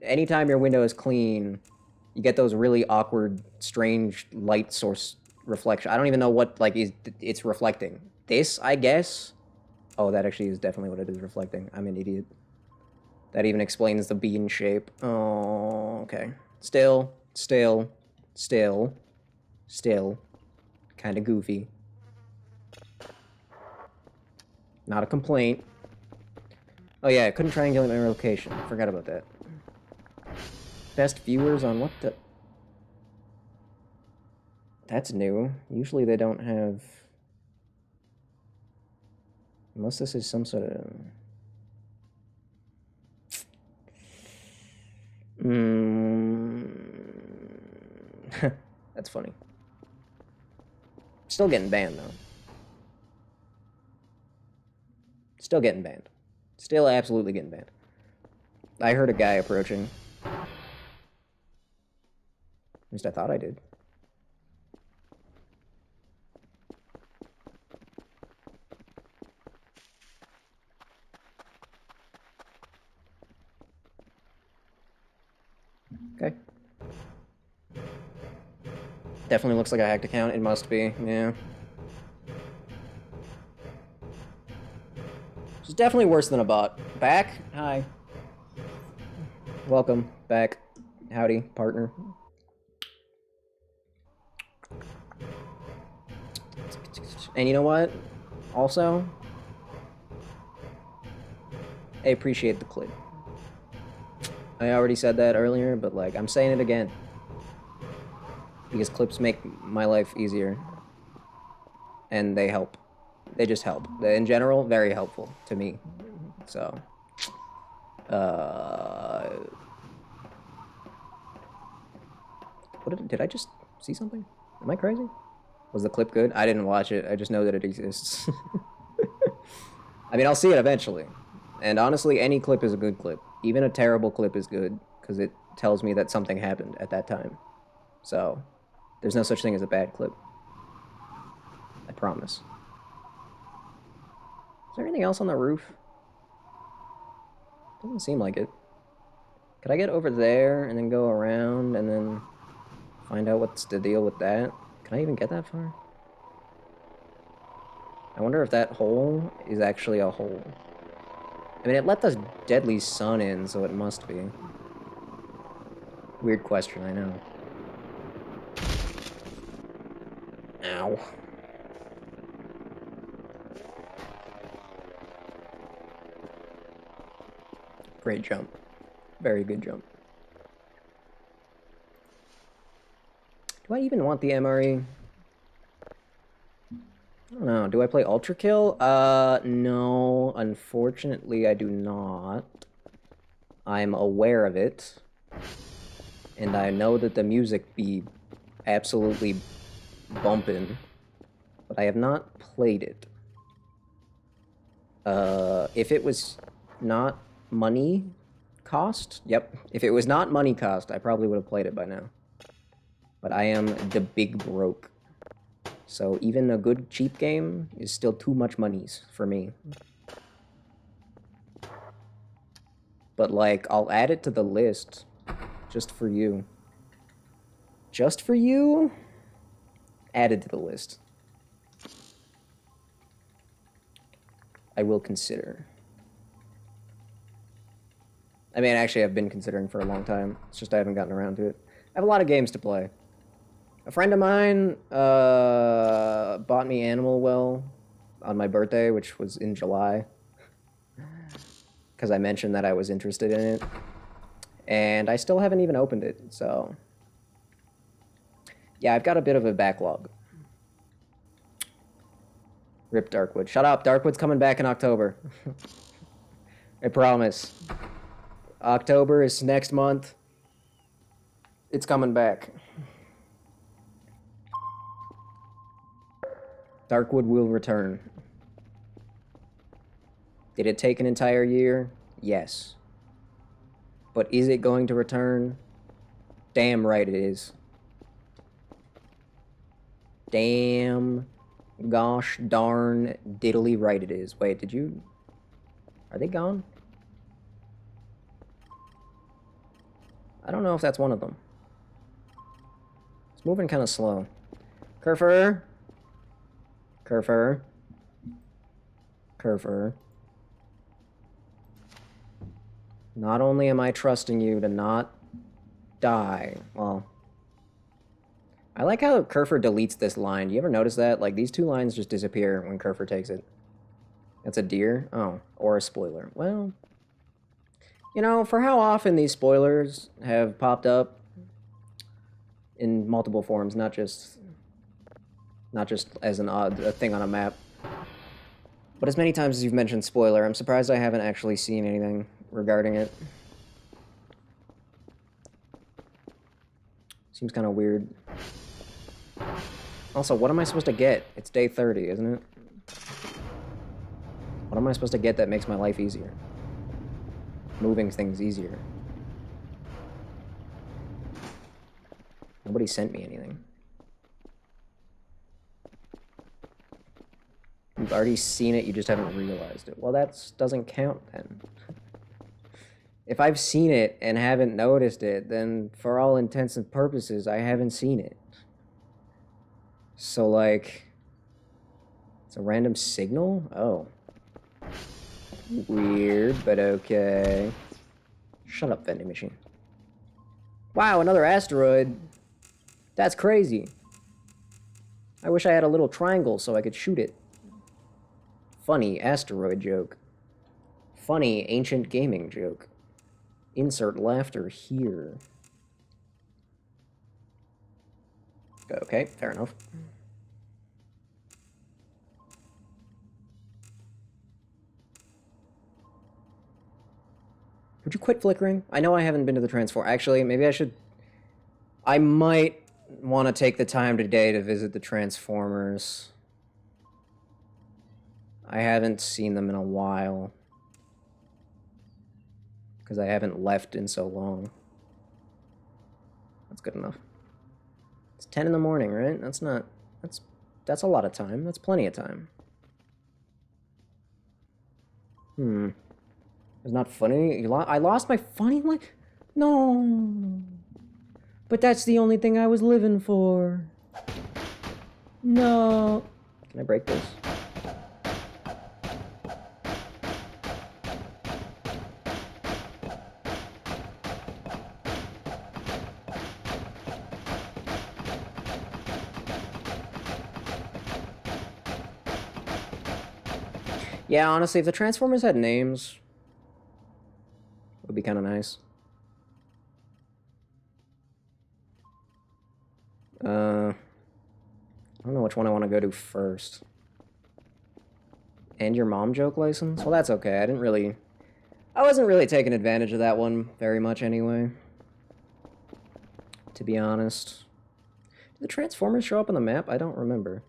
anytime your window is clean, you get those really awkward, strange light source reflection. I don't even know what, like, it's reflecting. This, I guess. Oh, that actually is definitely what it is reflecting. I'm an idiot. That even explains the bean shape. Oh, okay. Still. Kind of goofy. Not a complaint. Oh yeah, I couldn't triangulate my location. Forgot about that. Best viewers on what the... That's new. Usually they don't have... Unless this is some sort of... That's funny. Still getting banned, though. Still getting banned. Still absolutely getting banned. I heard a guy approaching. At least I thought I did. Okay. Definitely looks like a hacked account. It must be, yeah. It's definitely worse than a bot. Back? Hi. Welcome back. Howdy, partner. And you know what? Also, I appreciate the clip. I already said that earlier, but like, I'm saying it again. Because clips make my life easier. And they help. They just help. In general, very helpful to me. So, did I just see something? Am I crazy? Was the clip good? I didn't watch it. I just know that it exists. I mean, I'll see it eventually. And honestly, any clip is a good clip. Even a terrible clip is good, because it tells me that something happened at that time. So, there's no such thing as a bad clip. I promise. Is there anything else on the roof? Doesn't seem like it. Could I get over there and then go around and then find out what's the deal with that? Can I even get that far? I wonder if that hole is actually a hole. I mean, it let the deadly sun in, so it must be. Weird question, I know. Ow. Great jump. Very good jump. Do I even want the MRE? I don't know. Do I play Ultra Kill? No. Unfortunately, I do not. I'm aware of it. And I know that the music be absolutely bumping. But I have not played it. If it was not money cost? Yep. If it was not money cost, I probably would have played it by now. But I am the big broke. So even a good cheap game is still too much monies for me. But like, I'll add it to the list just for you. Just for you? Added to the list. I will consider. I mean, actually, I've been considering for a long time. It's just I haven't gotten around to it. I have a lot of games to play. A friend of mine bought me Animal Well on my birthday, which was in July. Because I mentioned that I was interested in it. And I still haven't even opened it, so... Yeah, I've got a bit of a backlog. Rip Darkwood. Shut up, Darkwood's coming back in October. I promise. October is next month. It's coming back. Darkwood will return. Did it take an entire year? Yes. But is it going to return? Damn right it is. Damn, gosh darn diddly right it is. Wait, did you... Are they gone? I don't know if that's one of them. It's moving kind of slow. Kerfer? Kerfer? Kerfer. Not only am I trusting you to not die, well... I like how Kerfer deletes this line. Do you ever notice that? Like, these two lines just disappear when Kerfer takes it. That's a deer? Oh, or a spoiler. Well, you know, for how often these spoilers have popped up in multiple forms, not just as a thing on a map, but as many times as you've mentioned spoiler, I'm surprised I haven't actually seen anything regarding it. Seems kind of weird. Also, what am I supposed to get? It's day 30, isn't it? What am I supposed to get that makes my life easier? Moving things easier. Nobody sent me anything. You've already seen it, you just haven't realized it. Well, that doesn't count then. If I've seen it and haven't noticed it, then for all intents and purposes, I haven't seen it. So, like, it's a random signal? Oh. Weird, but okay. Shut up, vending machine. Wow, another asteroid. That's crazy. I wish I had a little triangle so I could shoot it. Funny asteroid joke. Funny ancient gaming joke. Insert laughter here. Okay, fair enough. Would you quit flickering? I know I haven't been to the transform. Actually, maybe I should... I might want to take the time today to visit the Transformers. I haven't seen them in a while. Because I haven't left in so long. That's good enough. It's 10 in the morning, right? That's not... That's a lot of time. That's plenty of time. It's not funny. I lost my funny life? No. But that's the only thing I was living for. No. Can I break this? Yeah, honestly, if the Transformers had names, it would be kind of nice. I don't know which one I want to go to first. And your mom joke license? Well, that's okay. I wasn't really taking advantage of that one very much anyway. To be honest. Did the Transformers show up on the map? I don't remember.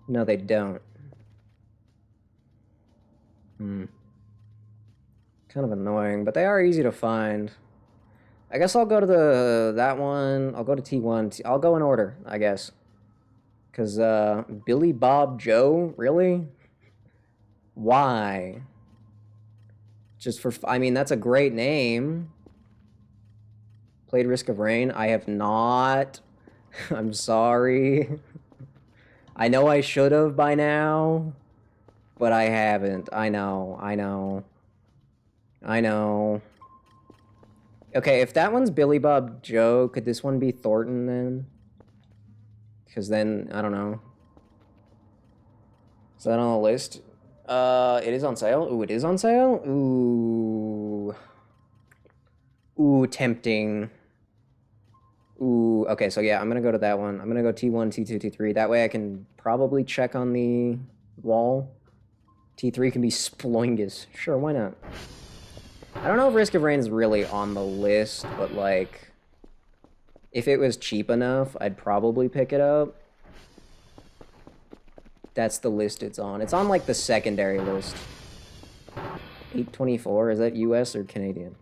No, they don't. Kind of annoying, but they are easy to find. I guess I'll go to that one. I'll go to T1. I'll go in order, I guess. Because, Billy Bob Joe? Really? Why? Just for... I mean, that's a great name. Played Risk of Rain? I have not. I'm sorry. I know I should have by now. But I haven't. I know. Okay, if that one's Billy Bob Joe, could this one be Thornton then? Because then, I don't know. Is that on the list? It is on sale? Ooh, it is on sale? Ooh. Ooh, tempting. Ooh, okay, so yeah, I'm gonna go to that one. I'm gonna go T1, T2, T3. That way I can probably check on the wall. T3 can be Sploingus. Sure, why not? I don't know if Risk of Rain is really on the list, but, like, if it was cheap enough, I'd probably pick it up. That's the list it's on. It's on, like, the secondary list. 824? Is that US or Canadian?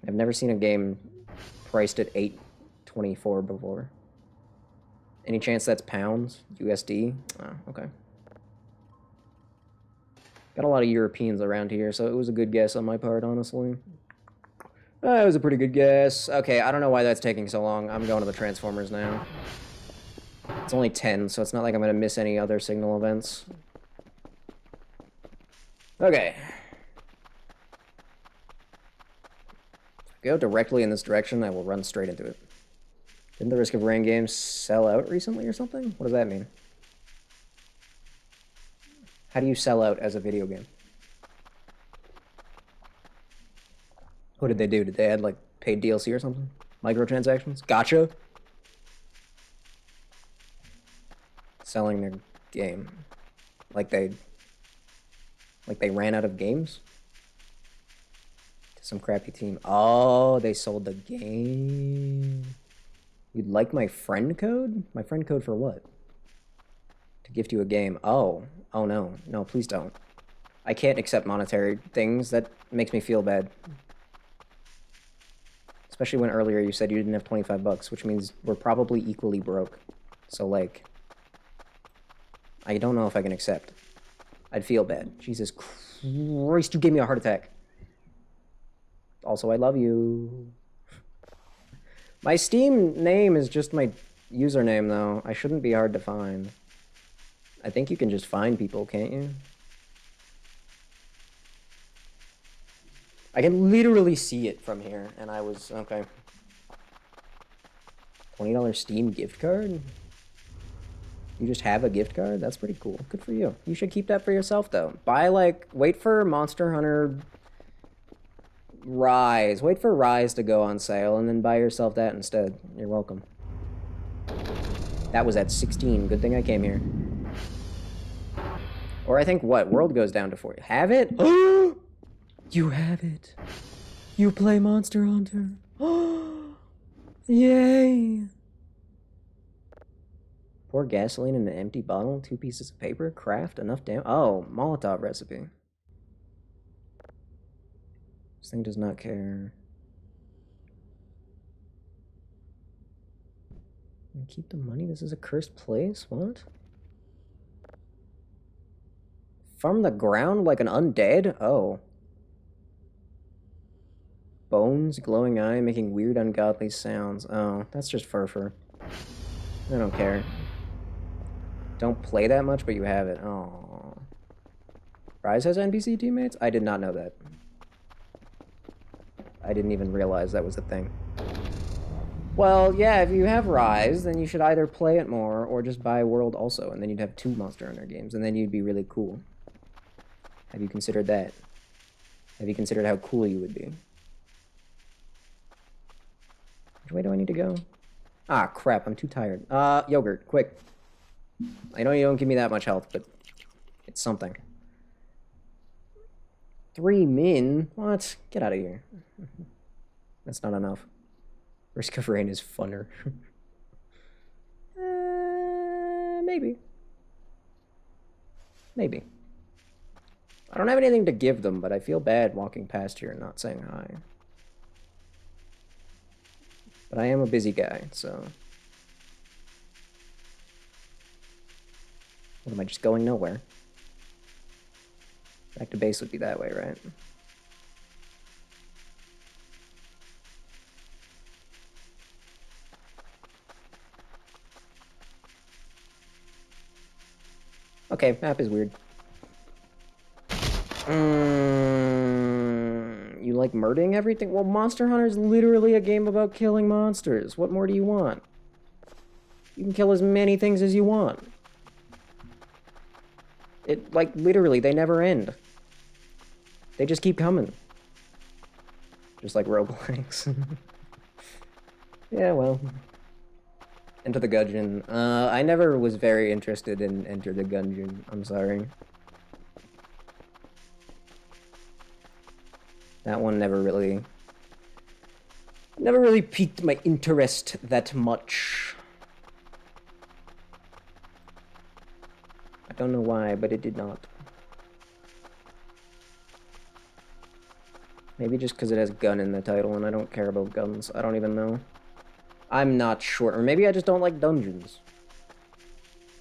I've never seen a game priced at 824 before. Any chance that's pounds? USD? Oh, okay. Got a lot of Europeans around here, so it was a good guess on my part, honestly. It was a pretty good guess. Okay, I don't know why that's taking so long. I'm going to the Transformers now. It's only 10, so it's not like I'm gonna miss any other signal events. Okay. If I go directly in this direction, I will run straight into it. Didn't the Risk of Rain games sell out recently or something? What does that mean? How do you sell out as a video game? What did they do? Did they add, like, paid DLC or something? Microtransactions? Gotcha? Selling their game. Like they ran out of games? To some crappy team. Oh, they sold the game. You'd like my friend code? My friend code for what? To gift you a game. Oh. Oh no. No, please don't. I can't accept monetary things. That makes me feel bad. Especially when earlier you said you didn't have 25 bucks, which means we're probably equally broke. So, like, I don't know if I can accept. I'd feel bad. Jesus Christ, you gave me a heart attack. Also, I love you. My Steam name is just my username, though. I shouldn't be hard to find. I think you can just find people, can't you? I can literally see it from here, and I was... Okay. $20 Steam gift card? You just have a gift card? That's pretty cool. Good for you. You should keep that for yourself, though. Buy, like... Wait for Monster Hunter... Rise. Wait for Rise to go on sale, and then buy yourself that instead. You're welcome. That was at 16. Good thing I came here. Or I think, what? World goes down to 40. Have it? Oh! You have it. You play Monster Hunter. Oh! Yay! Pour gasoline in an empty bottle, 2 pieces of paper, craft, enough damn... Oh, Molotov recipe. This thing does not care. Keep the money? This is a cursed place? What? From the ground like an undead? Oh. Bones, glowing eye, making weird ungodly sounds. Oh, that's just fur. I don't care. Don't play that much, but you have it. Oh. Rise has NPC teammates? I did not know that. I didn't even realize that was a thing. Well, yeah, if you have Rise, then you should either play it more or just buy World also, and then you'd have 2 Monster Hunter games, and then you'd be really cool. Have you considered that? Have you considered how cool you would be? Which way do I need to go? Ah, crap, I'm too tired. Yogurt, quick. I know you don't give me that much health, but it's something. 3 min? What? Get out of here. That's not enough. Risk of Rain is funner. Maybe. Maybe. I don't have anything to give them, but I feel bad walking past here and not saying hi. But I am a busy guy, so... What, am I just going nowhere? Back to base would be that way, right? Okay, map is weird. You like murdering everything? Well, Monster Hunter is literally a game about killing monsters. What more do you want? You can kill as many things as you want. It, like, literally, they never end. They just keep coming. Just like roguelikes. Yeah, well. Enter the Gungeon. I never was very interested in Enter the Gungeon. I'm sorry. That one never really piqued my interest that much. I don't know why, but it did not. Maybe just because it has gun in the title and I don't care about guns. I don't even know. I'm not sure. Or maybe I just don't like dungeons.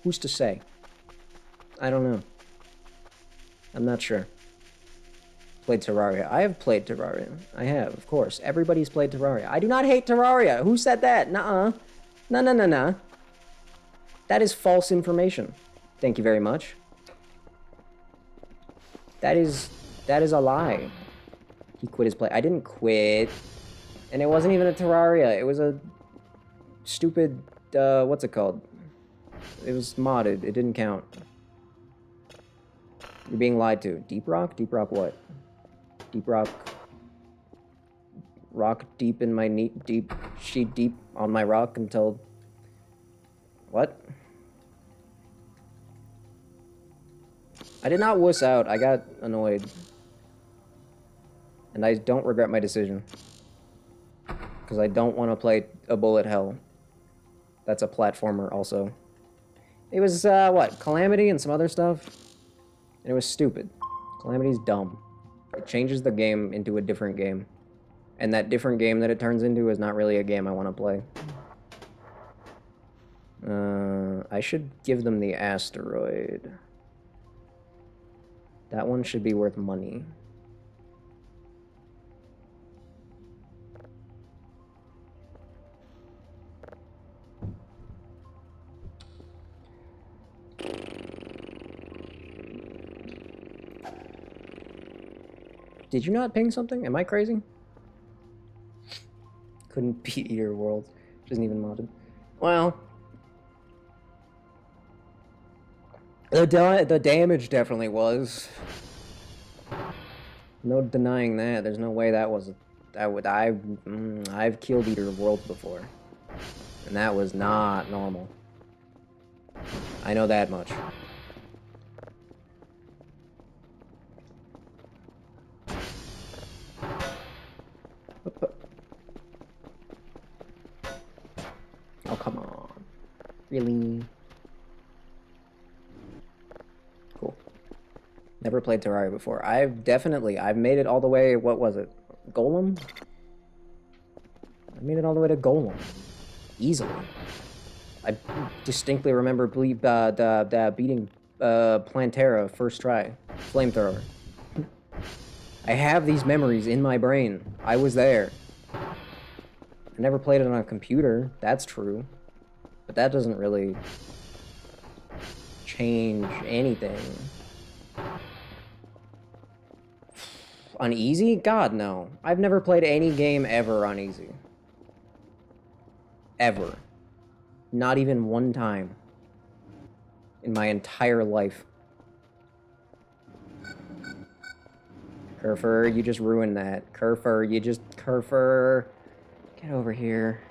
Who's to say? I don't know. I'm not sure. Played Terraria. I have played Terraria. I have, of course. Everybody's played Terraria. I do not hate Terraria. Who said that? Nuh-uh. No. That is false information. Thank you very much. That is a lie. He quit his play. I didn't quit. And it wasn't even a Terraria. It was a stupid, what's it called? It was modded. It didn't count. You're being lied to. Deep rock? Deep rock what? Deep rock. Rock deep in my deep sheet deep on my rock until. What? I did not wuss out. I got annoyed. And I don't regret my decision. Because I don't want to play a bullet hell. That's a platformer also. It was, what? Calamity and some other stuff? And it was stupid. Calamity's dumb. It changes the game into a different game. And that different game that it turns into is not really a game I want to play. I should give them the asteroid. That one should be worth money. Did you not ping something? Am I crazy? Couldn't beat your world. Which isn't even modded. Well. The damage definitely was. No denying that. There's no way that was... I've killed Eater Worlds before. And that was not normal. I know that much. Oh, come on. Really? Cool. Never played Terraria before. I've made it all the way, what was it? Golem? I made it all the way to Golem. Easily. I distinctly remember beating Plantera first try. Flamethrower. I have these memories in my brain. I was there. I never played it on a computer. That's true. But that doesn't really change anything. On easy? God, no. I've never played any game ever on easy. Ever. Not even one time. In my entire life. Kerfer, you just ruined that. Kerfer. Get over here.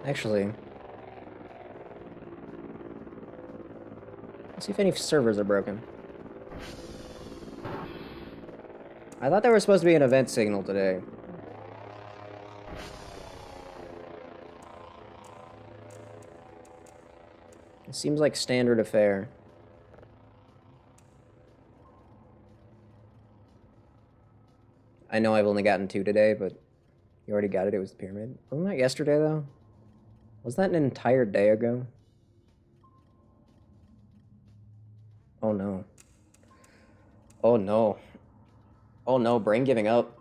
Actually. Let's see if any servers are broken. I thought there was supposed to be an event signal today. It seems like standard affair. I know I've only gotten 2 today, but you already got it. It was the pyramid. Wasn't that yesterday, though? Was that an entire day ago? Oh, no. Oh, no. Oh, no. Brain giving up,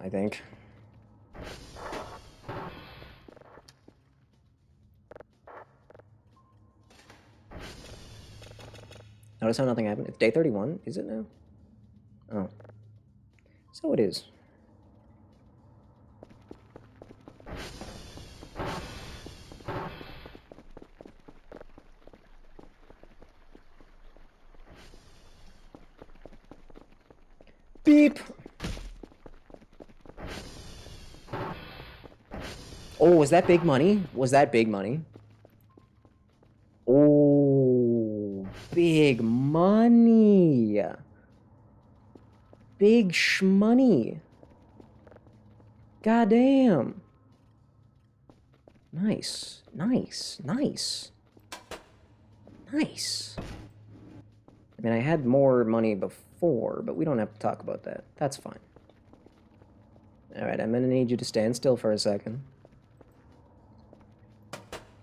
I think. Notice how nothing happened? It's day 31. Is it now? Oh. So it is. Beep! Oh, was that big money? Was that big money? Oh, big money! Big shmoney. Goddamn. Nice. Nice. Nice. Nice. I mean, I had more money before, but we don't have to talk about that. That's fine. Alright, I'm gonna need you to stand still for a second.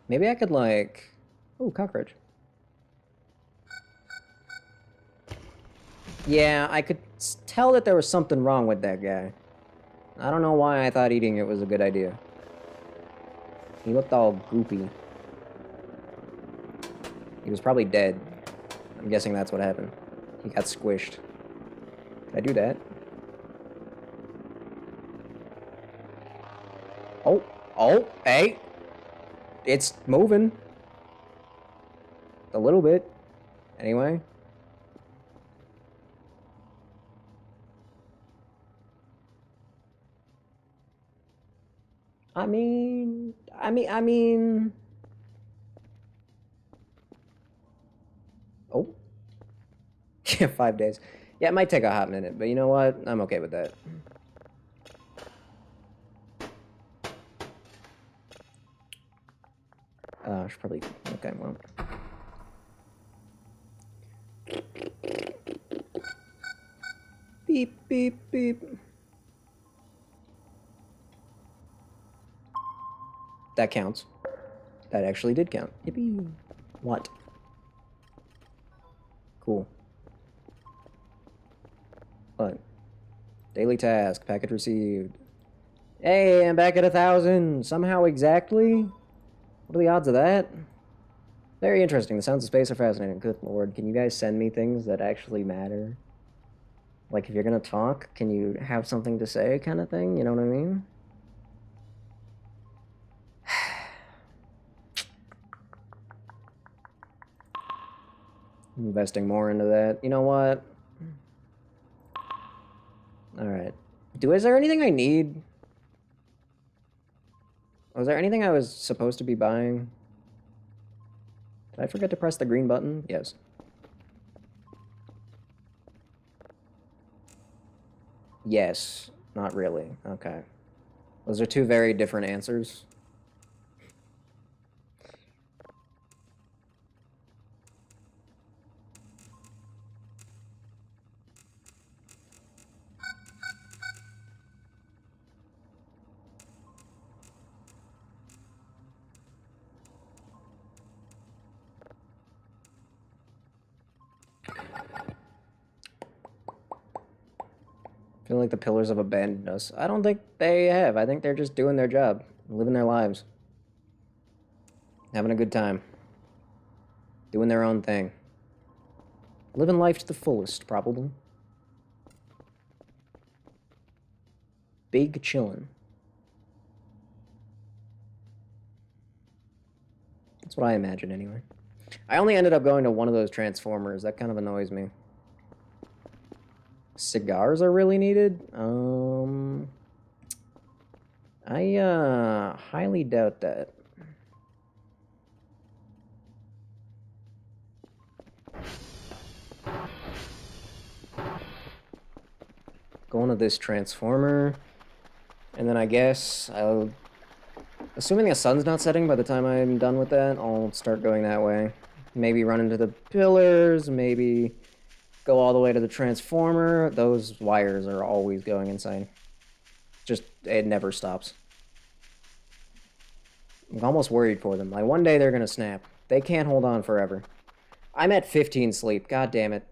Maybe I could, like... Oh, cockroach. Yeah, I could tell that there was something wrong with that guy. I don't know why I thought eating it was a good idea. He looked all goopy. He was probably dead. I'm guessing that's what happened. He got squished. Can I do that? Oh, oh, hey! It's moving. A little bit. Anyway. I mean... Oh. Yeah, 5 days. Yeah, it might take a hot minute, but you know what? I'm okay with that. I should probably... Okay, well... Beep, beep, beep. That counts. That actually did count. Yippee. What? Cool. What? Daily task. Packet received. Hey, I'm back at 1,000. Somehow exactly? What are the odds of that? Very interesting. The sounds of space are fascinating. Good lord. Can you guys send me things that actually matter? Like, if you're gonna talk, can you have something to say kind of thing? You know what I mean? Investing more into that. You know what? Alright. Is there anything I need? Was there anything I was supposed to be buying? Did I forget to press the green button? Yes. Yes. Not really. Okay. Those are two very different answers. I feel like the pillars have abandoned us. I don't think they have. I think they're just doing their job, living their lives, having a good time, doing their own thing, living life to the fullest, probably. Big chillin'. That's what I imagine, anyway. I only ended up going to one of those Transformers. That kind of annoys me. Cigars are really needed? I highly doubt that. Going to this Transformer, and then I guess I'll... Assuming the sun's not setting by the time I'm done with that, I'll start going that way. Maybe run into the pillars, maybe go all the way to the Transformer. Those wires are always going insane. Just, it never stops. I'm almost worried for them. Like, one day they're gonna snap. They can't hold on forever. I'm at 15 sleep. God damn it.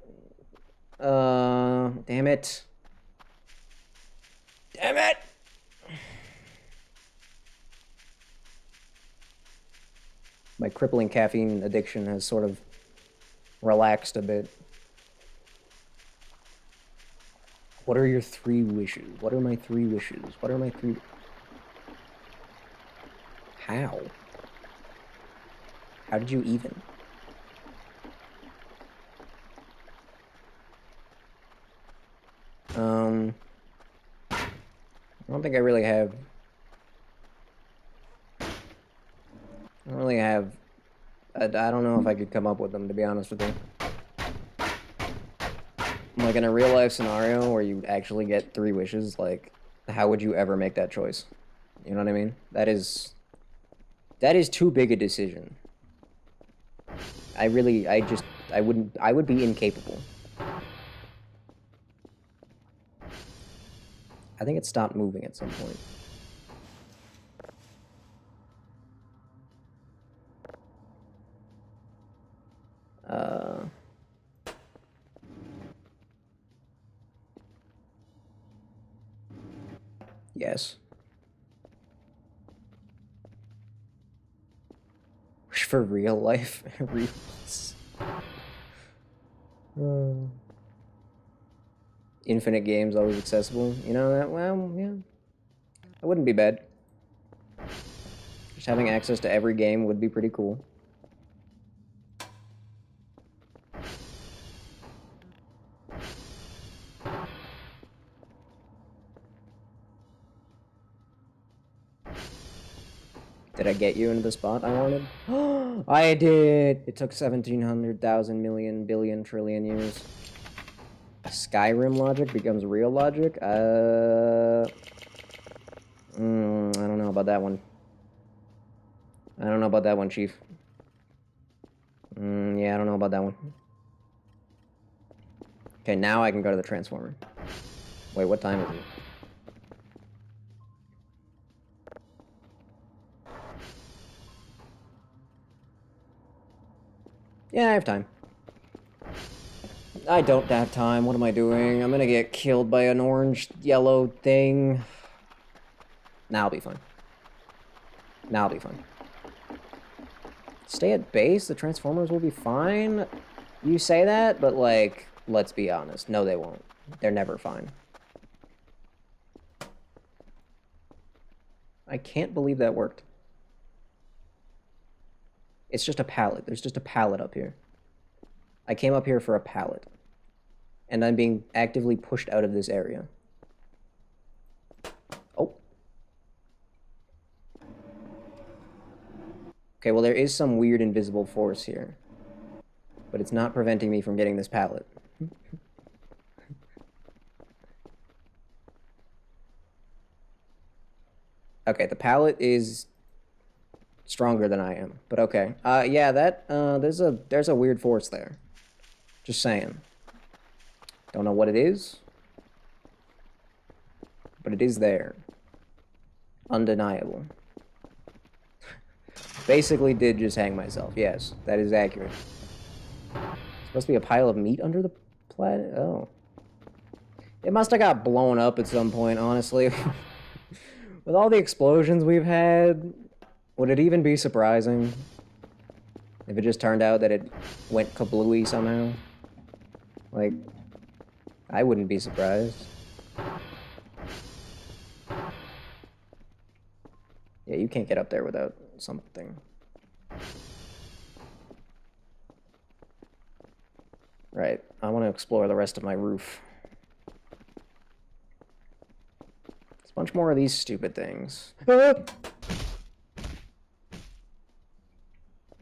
Damn it. Damn it! My crippling caffeine addiction has sort of relaxed a bit. What are your 3 wishes? What are my 3 wishes? What are my 3... How? How did you even? I don't think I really have... I don't really have... I don't know if I could come up with them, to be honest with you. Like, in a real-life scenario where you actually get 3 wishes, like, how would you ever make that choice? You know what I mean? That is too big a decision. I would be incapable. I think it stopped moving at some point. Yes. for real life reels. Infinite games always accessible. You know that? Well, yeah. That wouldn't be bad. Just having access to every game would be pretty cool. Did I get you into the spot I wanted? I did! It took 1,700,000 million billion trillion years. Skyrim logic becomes real logic? I don't know about that one. I don't know about that one, Chief. Yeah, I don't know about that one. Okay, now I can go to the Transformer. Wait, what time is it? Yeah, I have time. I don't have time. What am I doing? I'm gonna get killed by an orange-yellow thing. Now I'll be fine. Now I'll be fine. Stay at base? The Transformers will be fine? You say that, but, like, let's be honest. No, they won't. They're never fine. I can't believe that worked. It's just a pallet. There's just a pallet up here. I came up here for a pallet. And I'm being actively pushed out of this area. Oh. Okay, well, there is some weird invisible force here. But it's not preventing me from getting this pallet. Okay, the pallet is stronger than I am, but okay. Yeah, that there's a weird force there. Just saying. Don't know what it is, but it is there. Undeniable. Basically did just hang myself. Yes, that is accurate. Supposed to be a pile of meat under the planet? Oh. It must have got blown up at some point, honestly. With all the explosions we've had, would it even be surprising if it just turned out that it went kablooey somehow? Like, I wouldn't be surprised. Yeah, you can't get up there without something. Right, I want to explore the rest of my roof. There's a bunch more of these stupid things.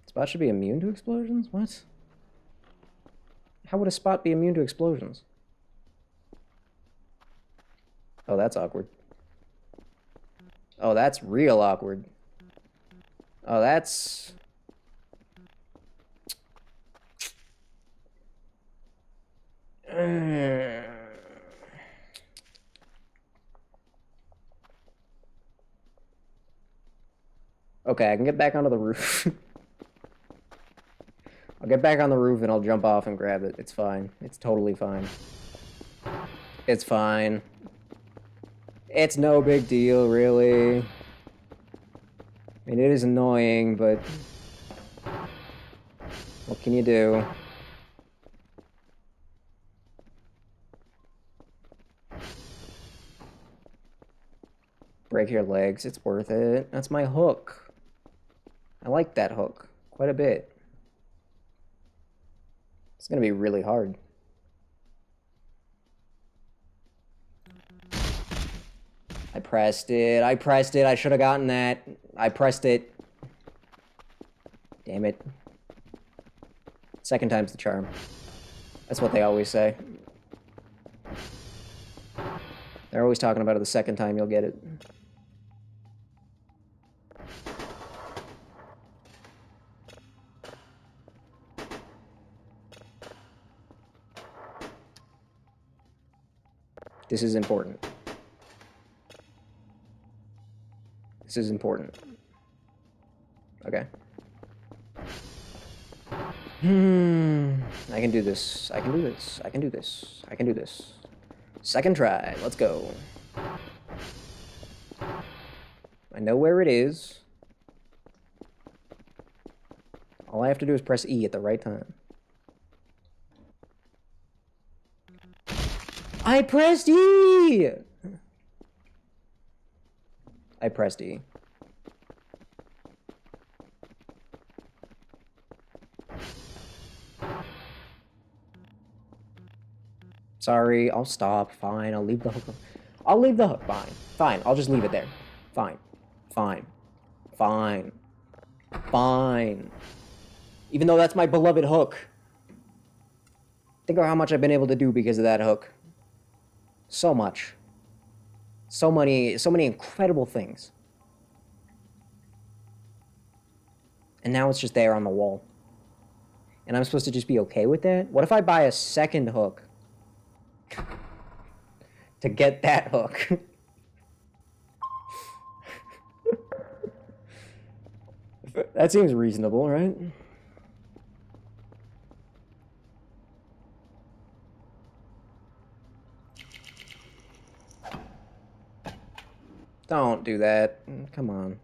Spot should be immune to explosions? What? How would a spot be immune to explosions? Oh, that's awkward. Oh, that's real awkward. Oh, that's... Okay, I can get back onto the roof. I'll get back on the roof and I'll jump off and grab it. It's fine. It's totally fine. It's fine. It's no big deal, really. I mean, it is annoying, but... what can you do? Break your legs. It's worth it. That's my hook. I like that hook quite a bit. It's gonna be really hard. I pressed it. I pressed it. I should have gotten that. I pressed it. Damn it. Second time's the charm. That's what they always say. They're always talking about it the second time you'll get it. This is important. This is important. Okay. I can do this. I can do this. I can do this. I can do this. Second try. Let's go. I know where it is. All I have to do is press E at the right time. I pressed E! I pressed E. Sorry, I'll stop. Fine, I'll leave the hook. I'll leave the hook. Fine. Fine, I'll just leave it there. Fine. Fine. Fine. Fine. Even though that's my beloved hook. Think of how much I've been able to do because of that hook. So much. So many incredible things. And now it's just there on the wall. And I'm supposed to just be okay with that? What if I buy a second hook? To get that hook. That seems reasonable, right? Don't do that. Come on.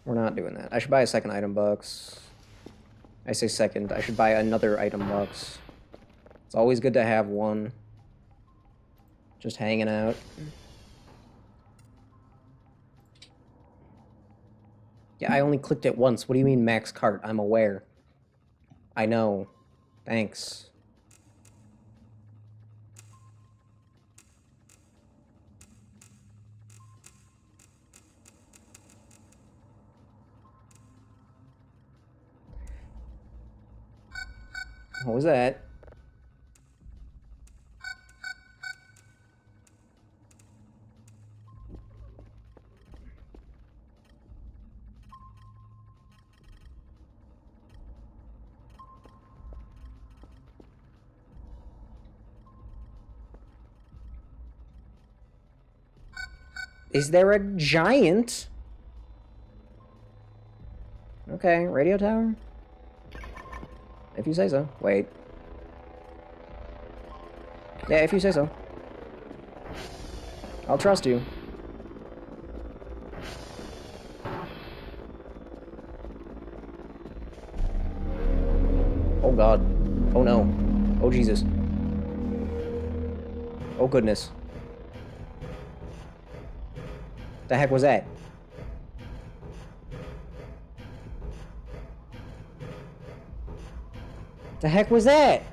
We're not doing that. I should buy a second item box. I say second. I should buy another item box. It's always good to have one. Just hanging out. Yeah, I only clicked it once. What do you mean max cart? I'm aware. I know. Thanks. What was that? Is there a giant? Okay, radio tower? If you say so. Wait. Yeah, if you say so. I'll trust you. Oh god. Oh no. Oh Jesus. Oh goodness. The heck was that? The heck was that?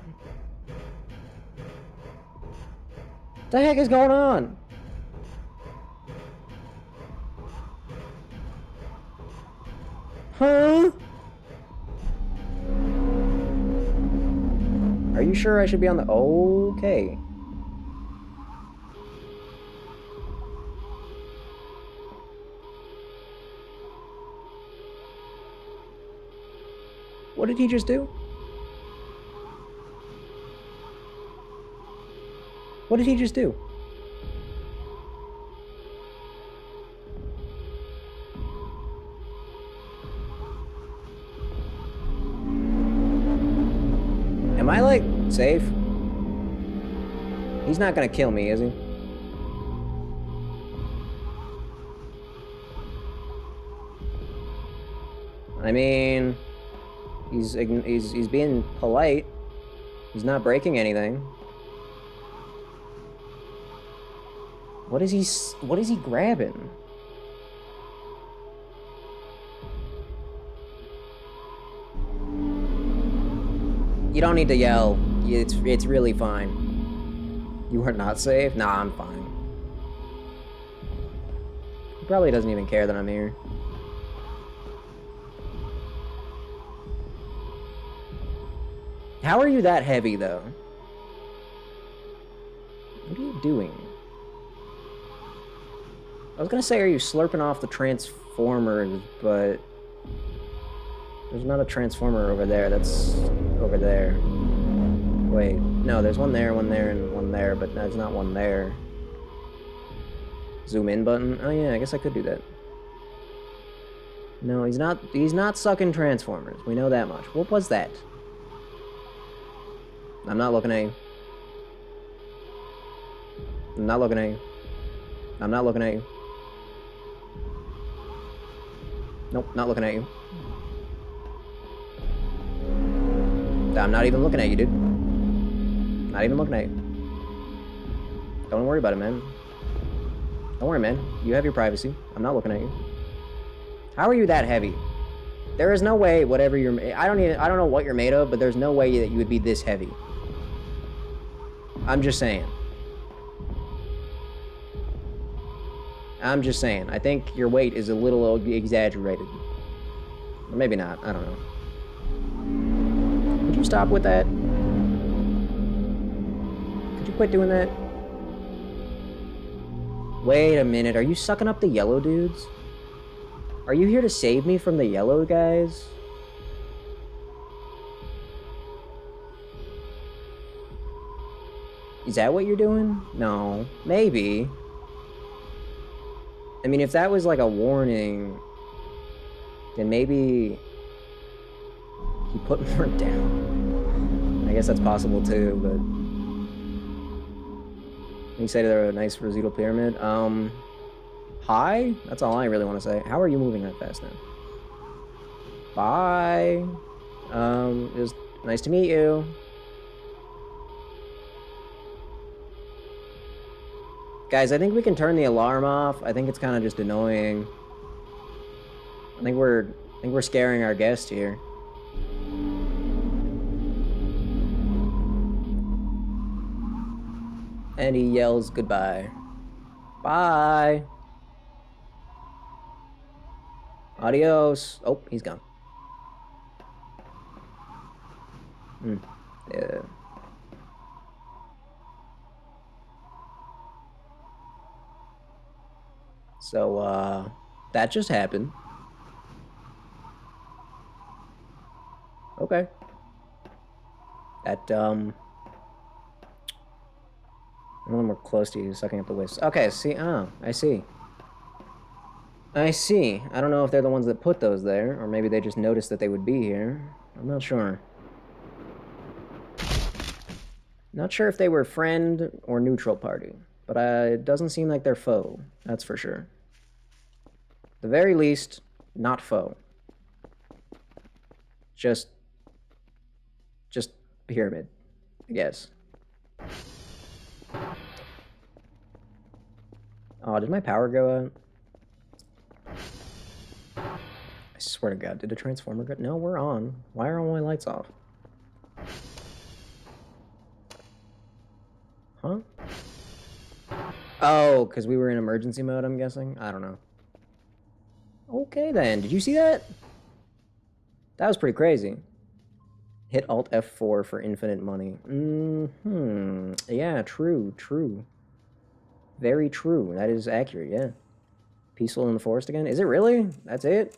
The heck is going on? Huh? Are you sure I should be on the... Okay. What did he just do? What did he just do? Am I, like, safe? He's not gonna kill me, is he? I mean... He's being polite. He's not breaking anything. What is he grabbing? You don't need to yell. It's really fine. You are not safe? Nah, I'm fine. He probably doesn't even care that I'm here. How are you that heavy, though? What are you doing? I was gonna say, are you slurping off the transformers, but... There's not a transformer over there, that's over there. Wait, no, there's one there, and one there, but there's not one there. Zoom in button? Oh yeah, I guess I could do that. No, he's not sucking transformers, we know that much. What was that? I'm not looking at you. I'm not looking at you. I'm not looking at you. Nope, not looking at you. I'm not even looking at you, dude. Not even looking at you. Don't worry about it, man. Don't worry, man. You have your privacy. I'm not looking at you. How are you that heavy? There is no way whatever you're... I don't know what you're made of, but there's no way that you would be this heavy. I'm just saying. I'm just saying. I think your weight is a little exaggerated. Or maybe not. I don't know. Could you stop with that? Could you quit doing that? Wait a minute. Are you sucking up the yellow dudes? Are you here to save me from the yellow guys? Is that what you're doing? No. Maybe. I mean, if that was like a warning, then maybe he put more down. I guess that's possible too, but... You say they're a nice rosette pyramid. Hi? That's all I really want to say. How are you moving that fast now? Bye. It was nice to meet you. Guys, I think we can turn the alarm off. I think it's kind of just annoying. I think we're scaring our guest here. And he yells goodbye. Bye. Adios. Oh, he's gone. Yeah. So, that just happened. Okay. That, none of them were close to you, sucking up the wisps. Okay, see, I see. I see. I don't know if they're the ones that put those there, or maybe they just noticed that they would be here. I'm not sure. Not sure if they were friend or neutral party, but it doesn't seem like they're foe, that's for sure. At the very least, not foe. Just pyramid, I guess. Oh, did my power go out? I swear to God, did a transformer go? No, we're on. Why are all my lights off? Huh? Oh, because we were in emergency mode, I'm guessing? I don't know. Okay, then. Did you see that? That was pretty crazy. Hit Alt F4 for infinite money. Yeah, true. Very true. That is accurate, yeah. Peaceful in the forest again? Is it really? That's it?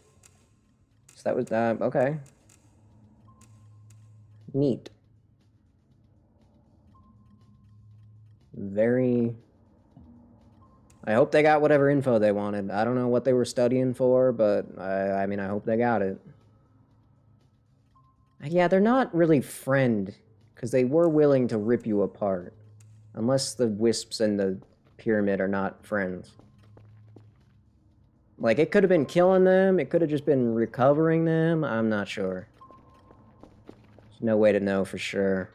So that was, okay. Neat. Very... I hope they got whatever info they wanted. I don't know what they were studying for, but I mean, I hope they got it. Yeah, they're not really friend, because they were willing to rip you apart. Unless the wisps and the pyramid are not friends. Like, it could have been killing them, it could have just been recovering them, I'm not sure. There's no way to know for sure.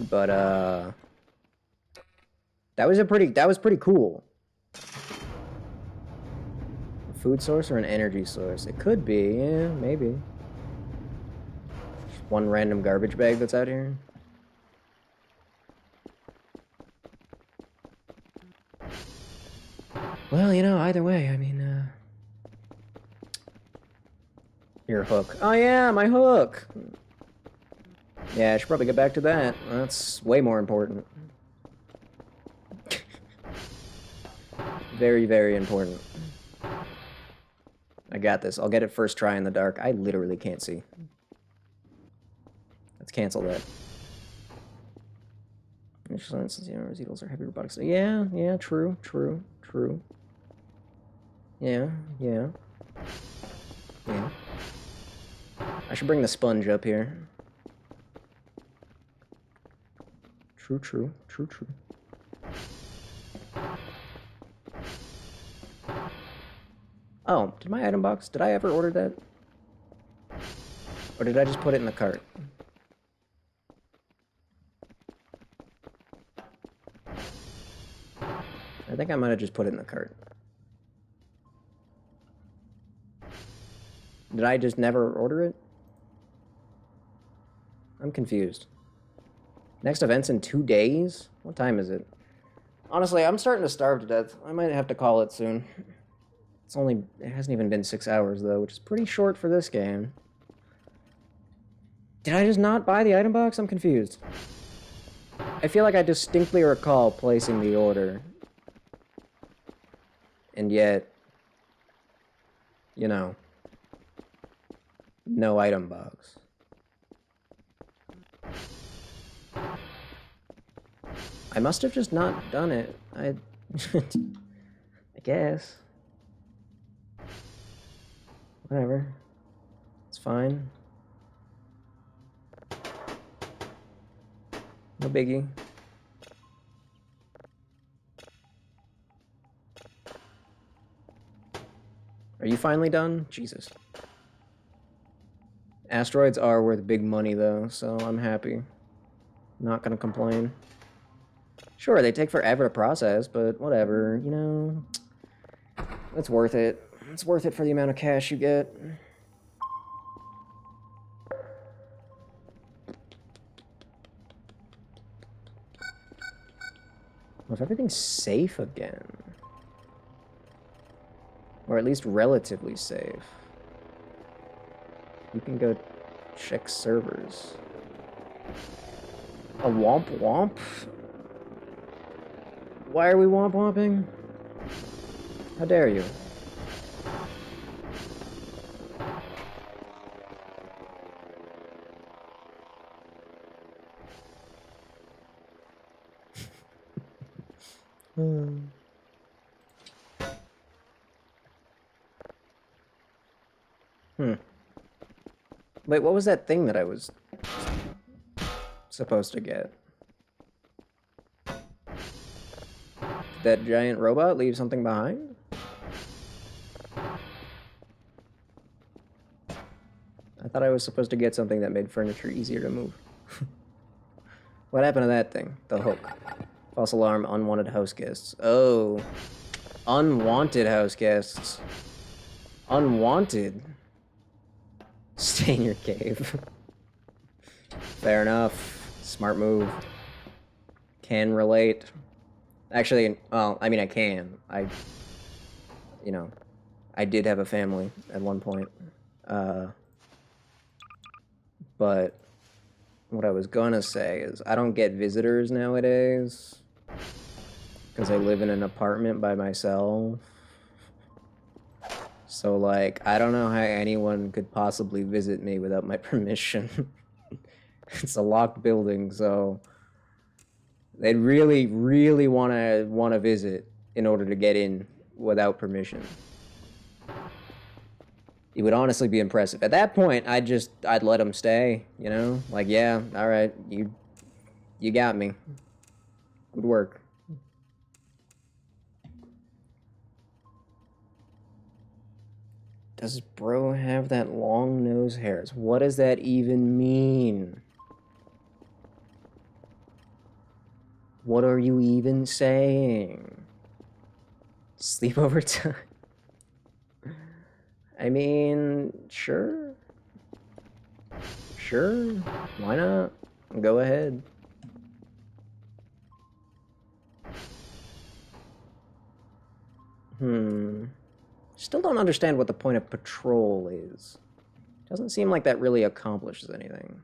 But, that was pretty cool. A food source or an energy source? It could be, yeah, maybe. Just one random garbage bag that's out here. Well, you know, either way, I mean, your hook. Oh yeah, my hook! Yeah, I should probably get back to that. That's way more important. Very, very important. I got this. I'll get it first try in the dark. I literally can't see. Let's cancel that. Residuals are heavy robotics. So yeah, true. Yeah. I should bring the sponge up here. True. Oh, did my item box, did I ever order that? Or did I just put it in the cart? I think I might have just put it in the cart. Did I just never order it? I'm confused. Next event's in 2 days? What time is it? Honestly, I'm starting to starve to death. I might have to call it soon. It hasn't even been 6 hours though, which is pretty short for this game. Did I just not buy the item box? I'm confused. I feel like I distinctly recall placing the order. And yet, you know, no item box. I must have just not done it. I guess. Whatever. It's fine. No biggie. Are you finally done? Jesus. Asteroids are worth big money, though, so I'm happy. Not gonna complain. Sure, they take forever to process, but whatever, you know. It's worth it. It's worth it for the amount of cash you get. Well, if everything's safe again. Or at least relatively safe. You can go check servers. A womp womp? Why are we womp womping? How dare you? Wait, what was that thing that I was supposed to get? Did that giant robot leave something behind? I thought I was supposed to get something that made furniture easier to move. What happened to that thing? The hook. False alarm, unwanted house guests. Oh. Unwanted house guests. Unwanted. Stay in your cave. Fair enough. Smart move. Can relate. Actually, well, I mean, I can. You know, I did have a family at one point. But what I was gonna say is I don't get visitors nowadays because I live in an apartment by myself. So, like, I don't know how anyone could possibly visit me without my permission. It's a locked building, so they'd really, really want to visit in order to get in without permission. It would honestly be impressive. At that point, I'd let them stay, you know? Like, yeah, all right, you got me. Good work. Does bro have that long nose hairs? What does that even mean? What are you even saying? Sleepover time? I mean, sure. Sure. Why not? Go ahead. Still don't understand what the point of patrol is. Doesn't seem like that really accomplishes anything.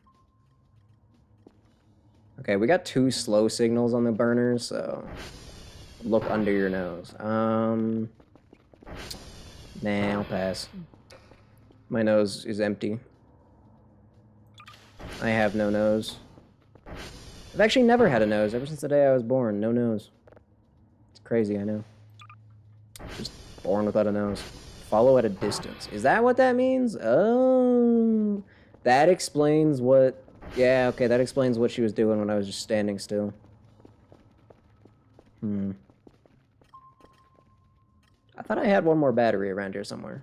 Okay, we got 2 slow signals on the burners, so look under your nose. Nah, I'll pass. My nose is empty. I have no nose. I've actually never had a nose ever since the day I was born. No nose. It's crazy, I know. Just born without a nose. Follow at a distance. Is that what that means? Oh, that explains what... Yeah, okay, that explains what she was doing when I was just standing still. I thought I had one more battery around here somewhere.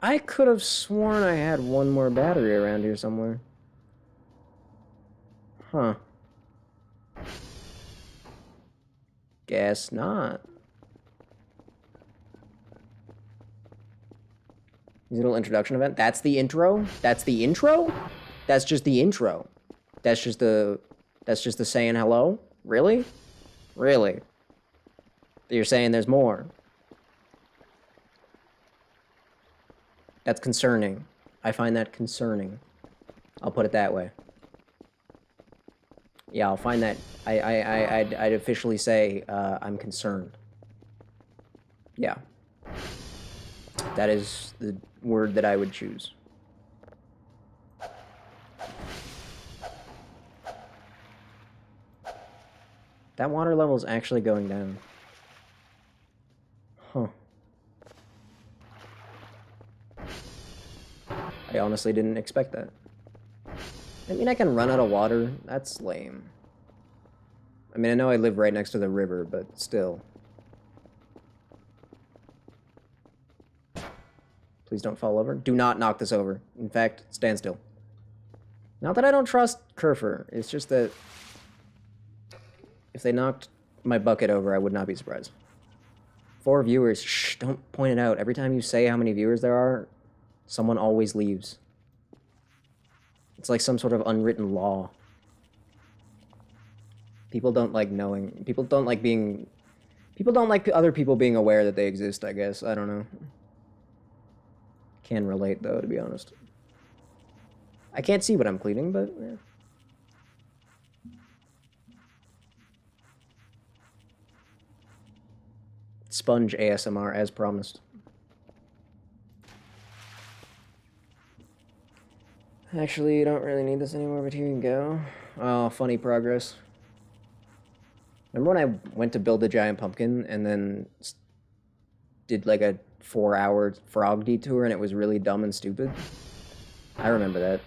I could have sworn I had one more battery around here somewhere. Huh. Guess not. Little introduction event. That's the intro? That's the intro? That's just the intro. That's just the saying hello? Really? Really? You're saying there's more. That's concerning. I find that concerning. I'll put it that way. Yeah, I'll find that. I'd officially say I'm concerned. Yeah. That is the word that I would choose. That water level is actually going down. Huh. I honestly didn't expect that. I mean, I can run out of water. That's lame. I mean, I know I live right next to the river, but still. Please don't fall over. Do not knock this over. In fact, stand still. Not that I don't trust Kerfer. It's just that if they knocked my bucket over, I would not be surprised. 4 viewers. Shh, don't point it out. Every time you say how many viewers there are, someone always leaves. It's like some sort of unwritten law. People don't like knowing. People don't like being... People don't like other people being aware that they exist, I guess. I don't know. Can relate, though, to be honest. I can't see what I'm cleaning, but... Yeah. Sponge ASMR, as promised. Actually, you don't really need this anymore, but here you go. Oh, funny progress. Remember when I went to build a giant pumpkin and then did like a 4-hour frog detour and it was really dumb and stupid? I remember that.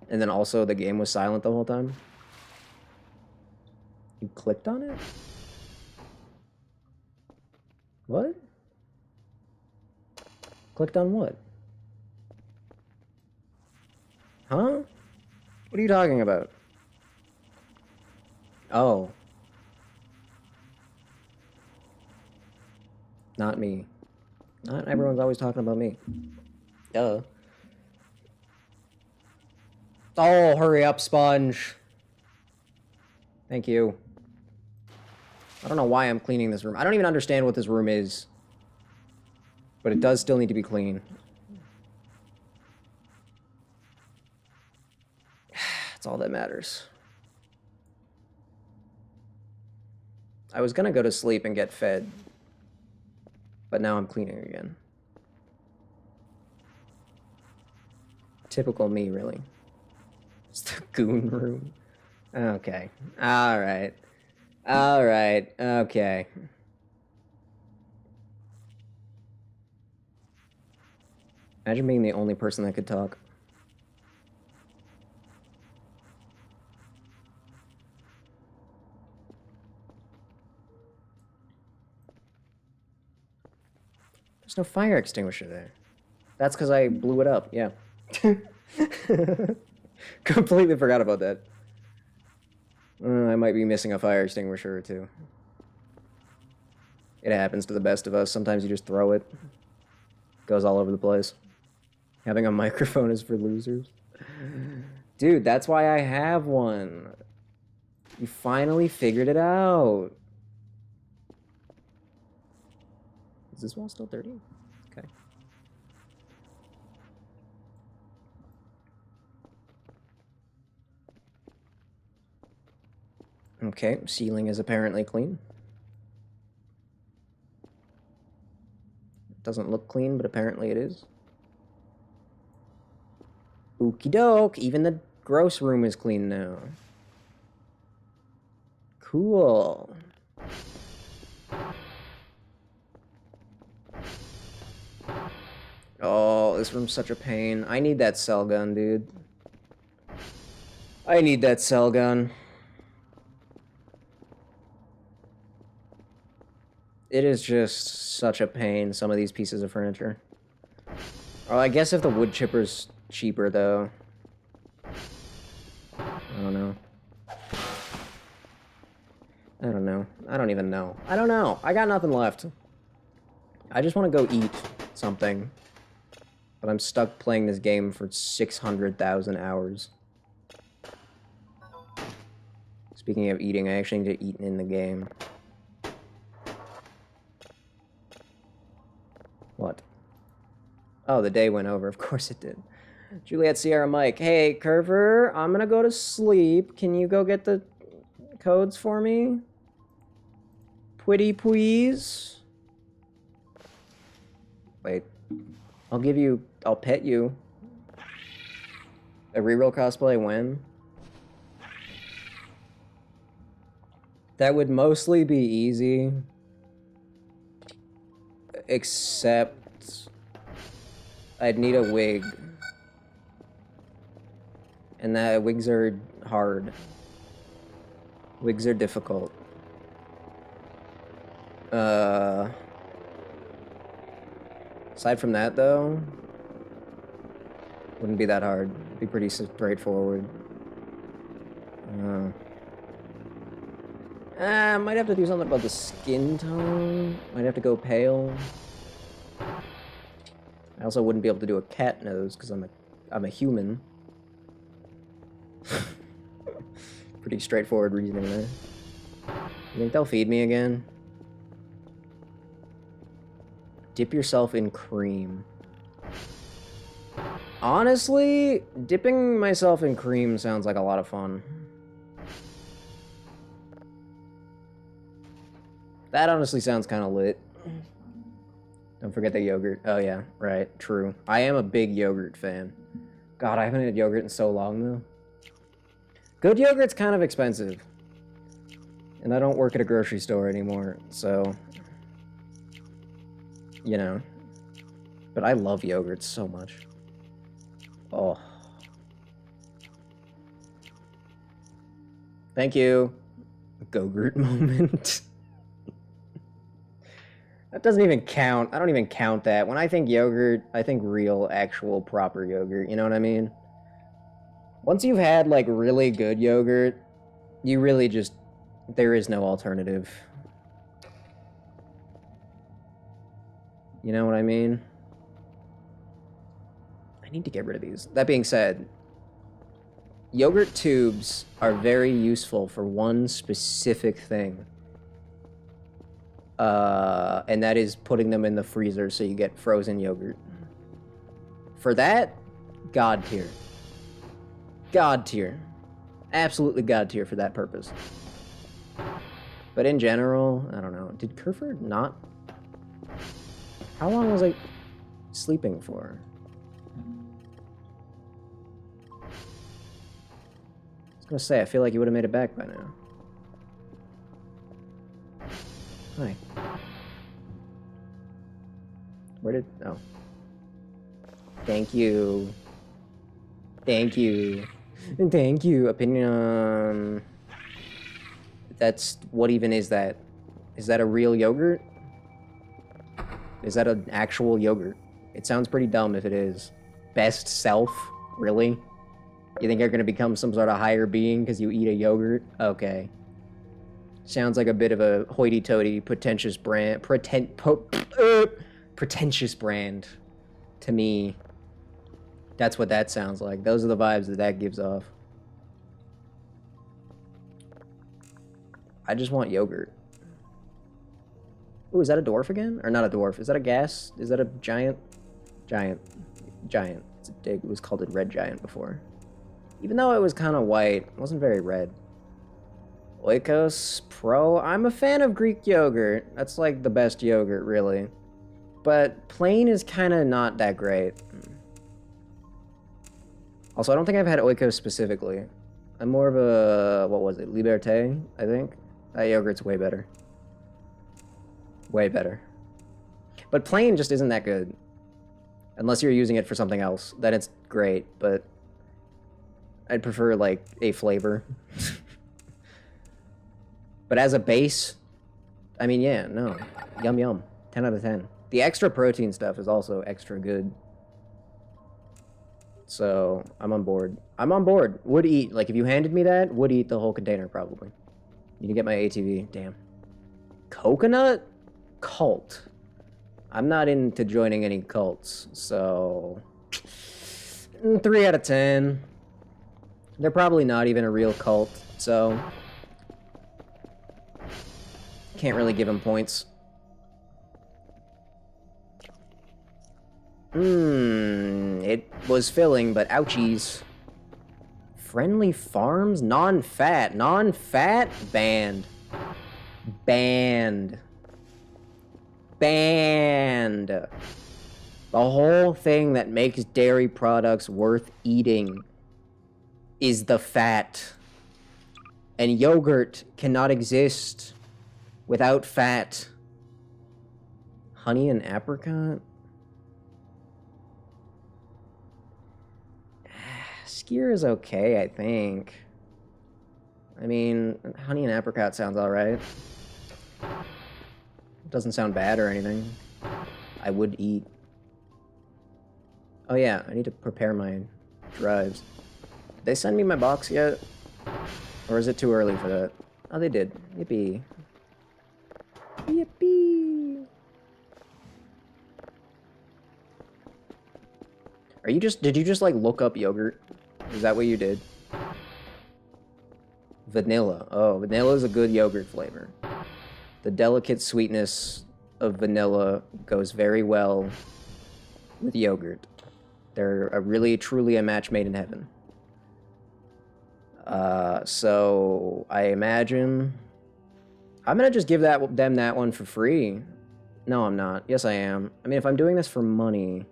And then also the game was silent the whole time. You clicked on it? What? Clicked on what? Huh? What are you talking about? Oh. Not me. Not everyone's always talking about me. Duh. Oh, hurry up, Sponge. Thank you. I don't know why I'm cleaning this room. I don't even understand what this room is. But it does still need to be clean. That's all that matters. I was gonna go to sleep and get fed. But now I'm cleaning again. Typical me, really. It's the goon room. Okay. Alright. Alright. Okay. Imagine being the only person that could talk. There's no fire extinguisher there. That's because I blew it up, yeah. Completely forgot about that. I might be missing a fire extinguisher or two. It happens to the best of us. Sometimes you just throw it. Goes all over the place. Having a microphone is for losers. Dude, that's why I have one. You finally figured it out. Is this wall still dirty? Okay. Okay, ceiling is apparently clean. It doesn't look clean, but apparently it is. Okie doke, even the gross room is clean now. Cool. Oh, this room's such a pain. I need that cell gun, dude. I need that cell gun. It is just such a pain, some of these pieces of furniture. Oh, I guess if the wood chipper's cheaper, though. I don't know. I don't know. I don't even know. I don't know. I got nothing left. I just want to go eat something. But I'm stuck playing this game for 600,000 hours. Speaking of eating, I actually need to eat in the game. What? Oh, the day went over. Of course it did. Juliet Sierra Mike. Hey, Curver, I'm gonna go to sleep. Can you go get the codes for me? Pretty please? Wait. I'll pet you. A reroll cosplay when? That would mostly be easy. Except I'd need a wig. And that wigs are hard. Wigs are difficult. Aside from that, though, wouldn't be that hard. It'd be pretty straightforward. Might have to do something about the skin tone. Might have to go pale. I also wouldn't be able to do a cat nose because I'm a human. Pretty straightforward reasoning there. You think they'll feed me again? Dip yourself in cream. Honestly, dipping myself in cream sounds like a lot of fun. That honestly sounds kind of lit. Don't forget the yogurt. Oh yeah, right, true. I am a big yogurt fan. God, I haven't had yogurt in so long though. Good yogurt's kind of expensive. And I don't work at a grocery store anymore, so... You know. But I love yogurt so much. Oh. Thank you. Go-gurt moment. That doesn't even count. I don't even count that. When I think yogurt, I think real, actual, proper yogurt. You know what I mean? Once you've had, like, really good yogurt, you really just... There is no alternative. You know what I mean? I need to get rid of these. That being said, yogurt tubes are very useful for one specific thing. And that is putting them in the freezer so you get frozen yogurt. For that, God tier. God tier. Absolutely God tier for that purpose. But in general, I don't know. Did Kerford not... How long was I sleeping for? I was gonna say, I feel like you would have made it back by now. Hi. Where did... Oh. Thank you. Thank you. Thank you. Opinion... That's... What even is that? Is that a real yogurt? Is that an actual yogurt? It sounds pretty dumb if it is. Best self? Really? You think you're gonna become some sort of higher being because you eat a yogurt? Okay. Sounds like a bit of a hoity-toity, pretentious brand. Pretentious brand. To me. That's what that sounds like. Those are the vibes that that gives off. I just want yogurt. Ooh, is that a dwarf again? Or not a dwarf. Is that a gas? Is that a giant? Giant. Giant. It was called a red giant before. Even though it was kind of white, it wasn't very red. Oikos Pro. I'm a fan of Greek yogurt. That's like the best yogurt, really. But plain is kind of not that great. Also, I don't think I've had Oikos specifically. I'm more of a... What was it? Liberté, I think? That yogurt's way better. Way better. But plain just isn't that good. Unless you're using it for something else. Then it's great, but... I'd prefer, like, a flavor. But as a base, I mean, yeah, no. Yum yum. 10 out of 10. The extra protein stuff is also extra good. So, I'm on board. I'm on board. Would eat. Like, if you handed me that, would eat the whole container, probably. You can get my ATV. Damn. Coconut? Cult. I'm not into joining any cults, so... 3 out of 10. They're probably not even a real cult, so... Can't really give them points. It was filling, but ouchies. Friendly Farms? Non-fat. Non-fat? Banned. Banned. Banned. The whole thing that makes dairy products worth eating is the fat. And yogurt cannot exist without fat. Honey and apricot? Skyr is okay, I think. I mean, honey and apricot sounds alright. Doesn't sound bad or anything. I would eat. Oh yeah, I need to prepare my drives. Did they send me my box yet? Or is it too early for that? Oh, they did. Yippee. Yippee. Are you just... Did you just, like, look up yogurt? Is that what you did? Vanilla. Oh, vanilla is a good yogurt flavor. The delicate sweetness of vanilla goes very well with yogurt. They're really, truly a match made in heaven. So I imagine I'm gonna just give them that one for free. No, I'm not. Yes, I am. I mean, if I'm doing this for money,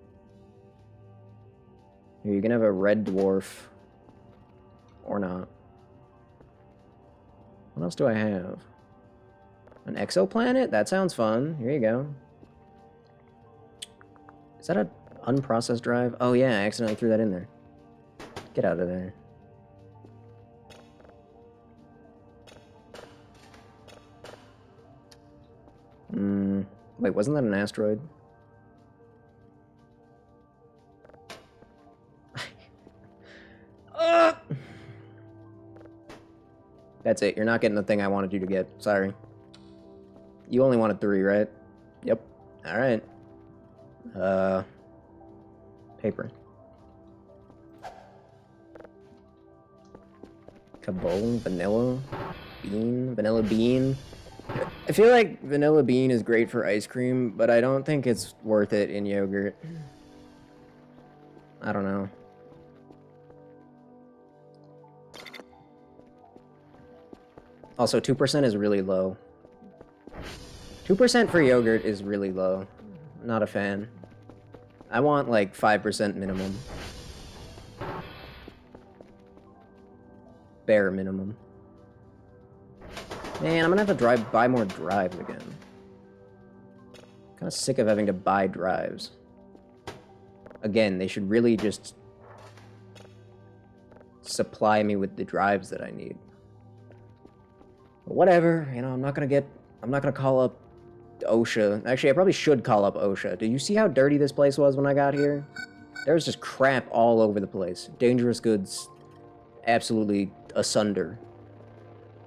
here, you can have a red dwarf or not. What else do I have? An exoplanet? That sounds fun. Here you go. Is that an unprocessed drive? Oh yeah, I accidentally threw that in there. Get out of there. Wait, wasn't that an asteroid? That's it. You're not getting the thing I wanted you to get. Sorry. You only wanted 3, right? Yep. Alright. Paper. Cabole, vanilla, bean, vanilla bean. I feel like vanilla bean is great for ice cream, but I don't think it's worth it in yogurt. I don't know. Also, 2% is really low. 2% for yogurt is really low. Not a fan. I want like 5% minimum. Bare minimum. Man, I'm gonna have to buy more drives again. Kind of sick of having to buy drives. Again, they should really just supply me with the drives that I need. But whatever, you know, I'm not gonna call up OSHA. Actually, I probably should call up OSHA. Did you see how dirty this place was when I got here? There was just crap all over the place. Dangerous goods absolutely asunder.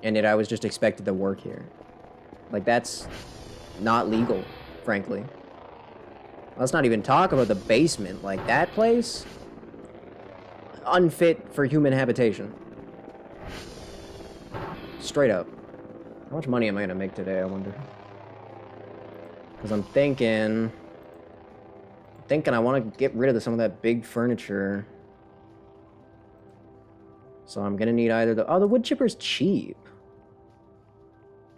And yet I was just expected to work here. Like, that's not legal, frankly. Let's not even talk about the basement. Like, that place? Unfit for human habitation. Straight up. How much money am I gonna make today, I wonder? Because I'm thinking I want to get rid of some of that big furniture. So I'm gonna need either the... Oh, the wood chipper's cheap.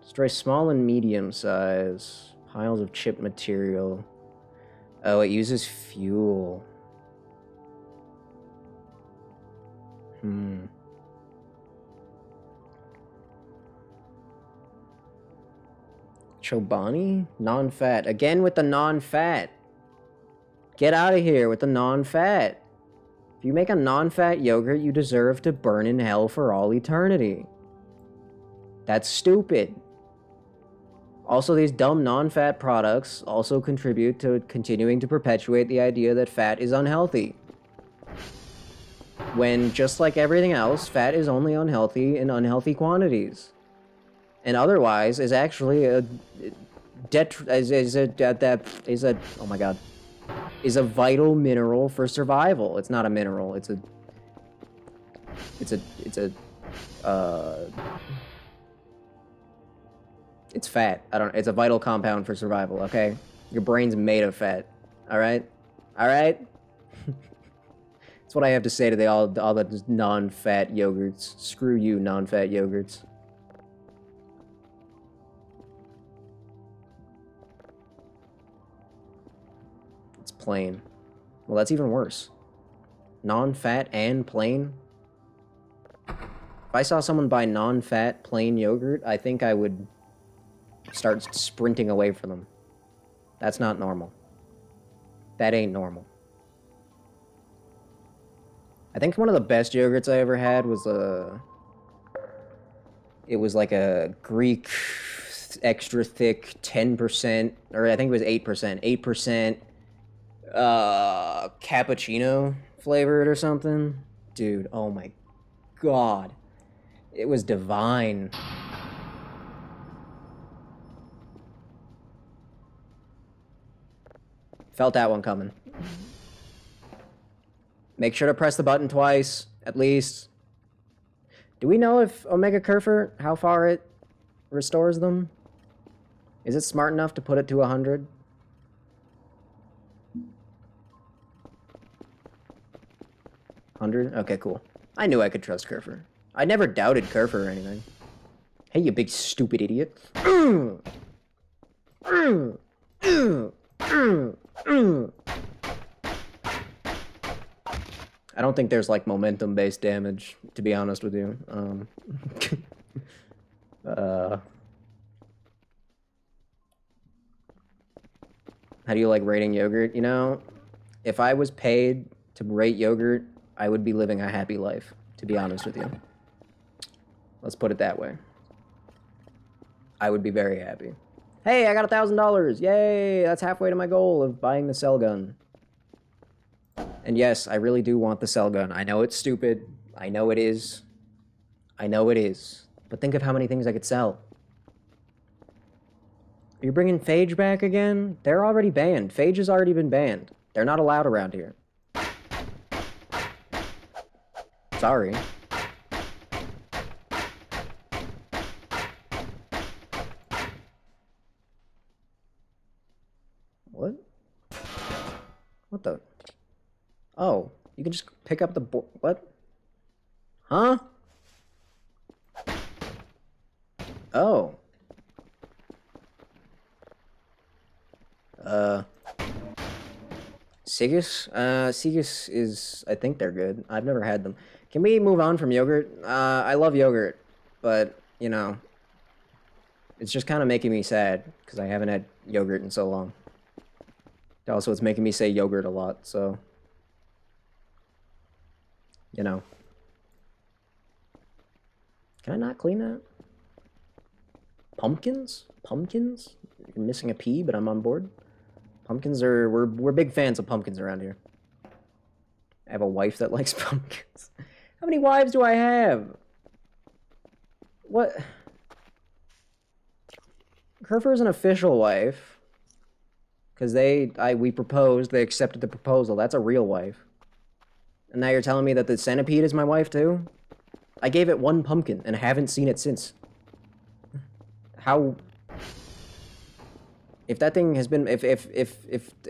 Destroy small and medium size piles of chipped material. Oh, it uses fuel. Chobani? Non-fat. Again with the non-fat. Get out of here with the non-fat. If you make a non-fat yogurt, you deserve to burn in hell for all eternity. That's stupid. Also, these dumb non-fat products also contribute to continuing to perpetuate the idea that fat is unhealthy. When, just like everything else, fat is only unhealthy in unhealthy quantities. And otherwise is actually a oh my god, is a vital mineral for survival. It's not a mineral, it's fat. It's a vital compound for survival, okay? Your brain's made of fat. Alright? Alright? That's what I have to say to all the non-fat yogurts. Screw you, non-fat yogurts. It's plain. Well, that's even worse. Non-fat and plain? If I saw someone buy non-fat plain yogurt, I think I would start sprinting away from them. That's not normal. That ain't normal. I think one of the best yogurts I ever had was it was like a Greek extra thick 10%, or I think it was 8%, 8% cappuccino flavored or something. Dude, oh my god. It was divine. Felt that one coming. Make sure to press the button twice, at least. Do we know if Omega Kerfur, how far it restores them? Is it smart enough to put it to 100? Okay, cool. I knew I could trust Kerfur. I never doubted Kerfur or anything. Hey, you big stupid idiot. I don't think there's, like, momentum-based damage, to be honest with you. How do you like rating yogurt? You know, if I was paid to rate yogurt, I would be living a happy life, to be honest with you. Let's put it that way. I would be very happy. Hey, I got $1,000! Yay! That's halfway to my goal of buying the cell gun. And yes, I really do want the cell gun. I know it's stupid. I know it is. I know it is. But think of how many things I could sell. Are you bringing Phage back again? They're already banned. Phage has already been banned. They're not allowed around here. Sorry. What? What the? Oh, you can just pick up the board. What? Huh? Oh. Sigus? Sigus is... I think they're good. I've never had them. Can we move on from yogurt? I love yogurt, but, you know, it's just kind of making me sad, because I haven't had yogurt in so long. Also, it's making me say yogurt a lot, so... You know. Can I not clean that? Pumpkins? Pumpkins? You're missing a P, but I'm on board. Pumpkins are... We're big fans of pumpkins around here. I have a wife that likes pumpkins. How many wives do I have? What? Kerfur's an official wife. Because we proposed, they accepted the proposal. That's a real wife. And now you're telling me that the centipede is my wife too? I gave it one pumpkin and haven't seen it since. How... If that thing has been... If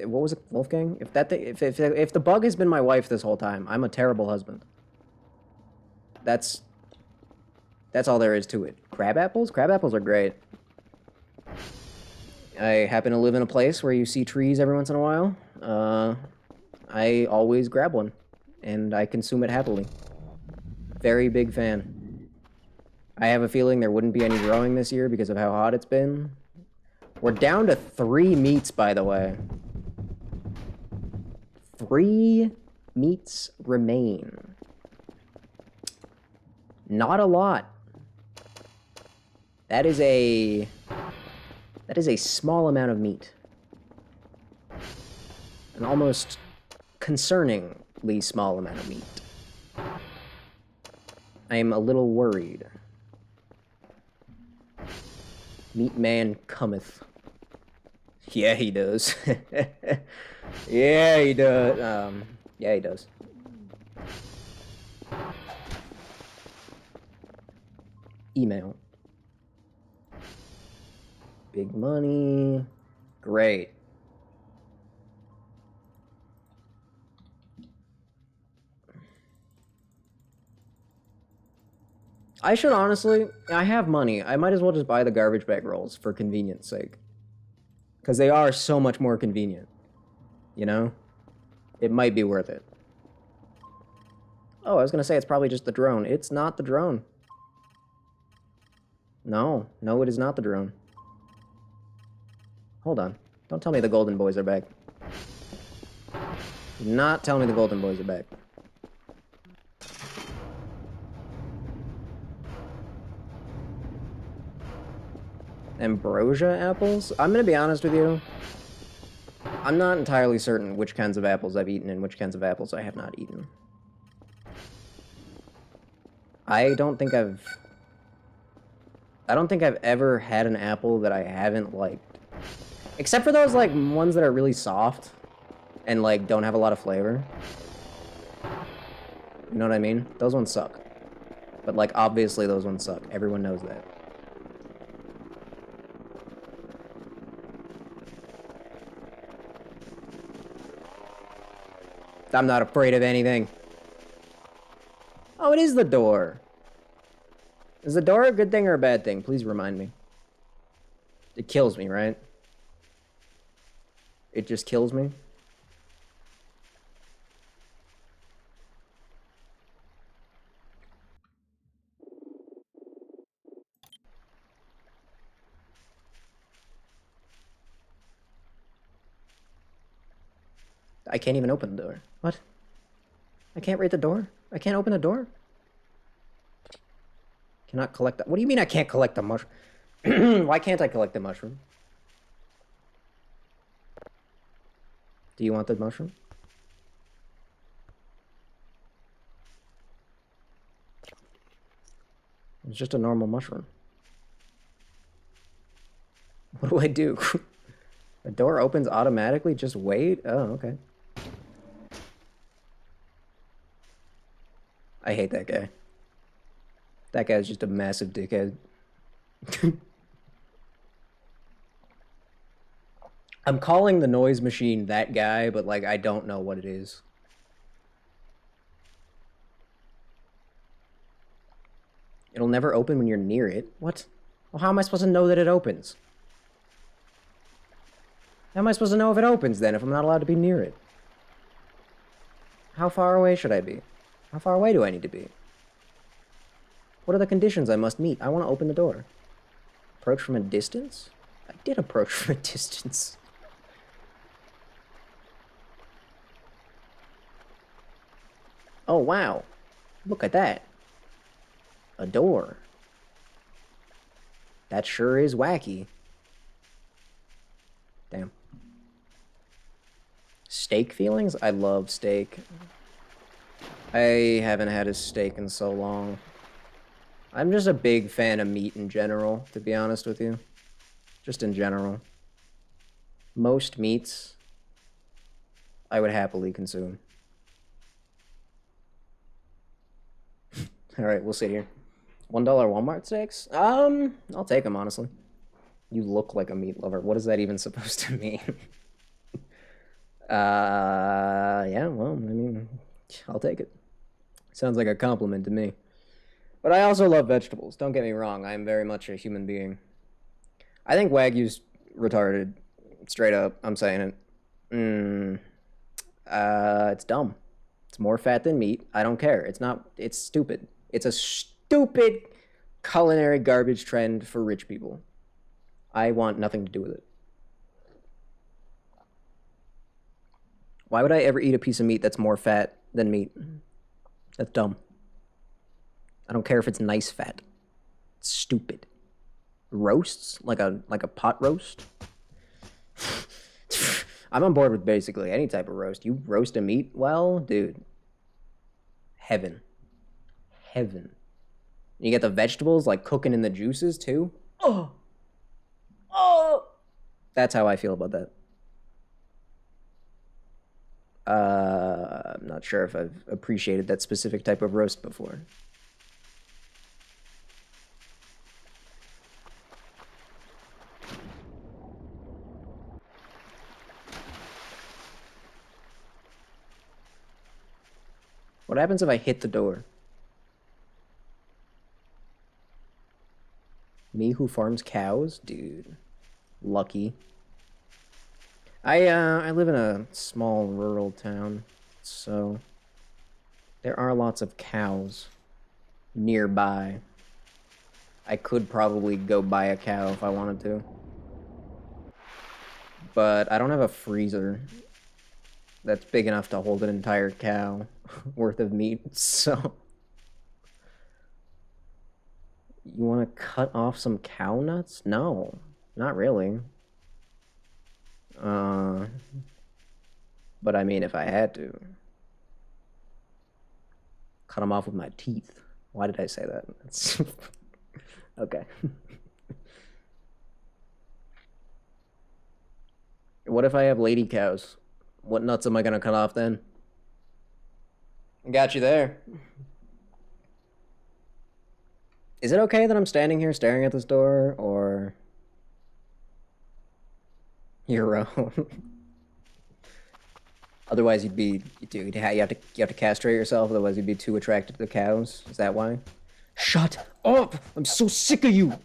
what was it, Wolfgang? If that thing... If the bug has been my wife this whole time, I'm a terrible husband. That's all there is to it. Crab apples? Crab apples are great. I happen to live in a place where you see trees every once in a while. I always grab one, and I consume it happily. Very big fan. I have a feeling there wouldn't be any growing this year because of how hot it's been. We're down to 3 meats, by the way. 3 meats remain. Not a lot. That is That is a small amount of meat. An almost concerningly small amount of meat. I am a little worried. Meat man cometh. Yeah, he does. Yeah, he does. Yeah, he does. Email. Big money. Great. I should honestly, I have money. I might as well just buy the garbage bag rolls for convenience sake. Because they are so much more convenient. You know? It might be worth it. Oh, I was gonna say it's probably just the drone. It's not the drone. No, it is not the drone. Hold on. Don't tell me the Golden Boys are back. Do not tell me the Golden Boys are back. Ambrosia apples? I'm gonna be honest with you. I'm not entirely certain which kinds of apples I've eaten and which kinds of apples I have not eaten. I don't think I've ever had an apple that I haven't liked. Except for those, like, ones that are really soft and, like, don't have a lot of flavor. You know what I mean? Those ones suck. But, like, obviously those ones suck. Everyone knows that. I'm not afraid of anything. Oh, it is the door. Is the door a good thing or a bad thing? Please remind me. It kills me, right? It just kills me? I can't even open the door. What? I can't read the door? I can't open the door? Cannot collect the... What do you mean I can't collect the mushroom? Why can't I collect the mushroom? Do you want the mushroom? It's just a normal mushroom. What do I do? The door opens automatically? Just wait? Oh, okay. I hate that guy. That guy's just a massive dickhead. I'm calling the noise machine that guy, but, like, I don't know what it is. It'll never open when you're near it. What? Well, how am I supposed to know that it opens? How am I supposed to know if it opens, then, if I'm not allowed to be near it? How far away should I be? How far away do I need to be? What are the conditions I must meet? I want to open the door. Approach from a distance? I did approach from a distance. Oh, wow. Look at that. A door. That sure is wacky. Damn. Steak feelings? I love steak. I haven't had a steak in so long. I'm just a big fan of meat in general, to be honest with you. Just in general. Most meats I would happily consume. Alright, we'll sit here. $1 Walmart steaks? I'll take them, honestly. You look like a meat lover. What is that even supposed to mean? Yeah, well, I mean, I'll take it. Sounds like a compliment to me. But I also love vegetables. Don't get me wrong. I am very much a human being. I think Wagyu's retarded. Straight up. I'm saying it. It's dumb. It's more fat than meat. I don't care. It's not. It's stupid. It's a stupid culinary garbage trend for rich people. I want nothing to do with it. Why would I ever eat a piece of meat that's more fat than meat? That's dumb. I don't care if it's nice fat. It's stupid. roasts, like a pot roast. I'm on board with basically any type of roast. You roast a meat well, dude. Heaven. Heaven. You get the vegetables like cooking in the juices too. Oh. Oh. That's how I feel about that. I'm not sure if I've appreciated that specific type of roast before. What happens if I hit the door? Me who farms cows? Dude. Lucky. I live in a small rural town, so there are lots of cows nearby. I could probably go buy a cow if I wanted to. But I don't have a freezer that's big enough to hold an entire cow worth of meat, so... You want to cut off some cow nuts? No, not really. But I mean, if I had to. Cut them off with my teeth. Why did I say that? That's... Okay. What if I have lady cows? What nuts am I gonna cut off then? Got you there. Is it okay that I'm standing here staring at this door, or... Your own? Otherwise you'd be... Dude, you have to castrate yourself, otherwise you'd be too attracted to the cows? Is that why? Shut up! I'm so sick of you!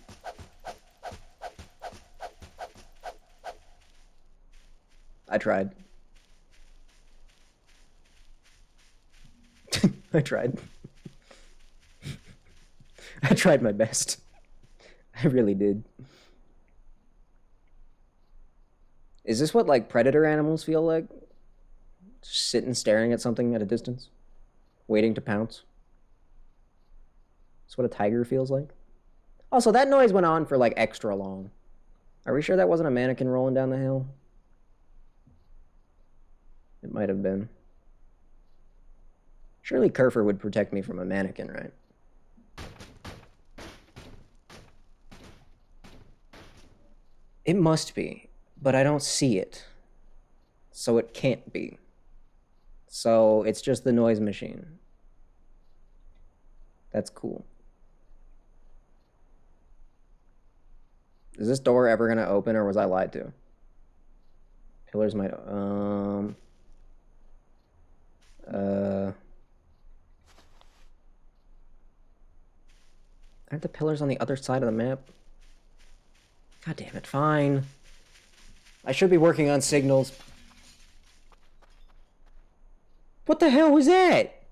I tried. I tried. I tried my best. I really did. Is this what, like, predator animals feel like? Just sitting staring at something at a distance? Waiting to pounce? That's what a tiger feels like? Also, that noise went on for, like, extra long. Are we sure that wasn't a mannequin rolling down the hill? It might have been. Surely Kerfer would protect me from a mannequin, right? It must be, but I don't see it. So it can't be. So it's just the noise machine. That's cool. Is this door ever gonna open, or was I lied to? Pillars might... Aren't the pillars on the other side of the map? God damn it, fine. I should be working on signals. What the hell was that?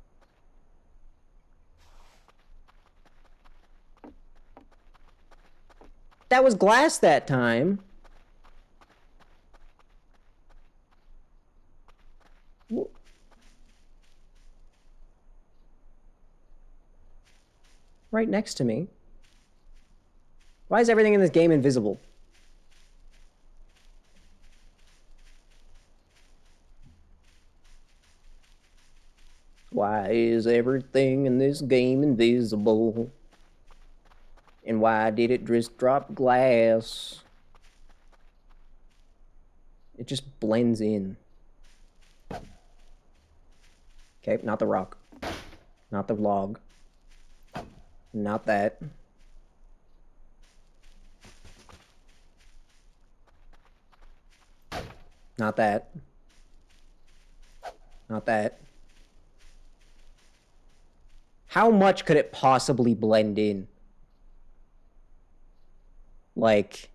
That was glass that time. Right next to me. Why is everything in this game invisible? Why is everything in this game invisible? And why did it just drop glass? It just blends in. Okay, not the rock. Not the log. Not that. Not that. Not that. How much could it possibly blend in? Like...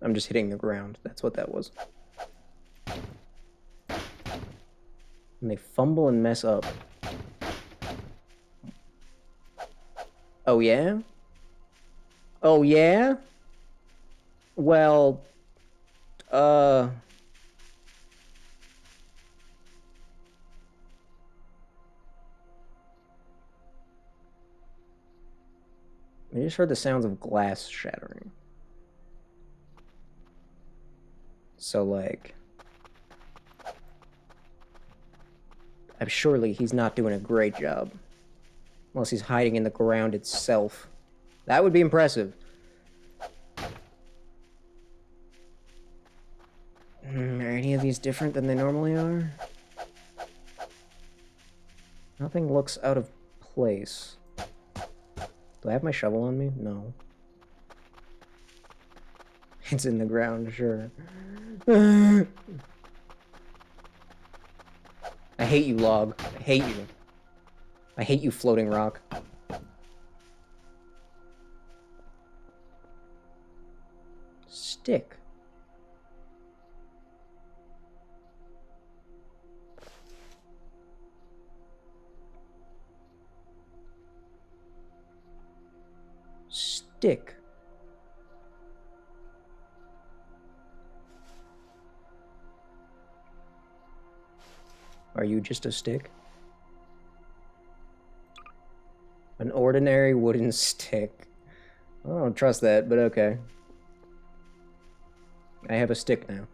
I'm just hitting the ground. That's what that was. And they fumble and mess up. Oh, yeah? Oh, yeah? Well, I just heard the sounds of glass shattering. So, like, surely he's not doing a great job. Unless he's hiding in the ground itself. That would be impressive. Are any of these different than they normally are? Nothing looks out of place. Do I have my shovel on me? No. It's in the ground, sure. I hate you, log. I hate you. I hate you, floating rock. Stick. Stick. Are you just a stick? An ordinary wooden stick. I don't trust that, but okay. I have a stick now.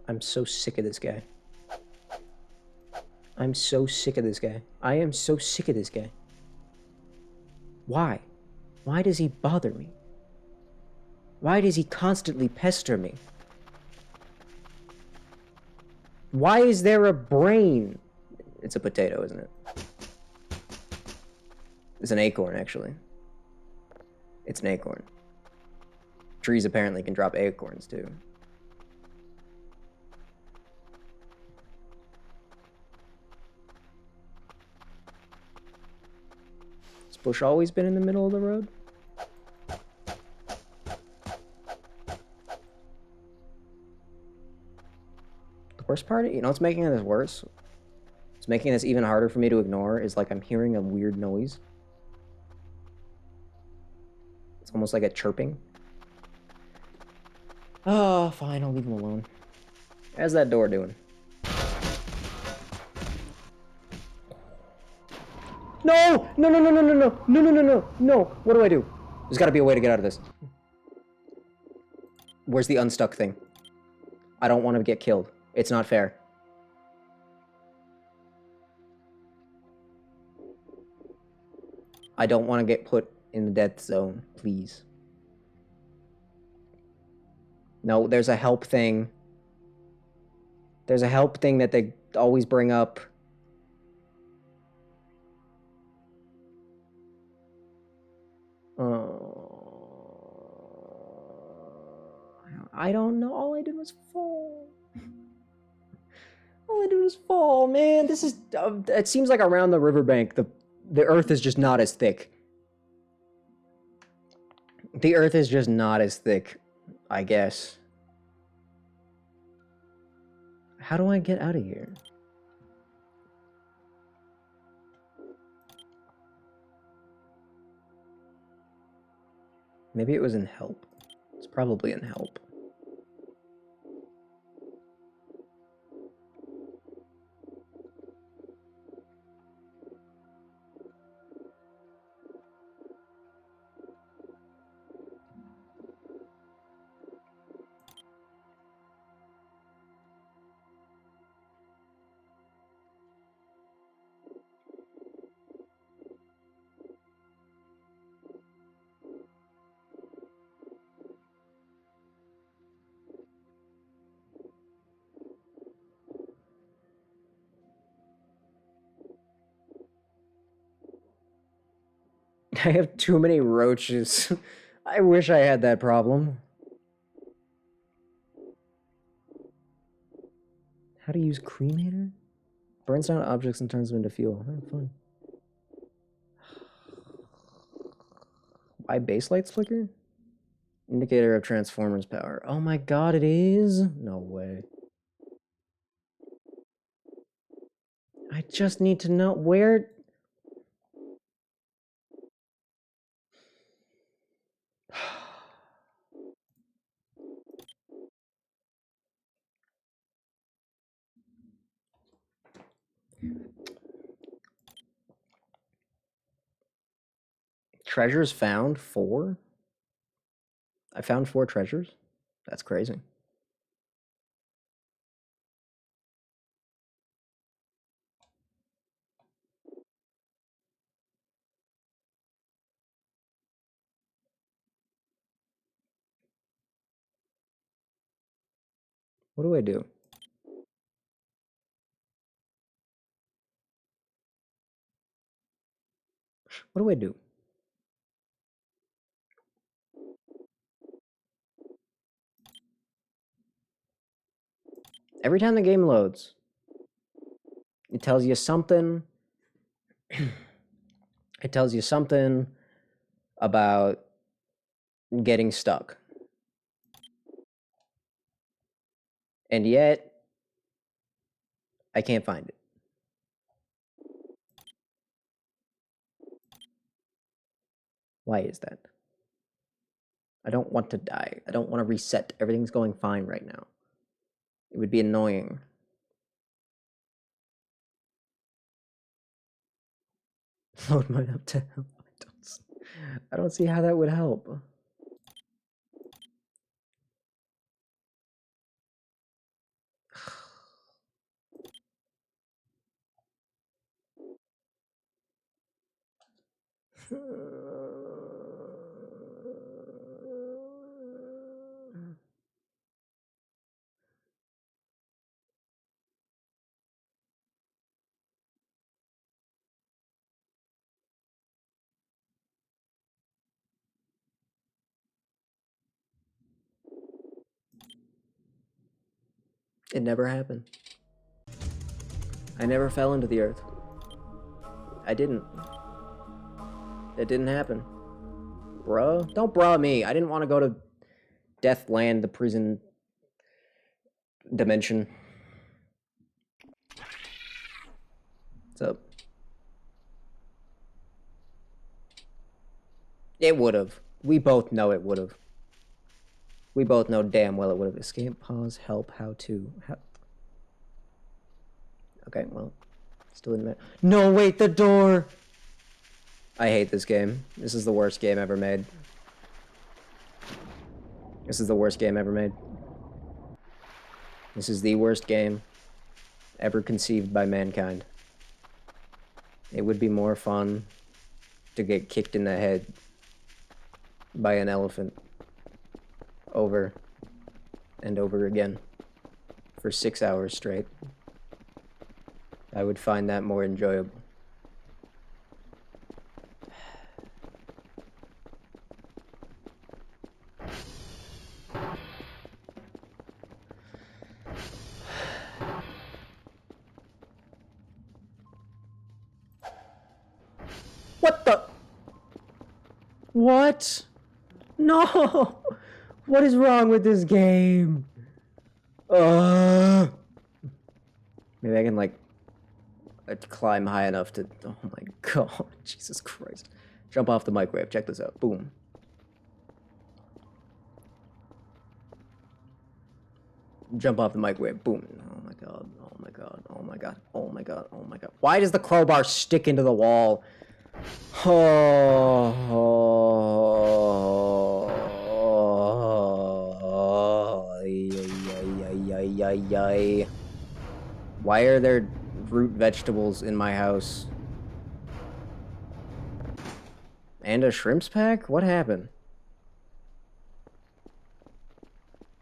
I'm so sick of this guy. I'm so sick of this guy. I am so sick of this guy. Why? Why does he bother me? Why does he constantly pester me? Why is there a brain? It's a potato, isn't it? It's an acorn, actually. It's an acorn. Trees apparently can drop acorns, too. Has Bush always been in the middle of the road? The worst part, you know what's making this worse? It's making this even harder for me to ignore is like I'm hearing a weird noise. It's almost like a chirping. Oh, fine, I'll leave him alone. How's that door doing? No! No, no, no, no, no, no, no, no, no, no, no! What do I do? There's gotta be a way to get out of this. Where's the unstuck thing? I don't want to get killed. It's not fair. I don't want to get put in the death zone, please. No, there's a help thing. There's a help thing that they always bring up. I don't know. All I did was fall. All I did was fall, man. This is... it seems like around the riverbank, the earth is just not as thick. The earth is just not as thick, I guess. How do I get out of here? Maybe it was in help. It's probably in help. I have too many roaches. I wish I had that problem. How to use cremator? Burns down objects and turns them into fuel. Oh, fun. Why base lights flicker? Indicator of transformers power. Oh my god, it is? No way. I just need to know where... Treasures found? 4? I found 4 treasures? That's crazy. What do I do? What do I do? Every time the game loads, it tells you something. It tells you something about getting stuck. And yet, I can't find it. Why is that? I don't want to die. I don't want to reset. Everything's going fine right now. It would be annoying. Load mine up to help. I don't see how that would help. It never happened. I never fell into the earth. I didn't. It didn't happen. Bruh. Don't bruh me. I didn't want to go to Deathland, the prison dimension. What's up? It would have. We both know it would have. We both know damn well it would have. Escape, pause, help, how to. Okay, well, still in there. No, wait, the door! I hate this game. This is the worst game ever made. This is the worst game ever made. This is the worst game ever conceived by mankind. It would be more fun to get kicked in the head by an elephant over and over again for 6 hours straight. I would find that more enjoyable. What the? What? No! What is wrong with this game? Maybe I can, like, climb high enough to... Oh my god, Jesus Christ. Jump off the microwave, check this out. Boom. Jump off the microwave, boom. Oh my god, oh my god, oh my god, oh my god, oh my god. Why does the crowbar stick into the wall? Why are there root vegetables in my house? And a shrimps pack? What happened?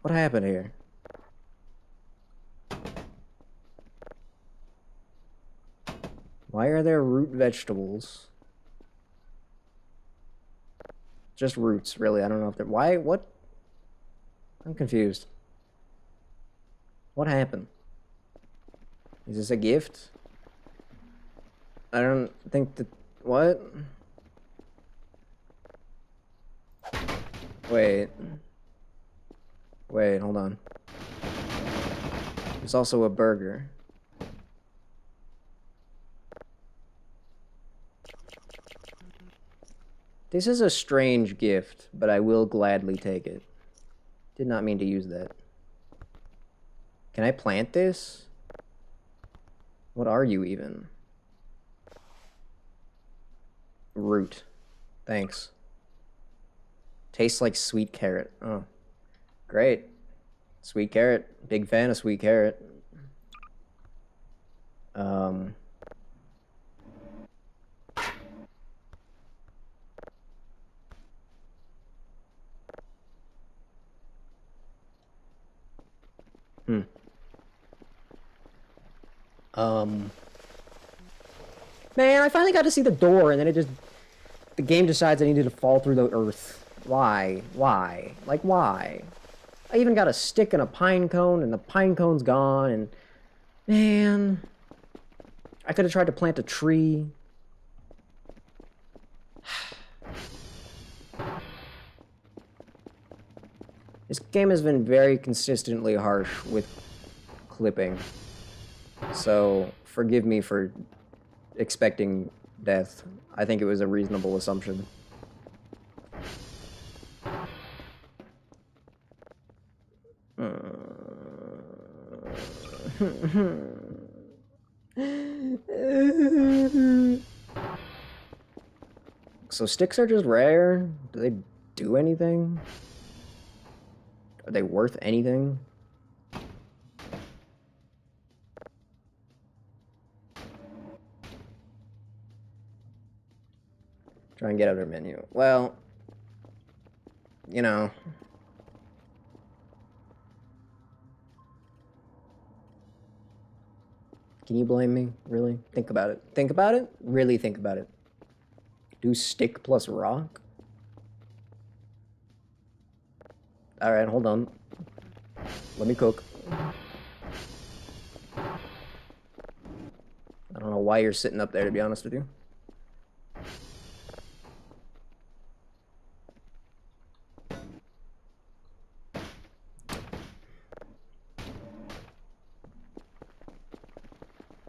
What happened here? Why are there root vegetables? Just roots, really. I don't know if they're... Why? What? I'm confused. What happened? Is this a gift? I don't think that... What? Wait. Wait, hold on. There's also a burger. This is a strange gift, but I will gladly take it. Did not mean to use that. Can I plant this? What are you even? Root. Thanks. Tastes like sweet carrot. Oh. Great. Sweet carrot. Big fan of sweet carrot. Man, I finally got to see the door, and then the game decides I needed to fall through the earth. Why? Why? Like, why? I even got a stick and a pine cone, and the pine cone's gone, and... Man... I could have tried to plant a tree. This game has been very consistently harsh with clipping. So, forgive me for expecting death. I think it was a reasonable assumption. So sticks are just rare? Do they do anything? Are they worth anything? Try and get out of menu. Well, you know. Can you blame me? Really? Think about it. Think about it? Really think about it. Do stick plus rock? Alright, hold on. Let me cook. I don't know why you're sitting up there, to be honest with you.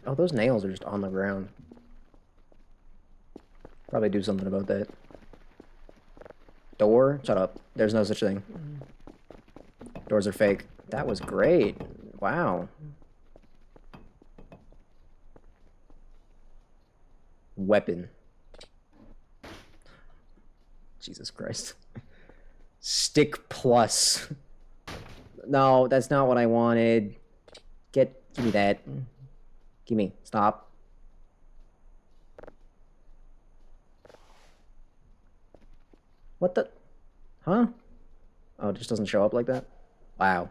Oh, those nails are just on the ground. Probably do something about that. Door? Shut up. There's no such thing. Doors are fake. That was great. Wow. Weapon. Jesus Christ. Stick plus. No, that's not what I wanted. Give me that. Give me. Stop. What the? Huh? Oh, it just doesn't show up like that? Wow.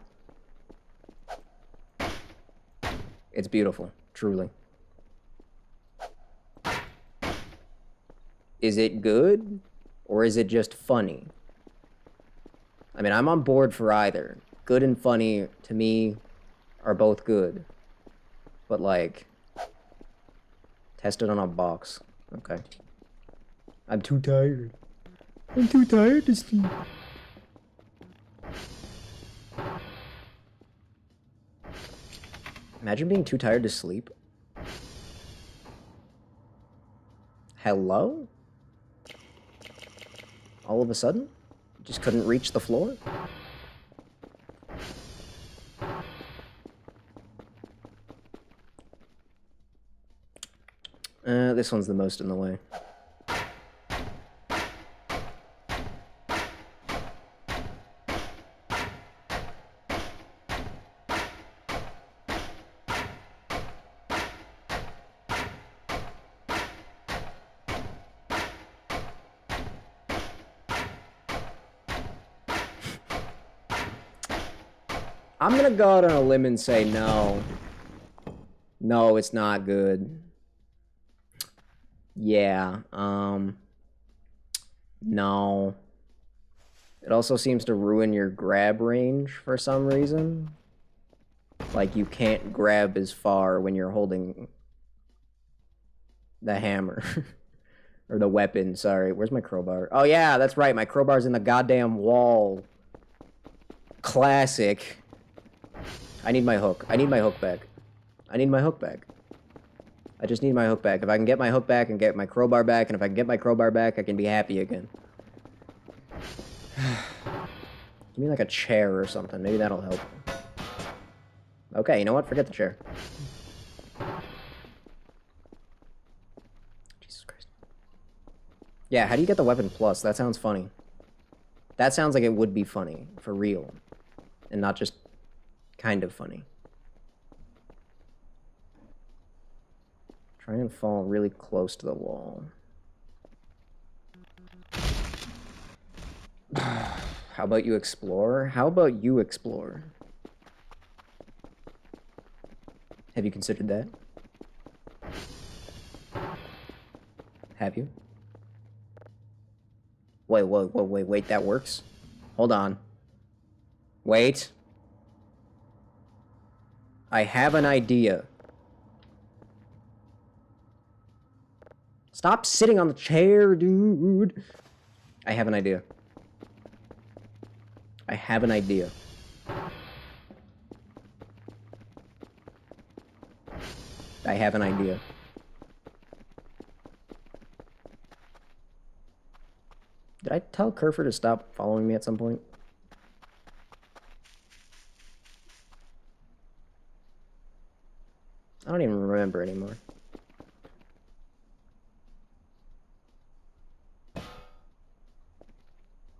It's beautiful. Truly. Is it good? Or is it just funny? I mean, I'm on board for either. Good and funny, to me, are both good. But, like... Test it on a box. Okay. I'm too tired. I'm too tired to sleep. Imagine being too tired to sleep. Hello? All of a sudden? Just couldn't reach the floor? This one's the most in the way. I'm gonna go out on a limb and say no. No, it's not good. Yeah, no. It also seems to ruin your grab range for some reason. Like, you can't grab as far when you're holding the hammer. Or the weapon, sorry. Where's my crowbar? Oh, yeah, that's right. My crowbar's in the goddamn wall. Classic. I need my hook. I need my hook back. I need my hook back. I just need my hook back. If I can get my hook back and get my crowbar back, and if I can get my crowbar back, I can be happy again. Give me like a chair or something. Maybe that'll help. Okay, you know what? Forget the chair. Jesus Christ. Yeah, how do you get the weapon plus? That sounds funny. That sounds like it would be funny. For real. And not just kind of funny. Try and fall really close to the wall. How about you explore? How about you explore? Have you considered that? Have you? Wait, that works? Hold on. Wait. I have an idea. Stop sitting on the chair, dude. I have an idea. I have an idea. I have an idea. Did I tell Kerfer to stop following me at some point? I don't even remember anymore.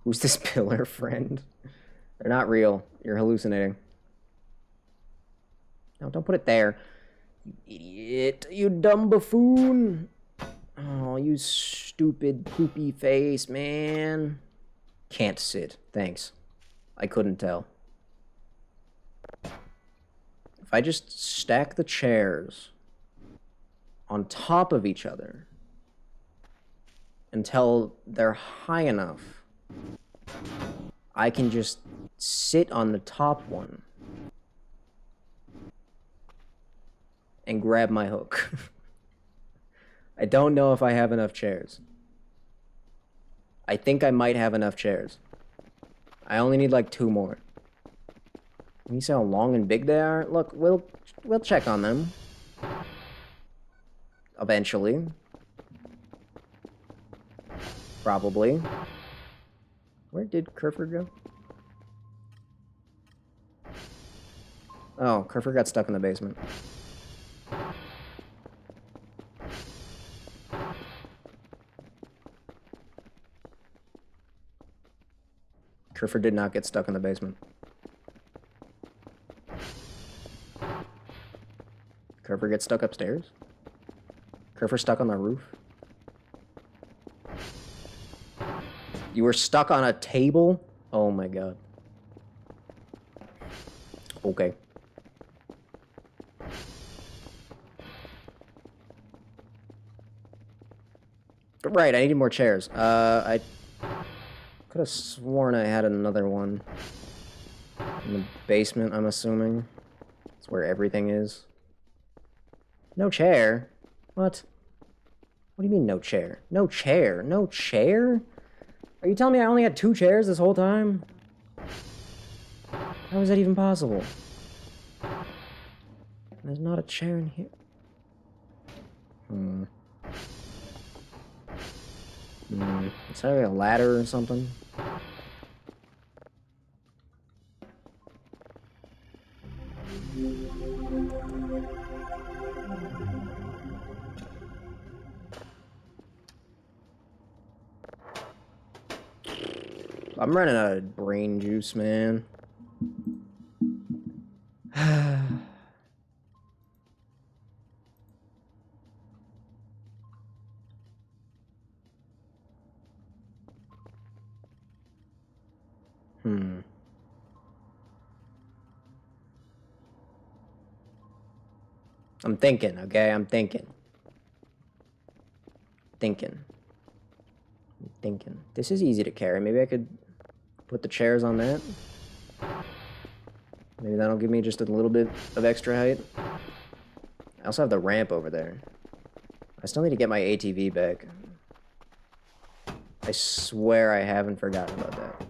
Who's this pillar friend? They're not real. You're hallucinating. No, don't put it there. You idiot. You dumb buffoon. Oh, you stupid poopy face, man. Can't sit. Thanks. I couldn't tell. If I just stack the chairs on top of each other until they're high enough, I can just sit on the top one and grab my hook. I don't know if I have enough chairs. I think I might have enough chairs. I only need like 2 more. Can you see how long and big they are? Look, we'll check on them. Eventually. Probably. Where did Kerfer go? Oh, Kerfer got stuck in the basement. Kerfer did not get stuck in the basement. Kerfer gets stuck upstairs? Kerfer stuck on the roof? You were stuck on a table? Oh my god. Okay. But right, I needed more chairs. I could have sworn I had another one. In the basement, I'm assuming. That's where everything is. No chair? What? What do you mean, no chair? No chair? No chair? Are you telling me I only had 2 chairs this whole time? How is that even possible? There's not a chair in here. Is that like a ladder or something? I'm running out of brain juice, man. I'm thinking, okay? I'm thinking. Thinking. This is easy to carry. Maybe I could put the chairs on that. Maybe that'll give me just a little bit of extra height. I also have the ramp over there. I still need to get my ATV back. I swear I haven't forgotten about that.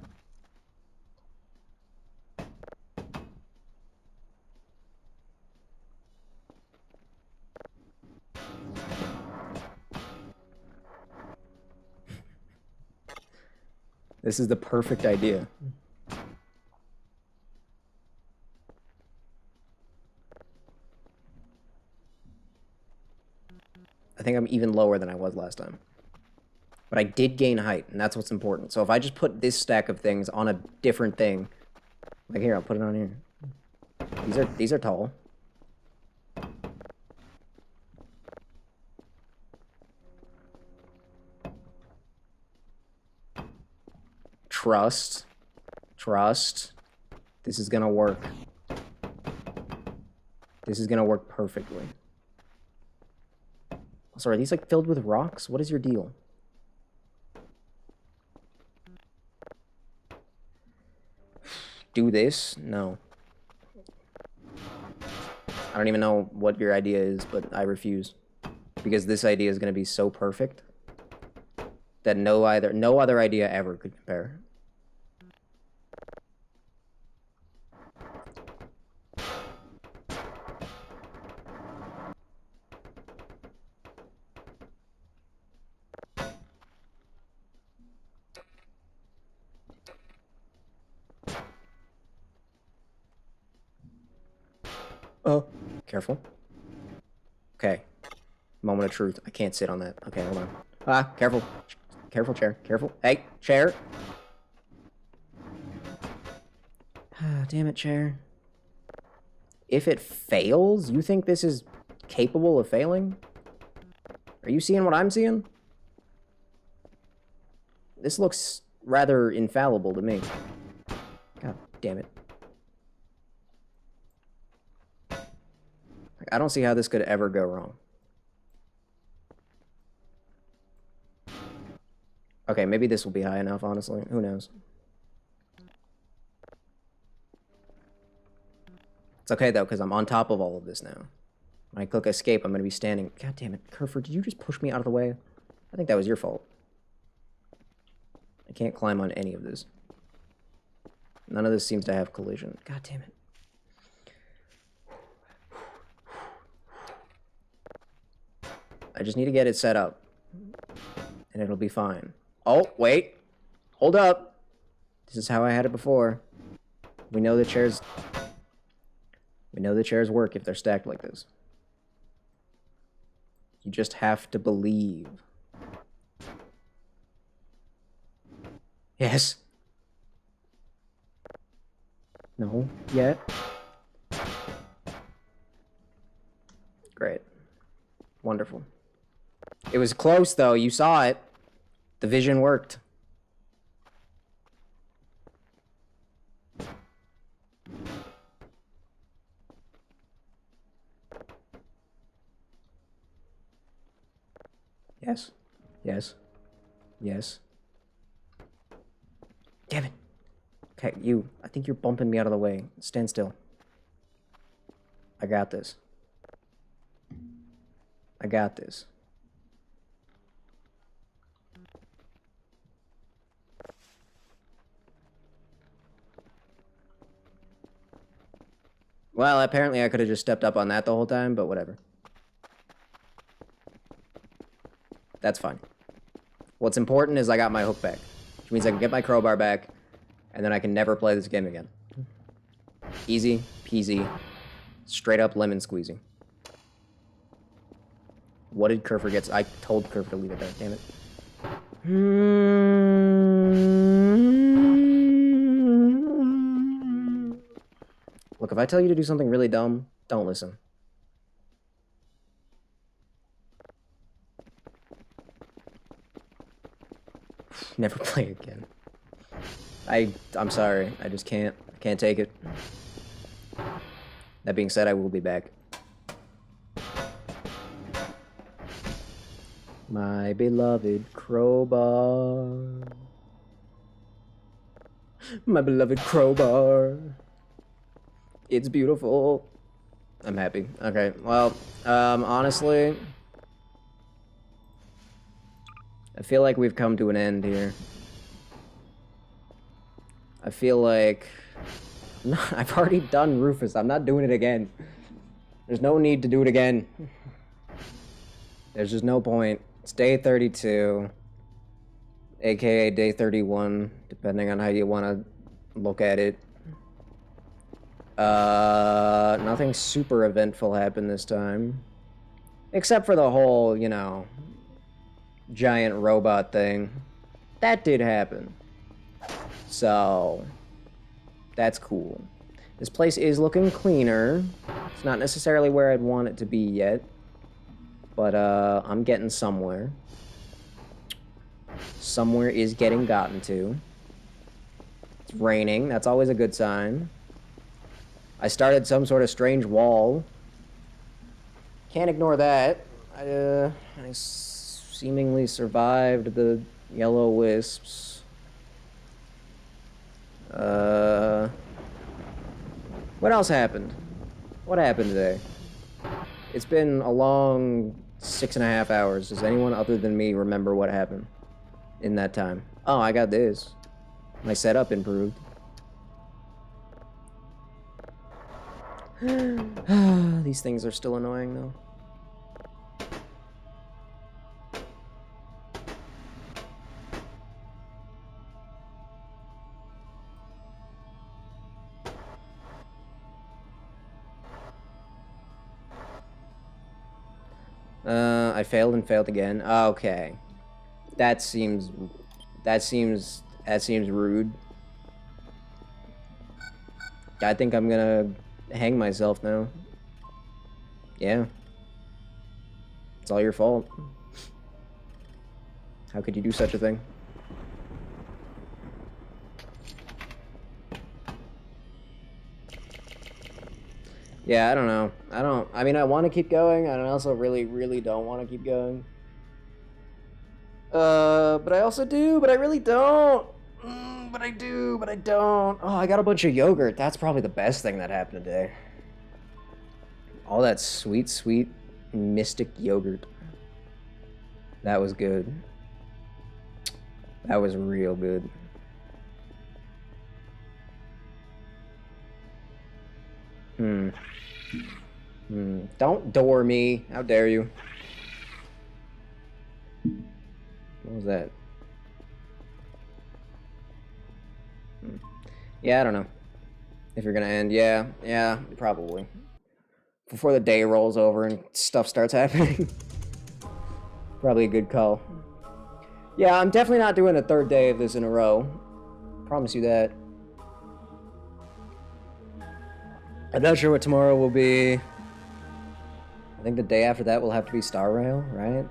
This is the perfect idea. I think I'm even lower than I was last time. But I did gain height, and that's what's important. So if I just put this stack of things on a different thing, like here, I'll put it on here. These are tall. Trust. Trust. This is gonna work. This is gonna work perfectly. Sorry, are these like filled with rocks? What is your deal? Do this? No. I don't even know what your idea is, but I refuse. Because this idea is gonna be so perfect that no other idea ever could compare. Oh, careful. Okay. Moment of truth. I can't sit on that. Okay, hold on. Ah, careful. Careful, chair. Careful. Hey, chair. Ah, damn it, chair. If it fails, you think this is capable of failing? Are you seeing what I'm seeing? This looks rather infallible to me. God damn it. I don't see how this could ever go wrong. Okay, maybe this will be high enough, honestly. Who knows? It's okay, though, because I'm on top of all of this now. When I click escape, I'm going to be standing... God damn it, Kerfur, did you just push me out of the way? I think that was your fault. I can't climb on any of this. None of this seems to have collision. God damn it. I just need to get it set up. And it'll be fine. Oh, wait. Hold up. This is how I had it before. We know the chairs... We know the chairs work if they're stacked like this. You just have to believe. Yes. No. Yet. Great. Wonderful. It was close, though. You saw it. The vision worked. Yes. Yes. Yes. Damn it. Okay, you. I think you're bumping me out of the way. Stand still. I got this. I got this. Well, apparently I could have just stepped up on that the whole time, but whatever. That's fine. What's important is I got my hook back, which means I can get my crowbar back, and then I can never play this game again. Easy peasy, straight up lemon squeezy. What did Kerfur get? I told Kerfur to leave it there, damn it. Look, if I tell you to do something really dumb, don't listen. Never play again. I'm sorry. I just can't. I can't take it. That being said, I will be back. My beloved crowbar. My beloved crowbar. It's beautiful. I'm happy. Okay, well, honestly, I feel like we've come to an end here. I feel like... No, I've already done Rufus. I'm not doing it again. There's no need to do it again. There's just no point. It's day 32, aka day 31, depending on how you want to look at it. Nothing super eventful happened this time. Except for the whole, you know, giant robot thing. That did happen. So, that's cool. This place is looking cleaner. It's not necessarily where I'd want it to be yet. But, I'm getting somewhere. Somewhere is getting gotten to. It's raining. That's always a good sign. I started some sort of strange wall. Can't ignore that. I seemingly survived the yellow wisps. What else happened? What happened today? It's been a long 6.5 hours. Does anyone other than me remember what happened in that time? Oh, I got this. My setup improved. These things are still annoying, though. I failed and failed again. Okay. That seems rude. I think I'm gonna hang myself now. Yeah. It's all your fault. How could you do such a thing? Yeah, I don't know. I mean, I want to keep going, and I also really, really don't want to keep going. But I also do, but I really don't. But I do, but I don't. Oh, I got a bunch of yogurt. That's probably the best thing that happened today. All that sweet, sweet mystic yogurt. That was good. That was real good. Don't door me. How dare you? What was that? Yeah, I don't know. If you're gonna end, yeah, probably. Before the day rolls over and stuff starts happening. Probably a good call. Yeah, I'm definitely not doing a third day of this in a row. Promise you that. I'm not sure what tomorrow will be. I think the day after that will have to be Star Rail, right?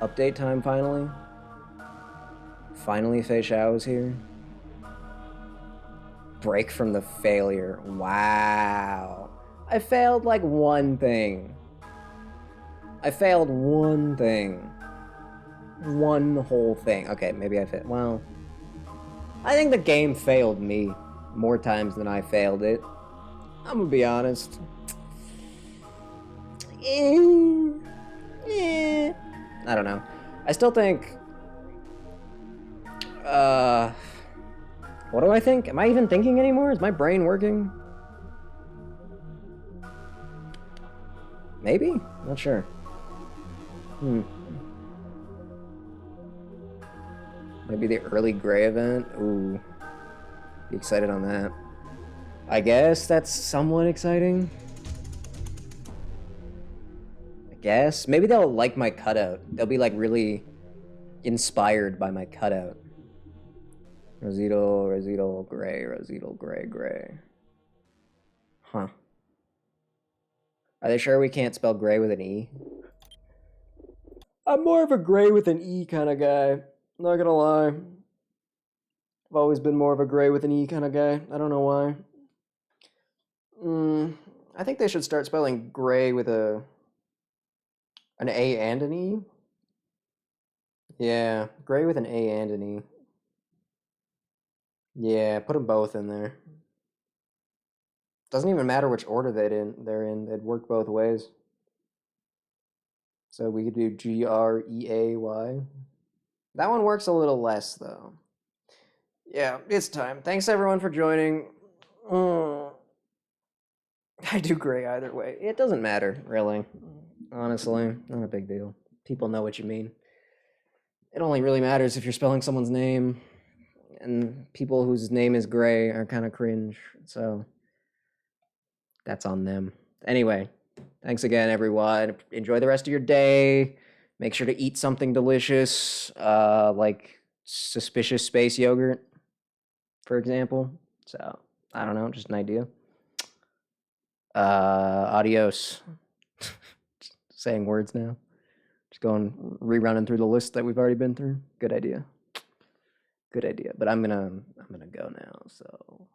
Update time finally. Finally, Fei Xiao is here. Break from the failure. Wow. I failed like one thing. I failed one thing. One whole thing. Okay, maybe I failed. Well, I think the game failed me more times than I failed it. I'm gonna be honest. I don't know. I still think... What do I think? Am I even thinking anymore? Is my brain working? Maybe? Not sure. Maybe the early gray event? Ooh. Be excited on that. I guess that's somewhat exciting. I guess. Maybe they'll like my cutout. They'll be like really inspired by my cutout. Rosito, gray. Huh. Are they sure we can't spell gray with an E? I'm more of a gray with an E kind of guy. Not gonna lie. I've always been more of a gray with an E kind of guy. I don't know why. I think they should start spelling gray with an A and an E. Yeah, gray with an A and an E. Yeah, put them both in there. Doesn't even matter which order they're in. They'd work both ways. So we could do Greay. That one works a little less though. Yeah, it's time. Thanks everyone for joining. Mm, I do gray either way. It doesn't matter, really. Honestly, not a big deal. People know what you mean. It only really matters if you're spelling someone's name, and people whose name is Gray are kind of cringe. So that's on them. Anyway, thanks again, everyone. Enjoy the rest of your day. Make sure to eat something delicious, like suspicious space yogurt, for example. So I don't know, just an idea. Adios. Saying words now. Just going rerunning through the list that we've already been through. Good idea. Good idea. But I'm gonna go now. So.